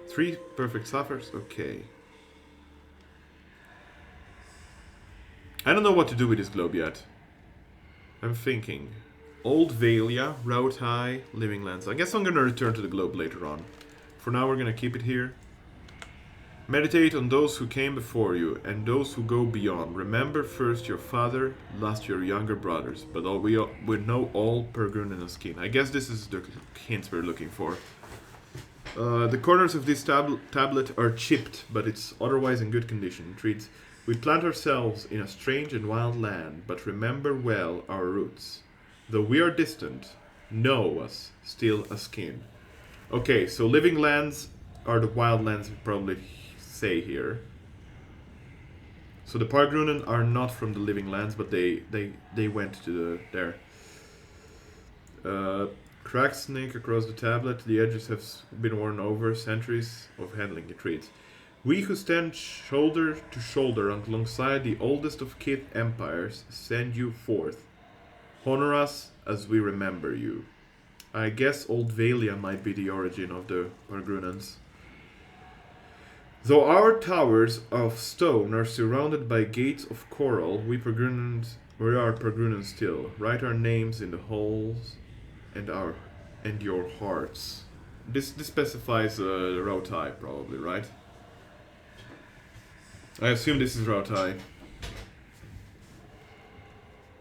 3 perfect sapphires? Okay. I don't know what to do with this globe yet. I'm thinking. Old Valia, Rautai, Living Lands. I guess I'm gonna return to the globe later on. For now, we're gonna keep it here. Meditate on those who came before you, and those who go beyond. Remember first your father, last your younger brothers. But we know all Pargrunan and Skin. I guess this is the hints we're looking for. The corners of this tablet are chipped, but it's otherwise in good condition. It reads, we plant ourselves in a strange and wild land, but remember well our roots. Though we are distant, know us still a Skin. Okay, so Living Lands are the wild lands we probably say here. So the Pargrunan are not from the Living Lands, but they went to there. Cracked snake across the tablet. The edges have been worn over centuries of handling. It reads, we who stand shoulder to shoulder alongside the oldest of Kith empires send you forth. Honor us as we remember you. I guess Old Valia might be the origin of the Pargrunans. Though our towers of stone are surrounded by gates of coral, we are Pargrunans still. Write our names in the halls and your hearts. This specifies Rautai, probably, right? I assume this is Rautai.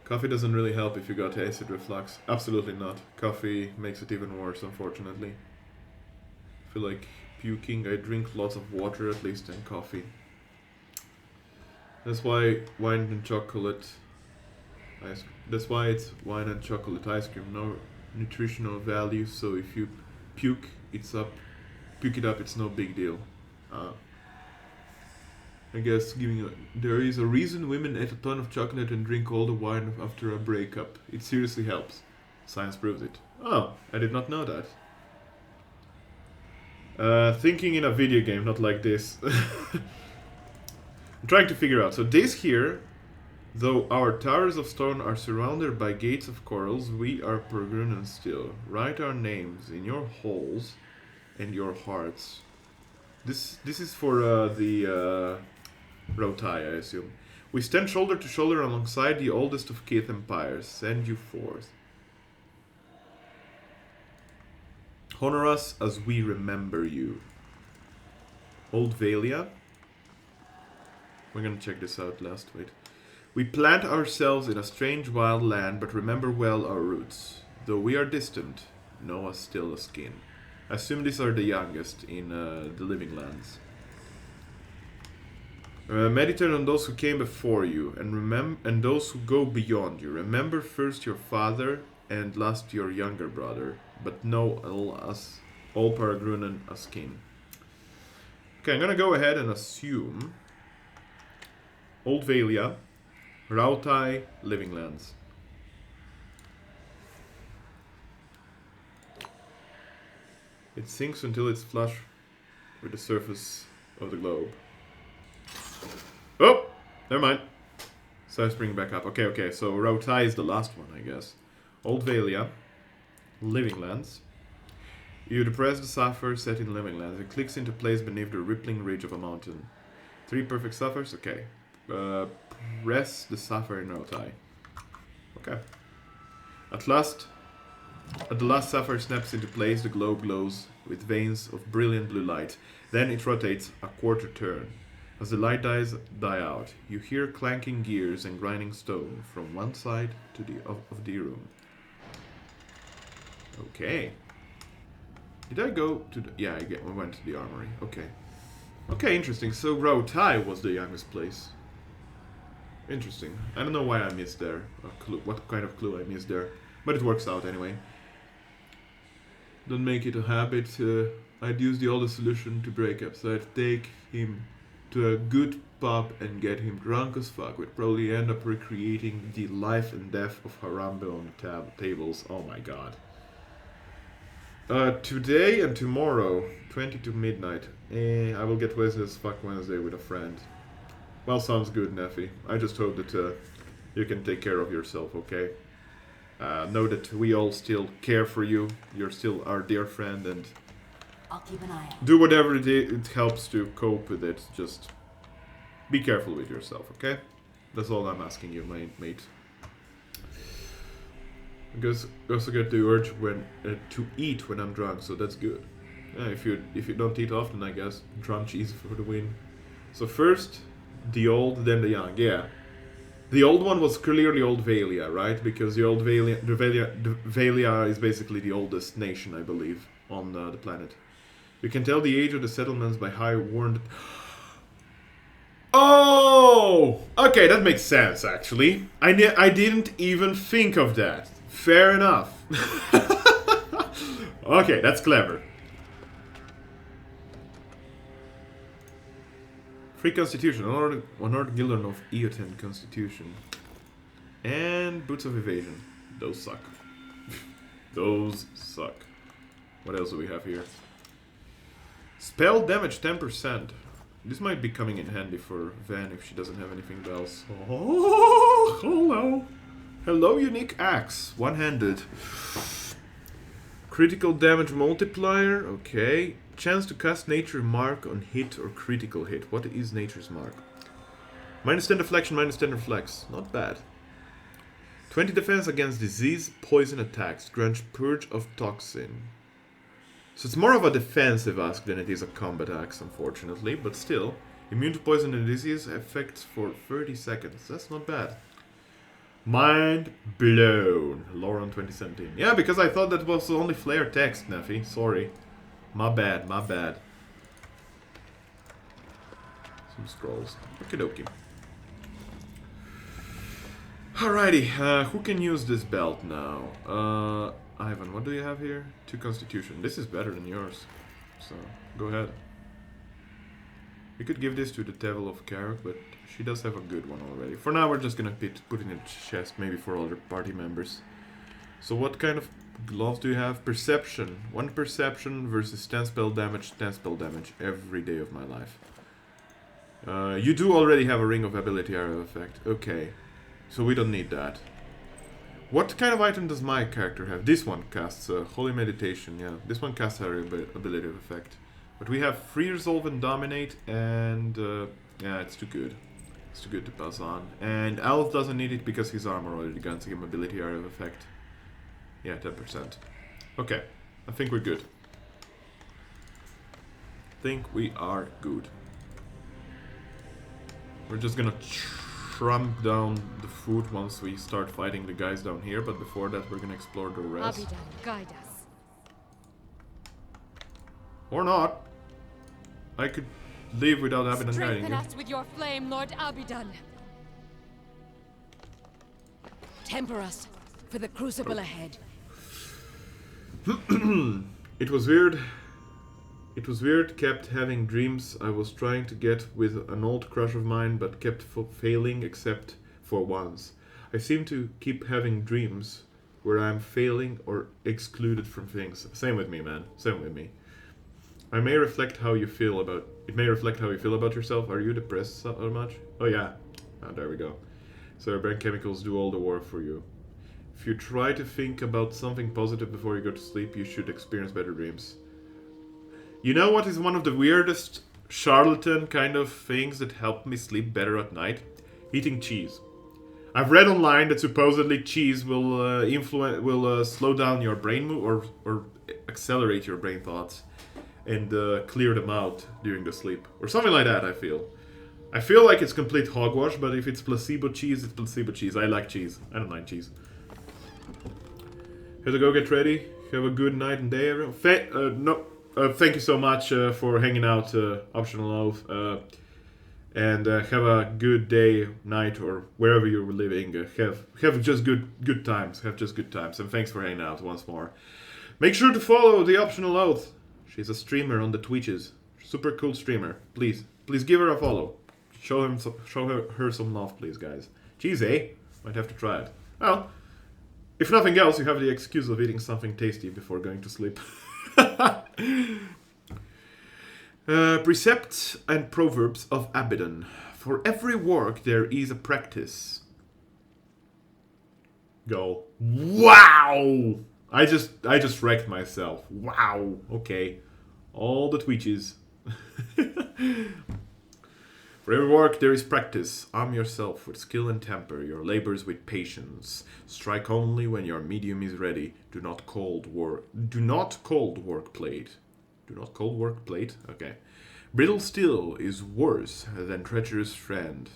Coffee doesn't really help if you got acid reflux. Absolutely not. Coffee makes it even worse, unfortunately. I feel like puking. I drink lots of water at least and coffee. That's why wine and chocolate ice cream. That's why it's wine and chocolate ice cream. No nutritional value, so if you puke it up, it's no big deal. I guess there is a reason women eat a ton of chocolate and drink all the wine after a breakup. It seriously helps. Science proves it. Oh, I did not know that. Thinking in a video game, not like this. I'm trying to figure out. So this here, though our towers of stone are surrounded by gates of corals, we are Pargrunan still. Write our names in your halls and your hearts. This is for the Rautai, I assume. We stand shoulder to shoulder alongside the oldest of Kith empires. Send you forth. Honor us as we remember you. Old Valia. We're gonna check this out last. Wait. We plant ourselves in a strange wild land, but remember well our roots. Though we are distant, know us still as kin. I assume these are the youngest in the living lands. Meditate on those who came before you, and those who go beyond you. Remember first your father, and last your younger brother, but know all Paragrunan as kin. Okay, I'm gonna go ahead and assume Old Valia, Rautai, Living Lands. It sinks until it's flush with the surface of the globe. Oh! Never mind. So let's bring it back up. Okay, so Rautai is the last one, I guess. Old Valia, Living Lands. You depress the sapphire set in Living Lands. It clicks into place beneath the rippling ridge of a mountain. 3 perfect sapphires? Okay. Press the sapphire in Rautai. Okay. At the last sapphire snaps into place, the globe glows with veins of brilliant blue light. Then it rotates a quarter turn. As the light die out, you hear clanking gears and grinding stone from one side to of the room. Okay. Did I go to the... Yeah, we went to the armory. Okay. Okay, interesting. So Rautai was the youngest place. Interesting. I don't know why I missed there. What kind of clue I missed there. But it works out anyway. Don't make it a habit. I'd use the oldest solution to break up. So I'd take him to a good pub and get him drunk as fuck. We'd probably end up recreating the life and death of Harambe on the tables. Oh my god. Today and tomorrow, 20 to midnight. I will get wasted as fuck Wednesday with a friend. Well, sounds good, Neffy. I just hope that you can take care of yourself, okay? Know that we all still care for you. You're still our dear friend, and I'll keep an eye out. do whatever it helps to cope with it. Just be careful with yourself, okay? That's all I'm asking you, mate. Because I also get the urge to eat when I'm drunk, so that's good. If you don't eat often, I guess drunk cheese for the win. So first the old, then the young. Yeah, the old one was clearly Old Valia, right? Because the old Valia is basically the oldest nation, I believe, on the planet. You can tell the age of the settlements by how worn. Oh, okay, that makes sense actually. I didn't even think of that. Fair enough. Okay, that's clever. Free Constitution. Honored Gildern of Eoten Constitution. And Boots of Evasion. Those suck. Those suck. What else do we have here? Spell damage 10%. This might be coming in handy for Van if she doesn't have anything else. Oh, hello. Hello, unique axe. One-handed. Critical damage multiplier. Okay. Chance to cast Nature Mark on hit or critical hit. What is Nature's Mark? -10 deflection, -10 reflex. Not bad. 20 defense against disease, poison attacks. Grunge Purge of Toxin. So it's more of a defensive axe than it is a combat axe, unfortunately. But still. Immune to poison and disease effects for 30 seconds. That's not bad. Mind blown. Lauren 2017. Yeah, because I thought that was only flare text, Neffy. Sorry. My bad, my bad. Some scrolls. Okie dokie. Alrighty, who can use this belt now? Ivan, what do you have here? 2 Constitution. This is better than yours. So, go ahead. We could give this to the Devil of Karok, but she does have a good one already. For now, we're just gonna put it in the chest, maybe for other party members. So what kind of gloves do you have? Perception. 1 perception versus 10 spell damage, 10 spell damage every day of my life. You do already have a Ring of Ability Area effect. Okay. So we don't need that. What kind of item does my character have? This one casts Holy Meditation, yeah. This one casts Area Ability effect. But we have Free Resolve and Dominate, and yeah, it's too good. It's too good to pass on. And Alf doesn't need it because his armor already grants him ability area of effect. Yeah, 10%. Okay, I think we're good. I think we are good. We're just gonna tramp down the food once we start fighting the guys down here, but before that we're gonna explore the rest. Abidan, guide us. Or not. I could leave without Abidan guiding Strengthen you. us with your flame, Lord Abidan. Temper us for the crucible ahead. It was weird. It was weird, kept having dreams I was trying to get with an old crush of mine, but kept failing except for once. I seem to keep having dreams where I'm failing or excluded from things. Same with me, man. Same with me. It may reflect how you feel about yourself. Are you depressed so much? Oh yeah. Oh, there we go. So your brain chemicals do all the work for you. If you try to think about something positive before you go to sleep, you should experience better dreams. You know what is one of the weirdest charlatan kind of things that help me sleep better at night? Eating cheese. I've read online that supposedly cheese will slow down your brain or accelerate your brain thoughts and clear them out during the sleep or something like that. I feel like it's complete hogwash, but if it's placebo cheese, it's placebo cheese. I like cheese. I don't mind cheese. Have to go get ready. Have a good night and day, everyone. Thank you so much for hanging out, Optional Oath. And have a good day, night, or wherever you're living. Have just good times. Have just good times. And thanks for hanging out once more. Make sure to follow the Optional Oath. She's a streamer on the Twitches. Super cool streamer. Please give her a follow. Show her some love, please, guys. Cheese, eh? Might have to try it. Well, if nothing else, you have the excuse of eating something tasty before going to sleep. Precepts and Proverbs of Abidan. For every work there is a practice. Go. Wow! I just wrecked myself. Wow. Okay. All the Twitches. For every work there is practice. Arm yourself with skill and temper, your labors with patience. Strike only when your medium is ready. Do not cold work plate. Do not cold work plate? Okay. Brittle steel is worse than treacherous friend.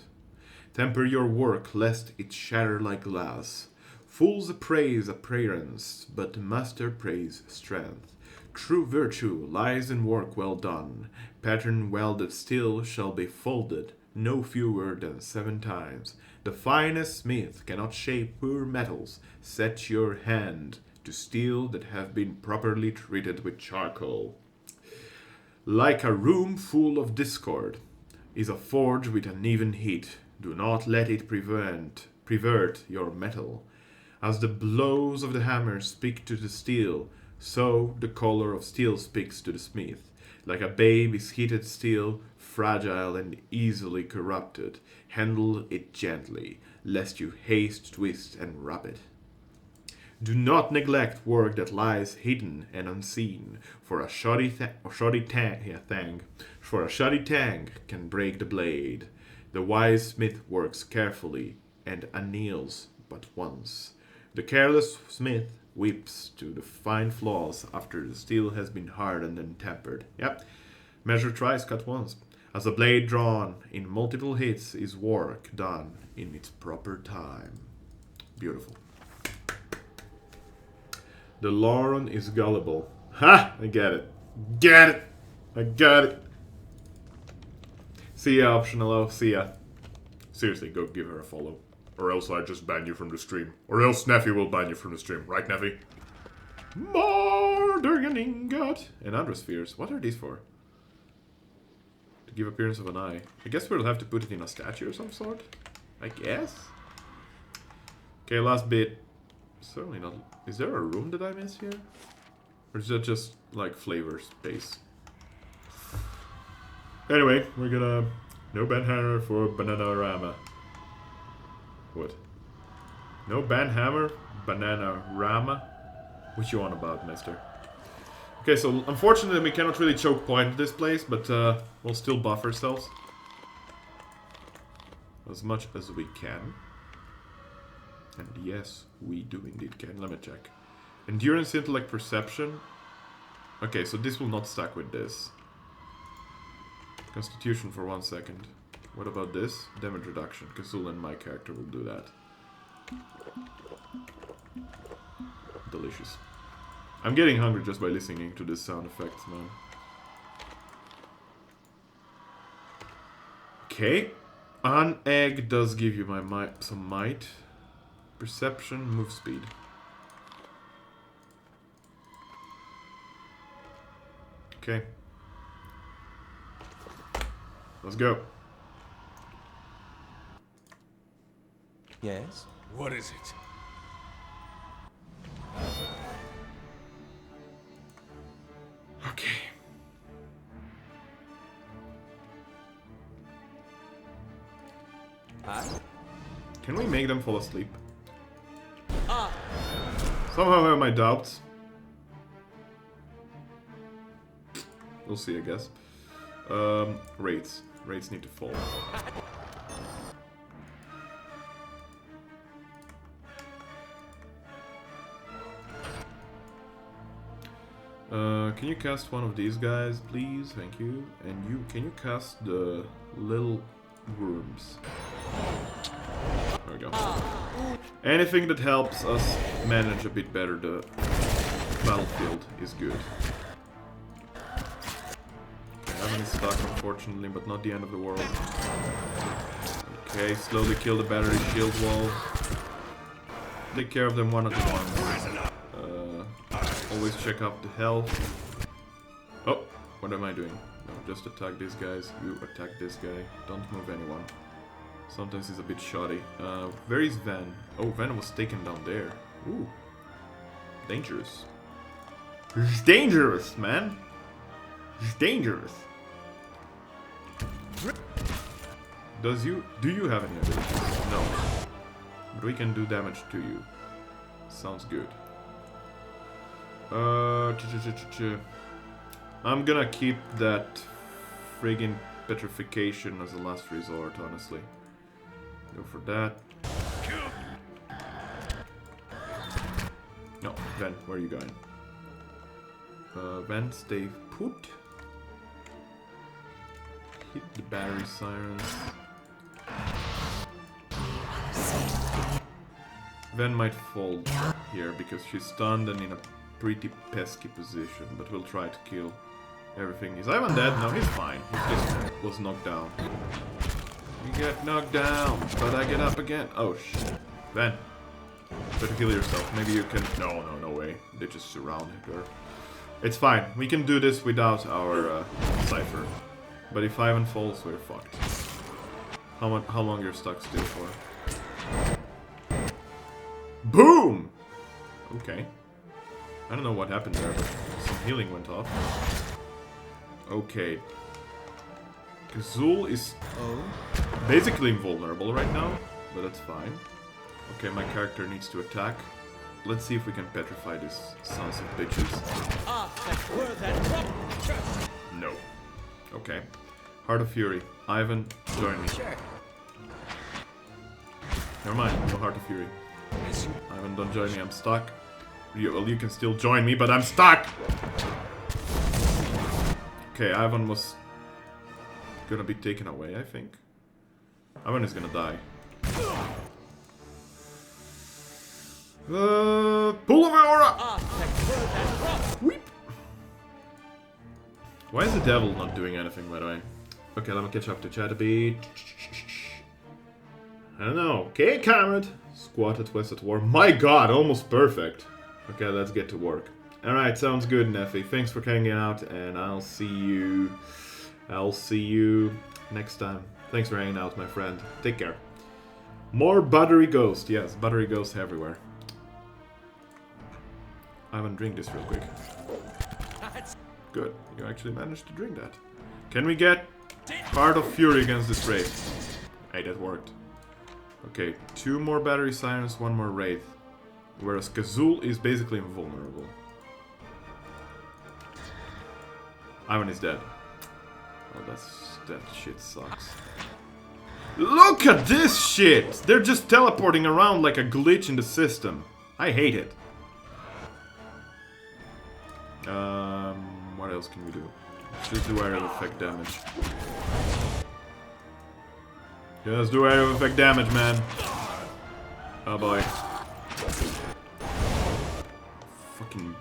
Temper your work lest it shatter like glass. Fools praise appearance, but master praise strength. True virtue lies in work well done. Pattern welded steel shall be folded no fewer than 7 times. The finest smith cannot shape poor metals. Set your hand to steel that have been properly treated with charcoal. Like a room full of discord is a forge with uneven heat. Do not let it pervert your metal. As the blows of the hammer speak to the steel, so the color of steel speaks to the smith. Like a babe is heated steel, fragile and easily corrupted. Handle it gently, lest you haste, twist, and rub it. Do not neglect work that lies hidden and unseen, for a shoddy tang can break the blade. The wise smith works carefully and anneals but once. The careless smith weeps to the fine flaws after the steel has been hardened and tempered. Yep, measure twice, cut once. As a blade drawn in multiple hits is work done in its proper time. Beautiful. The Lauren is gullible. Ha! I get it. Get it! I got it. See ya, Optional O. See ya. Seriously, go give her a follow. Or else I just ban you from the stream. Or else Neffy will ban you from the stream. Right, Neffy? Murdering ingot. And Androspheres. What are these for? To give appearance of an eye. I guess we'll have to put it in a statue of some sort. I guess? Okay, last bit. Certainly not. Is there a room that I miss here? Or is that just like flavor space? Anyway, we're gonna... No Banhammer for Bananarama. What? No Banhammer? Bananarama? What you on about, mister? Okay, so unfortunately we cannot really choke point this place, but we'll still buff ourselves. as much as we can. And yes, we do indeed can. Let me check. Endurance, intellect, perception. Okay, so this will not stack with this. Constitution for 1 second. What about this? Damage reduction. Kazul and my character will do that. Delicious. I'm getting hungry just by listening to the sound effects, man. Okay. An egg does give you some might. Perception, move speed. Okay. Let's go. Yes? What is it? Okay. Huh? Can we make them fall asleep? Somehow I have my doubts. We'll see, I guess. Rates. Rates need to fall. Can you cast one of these guys, please? Thank you. And can you cast the little worms? There we go. Anything that helps us manage a bit better the battlefield is good. Okay, I have any stock, unfortunately, but not the end of the world. Okay, slowly kill the battery shield wall. Take care of them one at a time. Always check up the health. Oh, what am I doing? No, just attack these guys. You attack this guy. Don't move anyone. Sometimes he's a bit shoddy. Where is Van? Oh, Van was taken down there. Ooh. Dangerous. It's dangerous, man. It's dangerous. Do you have any abilities? No. But we can do damage to you. Sounds good. I'm gonna keep that friggin' petrification as a last resort, honestly. Go for that. No, Ven, where are you going? Ven, stay put. Hit the battery sirens. Ven might fall here because she's stunned and in a pretty pesky position, but we'll try to kill everything. Is Ivan dead? No, he's fine. He just was knocked down. You get knocked down, but I get up again. Oh shit. Ven, better heal yourself. Maybe you can... No way. They just surrounded her. It's fine. We can do this without our Cypher. But if Ivan falls, we're fucked. How long you're stuck still for? Boom! Okay. I don't know what happened there, but some healing went off. Okay. Kazul is basically invulnerable right now, but that's fine. Okay, my character needs to attack. Let's see if we can petrify these sons of bitches. No. Okay. Heart of Fury. Ivan, join me. Sure. Never mind, no Heart of Fury. Ivan, don't join me, I'm stuck. Well, you can still join me, but I'm stuck! Okay, Ivan was gonna be taken away, I think. Ivan is gonna die. Pull of Aura! Weep! Why is the devil not doing anything, by the way? Okay, let me catch up to chat a bit. I don't know. Okay, comrade. Squat at West at War. My god, almost perfect. Okay, let's get to work. Alright, sounds good, Neffy. Thanks for hanging out, and I'll see you next time. Thanks for hanging out, my friend. Take care. More Buttery Ghost. Yes, Buttery Ghost everywhere. I haven't drink this real quick. Good. You actually managed to drink that. Can we get Heart of Fury against this Wraith? Hey, that worked. Okay, 2 more Battery Sirens, 1 more Wraith. Whereas Kazul is basically invulnerable. Ivan is dead. Oh, that shit sucks. Look at this shit! They're just teleporting around like a glitch in the system. I hate it. What else can we do? Just do area of effect damage. Just do area of effect damage, man. Oh boy. Fucking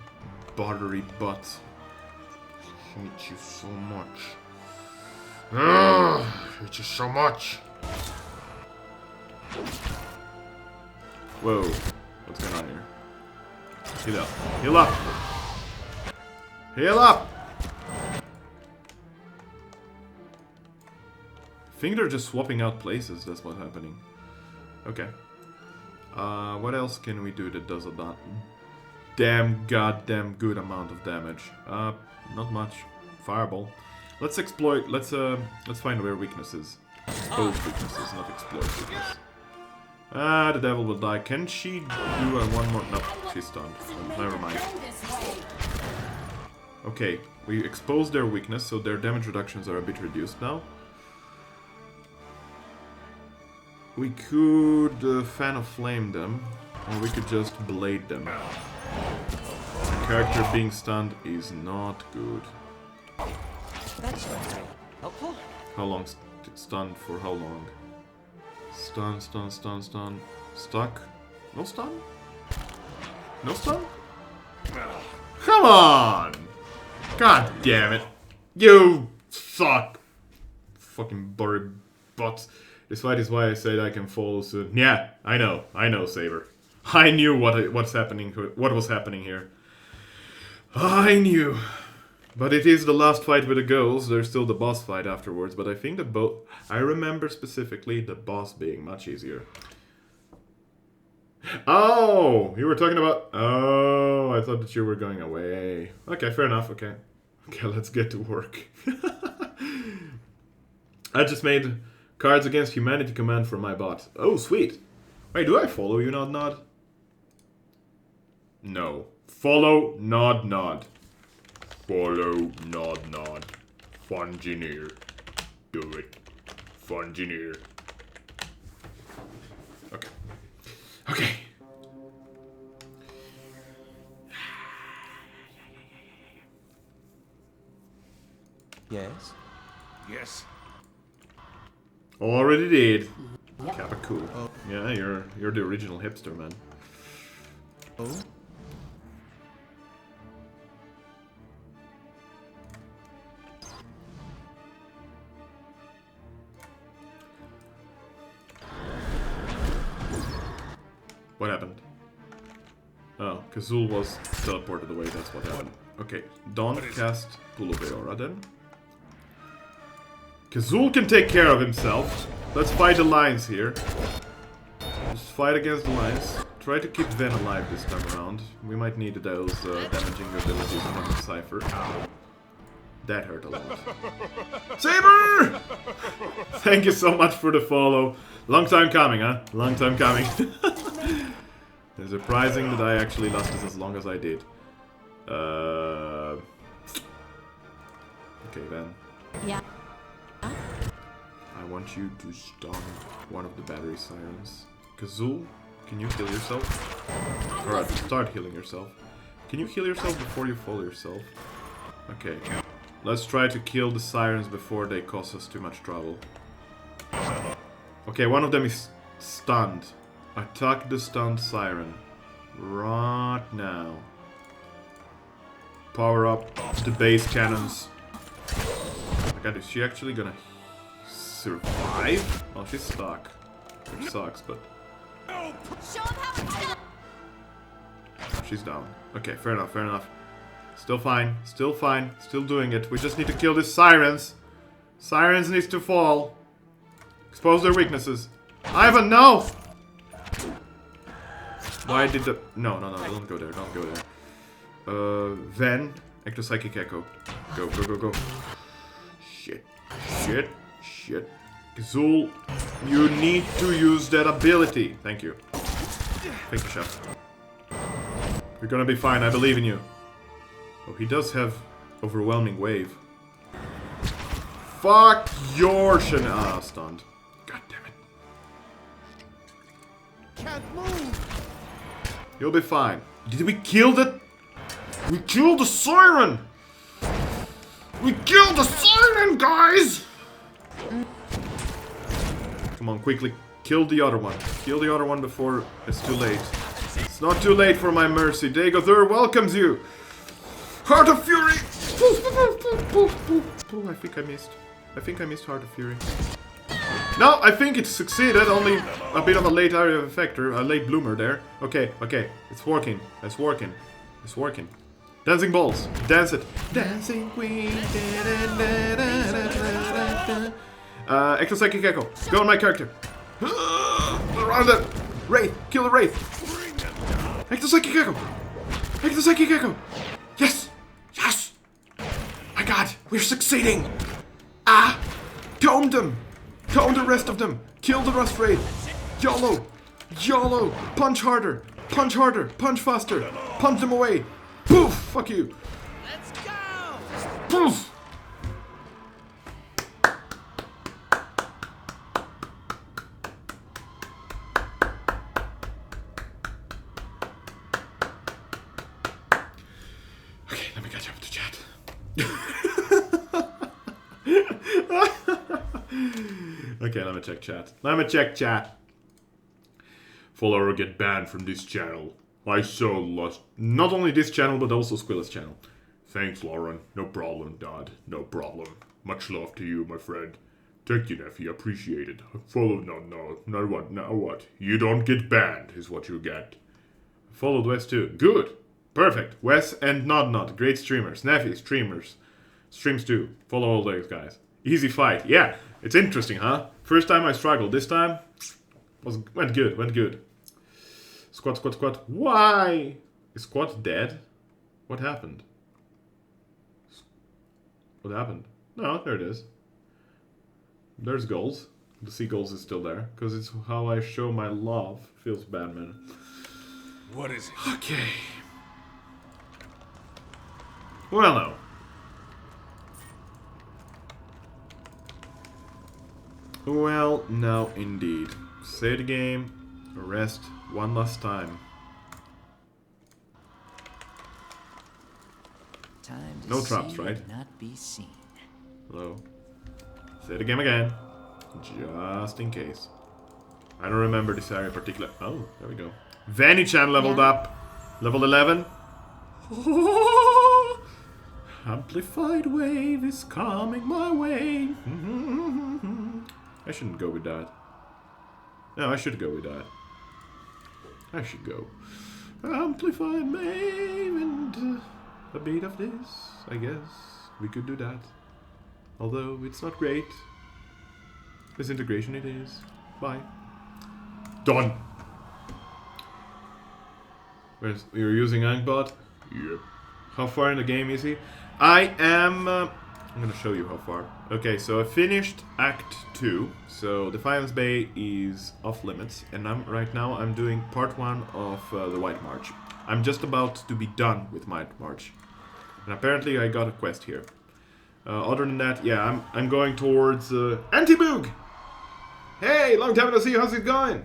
buttery butt. I hate you so much. Ugh, I hate you so much. Whoa. What's going on here? Heal up. Heal up! Heal up! I think they're just swapping out places, that's what's happening. Okay. What else can we do that does a goddamn good amount of damage? Not much. Fireball. Let's exploit, let's find where weaknesses. Expose weaknesses, not exploit weakness. The devil will die. Can she do one more? No, she's stunned. Never mind. Okay, we exposed their weakness, so their damage reductions are a bit reduced now. We could Fan of Flame them, or we could just blade them. The character being stunned is not good. That's very helpful. How long? Stunned for how long? Stun, stun, stun, stun. Stuck? No stun? No stun? Come on! God damn it. You suck. Fucking buried butts. This fight is why I said I can follow soon. Yeah, I know, Saber. I knew what was happening here. I knew. But it is the last fight with the girls. There's still the boss fight afterwards, but I think that both... I remember specifically the boss being much easier. Oh! You were talking about... Oh, I thought that you were going away. Okay, fair enough, okay. Okay, let's get to work. I just made Cards Against Humanity command for my bot. Oh, sweet. Wait, do I follow you, Nod Nod? No. Follow Nod Nod. Follow Nod Nod. Fungineer. Do it. Fungineer. Okay. Okay. Yes? Yes. Already did. Yep. Kappa cool. Oh. Yeah, you're the original hipster, man. Oh? What happened? Oh, Kazul was teleported away, that's what happened. Okay, don't cast Pool of Aura then. Kazul can take care of himself. Let's fight the lions here. Just fight against the lions. Try to keep Ven alive this time around. We might need those damaging abilities from the Cypher. That hurt a lot. Saber! Thank you so much for the follow. Long time coming, huh? Long time coming. It's surprising that I actually lasted as long as I did. Okay, then. Yeah. I want you to stun one of the battery sirens. Kazul, can you heal yourself? Alright, start healing yourself. Can you heal yourself before you fall yourself? Okay. Let's try to kill the sirens before they cause us too much trouble. Okay, one of them is stunned. Attack the stunned siren. Right now. Power up the base cannons. Oh my god, is she actually gonna survive? Well, she's stuck. Which sucks, but... She's down. Okay, fair enough, fair enough. Still fine, still doing it. We just need to kill these sirens. Sirens needs to fall. Expose their weaknesses. Ivan, no! Why did the... No, don't go there, don't go there. Ven, Ectopsychic Echo. Go, go, go, go. Shit, shit, shit. Kazul, you need to use that ability. Thank you. Thank you, Chef. You're gonna be fine, I believe in you. Oh, he does have Overwhelming Wave. Fuck your stunned. God damn it. can't move. You'll be fine. Did we kill the... We killed the siren! We killed the siren, guys! Come on, quickly. Kill the other one. Kill the other one before it's too late. It's not too late for my mercy. Dagothur welcomes you! Heart of Fury! I think I missed. I think I missed Heart of Fury. No, I think it succeeded. Only a bit of a late area of effector, a late bloomer there. Okay, okay. It's working. It's working. It's working. Dancing balls. Dance it. Dancing queen. Ectopsychic Echo. Go on my character. Around it. Wraith. Kill the Wraith. Ectopsychic Echo. Ectopsychic Echo. Yes. Yes. My god. We're succeeding. Ah. Tome them. Tone the rest of them. Kill the Rust Wraith. YOLO. YOLO. Punch harder. Punch harder. Punch faster. Punch them away. Poof. Fuck you. Let's go. Poof. Okay, let me catch up to chat. Okay, let me check chat. Let me check chat. Follower get banned from this channel. I so lost. Not only this channel, but also Squilla's channel. Thanks, Lauren. No problem, Dad. No problem. Much love to you, my friend. Thank you, Neffy. Appreciate it. Follow. No. Not what? Now what? You don't get banned, is what you get. Followed Wes too. Good. Perfect. Wes and Nod. Great streamers. Neffy, streamers. Streams too. Follow all those guys. Easy fight. Yeah. It's interesting, huh? First time I struggled. This time went good. Squat. Why? Is Squat dead? What happened? What happened? No, there it is. There's goals. The seagulls is still there. Because it's how I show my love. Feels bad, man. What is it? Okay. Well, no. Well, no, indeed. Save the game. Rest one last time. No traps, right? Not be seen. Hello. Save the game again. Just in case. I don't remember this area in particular. Oh, there we go. Vanny-chan leveled up. Level 11. Amplified wave is coming my way. I shouldn't go with that. No, I should go with that. I should go. Amplified wave and a bit of this, I guess. We could do that. Although it's not great. Disintegration it is. Bye. Done. You're using Angbot? Yep. How far in the game is he? I am... I'm gonna show you how far. Okay, so I finished Act 2. So Defiance Bay is off limits. And right now I'm doing part 1 of the White March. I'm just about to be done with White March. And apparently I got a quest here. Other than that, yeah, I'm going towards Anti-Boog! Hey, long time no see, how's it going?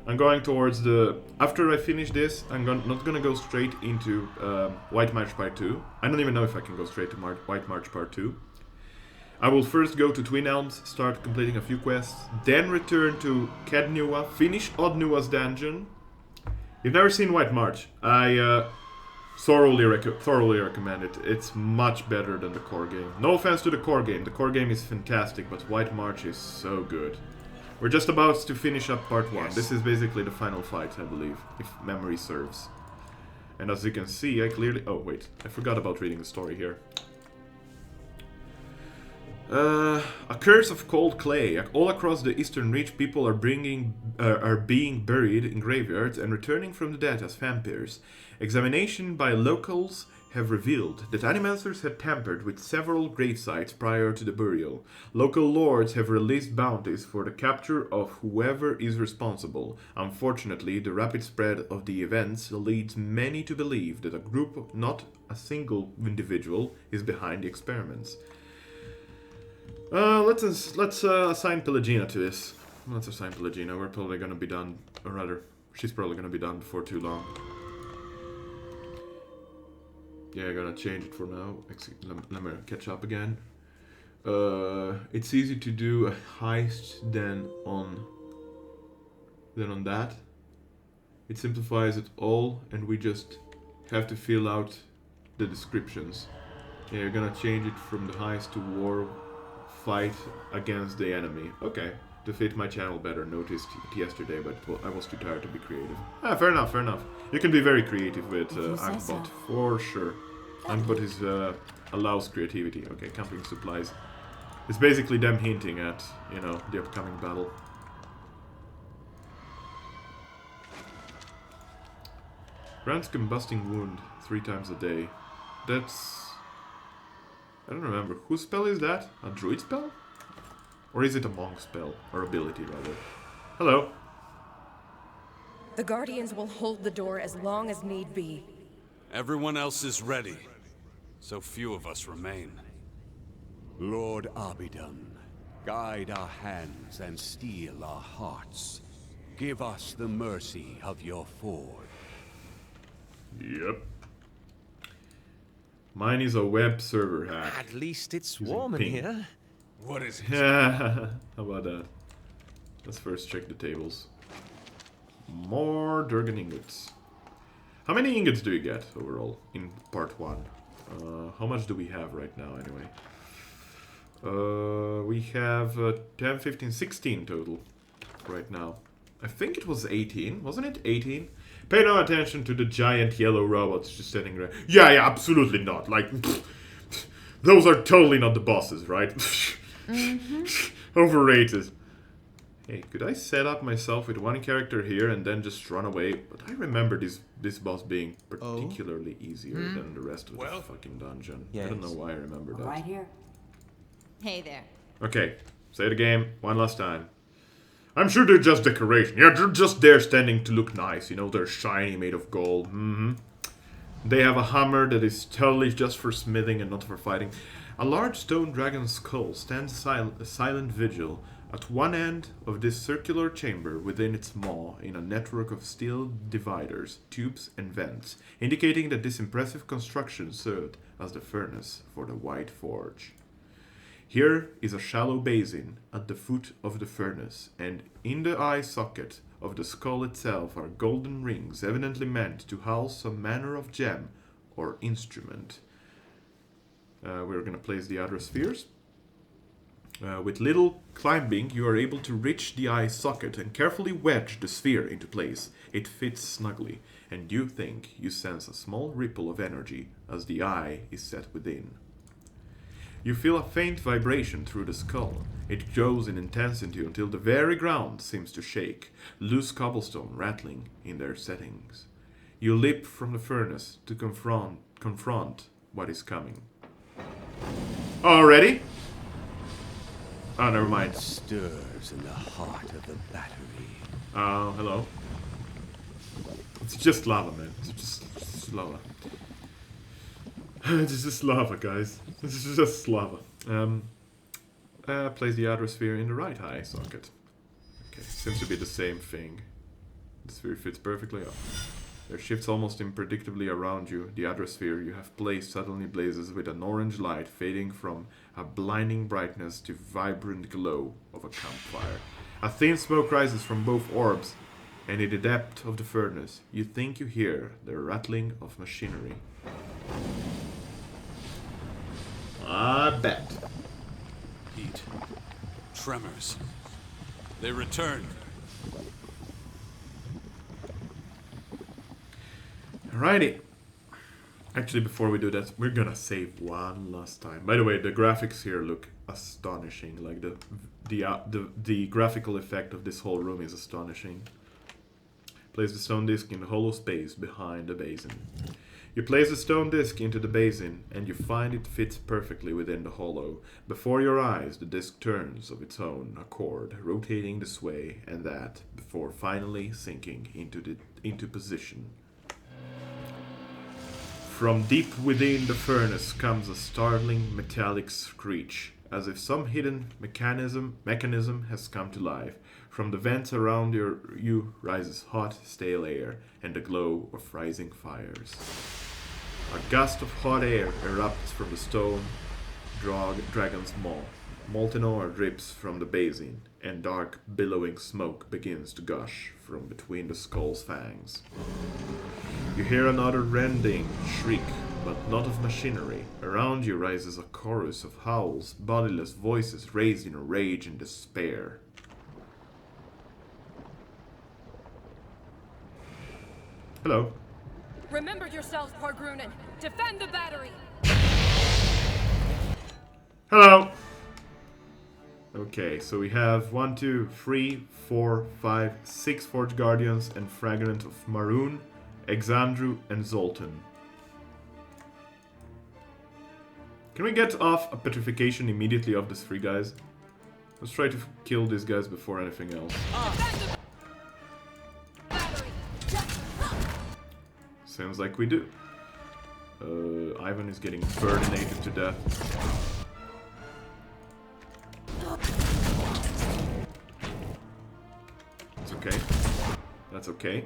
I'm going towards the... After I finish this, I'm not gonna go straight into White March Part 2. I don't even know if I can go straight to White March Part 2. I will first go to Twin Elms, start completing a few quests, then return to Cad Nua, finish Odd Nua's dungeon. You've never seen White March. I thoroughly recommend it. It's much better than the core game. No offense to the core game is fantastic, but White March is so good. We're just about to finish up part 1. Yes. This is basically the final fight, I believe, if memory serves. And as you can see, I clearly... Oh, wait. I forgot about reading the story here. A curse of cold clay. All across the Eastern Reach, people are being buried in graveyards and returning from the dead as vampires. Examination by locals have revealed that Animancers had tampered with several grave sites prior to the burial. Local lords have released bounties for the capture of whoever is responsible. Unfortunately, the rapid spread of the events leads many to believe that a group, not a single individual, is behind the experiments. Let's assign Pelagina to this. Let's assign Pelagina. We're probably gonna be done, or rather, She's probably gonna be done before too long. Yeah, I'm gonna change it for now. Let me catch up again. It's easy to do a heist than on that. It simplifies it all, and we just have to fill out the descriptions. Yeah, you're gonna change it from the heist to war fight against the enemy. Okay, to fit my channel better. Noticed it yesterday, but I was too tired to be creative. Ah, fair enough, fair enough. You can be very creative with Angbot, for sure. Angbot is allows creativity. Okay, camping supplies. It's basically them hinting at, you know, the upcoming battle. Grants combusting wound 3 times a day. That's... I don't remember. Whose spell is that? A druid spell? Or is it a monk spell? Or ability, rather. Hello. The Guardians will hold the door as long as need be. Everyone else is ready. So few of us remain. Lord Abidon, guide our hands and steel our hearts. Give us the mercy of your forge. Yep. Mine is a web server hack. At least it's warm in here. What is it? How about that? Let's first check the tables. More Durgan ingots. How many ingots do you get overall in part 1? How much do we have right now anyway? We have 10, 15, 16 total right now. I think it was 18, wasn't it? 18? Pay no attention to the giant yellow robots just standing there. Yeah, absolutely not. Like, those are totally not the bosses, right? Overrated. Hey, could I set up myself with one character here and then just run away? But I remember this boss being particularly easier than the rest of the fucking dungeon. Yes. I don't know why I remember that. Right here. Hey there. Okay, say the game one last time. I'm sure they're just decoration. Yeah, they're just there standing to look nice. You know, they're shiny, made of gold. They have a hammer that is totally just for smithing and not for fighting. A large stone dragon skull stands silent vigil at one end of this circular chamber within its maw in a network of steel dividers, tubes, and vents, indicating that this impressive construction served as the furnace for the White Forge. Here is a shallow basin at the foot of the furnace, and in the eye socket of the skull itself are golden rings, evidently meant to house some manner of gem or instrument. We're going to place the other spheres. With little climbing, you are able to reach the eye socket and carefully wedge the sphere into place. It fits snugly, and you think you sense a small ripple of energy as the eye is set within. You feel a faint vibration through the skull. It grows in intensity until the very ground seems to shake, loose cobblestone rattling in their settings. You leap from the furnace to confront what is coming. Already? Oh, never mind. It stirs in the heart of the battery. Oh, hello. It's just lava, man. It's just lava. It's just lava, guys. This is just lava. Place the other sphere in the right eye socket. Okay, seems to be the same thing. The sphere fits perfectly up. There shifts almost impredictably around you. The other sphere you have placed suddenly blazes with an orange light, fading from a blinding brightness to vibrant glow of a campfire. A thin smoke rises from both orbs, and in the depth of the furnace, you think you hear the rattling of machinery. I bet. Heat. Tremors. They returned. Alrighty. Actually, before we do that, we're gonna save one last time. By the way, the graphics here look astonishing. Like the graphical effect of this whole room is astonishing. Place the stone disc in the hollow space behind the basin. You place the stone disc into the basin, and you find it fits perfectly within the hollow. Before your eyes, the disc turns of its own accord, rotating this way and that, before finally sinking into position. From deep within the furnace comes a startling metallic screech, as if some hidden mechanism has come to life. From the vents around you rises hot, stale air and the glow of rising fires. A gust of hot air erupts from the stone dragon's maw. Molten ore drips from the basin, and dark, billowing smoke begins to gush from between the skull's fangs. You hear another rending shriek, but not of machinery. Around you rises a chorus of howls, bodiless voices raised in rage and despair. Hello. Remember yourselves, Pargrunen! Defend the battery! Hello! Okay, so we have 1, 2, 3, 4, 5, 6 Forge Guardians and Fragment of Maroon, Exandru, and Zoltan. Can we get off a petrification immediately of these 3 guys? Let's try to kill these guys before anything else. Sounds like we do. Ivan is getting burninated to death. It's okay. That's okay.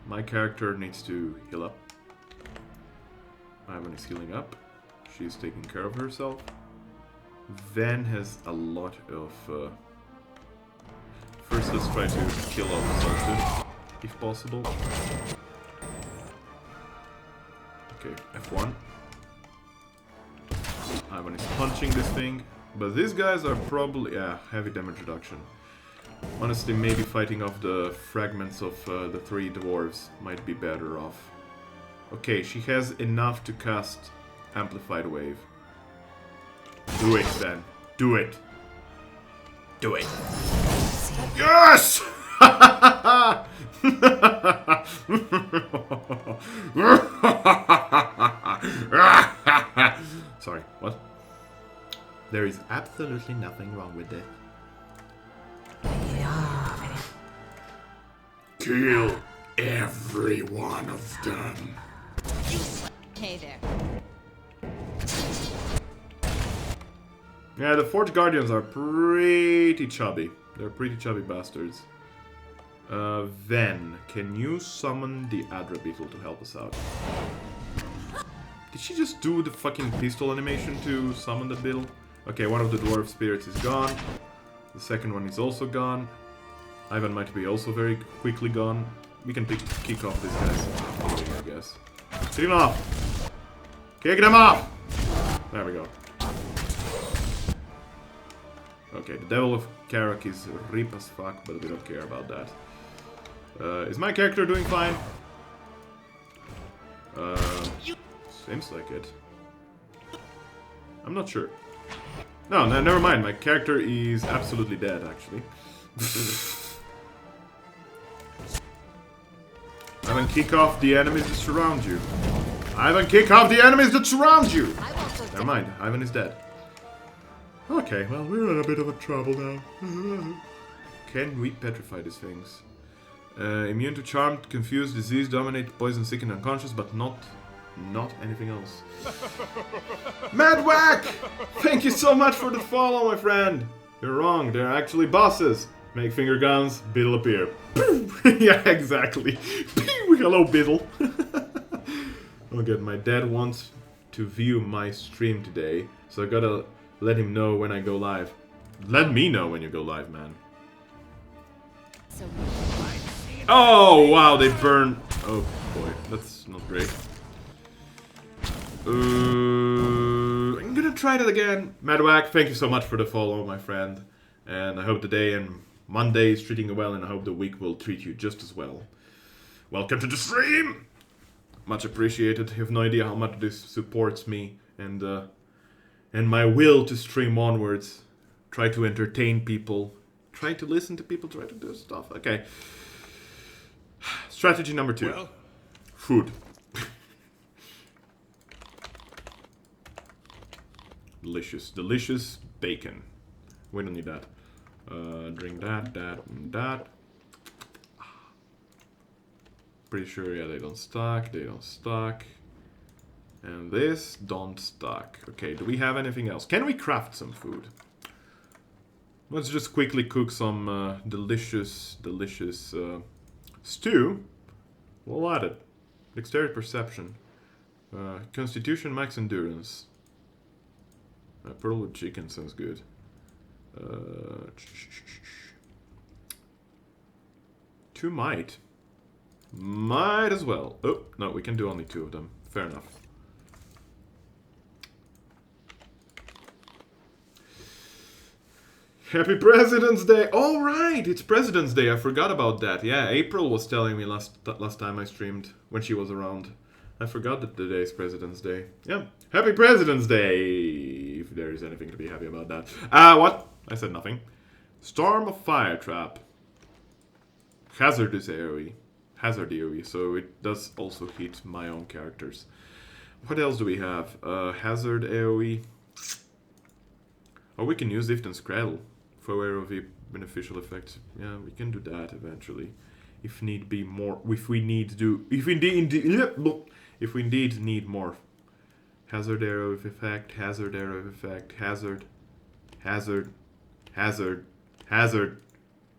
My character needs to heal up. Ivan is healing up. She's taking care of herself. Van has a lot of... First, let's try to kill off Zoltan, if possible. Okay, F1. Ivan is punching this thing. But these guys are probably... yeah, heavy damage reduction. Honestly, maybe fighting off the fragments of the 3 dwarves might be better off. Okay, she has enough to cast Amplified Wave. Do it, then. Do it. Do it. Yes! Sorry, what? There is absolutely nothing wrong with it. Kill every one of them. Hey there. Yeah, the Forge Guardians are pretty chubby. They're pretty chubby bastards. Then, can you summon the Adra Beetle to help us out? Did she just do the fucking pistol animation to summon the beetle? Okay, one of the dwarf spirits is gone. The second one is also gone. Ivan might be also very quickly gone. We can kick off these guys, I guess. Kick them off! Kick them off! There we go. Okay, the Devil of Karak is rip as fuck, but we don't care about that. Is my character doing fine? Seems like it. I'm not sure. No, never mind. My character is absolutely dead, actually. Ivan, kick off the enemies that surround you. Ivan, kick off the enemies that surround you! Never mind, Ivan is dead. Okay, well, we're in a bit of a trouble now. Can we petrify these things? Immune to charm, confused, disease, dominate, poison, sick, and unconscious, but not anything else. Mad Whack! Thank you so much for the follow, my friend. You're wrong, they're actually bosses. Make finger guns, Beetle appear. Yeah, exactly. Hello, Beetle. Oh good, my dad wants to view my stream today, so I gotta let him know when I go live. Let me know when you go live, man. Oh, wow, they burn. Oh, boy, that's not great. I'm gonna try that again. Madwack, thank you so much for the follow, my friend. And I hope the day and Monday is treating you well, and I hope the week will treat you just as well. Welcome to the stream! Much appreciated. You have no idea how much this supports me and my will to stream onwards. Try to entertain people. Try to listen to people. Try to do stuff. Okay. Strategy number 2. Well? Food. Delicious. Delicious bacon. We don't need that. Drink that, and that. Pretty sure, yeah, they don't stack. They don't stack. And this don't stock. Okay, do we have anything else? Can we craft some food? Let's just quickly cook some delicious stew. We'll add it. Dexterity perception. Constitution max endurance. Pearl with chicken sounds good. Two might. Might as well. Oh, no, we can do only 2 of them. Fair enough. Happy President's Day! All right, it's President's Day. I forgot about that. Yeah, April was telling me last time I streamed when she was around. I forgot that today is President's Day. Yeah, Happy President's Day! If there is anything to be happy about that. What? I said nothing. Storm of Fire Trap. Hazardous AoE. Hazard AoE, so it does also hit my own characters. What else do we have? Hazard AoE. Oh, we can use Ift and Scraddle for aware of the beneficial effects. Yeah, we can do that eventually. If need be more. If we need to. If we indeed need more. Hazard arrow effect. Hazard arrow effect. Hazard. Hazard. Hazard. Hazard.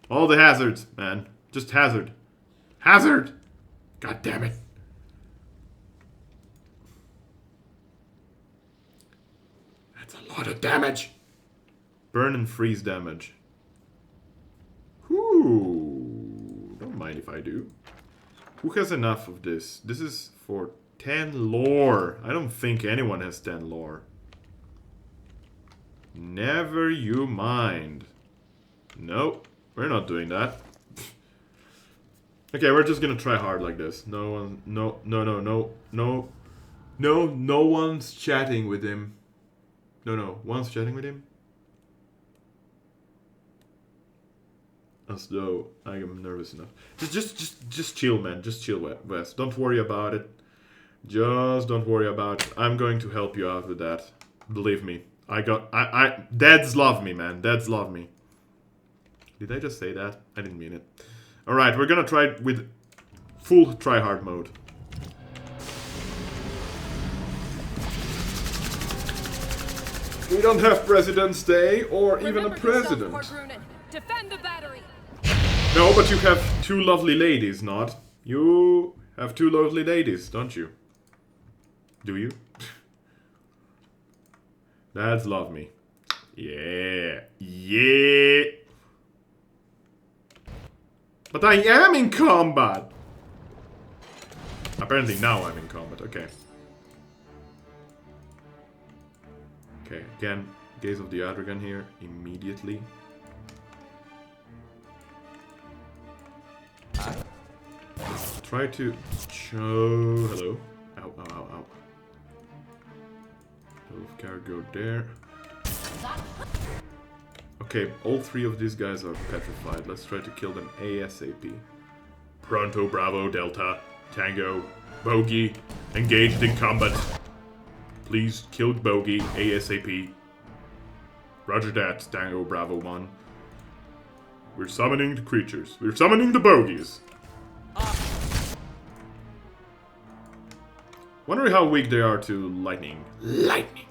All the hazards, man. Just hazard. Hazard! God damn it. That's a lot of damage. Burn and freeze damage. Whoo! Don't mind if I do. Who has enough of this? This is for 10 lore. I don't think anyone has 10 lore. Never you mind. Nope, we're not doing that. Okay, we're just gonna try hard like this. No one's chatting with him. No, one's chatting with him. As though I am nervous enough. Just chill, man. Just chill, Wes. Don't worry about it. Just don't worry about it. I'm going to help you out with that. Believe me. Dads love me, man. Dads love me. Did I just say that? I didn't mean it. Alright, we're gonna try it with full tryhard mode. We don't have President's Day or even a president. Defend the battery. No, but you have 2 lovely ladies, not? You have 2 lovely ladies, don't you? Do you? Dads love me. Yeah. Yeah. But I am in combat! Apparently now I'm in combat, okay. Okay, again, Gaze of the Adragan here, immediately. Try to show... Hello. Ow, ow, ow, ow. Wolf cargo there. Okay, all 3 of these guys are petrified. Let's try to kill them ASAP. Pronto, Bravo, Delta, Tango, Bogey, engaged in combat. Please kill Bogey ASAP. Roger that, Tango, Bravo 1. We're summoning the creatures. We're summoning the bogies. Wondering how weak they are to lightning. Lightning!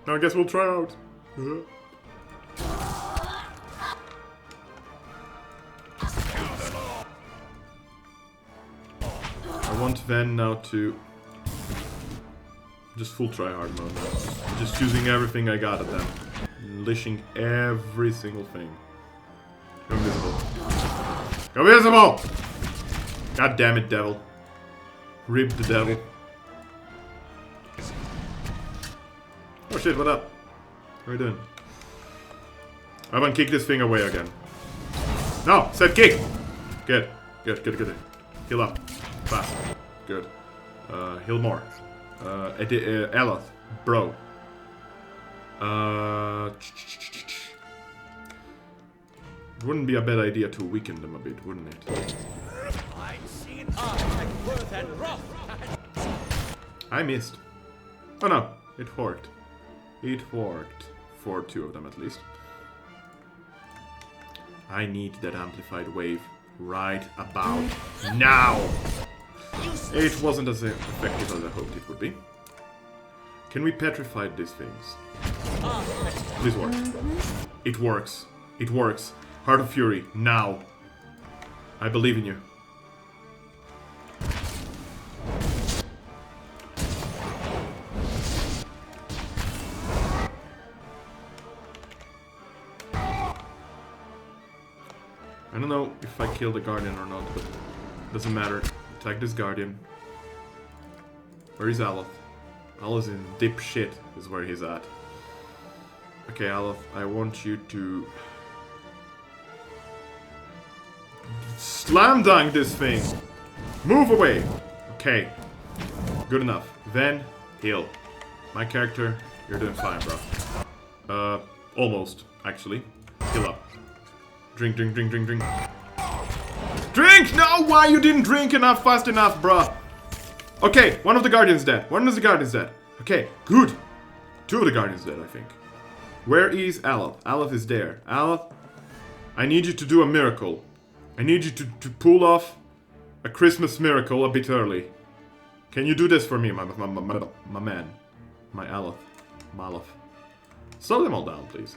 Now I guess we'll try out. I want Ven now to just full tryhard mode now. Just using everything I got at them. Unleashing every single thing. Go invisible. Go invisible! God damn it, devil. Rip the devil. Oh shit, what up? What are you doing? I want to kick this thing away again. No! Said kick! Good. Good. Heal up. Fast. Good. Heal more. Eloth. Bro. It wouldn't be a bad idea to weaken them a bit, wouldn't it? I missed. Oh no, it worked. It worked. For 2 of them at least. I need that amplified wave right about now. It wasn't as effective as I hoped it would be. Can we petrify these things? Please work. It works. It works. Heart of Fury, now. I believe in you. I don't know if I kill the Guardian or not, but doesn't matter. Attack this Guardian. Where is Aleph? Aleph in deep shit is where he's at. Okay, Aleph, I want you to slam dunk this thing. Move away. Okay, good enough. Then heal. My character, you're doing fine, bro. Almost actually. Heal up. Drink, drink, drink, drink, drink. Drink! No! Why you didn't drink enough fast enough, bruh? Okay, one of the Guardians dead. One of the Guardians dead. Okay, good. Two of the Guardians dead, I think. Where is Aleph? Aleph is there. Aleph, I need you to do a miracle. I need you to pull off a Christmas miracle a bit early. Can you do this for me, my man? My Aleph. Malef. Slow them all down, please.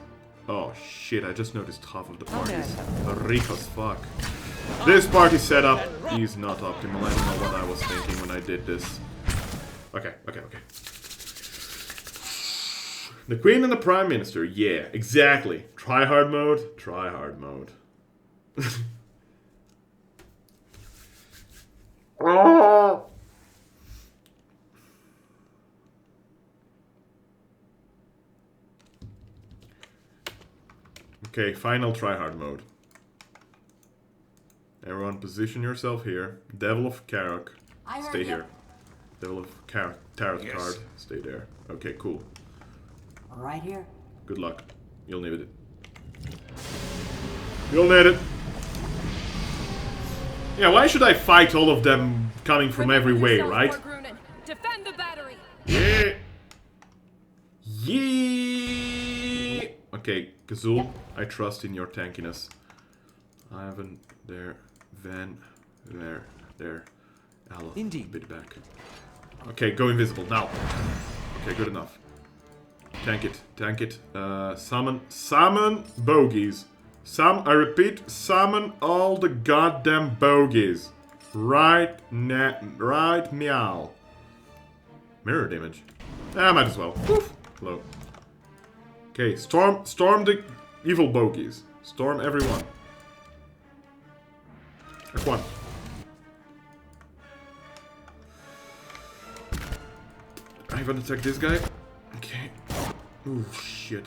Oh shit, I just noticed half of the party's rico as fuck. This party setup is not optimal. I don't know what I was thinking when I did this. Okay. The Queen and the Prime Minister, yeah, exactly. Try hard mode, try hard mode. Oh. Okay, final tryhard mode. Everyone position yourself here. Devil of Karok, stay here. Devil of Karok, tarot card, stay there. Okay, cool. Right here. Good luck. You'll need it. You'll need it. Yeah, why should I fight all of them coming from every way, right? Defend the battery. Yeah. Yeah. Okay, Kazul, I trust in your tankiness. Ivan, there, Van, there, Aleph, indeed, a bit back. Okay, go invisible now. Okay, good enough. Tank it. Summon bogeys. I repeat, summon all the goddamn bogeys. Right meow. Mirror image. Ah, might as well. Poof. Hello. Okay, storm the evil bogeys. Storm everyone. F1. I'm gonna attack this guy. Okay. Ooh, shit.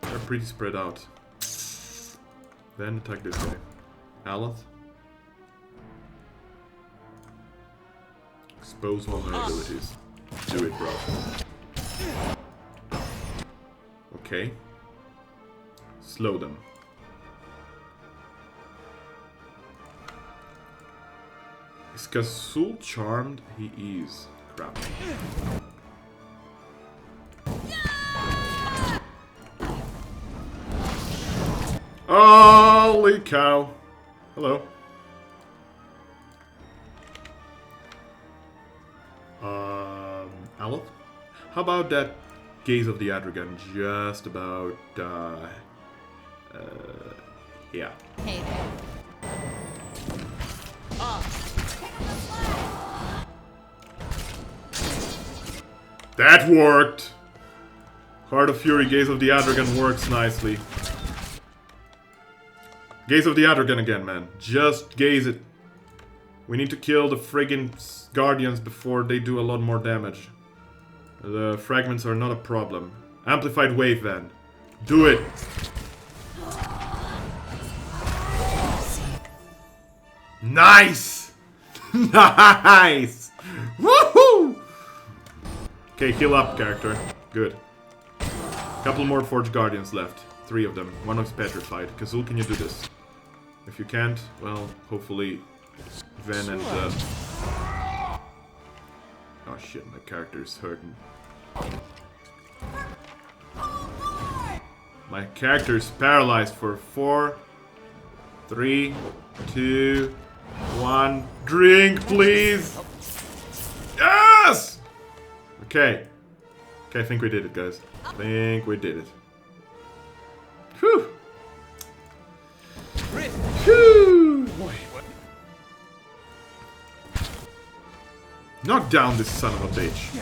They're pretty spread out. Then attack this guy. Aleph. Expose vulnerabilities. Do it, bro. Okay. Slow them. Is Kazul charmed? He is. Crap. Holy cow. Hello. Aleph? How about that Gaze of the Adragan just about, yeah. Hey there. That worked! Heart of Fury, Gaze of the Adragan works nicely. Gaze of the Adragan again, man. Just gaze it. We need to kill the friggin' Guardians before they do a lot more damage. The fragments are not a problem. Amplified Wave, then. Do it! Nice! Nice! Woohoo! Okay, heal up, character. Good. Couple more Forged Guardians left. 3 of them. One is petrified. Kazul, can you do this? If you can't, well, hopefully Ven and oh shit, my character is hurting. My character is paralyzed for 4, 3, 2, One drink, please. Yes! Okay. Okay, I think we did it, guys. I think we did it. Whew. Whew. Knock down this son of a bitch.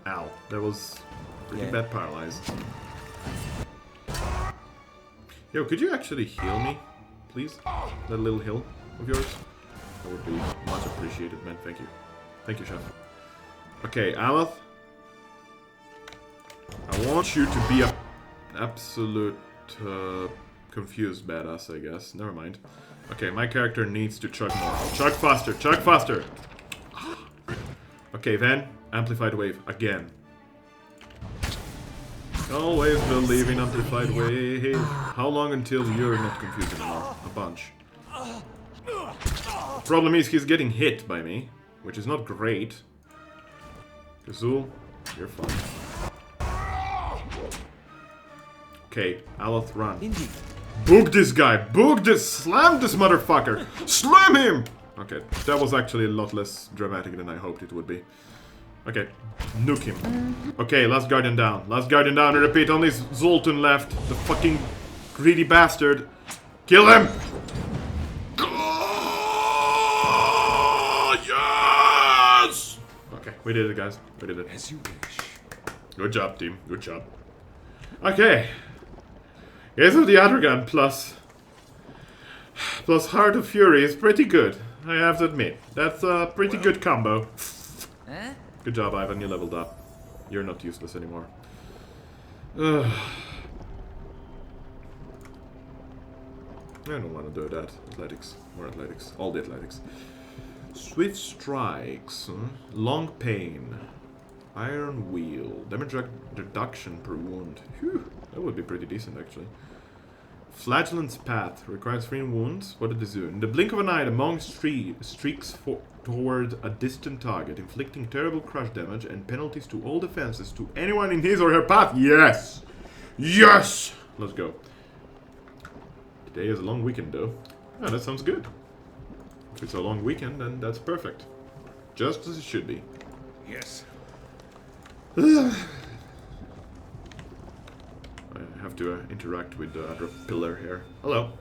Ow. That was pretty bad paralyzed. Yo, could you actually heal me? Please? That little heal of yours? That would be much appreciated, man. Thank you. Thank you, chef. Okay, Amath. I want you to be an absolute confused badass, I guess. Never mind. Okay, my character needs to chug more. Chug faster, chug faster! Okay, then, amplified wave again. Always believe in amplified wave. How long until you're not confused anymore? A bunch. Problem is, he's getting hit by me, which is not great. Kazul, you're fine. Okay, Aloth, run. Indeed. Book this guy! Book this! Slam this motherfucker! Slam him! Okay, that was actually a lot less dramatic than I hoped it would be. Okay, nuke him. Okay, last guardian down. Last guardian down, I repeat, only Zoltan left. The fucking greedy bastard. Kill him! Yes! Okay, we did it, guys. We did it. As you wish. Good job, team. Good job. Okay. Gaze of the Adragan plus Heart of Fury is pretty good. I have to admit. That's a pretty good combo. Good job, Ivan. You leveled up. You're not useless anymore. I don't want to do that. Athletics. More athletics. All the athletics. Swift strikes. Long pain. Iron wheel. Damage reduction per wound. Phew. That would be pretty decent, actually. Flagellant's Path requires 3 wounds. What did this do? In the blink of an eye, the monk streaks toward a distant target, inflicting terrible crush damage and penalties to all defenses to anyone in his or her path. Yes! Yes! Let's go. Today is a long weekend, though. Oh, that sounds good. If it's a long weekend, then that's perfect. Just as it should be. Yes. I have to interact with the other pillar here. Hello.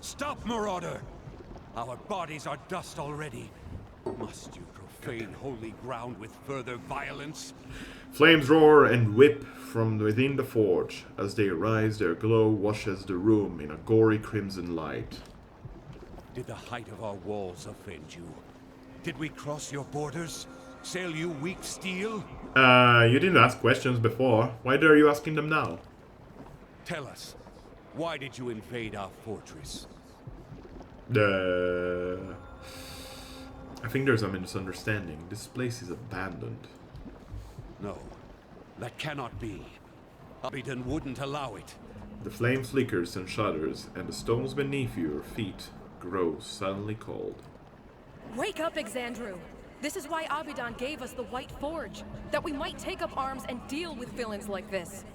Stop, Marauder! Our bodies are dust already. Must you profane holy ground with further violence? Flames roar and whip from within the forge. As they rise, their glow washes the room in a gory crimson light. Did the height of our walls offend you? Did we cross your borders? Sell you weak steel? You didn't ask questions before. Why are you asking them now? Tell us, why did you invade our fortress? I think there's a misunderstanding. This place is abandoned. No, that cannot be. Abydon wouldn't allow it. The flame flickers and shudders, and the stones beneath your feet grow suddenly cold. Wake up, Exandru! This is why Abydon gave us the White Forge, that we might take up arms and deal with villains like this.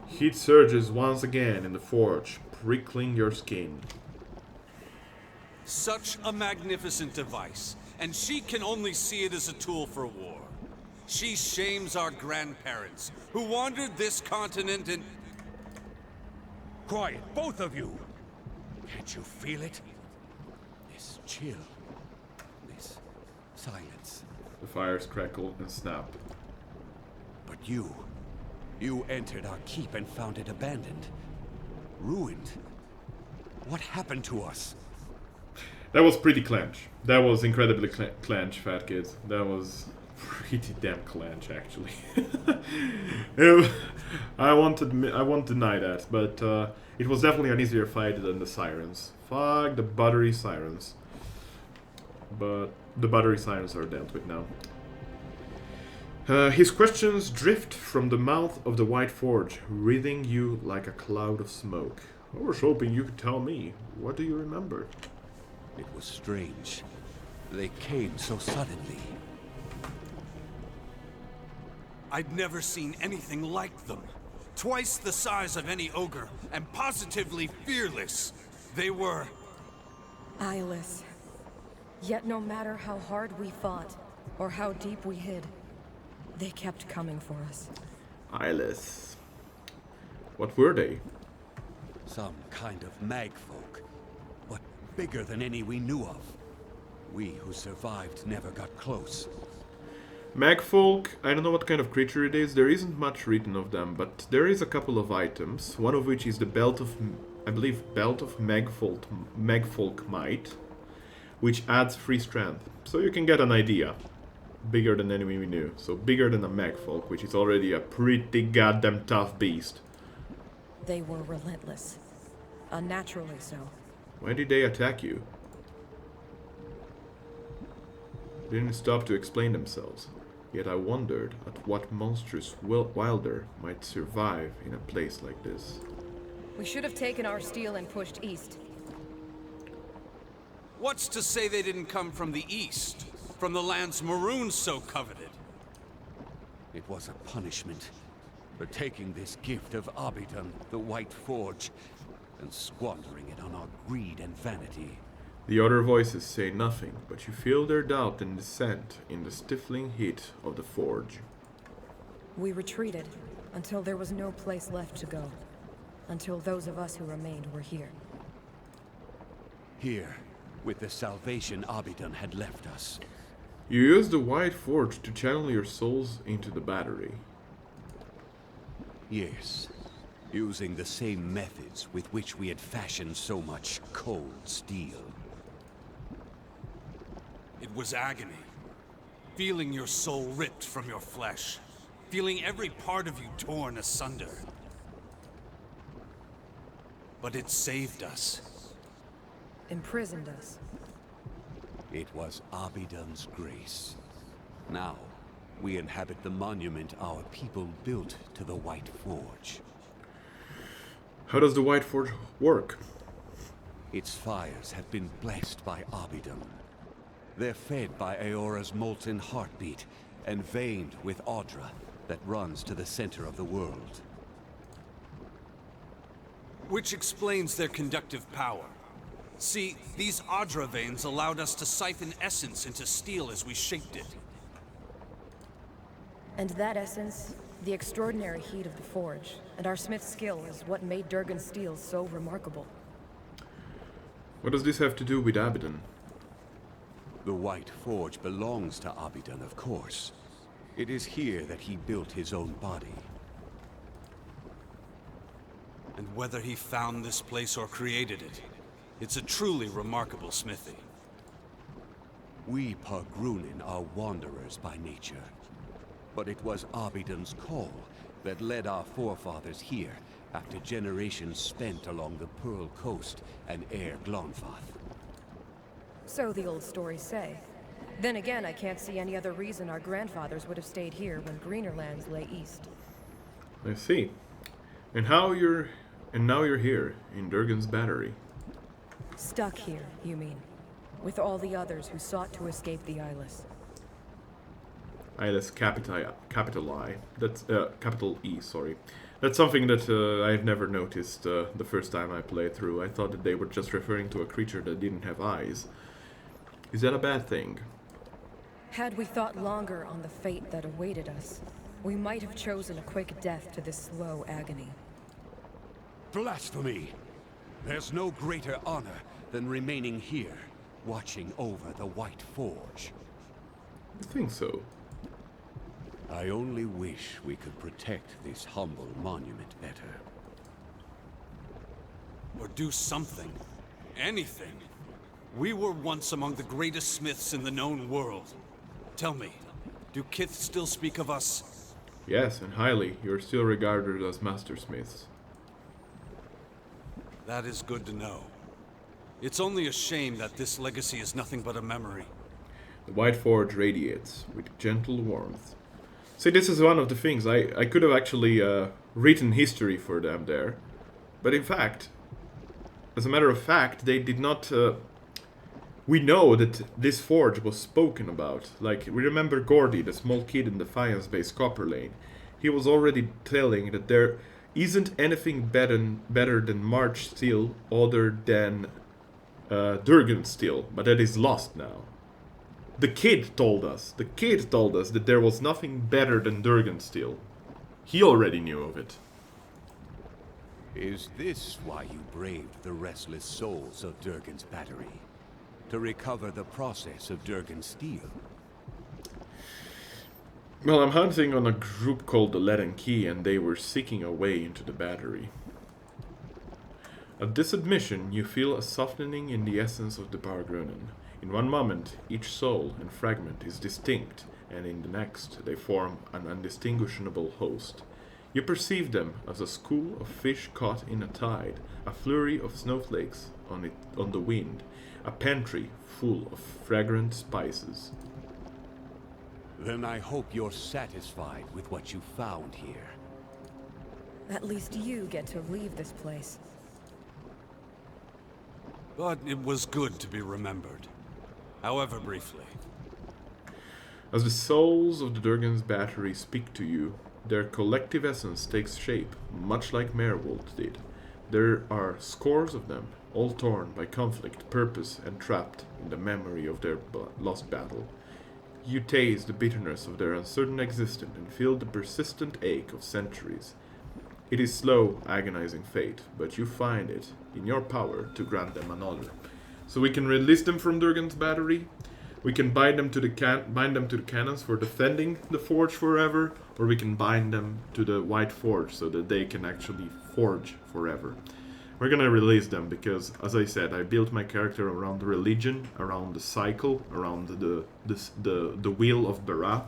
Heat surges once again in the forge, prickling your skin. Such a magnificent device, and she can only see it as a tool for war. She shames our grandparents, who wandered this continent and... Quiet, both of you! Can't you feel it? This chill. This silence. The fires crackle and snap. But you entered our keep and found it abandoned. Ruined. What happened to us? That was pretty clench. That was incredibly clench, fat kids. That was pretty damn clench, actually. I won't deny that, but it was definitely an easier fight than the sirens. Fuck the buttery sirens. But the buttery sirens are dealt with now. His questions drift from the mouth of the White Forge, wreathing you like a cloud of smoke. I was hoping you could tell me. What do you remember? It was strange. They came so suddenly. I'd never seen anything like them. Twice the size of any ogre, and positively fearless. They were... Eyeless. Yet no matter how hard we fought, or how deep we hid, they kept coming for us. Eyeless. What were they? Some kind of magfolk, but bigger than any we knew of. We who survived never got close. Magfolk, I don't know what kind of creature it is, there isn't much written of them, but there is a couple of items, one of which is the Belt of, I believe, Belt of Magfolk Might, which adds 3 strength, so you can get an idea. Bigger than any we knew, so bigger than a Magfolk, which is already a pretty goddamn tough beast. They were relentless. Unnaturally so. Why did they attack you? They didn't stop to explain themselves. Yet I wondered at what monstrous wilder might survive in a place like this. We should have taken our steel and pushed east. What's to say they didn't come from the east? From the lands Maroon so coveted? It was a punishment for taking this gift of Abidon, the White Forge, and squandering it on our greed and vanity. The other voices say nothing, but you feel their doubt and dissent in the stifling heat of the forge. We retreated until there was no place left to go. Until those of us who remained were here. Here, with the salvation Abidon had left us. You used the White Forge to channel your souls into the battery. Yes, using the same methods with which we had fashioned so much cold steel. It was agony. Feeling your soul ripped from your flesh. Feeling every part of you torn asunder. But it saved us. Imprisoned us. It was Abidon's grace. Now, we inhabit the monument our people built to the White Forge. How does the White Forge work? Its fires have been blessed by Abidon. They're fed by Eora's molten heartbeat and veined with Audra that runs to the center of the world. Which explains their conductive power. See, these Audra veins allowed us to siphon essence into steel as we shaped it. And that essence, the extraordinary heat of the forge, and our smith's skill is what made Durgan's steel so remarkable. What does this have to do with Abidon? The White Forge belongs to Abidon, of course. It is here that he built his own body. And whether he found this place or created it, it's a truly remarkable smithy. We Pargrunin are wanderers by nature. But it was Abidon's call that led our forefathers here after generations spent along the Pearl Coast and Air Glonfath. So the old stories say. Then again, I can't see any other reason our grandfathers would have stayed here when greener lands lay east. I see. And now you're here, in Durgan's battery. Stuck here, you mean? With all the others who sought to escape the Eyeless. Eyeless capital I. That's capital E, sorry. That's something that I've never noticed the first time I played through. I thought that they were just referring to a creature that didn't have eyes. Is that a bad thing? Had we thought longer on the fate that awaited us, we might have chosen a quick death to this slow agony. Blasphemy! There's no greater honor than remaining here, watching over the White Forge. I think so. I only wish we could protect this humble monument better. Or do something. Anything. We were once among the greatest smiths in the known world. Tell me, do Kith still speak of us? Yes, and highly. You're still regarded as mastersmiths. That is good to know. It's only a shame that this legacy is nothing but a memory. The White Forge radiates with gentle warmth. See, this is one of the things. I could have actually written history for them there. But in fact, as a matter of fact, they did not... we know that this forge was spoken about. Like, we remember Gordy, the small kid in Defiance Base Copper Lane. He was already telling that there isn't anything better than March Steel other than Durgansteel, but that is lost now. The kid told us that there was nothing better than Durgansteel. He already knew of it. Is this why you braved the restless souls of Durgan's battery? To recover the process of Durgansteel? Well, I'm hunting on a group called the Leaden Key, and they were seeking a way into the battery. At this admission, you feel a softening in the essence of the Pargrunen. In one moment, each soul and fragment is distinct, and in the next, they form an undistinguishable host. You perceive them as a school of fish caught in a tide, a flurry of snowflakes on the wind, a pantry full of fragrant spices. Then I hope you're satisfied with what you found here. At least you get to leave this place. But it was good to be remembered, however briefly. As the souls of the Durgan's battery speak to you, their collective essence takes shape, much like Merwold did. There are scores of them, all torn by conflict, purpose, and trapped in the memory of their lost battle. You taste the bitterness of their uncertain existence and feel the persistent ache of centuries. It is slow, agonizing fate, but you find it in your power to grant them another. So we can release them from Durgan's battery, we can bind them to the cannons for defending the forge forever, or we can bind them to the White Forge so that they can actually forge forever. We're gonna release them because, as I said, I built my character around the religion, around the cycle, around the wheel of Bara.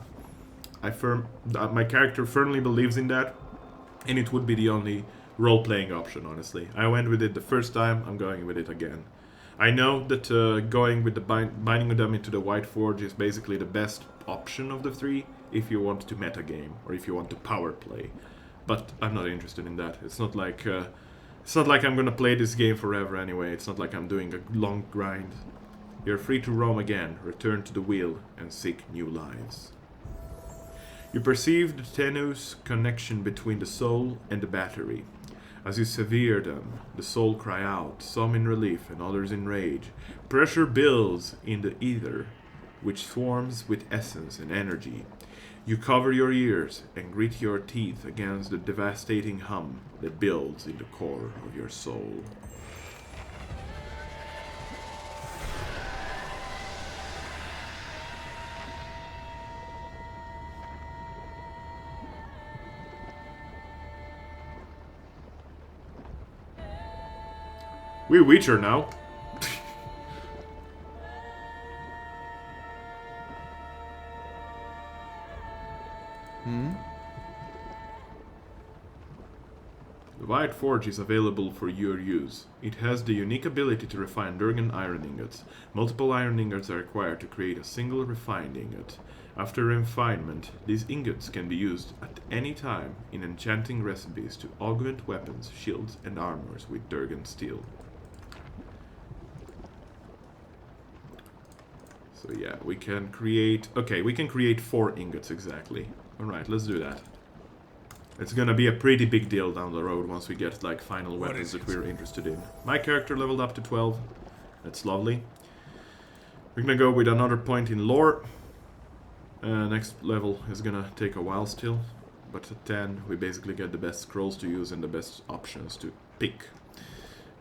My character firmly believes in that, and it would be the only role-playing option, honestly. I went with it the first time, I'm going with it again. I know that going with the binding them into the White Forge is basically the best option of the three if you want to metagame or if you want to power play, but I'm not interested in that. It's not like I'm gonna play this game forever anyway. It's not like I'm doing a long grind. You're free to roam again, return to the wheel, and seek new lives. You perceive the tenuous connection between the soul and the battery. As you sever them, the soul cry out, some in relief and others in rage. Pressure builds in the ether, which swarms with essence and energy. You cover your ears and grit your teeth against the devastating hum that builds in the core of your soul. We Witcher now. The White Forge is available for your use. It has the unique ability to refine Durgan iron ingots. Multiple iron ingots are required to create a single refined ingot. After refinement, these ingots can be used at any time in enchanting recipes to augment weapons, shields, and armors with Durgansteel. So yeah, we can create... Okay, we can create 4 ingots exactly. Alright, let's do that. It's gonna be a pretty big deal down the road once we get like final weapons that we're interested in. My character leveled up to 12. That's lovely. We're gonna go with another point in lore. Next level is gonna take a while still. But at 10 we basically get the best scrolls to use and the best options to pick.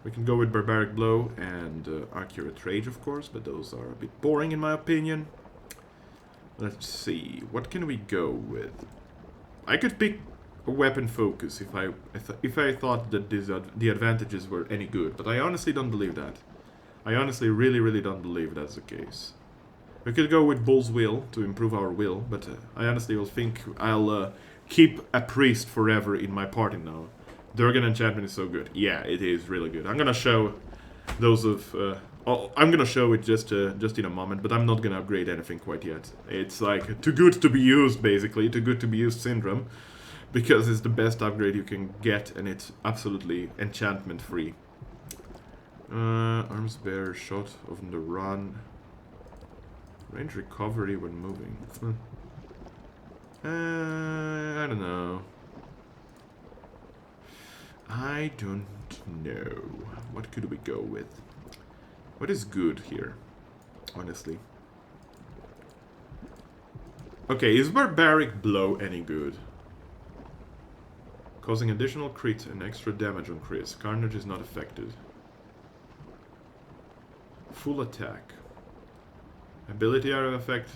We can go with Barbaric Blow and Accurate Rage, of course, but those are a bit boring in my opinion. Let's see, what can we go with? I could pick a Weapon Focus if I thought that the advantages were any good, but I honestly don't believe that. I honestly really don't believe that's the case. We could go with Bull's Will to improve our will, but I honestly will think I'll keep a priest forever in my party now. Durgan enchantment is so good. Yeah, it is really good. I'm gonna show those of... I'm gonna show it just in a moment, but I'm not gonna upgrade anything quite yet. It's like too good to be used, basically. Too good to be used syndrome. Because it's the best upgrade you can get, and it's absolutely enchantment free. Arms bearer, shot on the run. Range recovery when moving. I don't know. I don't know. What could we go with? What is good here? Honestly. Okay, is Barbaric Blow any good? Causing additional crit and extra damage on crits. Carnage is not affected. Full attack. Ability area effect.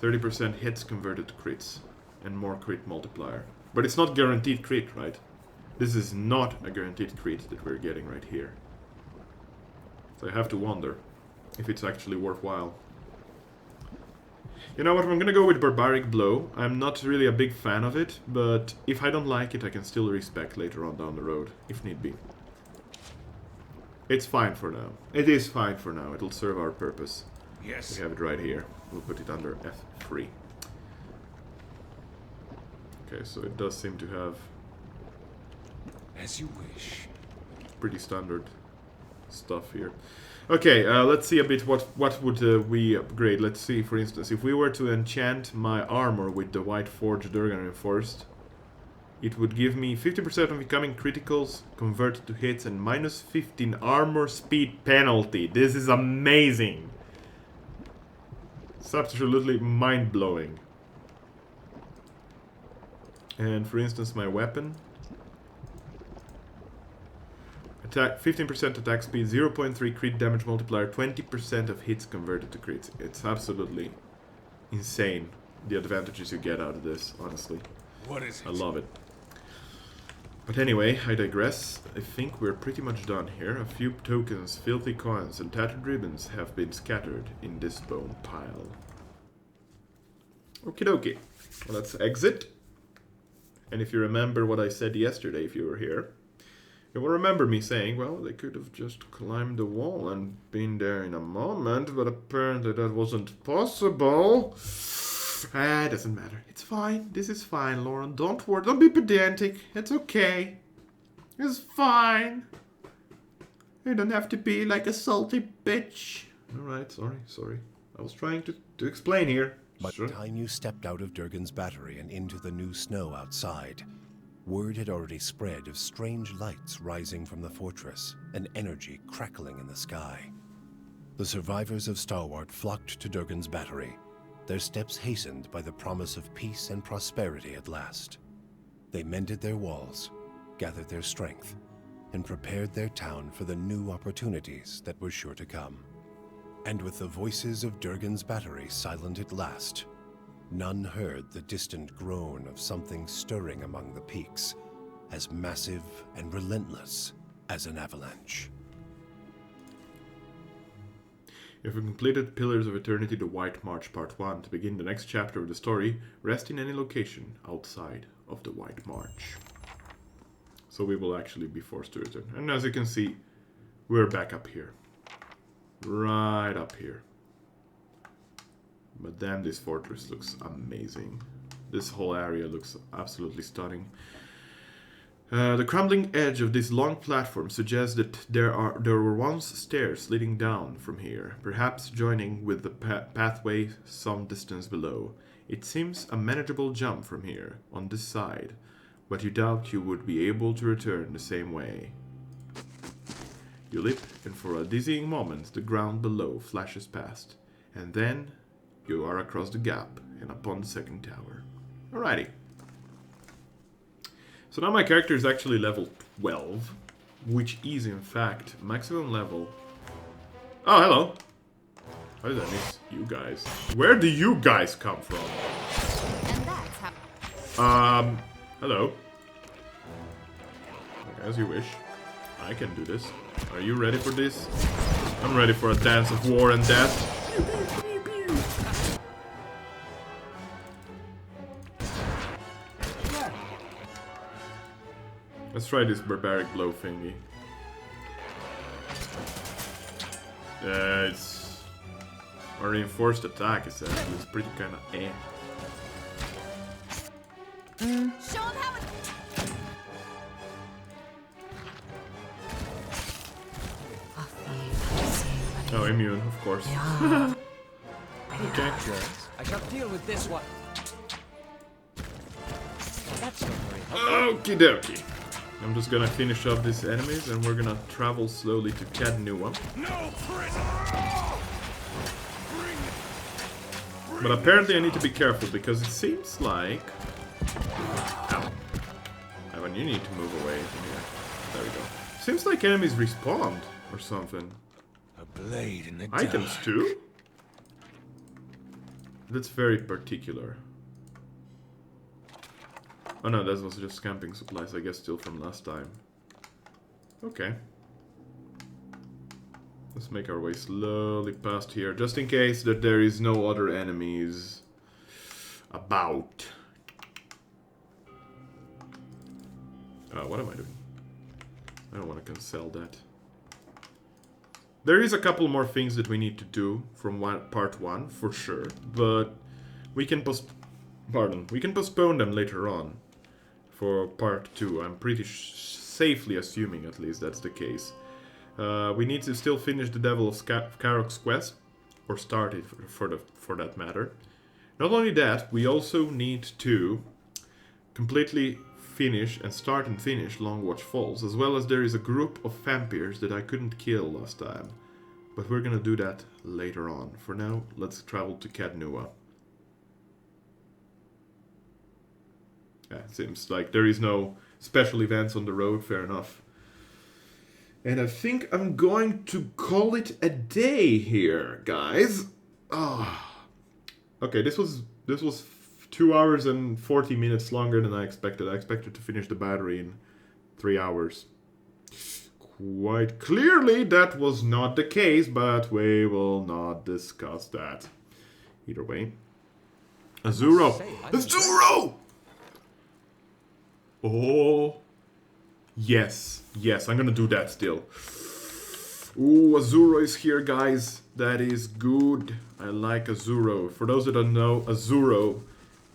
30% hits converted to crits. And more crit multiplier. But it's not guaranteed crit, right? This is not a guaranteed crit that we're getting right here. So I have to wonder if it's actually worthwhile. You know what, I'm gonna go with Barbaric Blow. I'm not really a big fan of it, but if I don't like it, I can still respec later on down the road, if need be. It's fine for now. It is fine for now. It'll serve our purpose. Yes. We have it right here. We'll put it under F3. Okay, so it does seem to have... As you wish. Pretty standard stuff here. Okay, let's see a bit what would we upgrade. Let's see, for instance, if we were to enchant my armor with the White Forge Durgan Reinforced, it would give me 50% of incoming criticals converted to hits and minus 15 armor speed penalty. This is amazing. It's absolutely mind-blowing. And for instance, my weapon. Attack 15% attack speed, 0.3 crit damage multiplier, 20% of hits converted to crits. It's absolutely insane, the advantages you get out of this, honestly. What is it? I love it. But anyway, I digress. I think we're pretty much done here. A few tokens, filthy coins, and tattered ribbons have been scattered in this bone pile. Okie dokie. Well, let's exit. And if you remember what I said yesterday, if you were here, you will remember me saying, well, they could have just climbed the wall and been there in a moment, but apparently that wasn't possible. Ah, it doesn't matter. It's fine. This is fine, Lauren. Don't worry. Don't be pedantic. It's okay. It's fine. You don't have to be like a salty bitch. Alright, sorry. I was trying to explain here. By the time you stepped out of Durgan's battery and into the new snow outside, word had already spread of strange lights rising from the fortress, and energy crackling in the sky. The survivors of Starward flocked to Durgan's battery, their steps hastened by the promise of peace and prosperity at last. They mended their walls, gathered their strength, and prepared their town for the new opportunities that were sure to come. And with the voices of Durgan's battery silent at last, none heard the distant groan of something stirring among the peaks, as massive and relentless as an avalanche. You have completed Pillars of Eternity: The White March Part 1. To begin the next chapter of the story, rest in any location outside of the White March. So we will actually be forced to return. And as you can see, we're back up here. Right up here. But damn, this fortress looks amazing. This whole area looks absolutely stunning. The crumbling edge of this long platform suggests that there were once stairs leading down from here, perhaps joining with the pathway some distance below. It seems a manageable jump from here, on this side, but you doubt you would be able to return the same way. You leap, and for a dizzying moment the ground below flashes past, and then you are across the gap and upon the second tower. Alrighty. So now my character is actually level 12, which is in fact maximum level. Oh, hello. How did I miss you guys? Where do you guys come from? And that's how... Hello. As you wish. I can do this. Are you ready for this? I'm ready for a dance of war and death. Let's try this barbaric blow thingy. It's a reinforced attack, it's actually. It's pretty kinda eh. Show him how it... Oh, immune, of course. Okay. I shall deal with this one. That's not very Okie dokie. I'm just gonna finish up these enemies and we're gonna travel slowly to Caed Nua. No prisoner! But apparently I need to be careful because it seems like... Ow. Ivan, you need to move away from here. There we go. Seems like enemies respawned or something. A blade in the Items dark. too? That's very particular. Oh no, that was just camping supplies, I guess, still from last time. Okay. Let's make our way slowly past here, just in case that there is no other enemies about. What am I doing? I don't want to cancel that. There is a couple more things that we need to do from part 1, for sure, but we can postpone them later on for part 2. I'm pretty safely assuming, at least, that's the case. We need to still finish the Devil of Karok's quest, or start it for that matter. Not only that, we also need to completely finish and start and finish Longwatch Falls, as well as there is a group of vampires that I couldn't kill last time. But we're gonna do that later on. For now, let's travel to Caed Nua. Yeah, seems like there is no special events on the road, fair enough. And I think I'm going to call it a day here, guys. Okay, this was 2 hours and 40 minutes longer than I expected. I expected to finish the battery in 3 hours. Quite clearly that was not the case, but we will not discuss that. Either way. Azuro! Azuro! Oh. Yes, I'm gonna do that still. Ooh, Azuro is here, guys. That is good. I like Azuro. For those that don't know, Azuro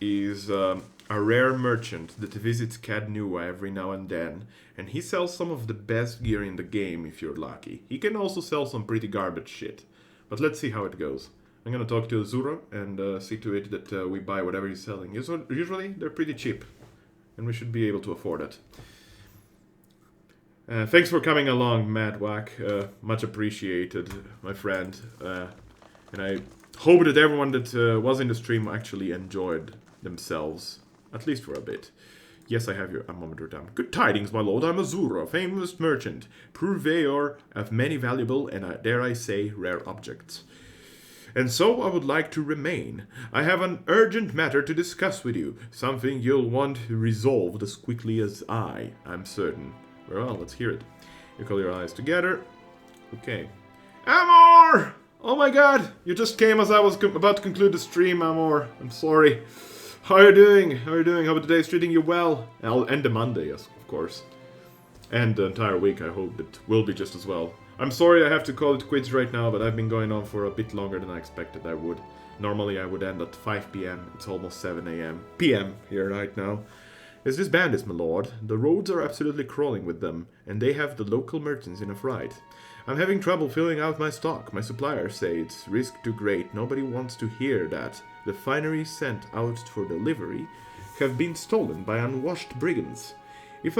is a rare merchant that visits Caed Nua every now and then, and he sells some of the best gear in the game if you're lucky. He can also sell some pretty garbage shit, but let's see how it goes. I'm gonna talk to Azuro and see to it that we buy whatever he's selling. Usually they're pretty cheap, and we should be able to afford it. Thanks for coming along, Mad Whack. Much appreciated, my friend. And I hope that everyone that was in the stream actually enjoyed themselves, at least for a bit. Yes, I have your thermometer down. Good tidings, my lord. I'm Azuro, a famous merchant, purveyor of many valuable and, dare I say, rare objects. And so I would like to remain. I have an urgent matter to discuss with you, something you'll want resolved as quickly as I'm certain. Well, let's hear it. You call your eyes together. Okay. Amor! Oh my god! You just came as I was about to conclude the stream, Amor. I'm sorry. How are you doing? How about the day's treating you well? And the Monday, yes, of course. And the entire week, I hope it will be just as well. I'm sorry I have to call it quits right now, but I've been going on for a bit longer than I expected I would. Normally I would end at 5 PM. It's almost 7 PM here right now. Is this bandits, my lord? The roads are absolutely crawling with them, and they have the local merchants in a fright. I'm having trouble filling out my stock. My suppliers say it's risk too great. Nobody wants to hear that. The finery sent out for delivery have been stolen by unwashed brigands. If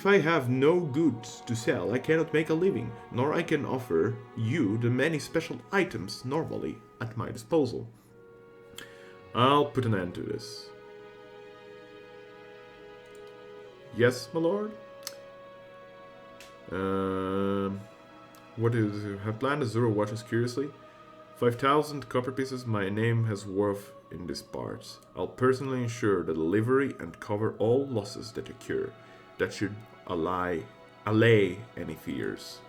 I have no goods to sell, I cannot make a living, nor I can offer you the many special items normally at my disposal. I'll put an end to this. Yes, my lord? What is... Have planned Azuro watches curiously? 5,000 copper pieces my name has worth in these parts. I'll personally ensure the delivery and cover all losses that occur. That should allay any fears.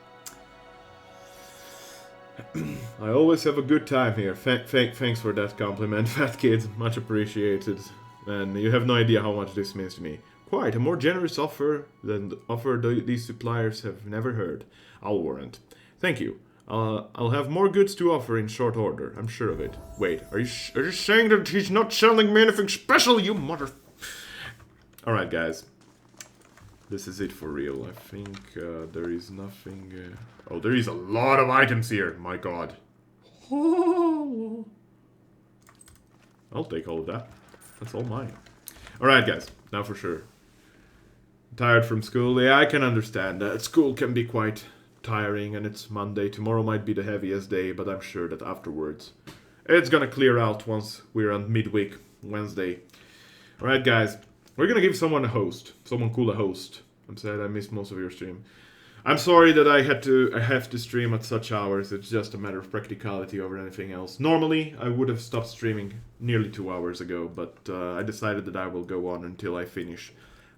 I always have a good time here. Thanks for that compliment, fat kid. Much appreciated. And you have no idea how much this means to me. Quite a more generous offer than the offer these suppliers have never heard. I'll warrant. Thank you. I'll have more goods to offer in short order. I'm sure of it. Wait, are you saying that he's not selling me anything special, you mother... Alright, guys. This is it for real. I think there is nothing... Oh, there is a lot of items here. My god. I'll take all of that. That's all mine. Alright, guys. Now for sure. Tired from school. Yeah, I can understand that. School can be quite tiring, and it's Monday. Tomorrow might be the heaviest day, but I'm sure that afterwards it's gonna clear out once we're on midweek Wednesday. Alright, guys. We're gonna give someone a host. Someone cool a host. I'm sad I missed most of your stream. I'm sorry that I have to stream at such hours. It's just a matter of practicality over anything else. Normally, I would have stopped streaming nearly 2 hours ago, but I decided that I will go on until I finish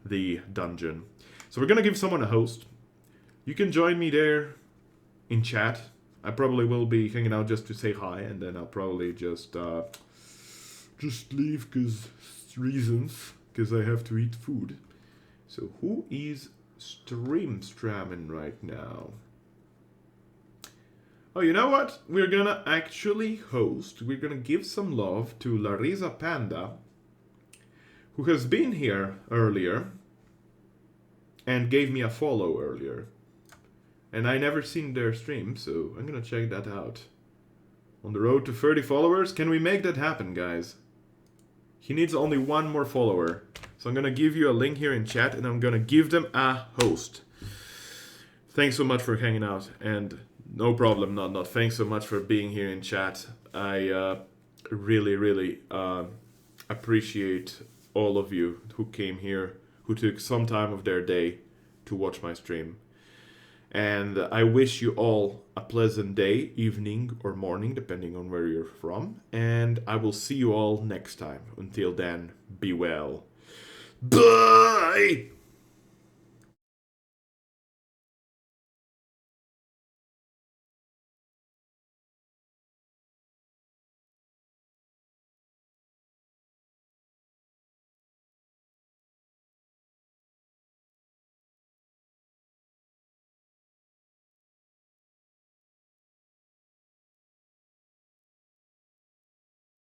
the dungeon. So we're gonna give someone a host. You can join me there in chat. I probably will be hanging out just to say hi, and then I'll probably just leave reasons, because I have to eat food. So who is streaming right now? Oh, you know what? We're gonna actually host. We're gonna give some love to Larisa Panda, who has been here earlier and gave me a follow earlier. And I never seen their stream, so I'm gonna check that out. On the road to 30 followers? Can we make that happen, guys? He needs only one more follower. So I'm gonna give you a link here in chat, and I'm gonna give them a host. Thanks so much for hanging out, and no problem, not. Thanks so much for being here in chat. I really appreciate all of you who came here, who took some time of their day to watch my stream. And I wish you all a pleasant day, evening, or morning, depending on where you're from. And I will see you all next time. Until then, be well. Bye!